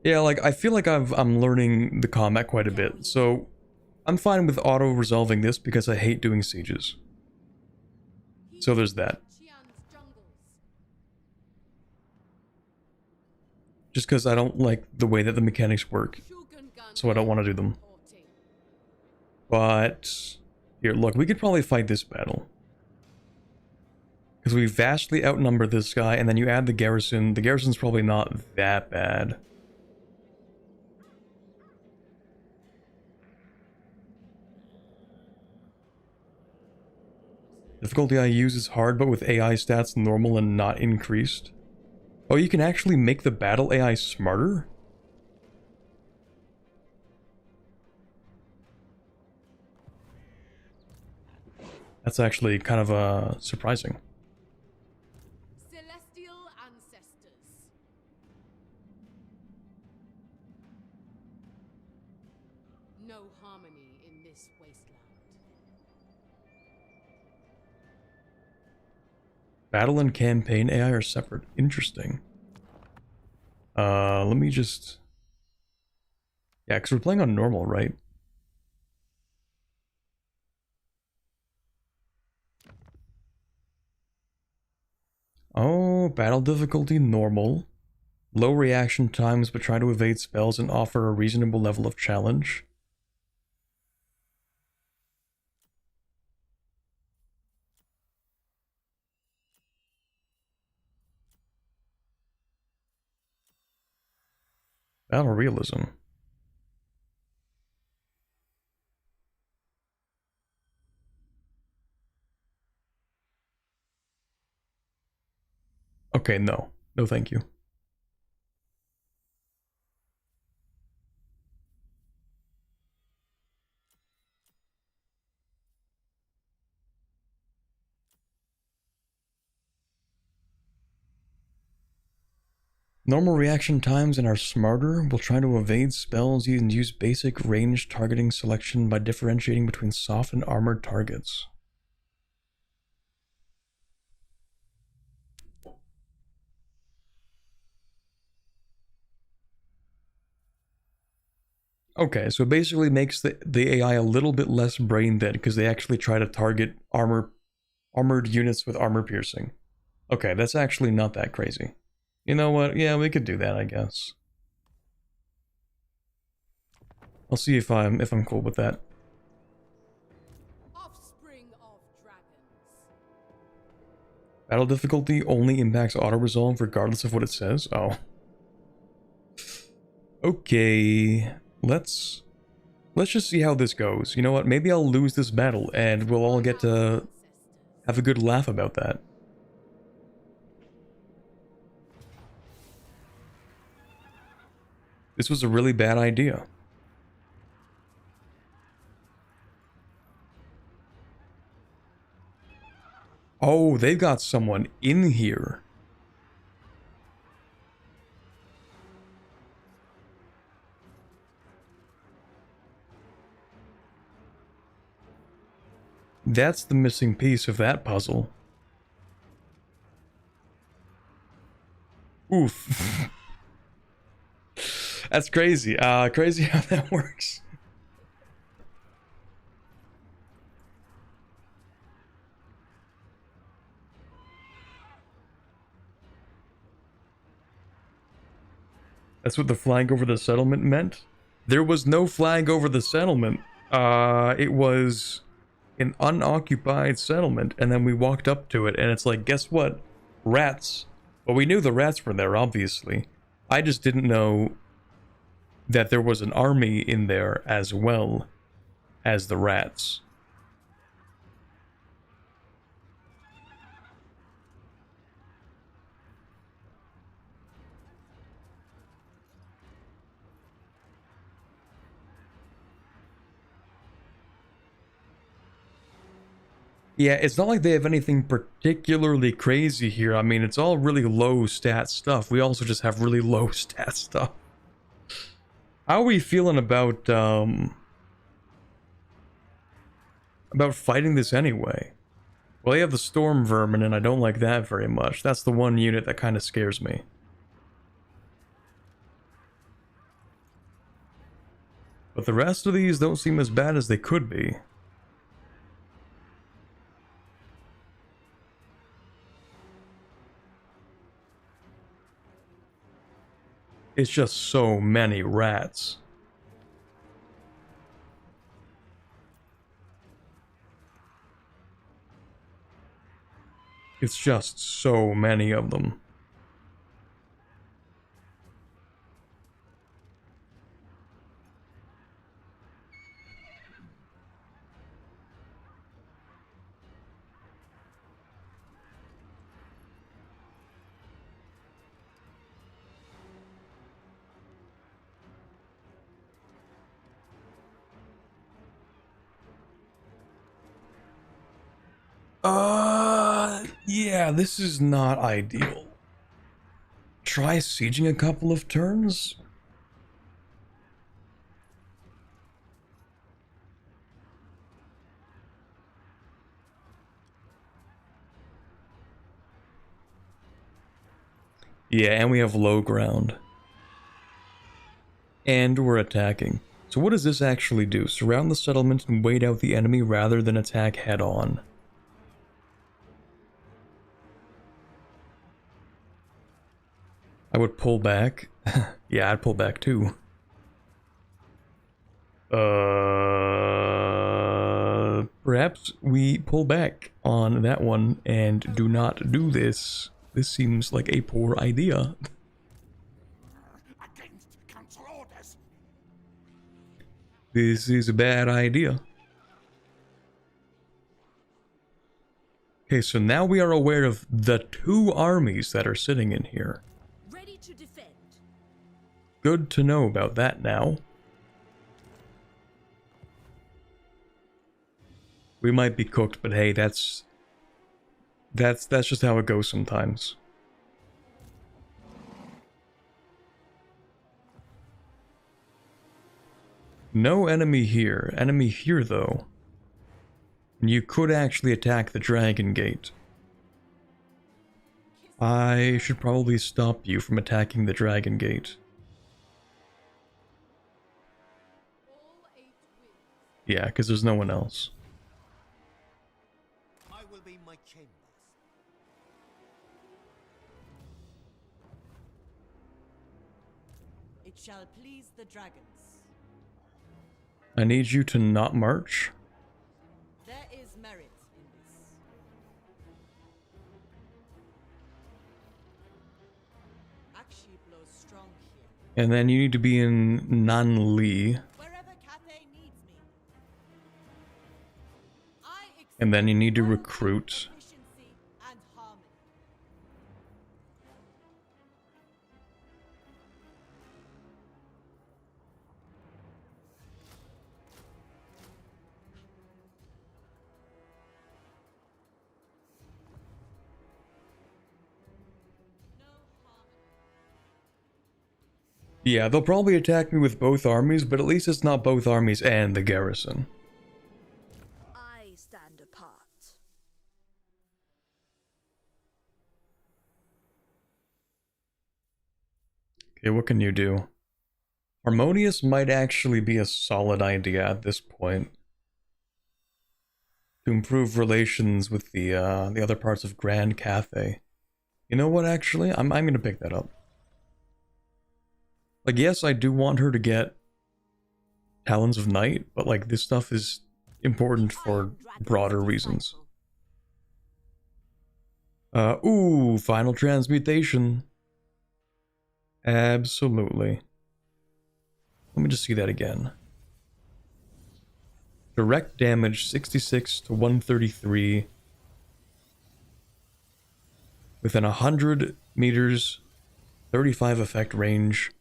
Yeah, like, I feel like I'm learning the combat quite a bit, so I'm fine with auto-resolving this because I hate doing sieges. So there's that. Just because I don't like the way that the mechanics work, so I don't want to do them. But here, look, we could probably fight this battle. Because we vastly outnumber this guy, and then you add the garrison. The garrison's probably not that bad. Difficulty I use is hard, but with AI stats normal and not increased. Oh, you can actually make the battle AI smarter? That's actually kind of surprising. Celestial ancestors. No harmony in this wasteland. Battle and campaign AI are separate. Interesting. Let me just... Yeah, because we're playing on normal, right? Oh, battle difficulty normal. Low reaction times, but try to evade spells and offer a reasonable level of challenge. Battle realism. Okay, no. No, thank you. Normal reaction times and are smarter. We'll try to evade spells and use basic range targeting selection by differentiating between soft and armored targets. Okay, so it basically makes the AI a little bit less brain dead because they actually try to target armored units with armor piercing. Okay, that's actually not that crazy. You know what? Yeah, we could do that, I guess. I'll see if I'm cool with that. Offspring of dragons. Battle difficulty only impacts auto-resolve regardless of what it says. Oh. Okay. Let's just see how this goes. You know what? Maybe I'll lose this battle and we'll all get to have a good laugh about that. This was a really bad idea. Oh, they've got someone in here. That's the missing piece of that puzzle. Oof. That's crazy. Crazy how that works. That's what the flag over the settlement meant? There was no flag over the settlement. It was an unoccupied settlement, and then we walked up to it, and it's like, guess what? Rats. Well, we knew the rats were there, obviously. I just didn't know that there was an army in there as well as the rats. Yeah, it's not like they have anything particularly crazy here. I mean, it's all really low stat stuff. We also just have really low stat stuff. How are we feeling about fighting this anyway? Well, they have the storm vermin, and I don't like that very much. That's the one unit that kind of scares me. But the rest of these don't seem as bad as they could be. It's just so many rats. It's just so many of them. Yeah, this is not ideal. Try sieging a couple of turns? Yeah, and we have low ground. And we're attacking. So what does this actually do? Surround the settlement and wait out the enemy rather than attack head-on. I would pull back. Yeah, I'd pull back too. Perhaps we pull back on that one and do not do this. This seems like a poor idea. Against council orders. This is a bad idea. Okay, so now we are aware of the 2 armies that are sitting in here. Ready to defend. Good to know about that now. We might be cooked, but hey, that's just how it goes sometimes. No enemy here. Enemy here, though. You could actually attack the Dragon Gate. I should probably stop you from attacking the Dragon Gate. Yeah, because there's no one else. I will be my chambers. It shall please the dragons. I need you to not march. There is merit in this. Actually blows strong here. And then you need to be in Nanli. Wherever Cathay needs me. And then you need to recruit. Efficiency and harmony. Yeah, they'll probably attack me with both armies, but at least it's not both armies and the garrison. I stand apart. Okay, what can you do? Harmonious might actually be a solid idea at this point. To improve relations with the other parts of Grand Cathay. You know what, actually? I'm gonna pick that up. Like, yes, I do want her to get Talons of Night, but like, this stuff is important for broader reasons. Ooh, final transmutation. Absolutely. Let me just see that again. Direct damage 66 to 133. Within 100 meters, 35 effect range.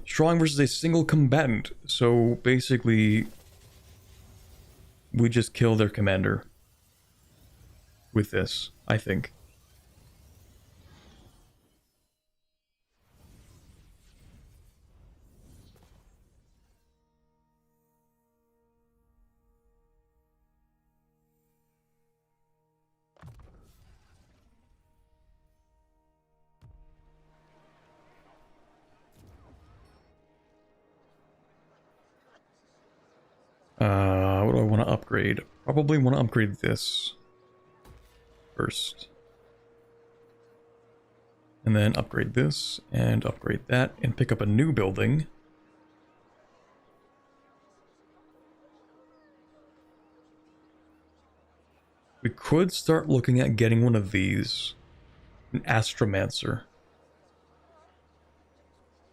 Strong versus a single combatant. So basically, we just kill their commander with this, I think. What do I want to upgrade? Probably want to upgrade this first. And then upgrade this, and upgrade that, and pick up a new building. We could start looking at getting one of these. An Astromancer.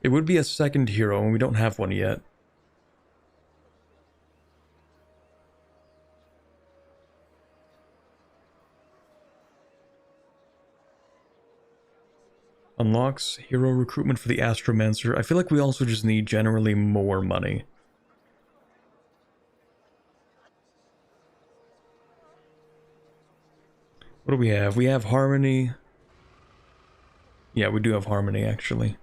It would be a second hero, and we don't have one yet. Unlocks hero recruitment for the Astromancer. I feel like we also just need generally more money. What do we have? We have Harmony. Yeah, we do have Harmony, actually.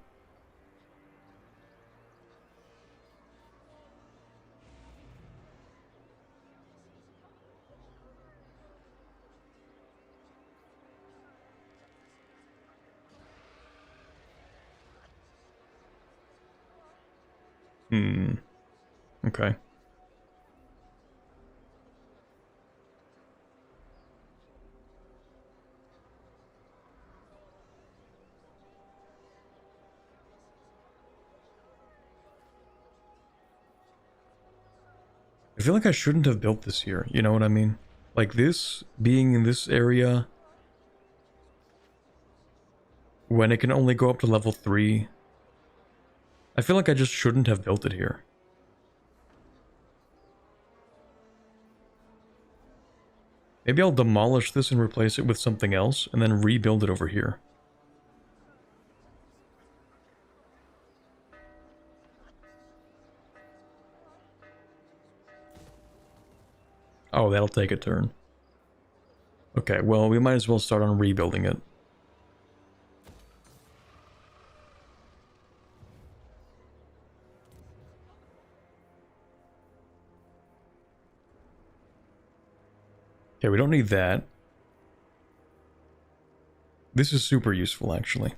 Okay. I feel like I shouldn't have built this here, you know what I mean? Like this, being in this area, when it can only go up to level 3, I feel like I just shouldn't have built it here. Maybe I'll demolish this and replace it with something else, and then rebuild it over here. Oh, that'll take a turn. Okay, well, we might as well start on rebuilding it. Okay, we don't need that. This is super useful, actually.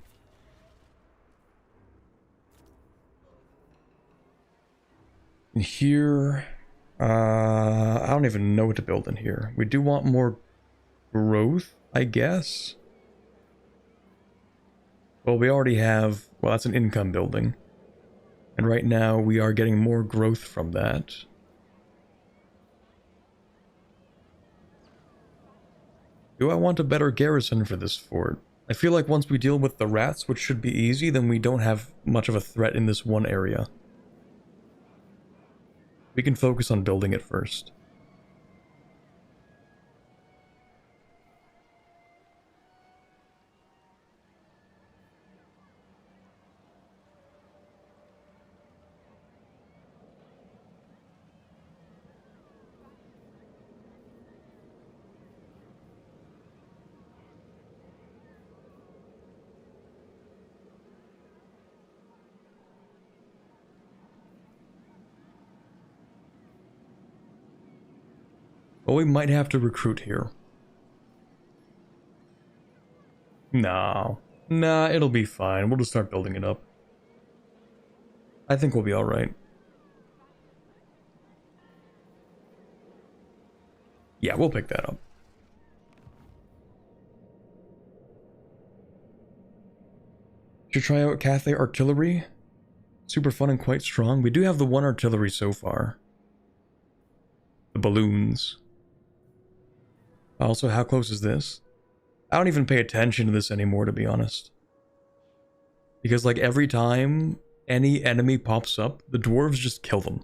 And here... I don't even know what to build in here. We do want more growth, I guess. Well, we already have... Well, that's an income building. And right now, we are getting more growth from that. Do I want a better garrison for this fort? I feel like once we deal with the rats, which should be easy, then we don't have much of a threat in this one area. We can focus on building it first. Well, we might have to recruit here. No. Nah, it'll be fine. We'll just start building it up. I think we'll be alright. Yeah, we'll pick that up. Should try out Cathay Artillery. Super fun and quite strong. We do have the one artillery so far. The balloons. Also, how close is this? I don't even pay attention to this anymore, to be honest. Because, like, every time any enemy pops up, the dwarves just kill them.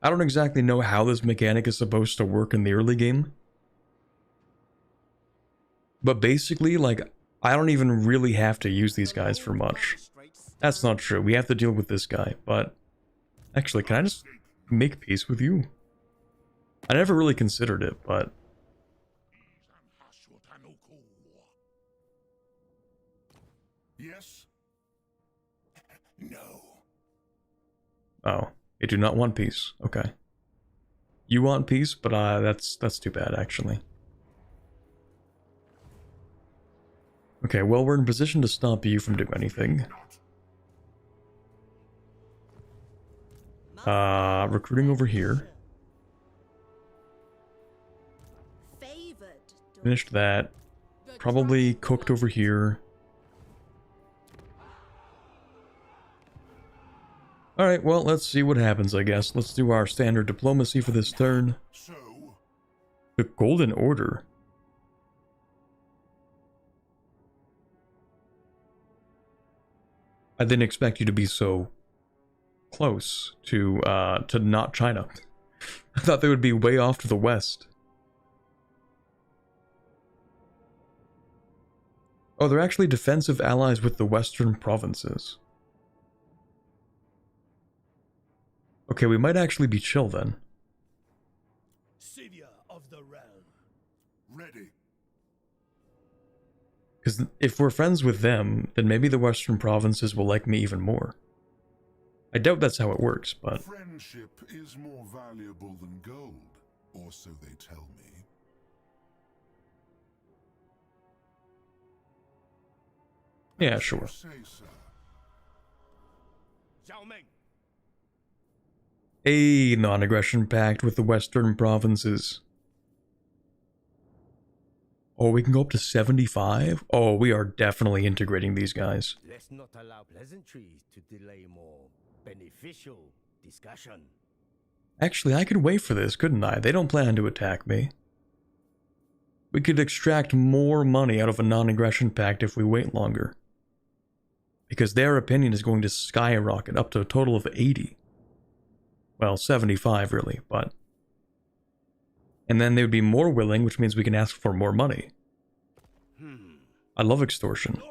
I don't exactly know how this mechanic is supposed to work in the early game. But basically, like, I don't even really have to use these guys for much. That's not true. We have to deal with this guy, but... Actually, can I just make peace with you? I never really considered it, but Yes? No. oh, you do not want peace. Okay. You want peace, but that's too bad, actually. Okay, well, we're in position to stop you from doing anything. Recruiting over here. Finished that. Probably cooked over here. Alright, well, let's see what happens, I guess. Let's do our standard diplomacy for this turn. So? The Golden Order. I didn't expect you to be so close to not China. I thought they would be way off to the west. Oh, they're actually defensive allies with the western provinces. Okay, we might actually be chill then. Savior of the realm. Ready. Because if we're friends with them, then maybe the western provinces will like me even more. I doubt that's how it works, but... Friendship is more valuable than gold, or so they tell me. Yeah, sure. Say so. A non-aggression pact with the western provinces. Oh, we can go up to 75? Oh, we are definitely integrating these guys. Let's not allow pleasantries to delay more beneficial discussion. Actually, I could wait for this, couldn't I? They don't plan to attack me. We could extract more money out of a non-aggression pact if we wait longer. Because their opinion is going to skyrocket up to a total of 80. Well, 75 really, but... And then they would be more willing, which means we can ask for more money. I love extortion.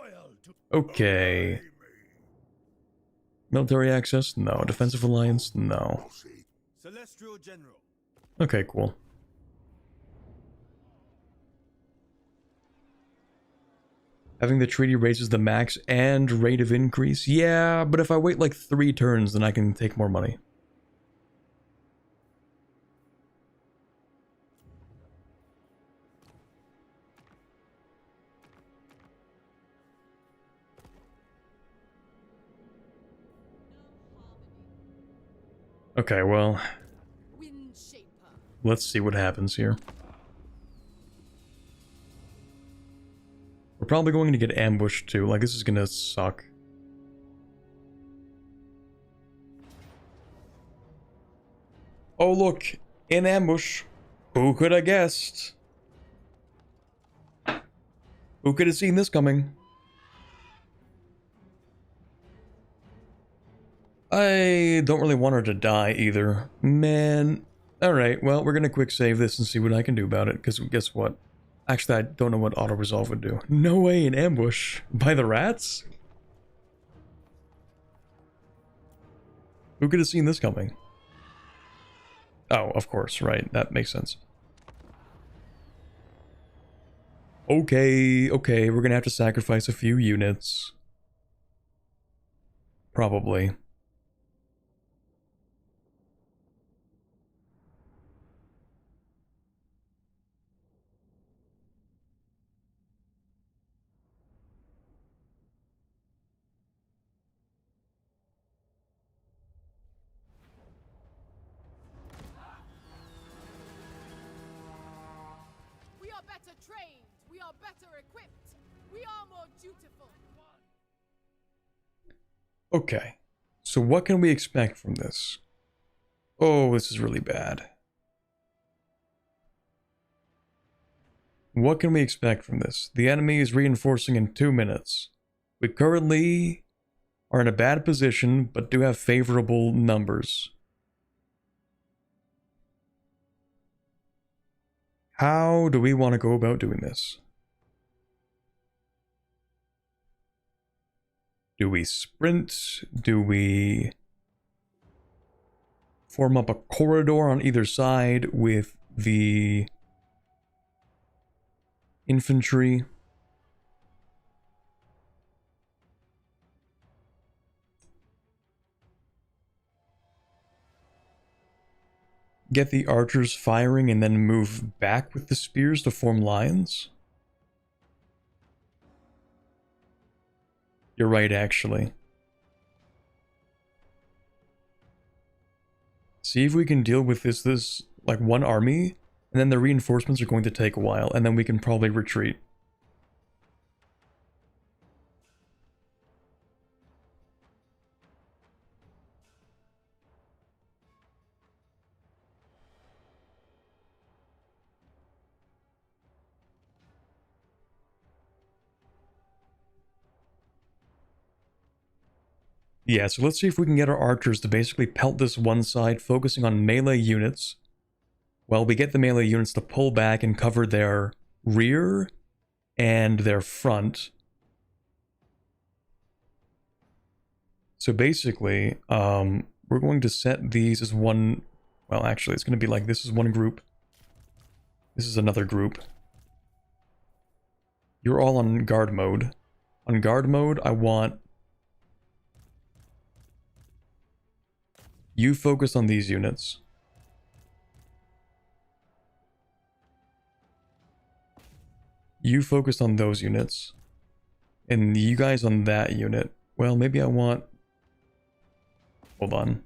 Okay. Military access? No. Defensive alliance? No. Celestial General. Okay, cool. Having the treaty raises the max and rate of increase? Yeah, but if I wait like 3 turns, then I can take more money. Okay, well, let's see what happens here. We're probably going to get ambushed too, like this is gonna suck. Oh look, in ambush. Who could have guessed? Who could have seen this coming? I don't really want her to die either. Man. Alright, well, we're gonna quick save this and see what I can do about it, because guess what? Actually, I don't know what auto-resolve would do. No way, an ambush? By the rats? Who could have seen this coming? Oh, of course, right. That makes sense. Okay, we're gonna have to sacrifice a few units. Probably. We are better trained. We are better equipped. We are more dutiful. Okay, so what can we expect from this? Oh, this is really bad. What can we expect from this? The enemy is reinforcing in 2 minutes. We currently are in a bad position, but do have favorable numbers. How do we want to go about doing this? Do we sprint? Do we form up a corridor on either side with the infantry. Get the archers firing and then move back with the spears to form lines. You're right, actually. See if we can deal with this like one army, and then the reinforcements are going to take a while, and then we can probably retreat. Yeah, so let's see if we can get our archers to basically pelt this one side, focusing on melee units. Well, we get the melee units to pull back and cover their rear and their front. So basically, we're going to set these as one... Well, actually, it's going to be like this is one group. This is another group. You're all on guard mode. On guard mode, I want... You focus on these units. You focus on those units. And you guys on that unit. Well, maybe I want... Hold on.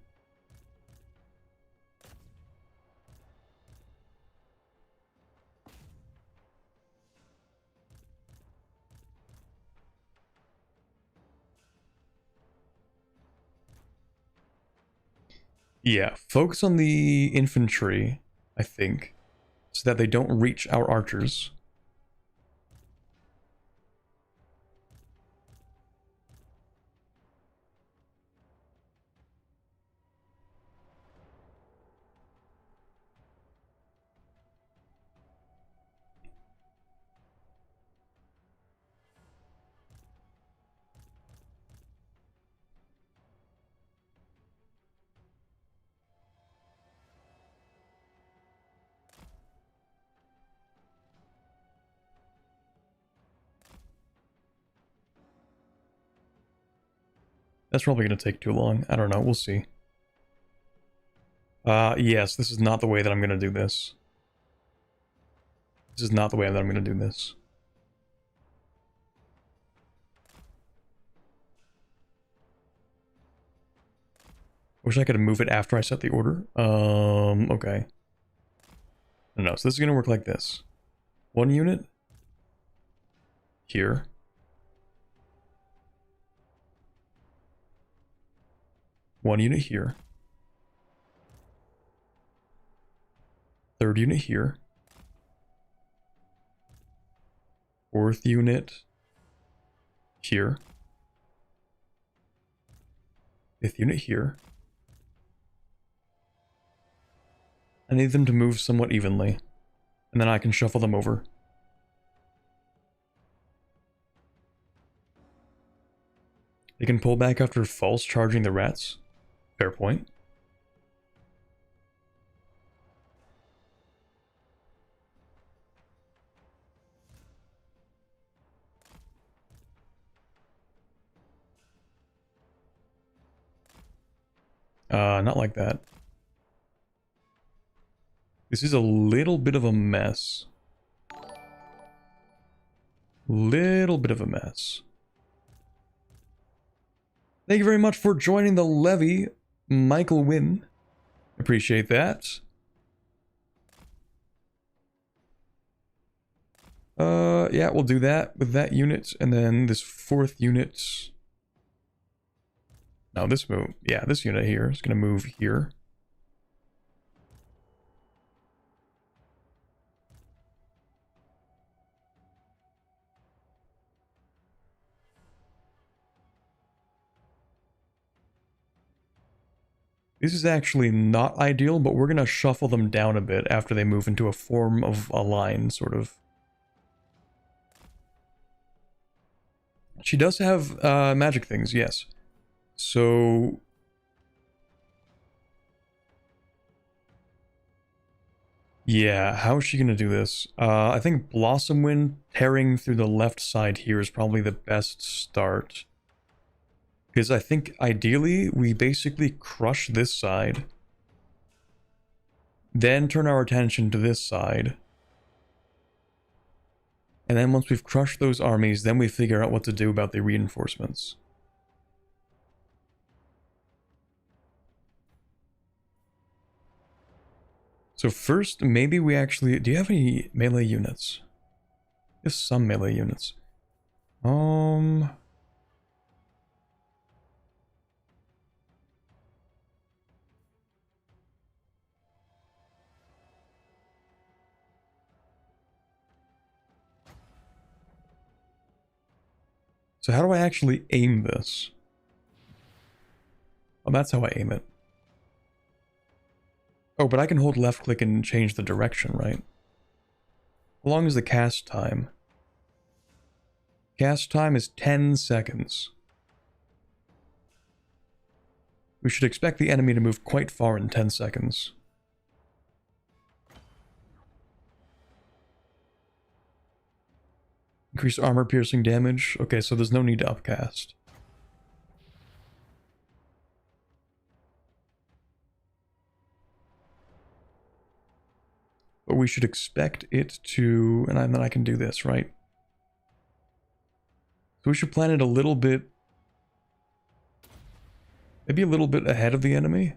Yeah, focus on the infantry, I think, so that they don't reach our archers. That's probably going to take too long. I don't know. We'll see. Yes, this is not the way that I'm going to do this. This is not the way that I'm going to do this. Wish I could move it after I set the order. Okay. No, so this is going to work like this. One unit. Here. One unit here. Third unit here. Fourth unit here. Fifth unit here. I need them to move somewhat evenly, and then I can shuffle them over. They can pull back after false charging the rats. Fair point. Not like that. This is a little bit of a mess. Little bit of a mess. Thank you very much for joining the levy, Michael Wynn. Appreciate that. Yeah, we'll do that with that unit, and then this fourth unit. No, this move. Yeah, this unit here is going to move here. This is actually not ideal, but we're going to shuffle them down a bit after they move into a form of a line, sort of. She does have magic things, yes. So... Yeah, how is she gonna do this? I think Blossom Wind tearing through the left side here is probably the best start. Because I think ideally we basically crush this side. Then turn our attention to this side. And then once we've crushed those armies, then we figure out what to do about the reinforcements. So first, maybe we actually... Do you have any melee units? Just some melee units. So how do I actually aim this? Oh, that's how I aim it. Oh, but I can hold left click and change the direction, right? How long is the cast time? Cast time is 10 seconds. We should expect the enemy to move quite far in 10 seconds. Increase armor piercing damage. Okay, so there's no need to upcast. But we should expect it to... And then I can do this, right? So we should plan it a little bit... Maybe a little bit ahead of the enemy.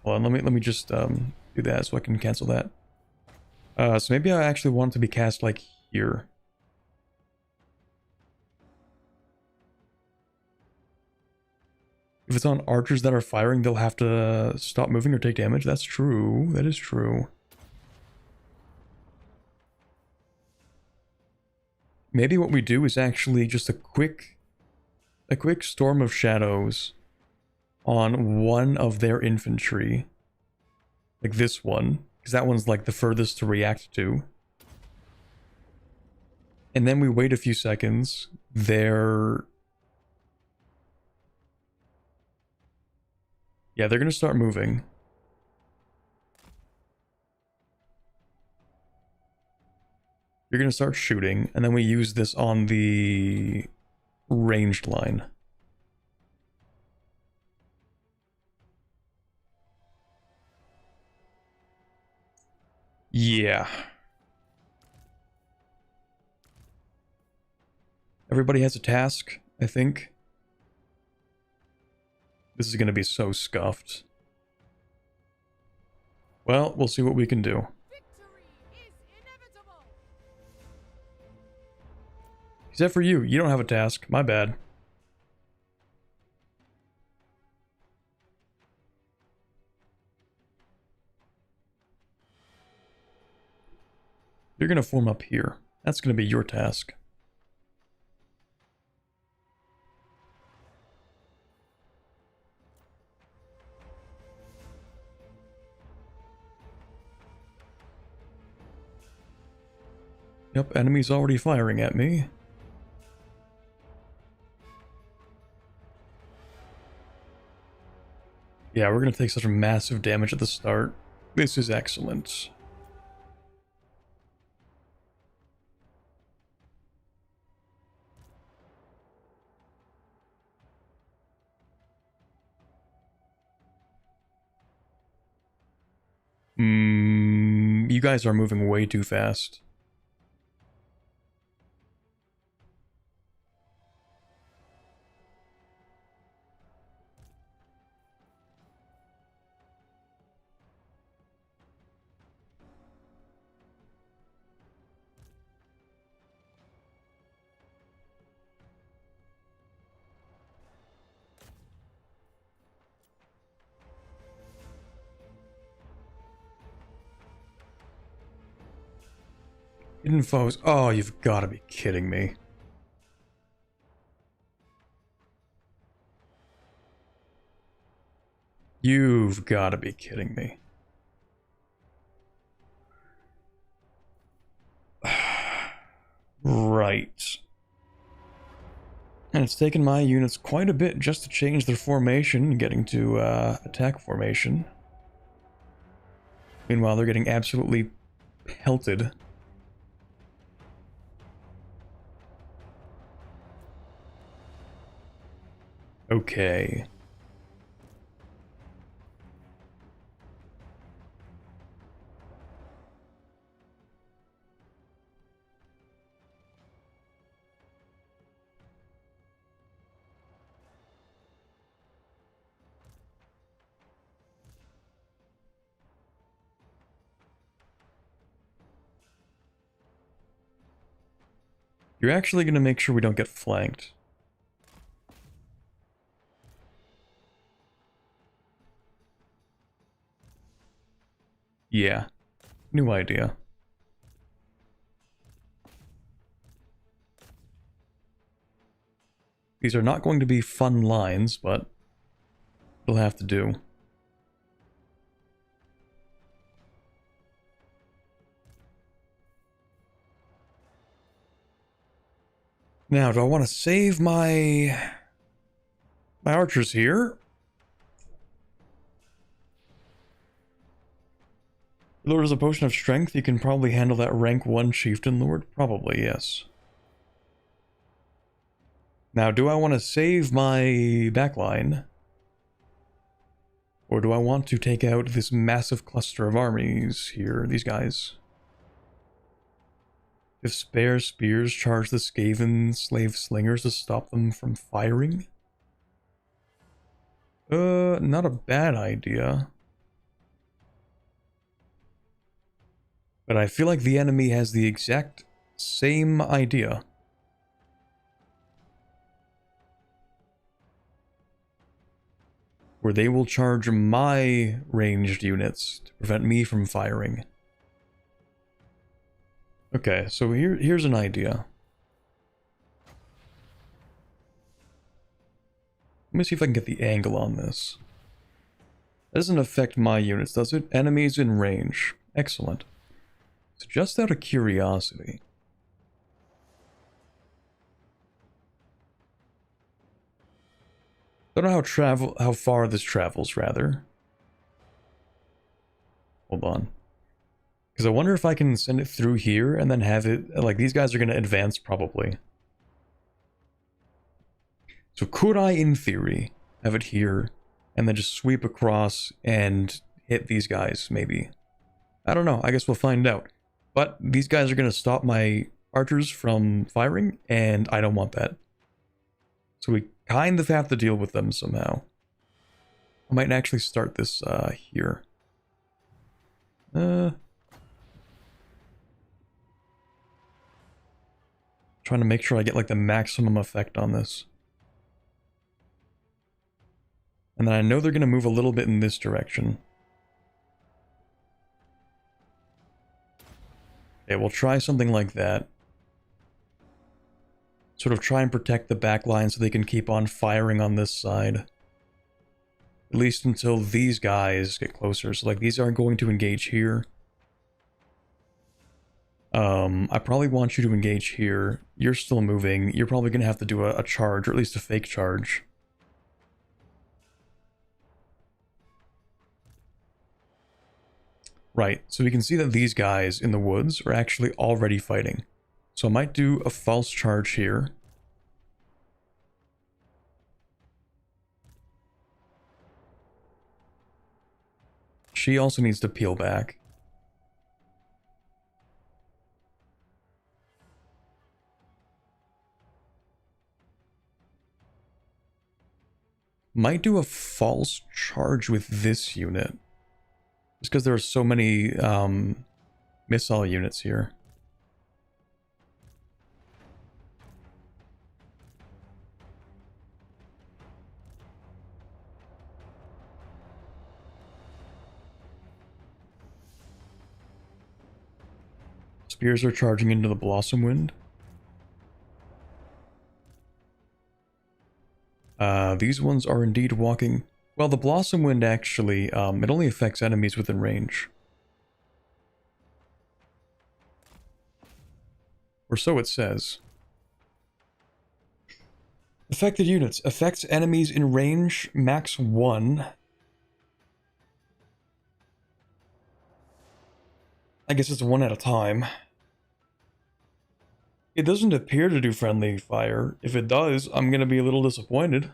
Hold on, let me just do that so I can cancel that. So maybe I actually want it to be cast like here. If it's on archers that are firing, they'll have to stop moving or take damage. That's true. That is true. Maybe what we do is actually just a quick storm of shadows on one of their infantry. Like this one. Because that one's like the furthest to react to. And then we wait a few seconds. They're going to start moving. You're going to start shooting. And then we use this on the ranged line. Yeah. Everybody has a task, I think. This is going to be so scuffed. Well, we'll see what we can do. Victory is inevitable. Except for you. You don't have a task. My bad. You're going to form up here. That's going to be your task. Yep, enemy's already firing at me. Yeah, we're going to take such a massive damage at the start. This is excellent. You guys are moving way too fast. Hidden foes. Oh, you've got to be kidding me. You've got to be kidding me. Right. And it's taken my units quite a bit just to change their formation, getting to attack formation. Meanwhile, they're getting absolutely pelted. Okay. You're actually going to make sure we don't get flanked. Yeah. New idea. These are not going to be fun lines, but it'll have to do. Now, do I want to save my archers here? Lord is a potion of strength. You can probably handle that rank 1 chieftain lord. Probably, yes. Now, do I want to save my backline? Or do I want to take out this massive cluster of armies here, these guys? If spare spears charge the Scaven slave slingers to stop them from firing? Not a bad idea. But I feel like the enemy has the exact same idea. Where they will charge my ranged units to prevent me from firing. Okay, so here's an idea. Let me see if I can get the angle on this. That doesn't affect my units, does it? Enemies in range. Excellent. So just out of curiosity. Don't know how far this travels, rather. Hold on. Because I wonder if I can send it through here and then have it... Like, these guys are going to advance, probably. So could I, in theory, have it here and then just sweep across and hit these guys, maybe? I don't know. I guess we'll find out. But these guys are going to stop my archers from firing, and I don't want that. So we kind of have to deal with them somehow. I might actually start this here. Trying to make sure I get like the maximum effect on this. And then I know they're going to move a little bit in this direction. Okay, we'll try something like that. Sort of try and protect the back line so they can keep on firing on this side. At least until these guys get closer. So like these aren't going to engage here. I probably want you to engage here. You're still moving. You're probably going to have to do a charge, or at least a fake charge. Right, so we can see that these guys in the woods are actually already fighting. So I might do a false charge here. She also needs to peel back. Might do a false charge with this unit. Just because there are so many missile units here. Spears are charging into the Blossom Wind. These ones are indeed walking... Well, the Blossom Wind actually, it only affects enemies within range. Or so it says. Affected units. Affects enemies in range, max 1. I guess it's one at a time. It doesn't appear to do friendly fire. If it does, I'm going to be a little disappointed.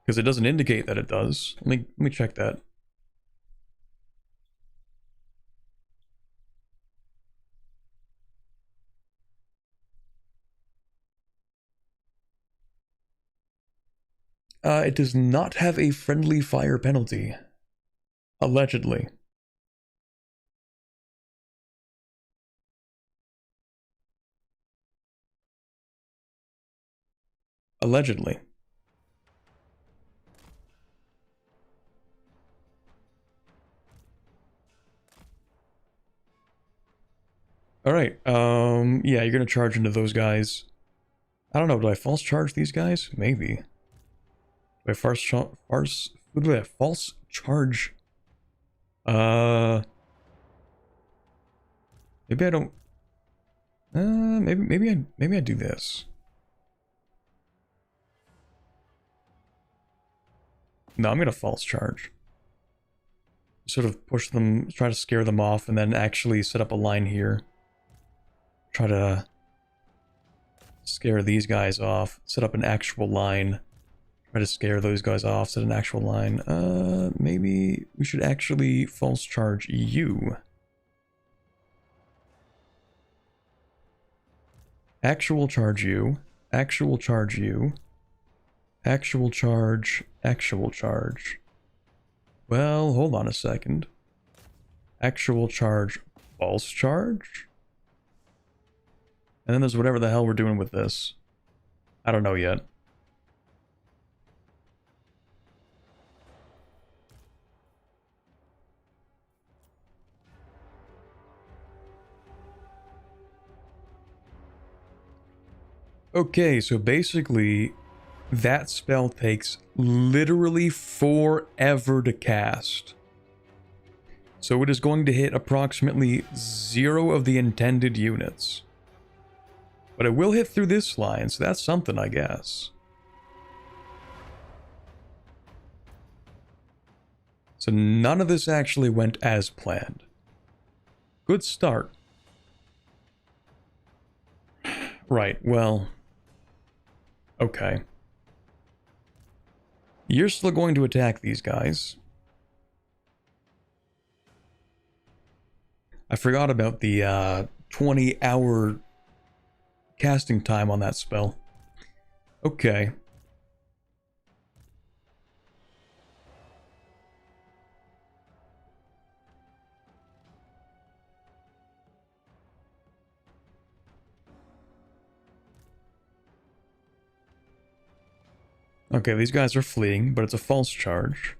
Because it doesn't indicate that it does. Let me check that. It does not have a friendly fire penalty. Allegedly. Allegedly. Alright, yeah, you're gonna charge into those guys. I don't know, do I false charge these guys? Maybe. Do I false charge? Maybe I don't... maybe I do this. No, I'm gonna false charge. Sort of push them, try to scare them off, and then actually set up a line here. Try to scare these guys off, set up an actual line. Try to scare those guys off, set an actual line. Maybe we should actually false charge you. Actual charge you. Actual charge you. Actual charge. Actual charge. Well, hold on a second. Actual charge. False charge? And then there's whatever the hell we're doing with this. I don't know yet. Okay, so basically, that spell takes literally forever to cast. So it is going to hit approximately 0 of the intended units. But it will hit through this line, so that's something, I guess. So none of this actually went as planned. Good start. Right, well... Okay. You're still going to attack these guys. I forgot about the 20-hour casting time on that spell. Okay. Okay, these guys are fleeing, but it's a false charge.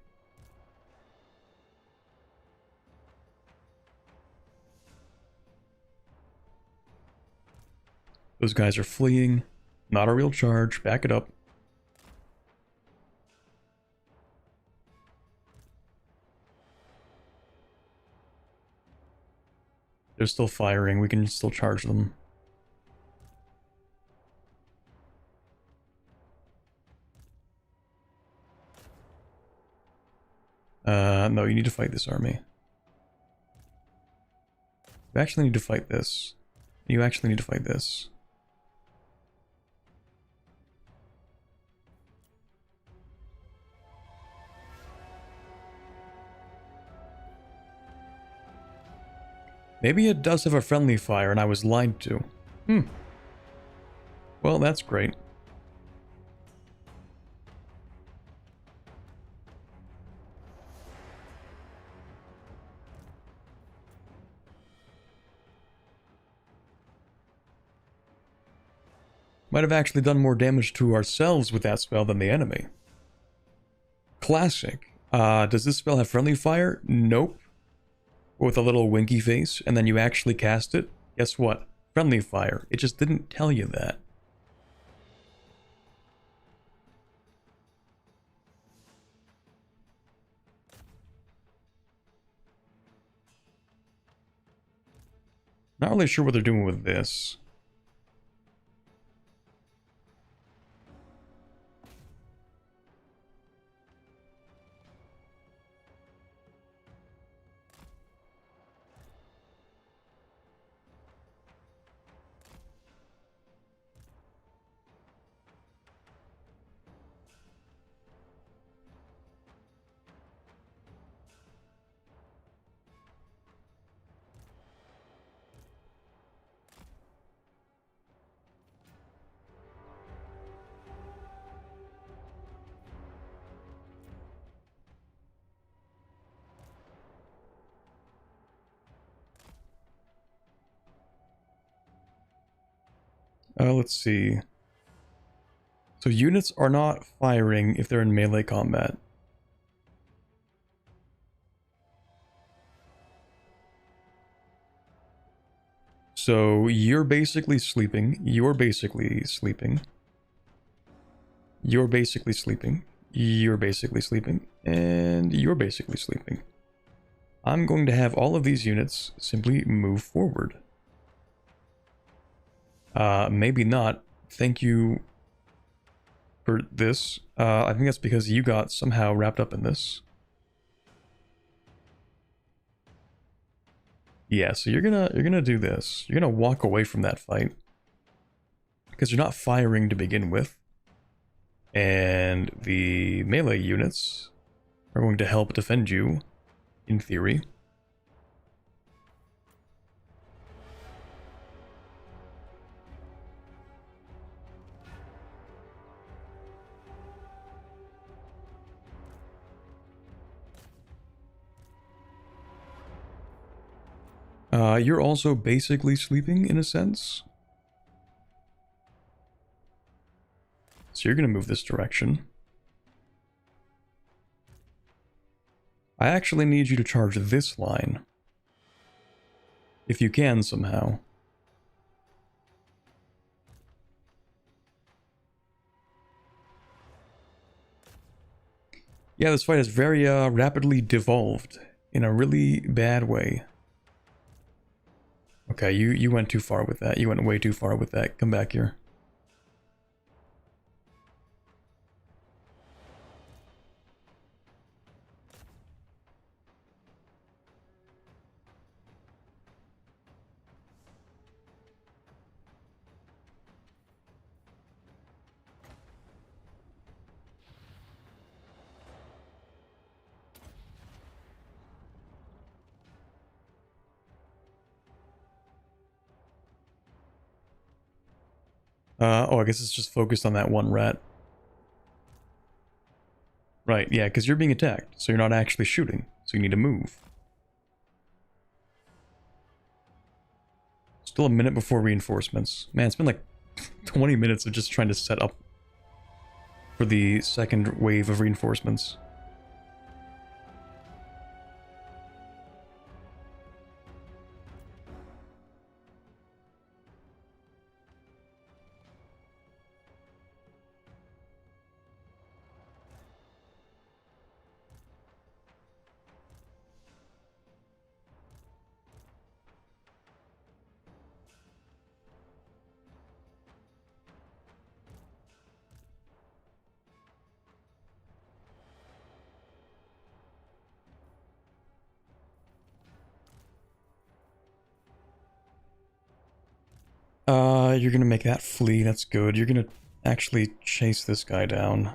Those guys are fleeing. Not a real charge. Back it up. They're still firing. We can still charge them. No, you need to fight this army. You actually need to fight this. You actually need to fight this. Maybe it does have a friendly fire and I was lied to. Well, that's great. Might have actually done more damage to ourselves with that spell than the enemy. Classic. Does this spell have friendly fire? Nope. With a little winky face, and then you actually cast it. Guess what? Friendly fire. It just didn't tell you that. Not really sure what they're doing with this. Let's see. So units are not firing if they're in melee combat. So you're basically sleeping, you're basically sleeping, you're basically sleeping, you're basically sleeping, and you're basically sleeping. I'm going to have all of these units simply move forward. Maybe not. Thank you for this. I think that's because you got somehow wrapped up in this. Yeah, so you're gonna do this. You're gonna walk away from that fight because you're not firing to begin with, and the melee units are going to help defend you, in theory. You're also basically sleeping in a sense. So you're going to move this direction. I actually need you to charge this line. If you can somehow. Yeah, this fight has very rapidly devolved in a really bad way. Okay, you went too far with that. You went way too far with that. Come back here. Oh, I guess it's just focused on that one rat. Right, yeah, because you're being attacked, so you're not actually shooting, so you need to move. Still a minute before reinforcements. Man, it's been like 20 minutes of just trying to set up for the second wave of reinforcements. You're gonna make that flee, that's good. You're gonna actually chase this guy down.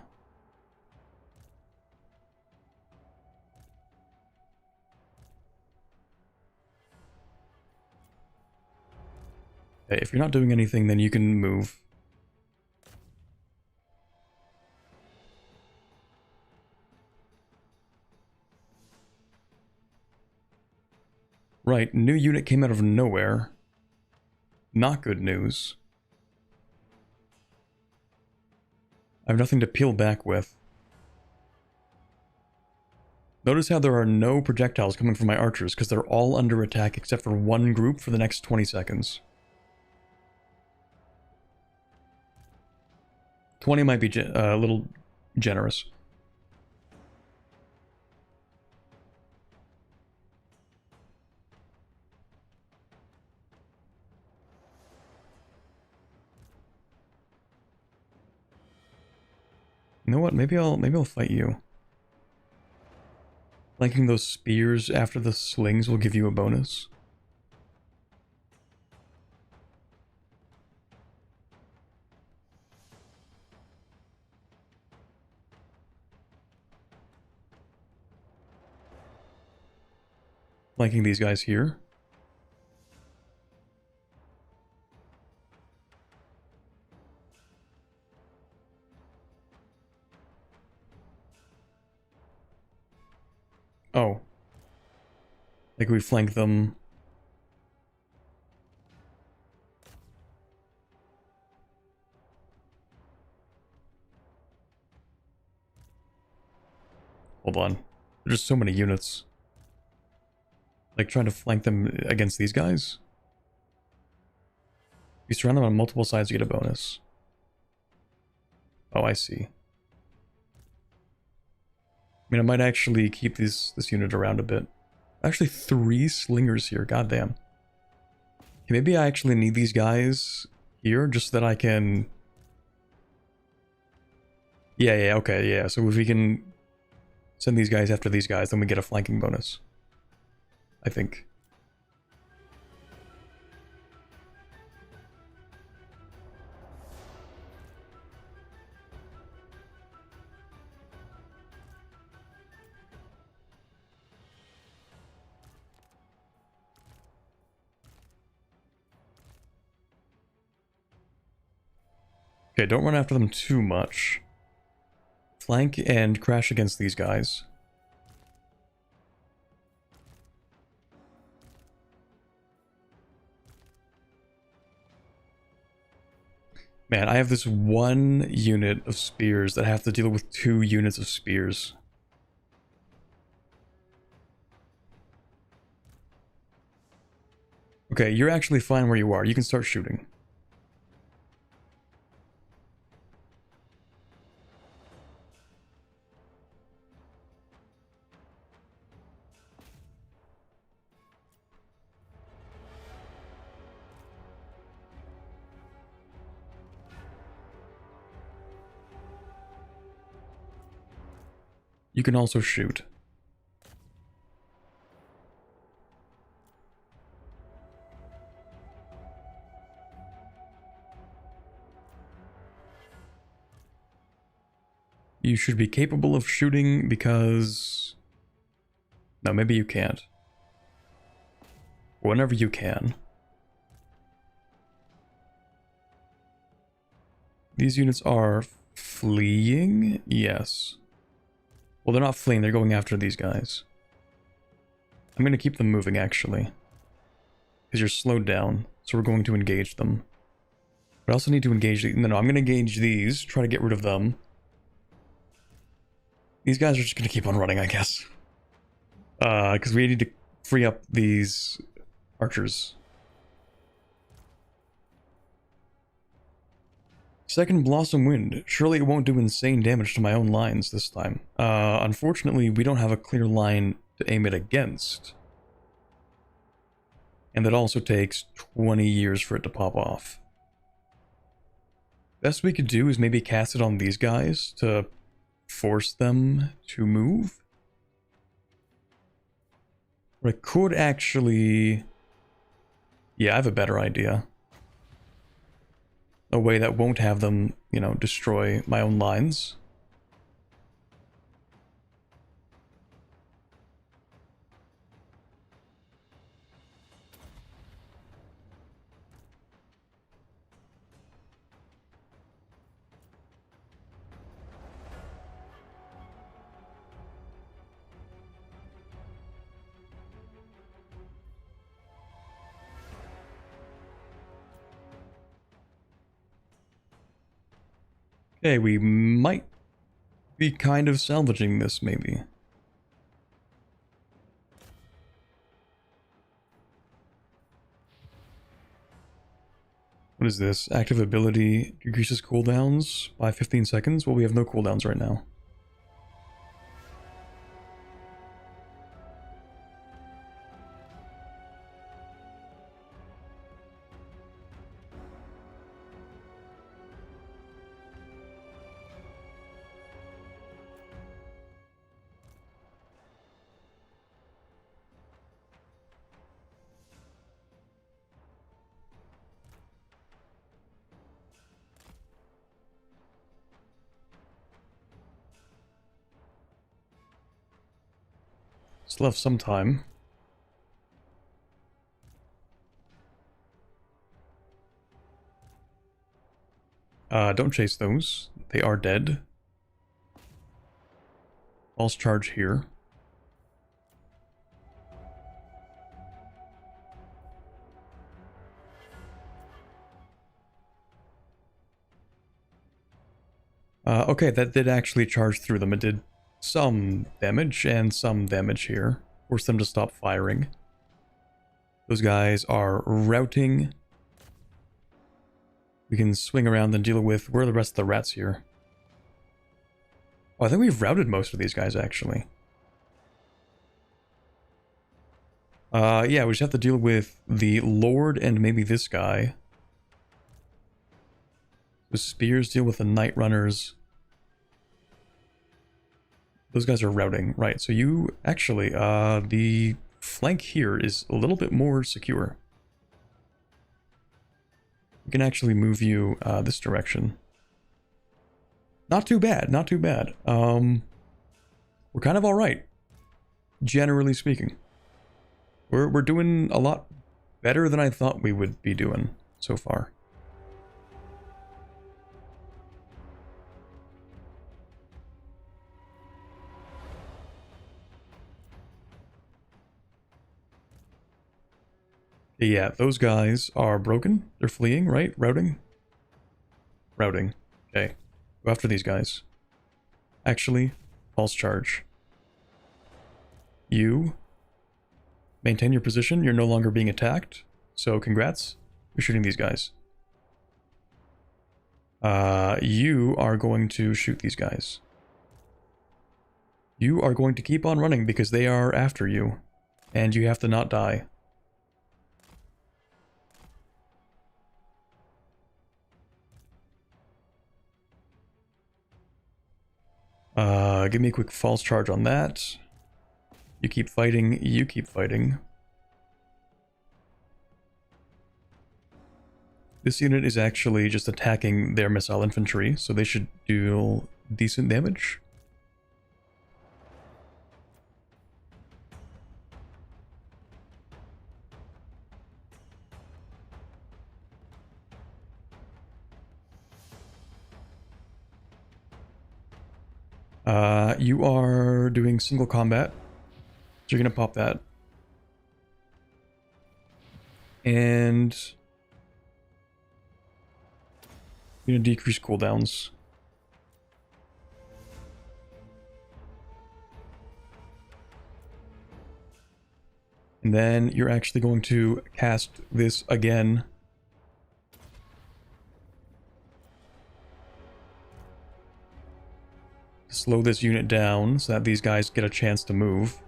Okay, if you're not doing anything, then you can move. Right, new unit came out of nowhere. Not good news. I have nothing to peel back with. Notice how there are no projectiles coming from my archers, because they're all under attack except for one group for the next 20 seconds. 20 might be a little generous. You know what? Maybe I'll fight you. Flanking those spears after the slings will give you a bonus. Flanking these guys here. Oh. Like we flank them. Hold on. There's just so many units. Like, trying to flank them against these guys? You surround them on multiple sides, you get a bonus. Oh, I see. I mean, I might actually keep this unit around a bit. Actually, 3 slingers here, goddamn. Okay, maybe I actually need these guys here, just so that I can... Yeah, okay, yeah. So if we can send these guys after these guys, then we get a flanking bonus. I think. Okay, don't run after them too much. Flank and crash against these guys. Man, I have this 1 unit of spears that have to deal with 2 units of spears. Okay, you're actually fine where you are. You can start shooting. You can also shoot. You should be capable of shooting because... No, maybe you can't. Whenever you can. These units are fleeing? Yes. Well, they're not fleeing, they're going after these guys. I'm going to keep them moving, actually. Because you're slowed down, so we're going to engage them. But I also need to engage... No, I'm going to engage these, try to get rid of them. These guys are just going to keep on running, I guess. Because we need to free up these archers. Second Blossom Wind. Surely it won't do insane damage to my own lines this time. Unfortunately, we don't have a clear line to aim it against. And that also takes 20 years for it to pop off. Best we could do is maybe cast it on these guys to force them to move. Or I could actually... Yeah, I have a better idea. A way that won't have them, you know, destroy my own lines. Okay, we might be kind of salvaging this, maybe. What is this? Active ability decreases cooldowns by 15 seconds? Well, we have no cooldowns right now. Still have some time. Don't chase those. They are dead. False charge here. Okay, that did actually charge through them. It did some damage and some damage here. Force them to stop firing. Those guys are routing. We can swing around and deal with... Where are the rest of the rats here? Oh, I think we've routed most of these guys, actually. Yeah, we just have to deal with the Lord and maybe this guy. The spears deal with the Night Runners. Those guys are routing. Right, so you... Actually, the flank here is a little bit more secure. We can actually move you this direction. Not too bad, not too bad. We're kind of alright. Generally speaking. We're doing a lot better than I thought we would be doing so far. Yeah, those guys are broken. They're fleeing, right? Routing? Routing. Okay. Go after these guys. Actually, false charge. You maintain your position. You're no longer being attacked. So congrats. You're shooting these guys. You are going to shoot these guys. You are going to keep on running because they are after you. And you have to not die. Give me a quick false charge on that. You keep fighting, you keep fighting. This unit is actually just attacking their missile infantry, so they should deal decent damage. You are doing single combat, so you're gonna pop that. And you're gonna decrease cooldowns. And then you're actually going to cast this again. Slow this unit down so that these guys get a chance to move.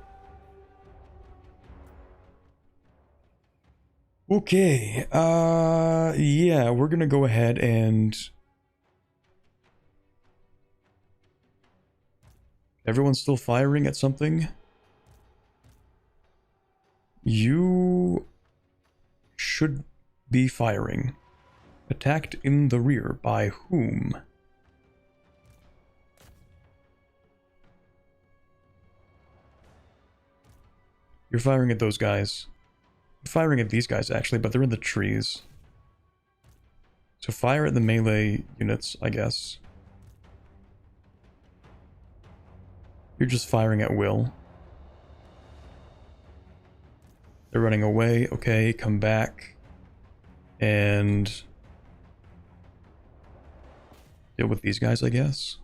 Okay, yeah, we're gonna go ahead and... Everyone's still firing at something? You should be firing. Attacked in the rear by whom? You're firing at those guys. You're firing at these guys, actually, but they're in the trees. So fire at the melee units, I guess. You're just firing at will. They're running away. Okay, come back. And... deal with these guys, I guess.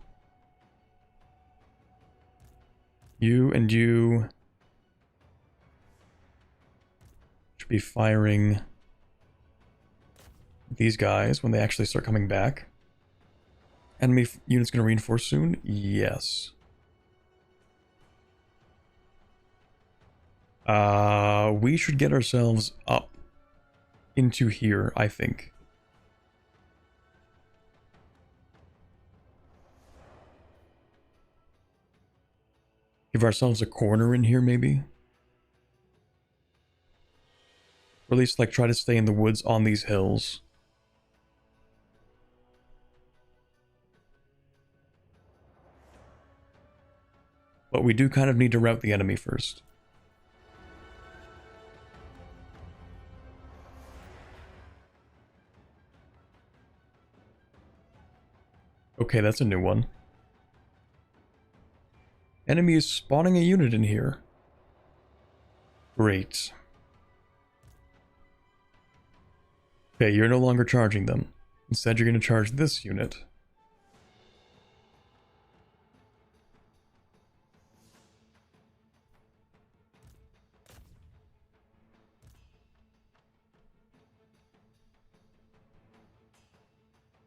You and you... be firing these guys when they actually start coming back. Enemy unit's gonna reinforce soon? Yes. We should get ourselves up into here, I think. Give ourselves a corner in here, maybe? Or at least, like, try to stay in the woods on these hills. But we do kind of need to rout the enemy first. Okay, that's a new one. Enemy is spawning a unit in here. Great. Okay, you're no longer charging them. Instead, you're going to charge this unit.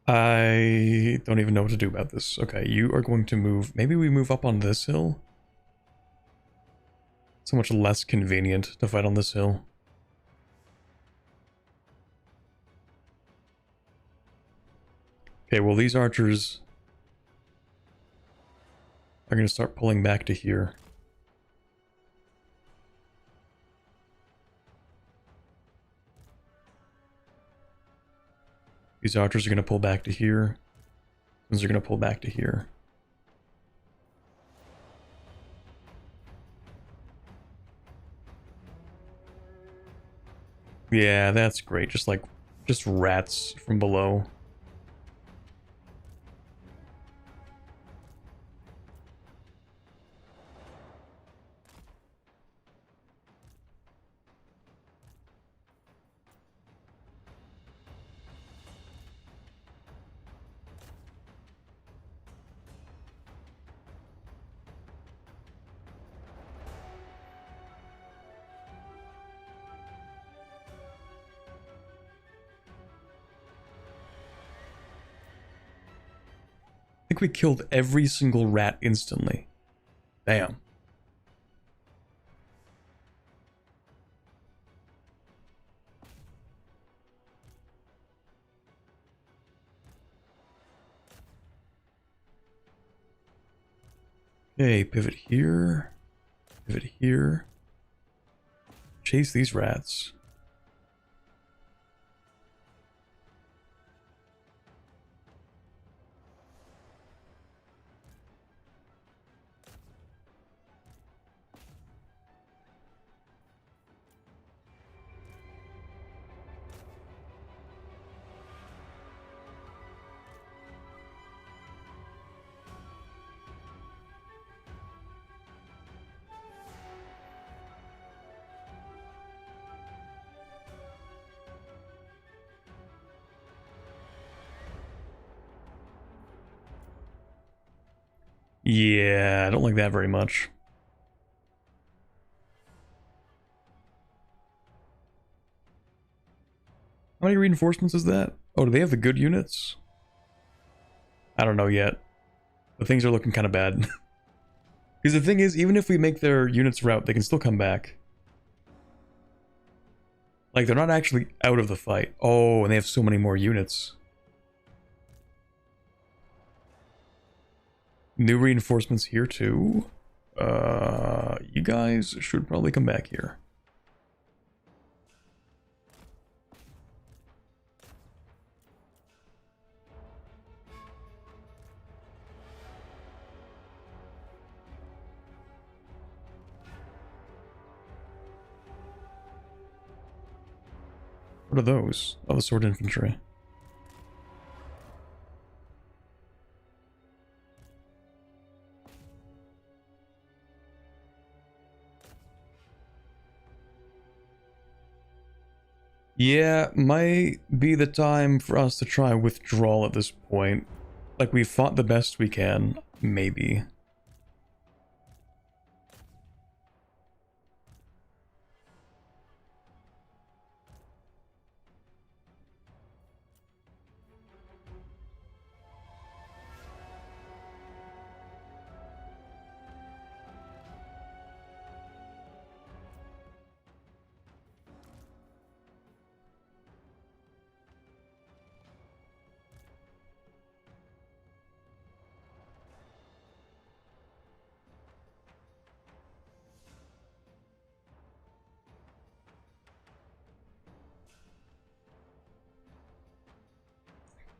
I don't even know what to do about this. Okay, you are going to move. Maybe we move up on this hill? So much less convenient to fight on this hill. Okay, well, these archers are going to start pulling back to here. These archers are going to pull back to here. These are going to pull back to here. Yeah, that's great. Just rats from below. I think we killed every single rat instantly. Damn. Okay, pivot here. Pivot here. Chase these rats. Yeah, I don't like that very much. How many reinforcements is that? Oh, do they have the good units? I don't know yet. But things are looking kind of bad. Because the thing is, even if we make their units rout, they can still come back. Like, they're not actually out of the fight. Oh, and they have so many more units. New reinforcements here too. You guys should probably come back here. What are those? Oh, the sword infantry. Yeah, might be the time for us to try withdrawal at this point. Like, we fought the best we can, maybe.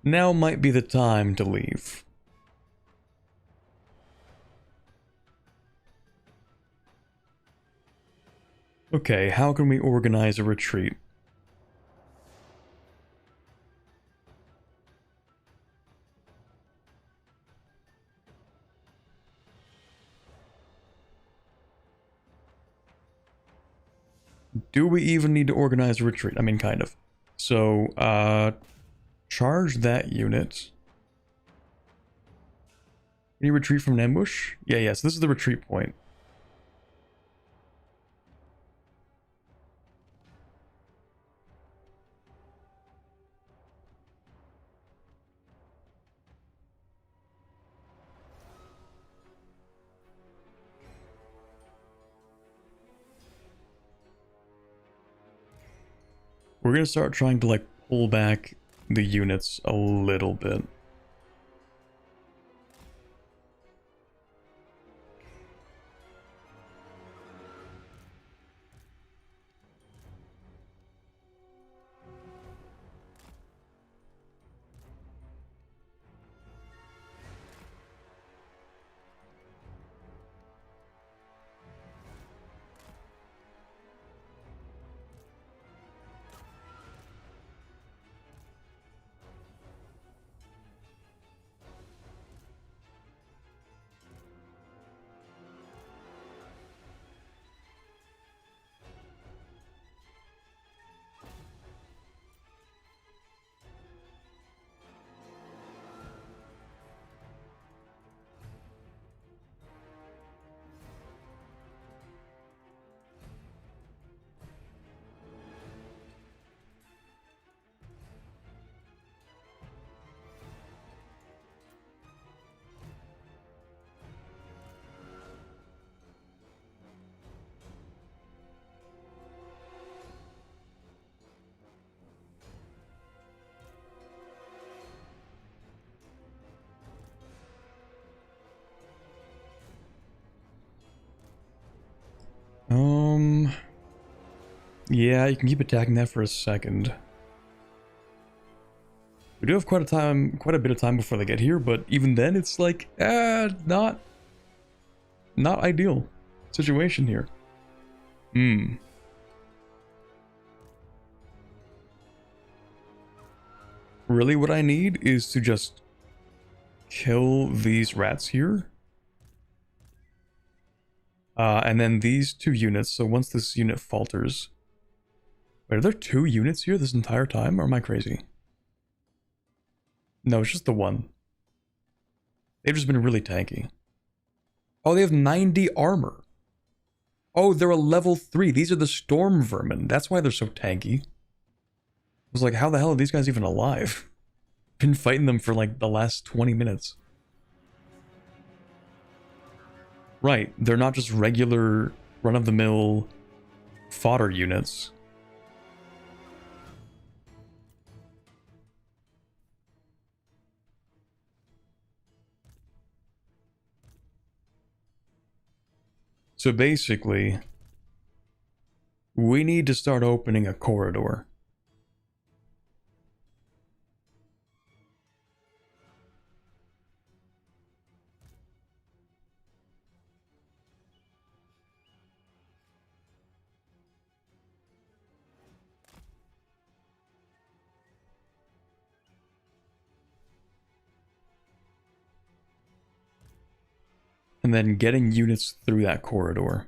Now might be the time to leave. Okay, how can we organize a retreat? Do we even need to organize a retreat? I mean, kind of. So, charge that unit. Can you retreat from an ambush? Yeah, yes, this is the retreat point. we're gonna start trying to like pull back the units a little bit. Yeah, you can keep attacking that for a second. We do have quite a bit of time before they get here, but even then it's like, not ideal situation here. Really what I need is to just kill these rats here. And then these 2 units, so once this unit falters... Wait, are there 2 units here this entire time, or am I crazy? No, it's just the one. They've just been really tanky. Oh, they have 90 armor. Oh, they're a level 3. These are the storm vermin. That's why they're so tanky. I was like, how the hell are these guys even alive? Been fighting them for like the last 20 minutes. Right, they're not just regular run-of-the-mill fodder units. So basically, we need to start opening a corridor. And then getting units through that corridor.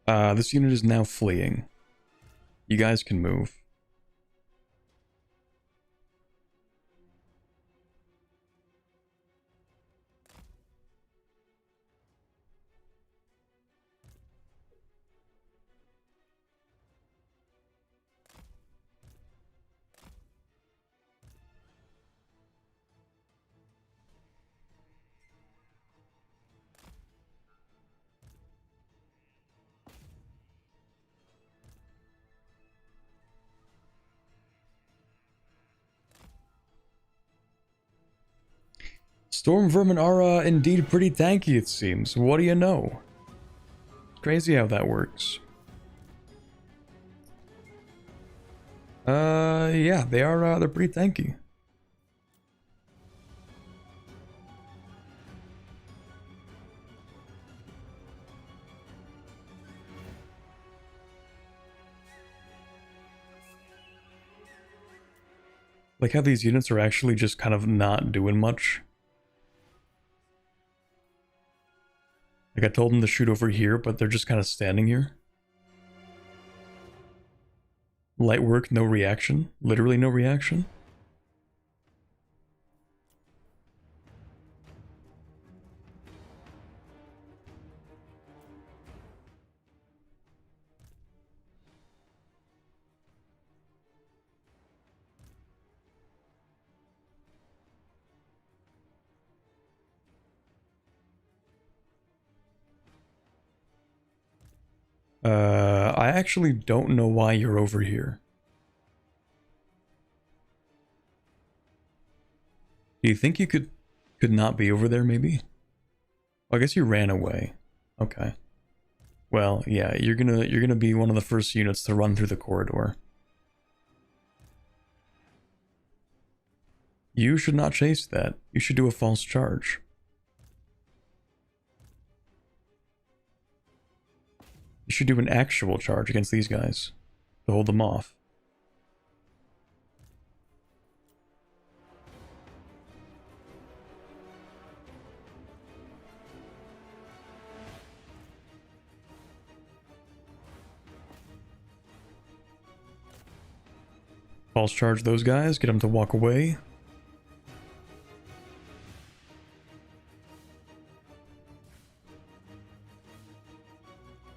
This unit is now fleeing. You guys can move. Storm vermin are indeed pretty tanky, it seems. What do you know? Crazy how that works. Yeah, they are, they're pretty tanky. Like how these units are actually just kind of not doing much. Like I told them to shoot over here, but they're just kind of standing here. Light work, no reaction. Literally no reaction. I actually don't know why you're over here. Do you think you could not be over there, maybe? Well, I guess you ran away. Okay. Well, yeah, you're gonna be one of the first units to run through the corridor. You should not chase that. You should do a false charge. You should do an actual charge against these guys to hold them off. False charge those guys, get them to walk away.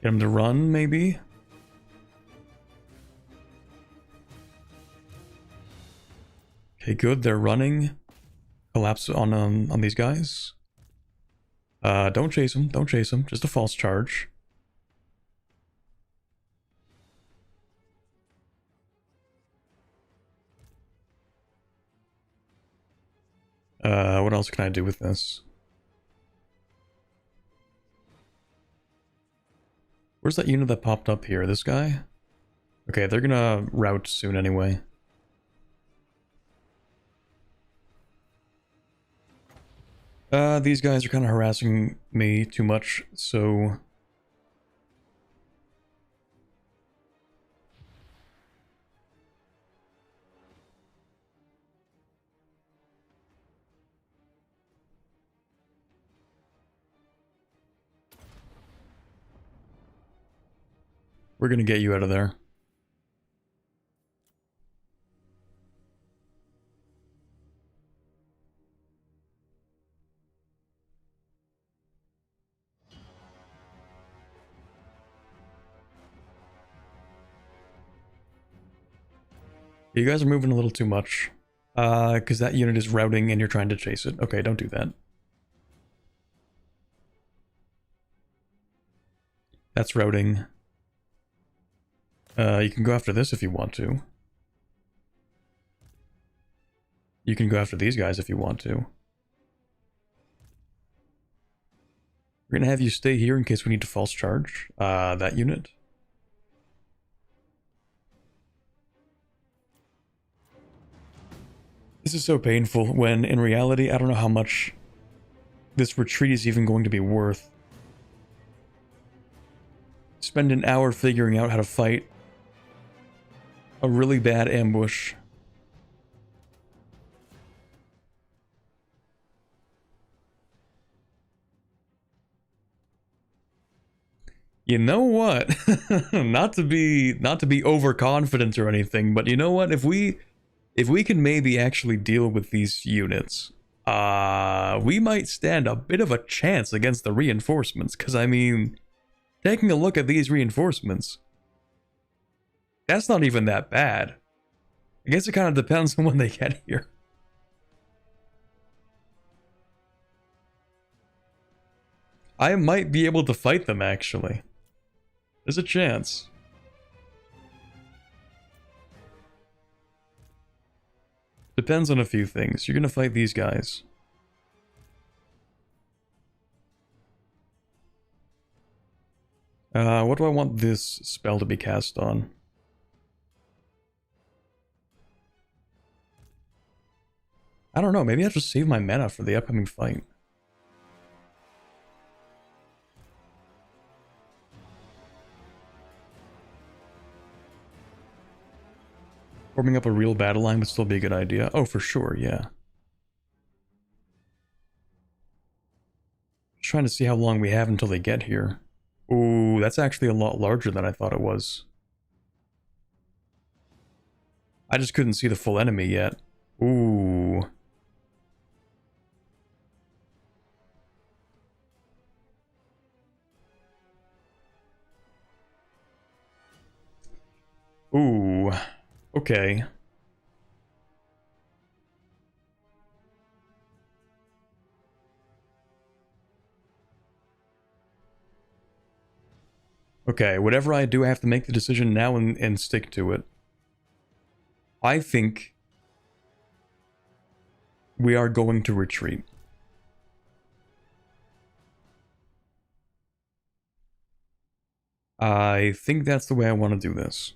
Get them to run, maybe? Okay, good, they're running. Collapse on these guys. Don't chase them, don't chase them. Just a false charge. What else can I do with this? Where's that unit that popped up here? This guy? Okay, they're gonna rout soon anyway. These guys are kind of harassing me too much, so... we're gonna get you out of there. You guys are moving a little too much. Because that unit is routing and you're trying to chase it. Okay, don't do that. That's routing. You can go after this if you want to. You can go after these guys if you want to. We're gonna have you stay here in case we need to false charge that unit. This is so painful when in reality I don't know how much this retreat is even going to be worth. Spend an hour figuring out how to fight a really bad ambush. You know what? not to be overconfident or anything, but you know what? If we can maybe actually deal with these units, we might stand a bit of a chance against the reinforcements. Because I mean, taking a look at these reinforcements, that's not even that bad. I guess it kind of depends on when they get here. I might be able to fight them, actually. There's a chance. Depends on a few things. You're gonna fight these guys. What do I want this spell to be cast on? I don't know, maybe I'll just save my mana for the upcoming fight. Forming up a real battle line would still be a good idea. Oh, for sure, yeah. Just trying to see how long we have until they get here. Ooh, that's actually a lot larger than I thought it was. I just couldn't see the full enemy yet. Ooh. Ooh. Okay. Okay, whatever I do, I have to make the decision now and stick to it. I think we are going to retreat. I think that's the way I want to do this.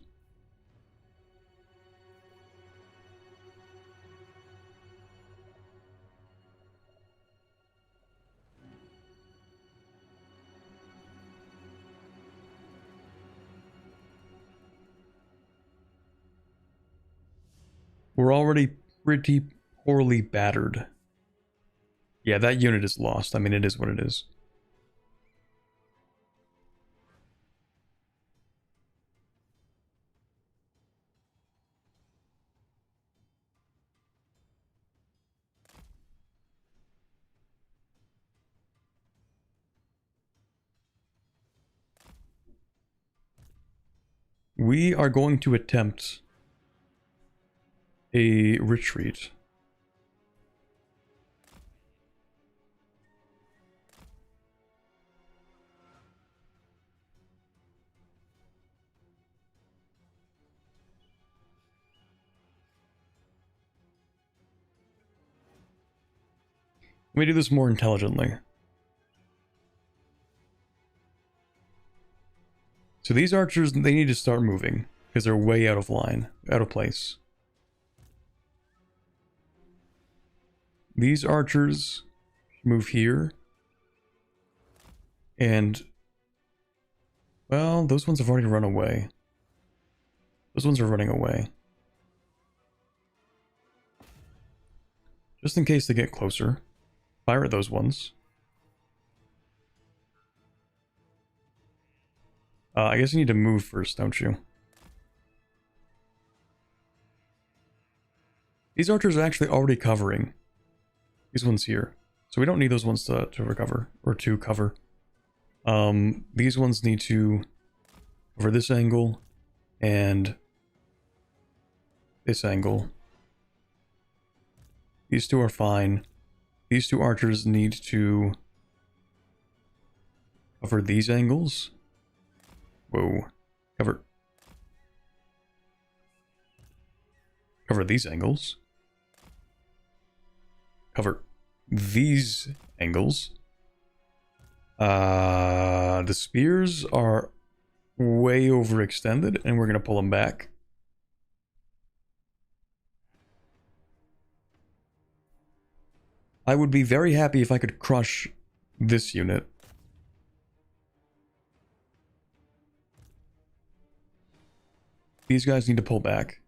We're already pretty poorly battered. Yeah, that unit is lost. I mean, it is what it is. We are going to attempt a retreat. Let me do this more intelligently. So these archers, they need to start moving because they're way out of line, out of place. These archers move here. And, well, those ones have already run away. Those ones are running away. Just in case they get closer, fire at those ones. I guess you need to move first, don't you? These archers are actually already covering these ones here. So we don't need those ones to recover, or to cover. These ones need to cover this angle, and this angle. These two are fine. These two archers need to cover these angles. Whoa. Cover these angles. Cover these angles. The spears are way overextended, and we're going to pull them back. I would be very happy if I could crush this unit. These guys need to pull back.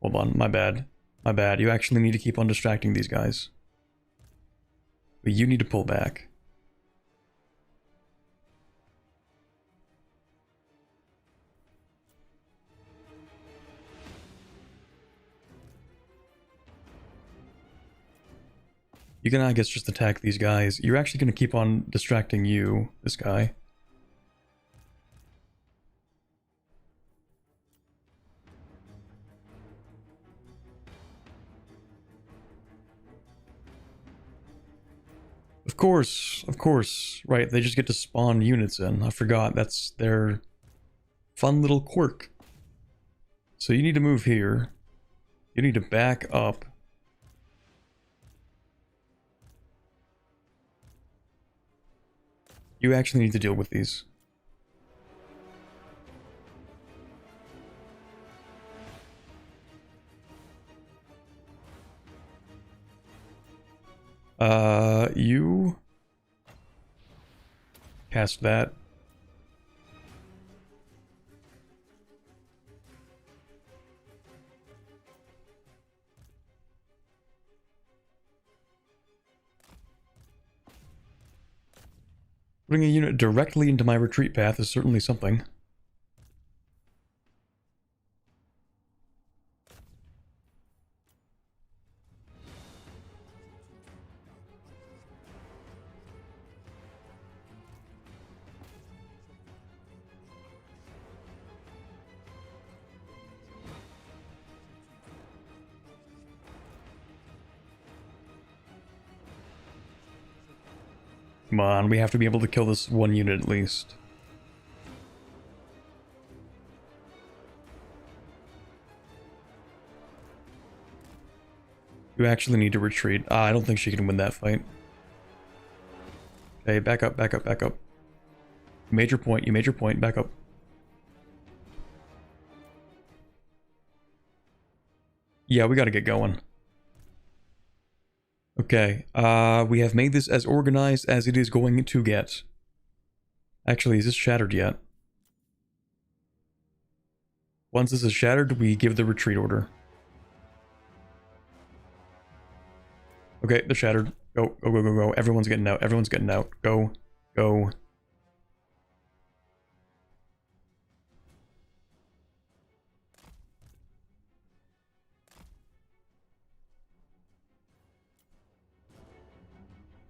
Hold on, my bad. My bad. You actually need to keep on distracting these guys. But you need to pull back. You can, I guess, just attack these guys. You're actually going to keep on distracting you, this guy. Of course. Right, they just get to spawn units in. I forgot, that's their fun little quirk. So you need to move here. You need to back up. You actually need to deal with these. You cast that. Putting a unit directly into my retreat path is certainly something. Come on, we have to be able to kill this one unit at least. You actually need to retreat. I don't think she can win that fight. Okay, back up, back up, back up. You made your point, you made your point, back up. Yeah, we gotta get going. Okay, we have made this as organized as it is going to get. Actually, is this shattered yet? Once this is shattered, we give the retreat order. Okay, they're shattered. Go, go, go, go, go. Everyone's getting out. Everyone's getting out. Go, go.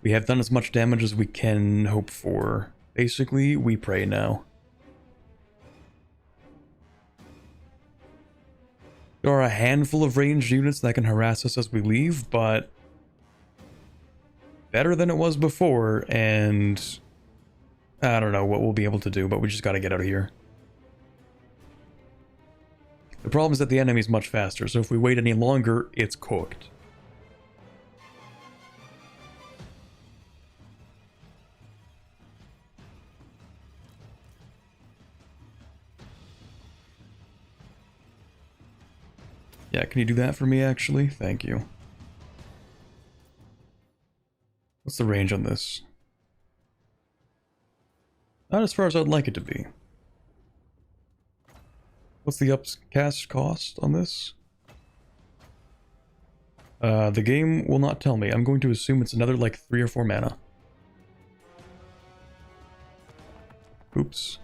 We have done as much damage as we can hope for. Basically, we pray now. There are a handful of ranged units that can harass us as we leave, but better than it was before, and I don't know what we'll be able to do, but we just gotta get out of here. The problem is that the enemy's much faster, so if we wait any longer, it's cooked. Yeah, can you do that for me, actually? Thank you. What's the range on this? Not as far as I'd like it to be. What's the upcast cost on this? The game will not tell me. I'm going to assume it's another like 3 or 4 mana. Oops.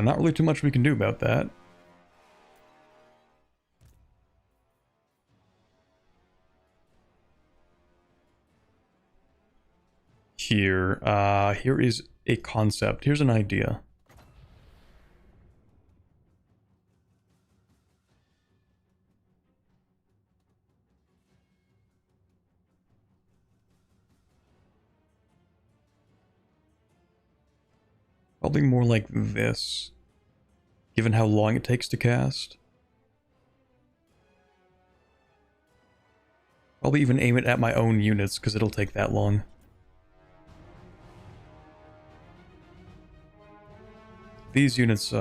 Not really too much we can do about that. Here is a concept. Here's an idea. Probably more like this, given how long it takes to cast. Probably even aim it at my own units, because it'll take that long. These units,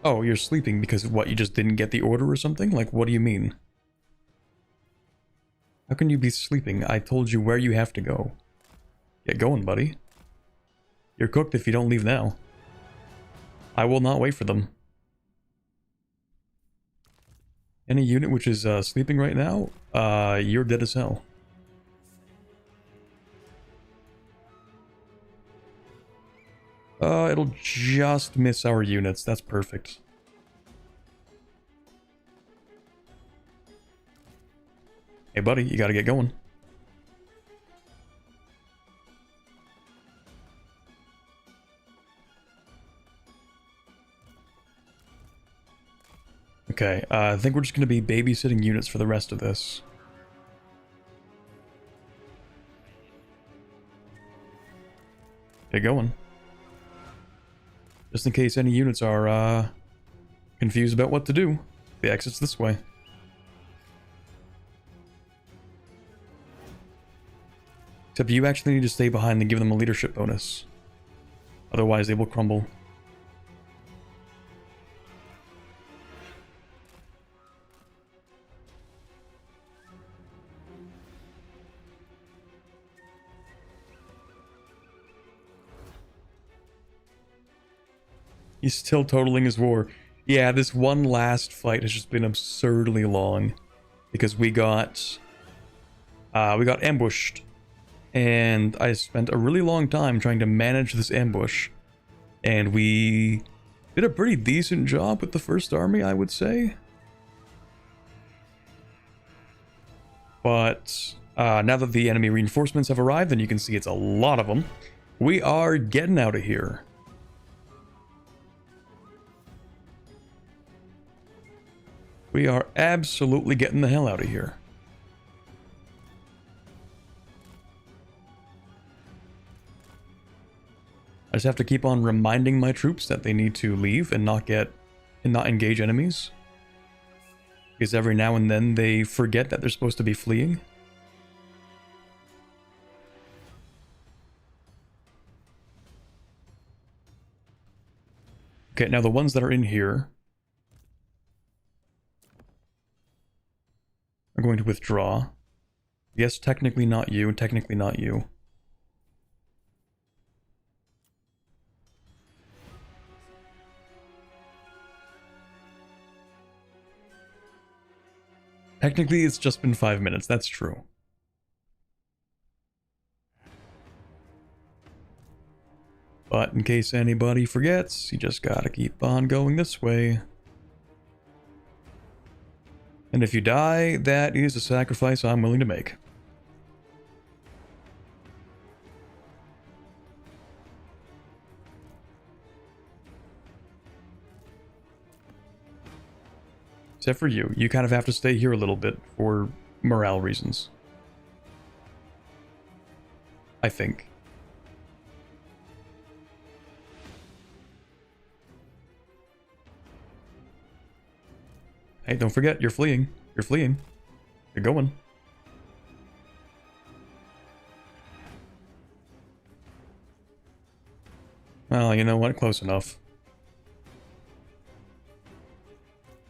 Oh, you're sleeping because what, you just didn't get the order or something? Like, what do you mean? How can you be sleeping? I told you where you have to go. Get going, buddy. You're cooked if you don't leave now. I will not wait for them. Any unit which is sleeping right now, you're dead as hell. It'll just miss our units. That's perfect. Hey, buddy, you gotta get going. Okay, I think we're just going to be babysitting units for the rest of this. Get going. Just in case any units are confused about what to do, the exit's this way. Except you actually need to stay behind and give them a leadership bonus. Otherwise they will crumble. He's still totaling his war. Yeah, this one last fight has just been absurdly long. Because we got ambushed. And I spent a really long time trying to manage this ambush. And we did a pretty decent job with the first army, I would say. But now that the enemy reinforcements have arrived, and you can see it's a lot of them, we are getting out of here. We are absolutely getting the hell out of here. I just have to keep on reminding my troops that they need to leave and not engage enemies. Because every now and then they forget that they're supposed to be fleeing. Okay, now the ones that are in here are going to withdraw. Yes, technically not you, and technically not you. Technically, it's just been 5 minutes, that's true. But in case anybody forgets, you just gotta keep on going this way. And if you die, that is a sacrifice I'm willing to make. Except for you. You kind of have to stay here a little bit for morale reasons. I think. Hey, don't forget, you're fleeing. You're fleeing. You're going. Well, you know what? Close enough.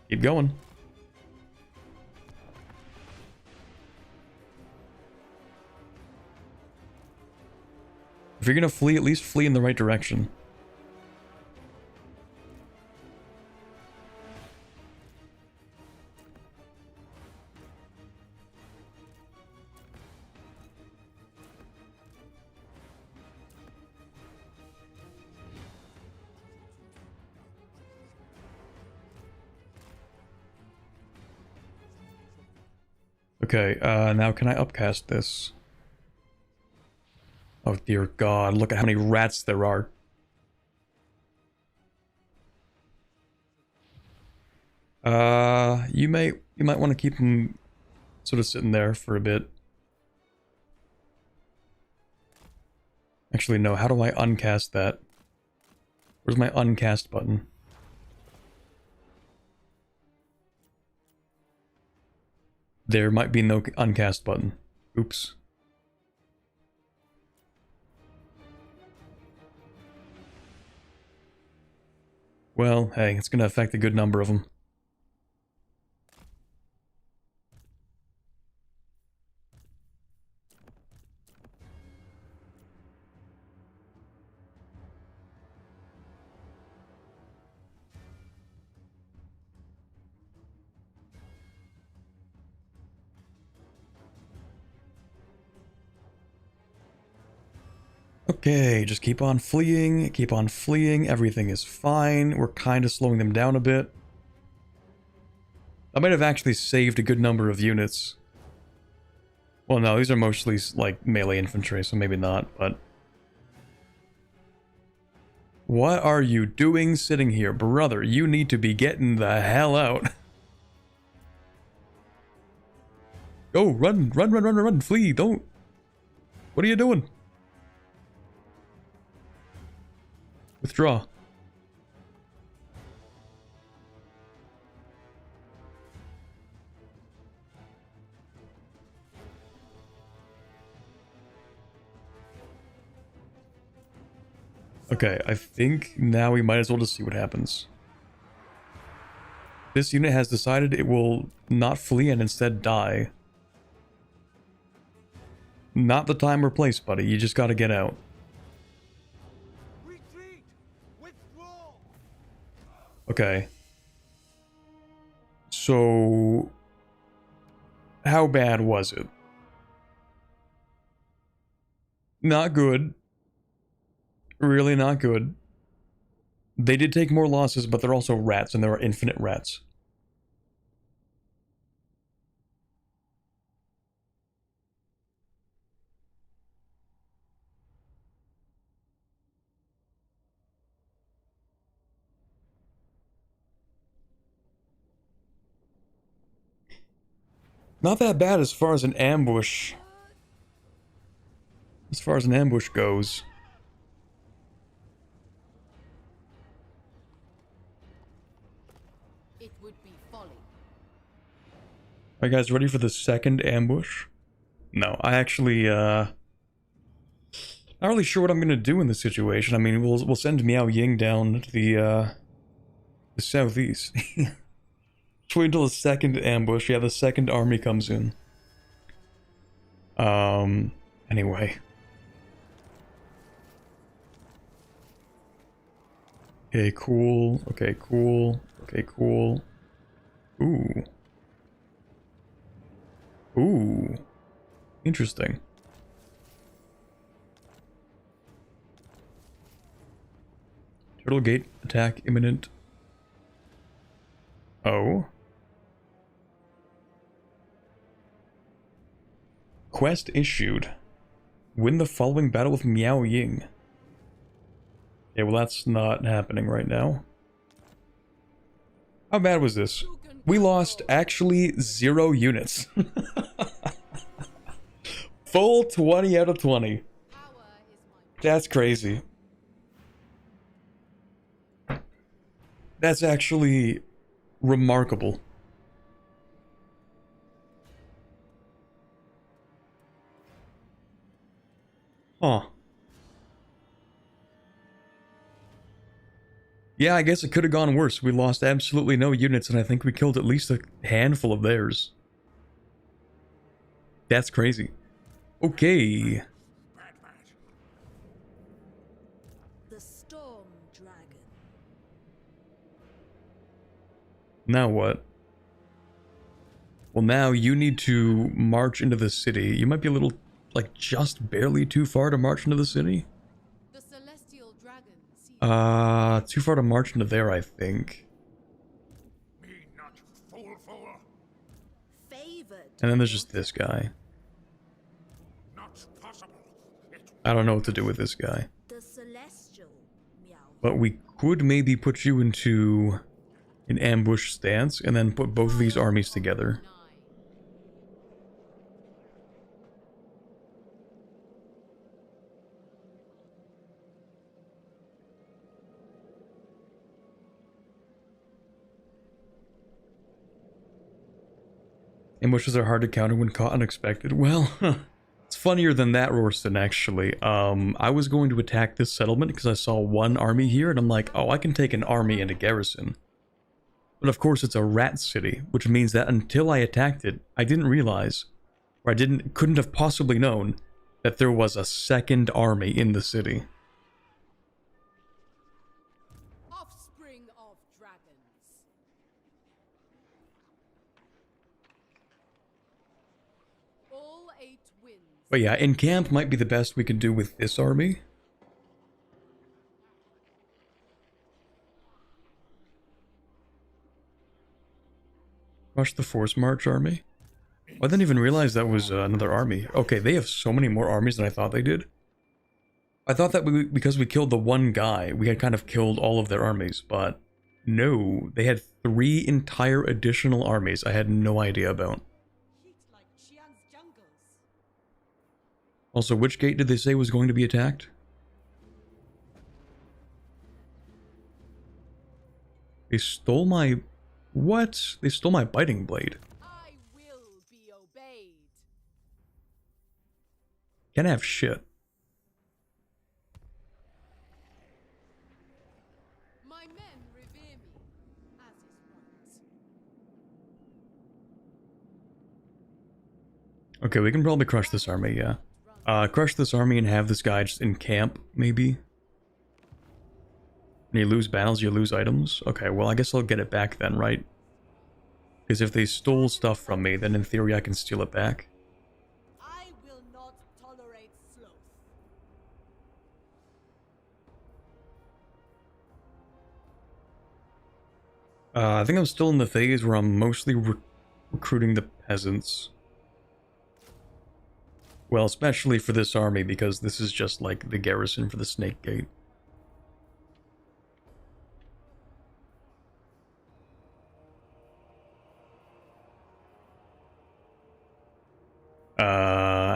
Keep going. If you're gonna flee, at least flee in the right direction. Okay, now can I upcast this? Oh dear God, look at how many rats there are. You might want to keep them sort of sitting there for a bit. Actually, no, how do I uncast that? Where's my uncast button? There might be no uncast button. Oops. Well, hey, it's gonna affect a good number of them. Okay, just keep on fleeing, everything is fine. We're kind of slowing them down a bit. I might have actually saved a good number of units. Well, no, these are mostly, like, melee infantry, so maybe not, but... What are you doing sitting here? Brother, you need to be getting the hell out. Go, run, flee, don't... What are you doing? Withdraw. Okay, I think now we might as well just see what happens. This unit has decided it will not flee and instead die. Not the time or place, buddy. You just gotta get out. Okay. So... how bad was it? Not good. Really not good. They did take more losses, but they're also rats, and there are infinite rats. Not that bad as far as an ambush. As far as an ambush goes. It would be folly. Are you guys ready for the second ambush? No, I actually, not really sure what I'm gonna do in this situation. I mean, we'll send Miao Ying down to the southeast. Just wait until the second ambush. Yeah, the second army comes in. Anyway. Okay, cool. Okay, cool. Okay, cool. Ooh. Ooh. Interesting. Turtle Gate attack imminent. Oh. Quest issued. Win the following battle with Miao Ying. Okay, well that's not happening right now. How bad was this? We lost actually 0 units. Full 20 out of 20. That's crazy. That's actually remarkable. Huh. Yeah, I guess it could have gone worse. We lost absolutely no units, and I think we killed at least a handful of theirs. That's crazy. Okay. The Storm Dragon. Now what? Well, now you need to march into the city. You might be a little, like, just barely too far to march into the city. The celestial dragon. Too far to march into there, I think. Me not fool for. Favored. And then there's just this guy. Not possible. I don't know what to do with this guy. The Celestial Meow. But we could maybe put you into an ambush stance and then put both of these armies together. Ambushes are hard to counter when caught unexpected. Well, it's funnier than that, Rorston, actually. I was going to attack this settlement because I saw one army here, and I'm like, oh, I can take an army and a garrison. But of course, it's a rat city, which means that until I attacked it, I didn't realize, or I couldn't have possibly known, that there was a second army in the city. Offspring of dragons. All 8 wins. But yeah, in camp might be the best we could do with this army. Crush the Force March army. I didn't even realize that was another army. Okay, they have so many more armies than I thought they did. I thought that because we killed the one guy, we had kind of killed all of their armies, but no, they had 3 entire additional armies I had no idea about. Heat like Xian's jungles. Also, which gate did they say was going to be attacked? They stole my... What? They stole my biting blade. I will be obeyed. Can't have shit. My men revere me, as is right. Okay, we can probably crush this army, yeah. Crush this army and have this guy just in camp, maybe. When you lose battles, you lose items. Okay, well, I guess I'll get it back then, right? Because if they stole stuff from me, then in theory I can steal it back. I will not tolerate sloth. I think I'm still in the phase where I'm mostly recruiting the peasants. Well, especially for this army, because this is just like the garrison for the Snake Gate.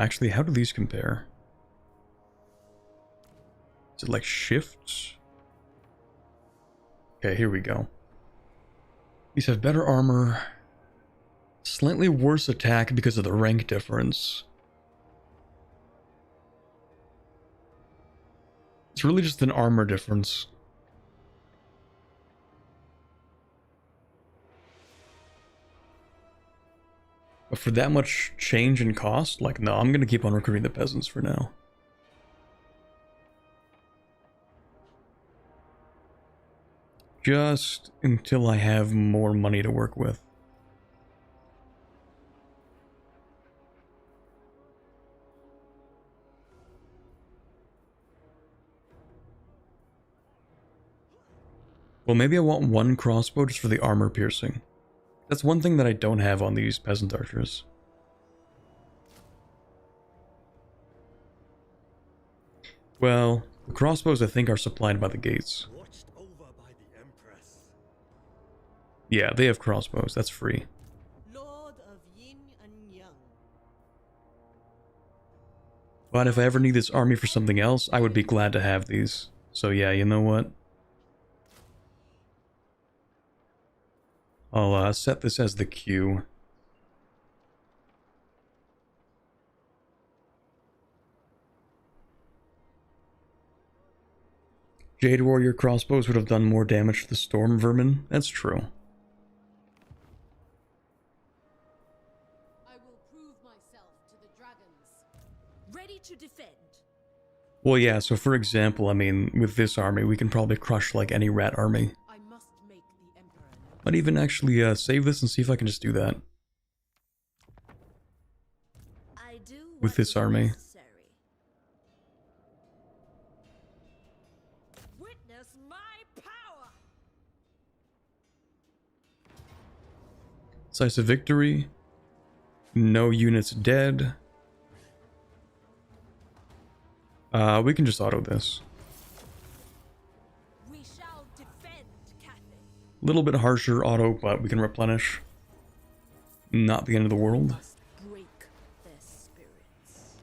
Actually, how do these compare? Is it like shift? Okay, here we go. These have better armor. Slightly worse attack because of the rank difference. It's really just an armor difference. But for that much change in cost, like, no, I'm gonna keep on recruiting the peasants for now. Just until I have more money to work with. Well, maybe I want one crossbow just for the armor piercing. That's one thing that I don't have on these peasant archers. Well, the crossbows I think are supplied by the gates. Watched over by the Empress. Yeah, they have crossbows. That's free. Lord of Yin and Yang. But if I ever need this army for something else, I would be glad to have these. So yeah, you know what? I'll set this as the queue. Jade Warrior crossbows would have done more damage to the storm vermin. That's true. I will prove myself to the dragons. Ready to defend. Well, yeah, so for example, I mean, with this army, we can probably crush like any rat army. I must make the Emperor know. Might even actually save this and see if I can just do that I do with what this is army. necessary. Witness my power. Decisive victory. No units dead. We can just auto this. We shall defend Cathay. A little bit harsher auto, but we can replenish. Not the end of the world. Must break their spirits.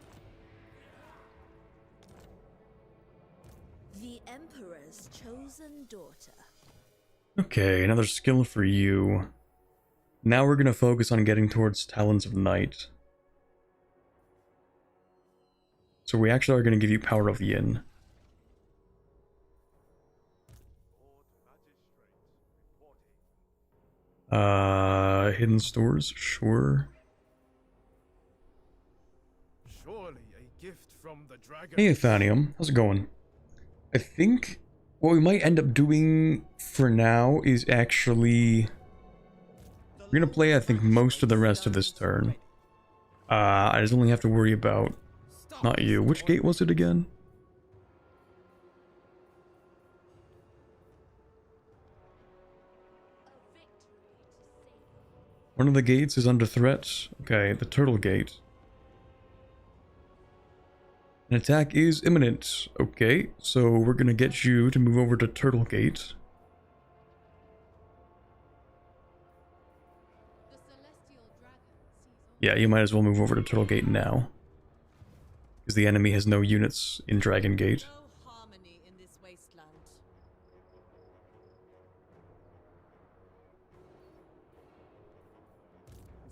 The Emperor's chosen daughter. Okay, another skill for you. Now we're gonna focus on getting towards Talons of Night. So we actually are gonna give you Power of Yin. Hidden stores, sure. Surely a gift from the dragon. Hey Athanium, how's it going? I think what we might end up doing for now is actually... We're gonna play, I think, most of the rest of this turn. I just only have to worry about... Not you. Which gate was it again? One of the gates is under threat. Okay, the turtle gate. An attack is imminent. Okay, so we're gonna get you to move over to Turtle Gate. The celestial dragon sees Yeah, you might as well move over to Turtle Gate now. Because the enemy has no units in Dragon Gate. no harmony in this wasteland.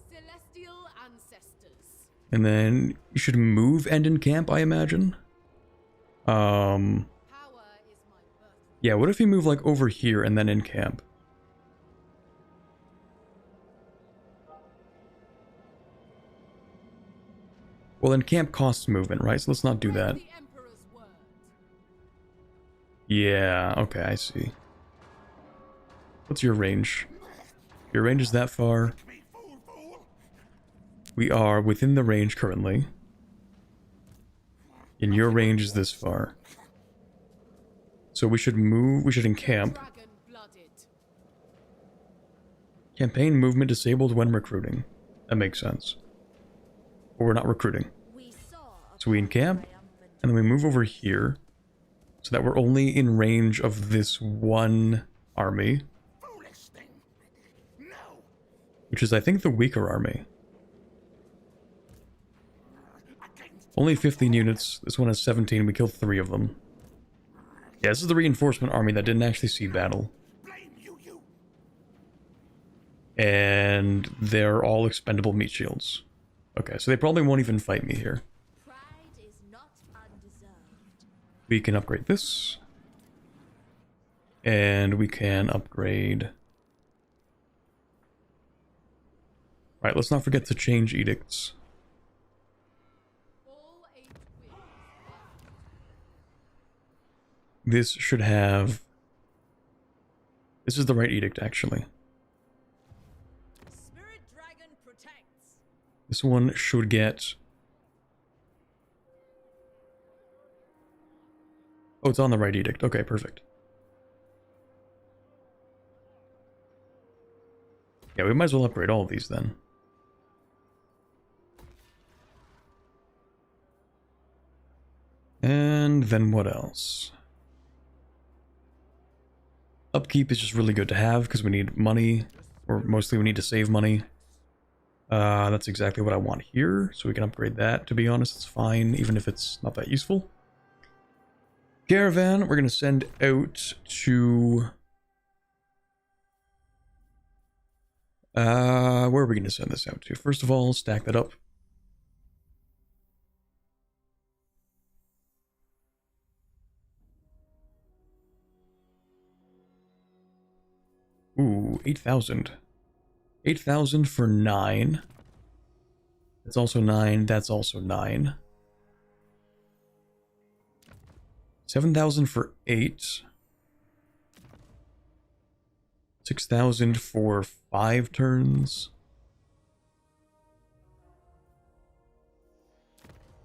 Celestial ancestors. And then you should move and encamp, I imagine. Power is my birthright. Yeah, what if you move like over here and then encamp? Well, encamp costs movement, right? So let's not do that. The Emperor's word. Yeah, okay, I see. What's your range? Your range is that far. We are within the range currently. And your range is this far. So we should move, we should encamp. Dragon-blooded. Campaign movement disabled when recruiting. That makes sense. But we're not recruiting. We saw a So we encamp, and then we move over here. So that we're only in range of this one army. Which is, I think, the weaker army. Only 15 units. This one has 17. We killed 3 of them. Yeah, this is the reinforcement army that didn't actually see battle. And they're all expendable meat shields. Okay, so they probably won't even fight me here. Pride is not undeserved. We can upgrade this. And we can upgrade... Right, let's not forget to change edicts. This should have... This is the right edict, actually. Spirit Dragon protects. This one should get... Oh, it's on the right edict. Okay, perfect. Yeah, we might as well upgrade all of these then. And then what else? Upkeep is just really good to have because we need money, or mostly we need to save money. That's exactly what I want here, so we can upgrade that. To be honest, it's fine, even if it's not that useful. Caravan, we're going to send out to... where are we going to send this out to? First of all, stack that up. Ooh, 8,000. 8,000 for 9. That's also 9. That's also 9. 7,000 for 8. 6,000 for 5 turns.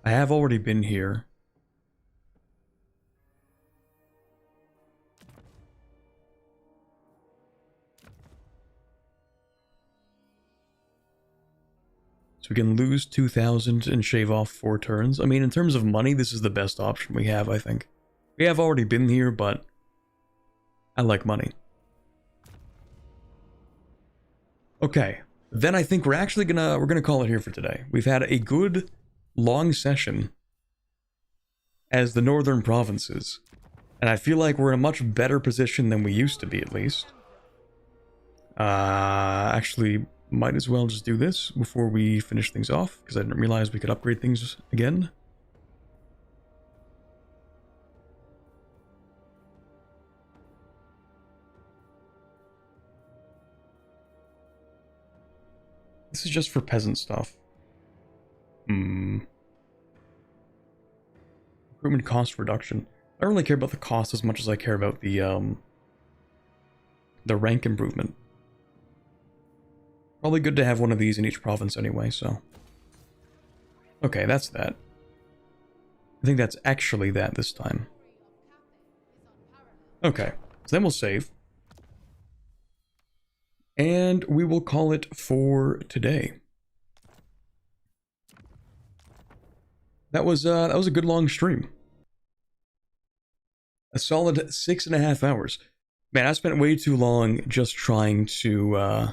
I have already been here. So we can lose 2,000 and shave off 4 turns. I mean, in terms of money, this is the best option we have, I think. We have already been here, but I like money. Okay, then I think we're actually gonna call it here for today. We've had a good long session as the northern provinces, and I feel like we're in a much better position than we used to be, at least. Actually, might as well just do this before we finish things off, because I didn't realize we could upgrade things again. This is just for peasant stuff. Recruitment cost reduction. I don't really care about the cost as much as I care about the rank improvement. Probably good to have one of these in each province anyway, so. Okay, that's that. I think that's actually that this time. Okay, so then we'll save. And we will call it for today. That was a good long stream. A solid 6.5 hours. Man, I spent way too long just trying to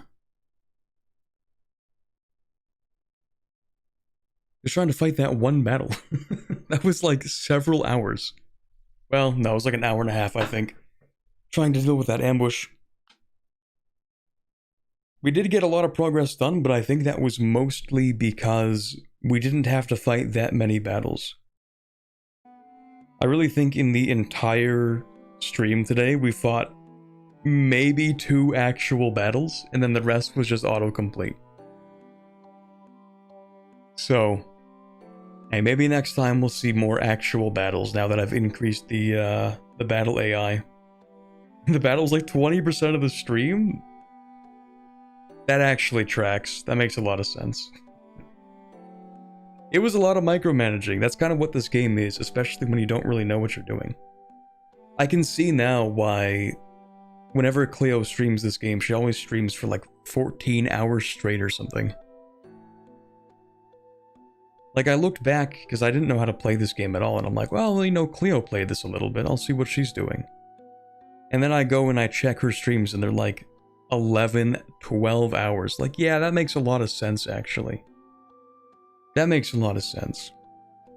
fight that one battle. That was like several hours. Well, no, it was like an hour and a half, I think. Trying to deal with that ambush. We did get a lot of progress done, but I think that was mostly because we didn't have to fight that many battles. I really think in the entire stream today, we fought maybe 2 actual battles, and then the rest was just autocomplete. So, hey, maybe next time we'll see more actual battles now that I've increased the battle AI. The battle's like 20% of the stream? That actually tracks. That makes a lot of sense. It was a lot of micromanaging. That's kind of what this game is, especially when you don't really know what you're doing. I can see now why whenever Cleo streams this game, she always streams for like 14 hours straight or something. Like, I looked back, because I didn't know how to play this game at all, and I'm like, well, you know, Cleo played this a little bit, I'll see what she's doing. And then I go and I check her streams, and they're like 11, 12 hours. Like, yeah, that makes a lot of sense, actually. That makes a lot of sense.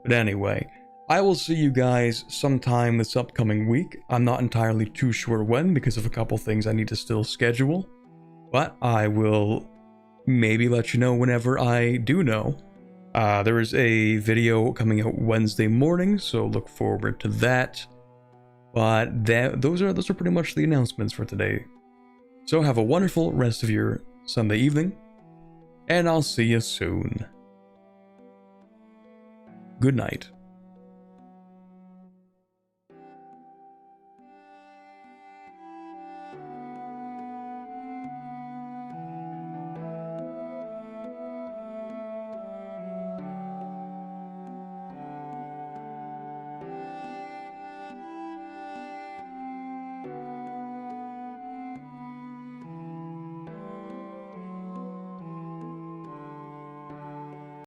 But anyway, I will see you guys sometime this upcoming week. I'm not entirely too sure when because of a couple things I need to still schedule. But I will maybe let you know whenever I do know. There is a video coming out Wednesday morning, so look forward to that. But those are pretty much the announcements for today. So have a wonderful rest of your Sunday evening, and I'll see you soon. Good night.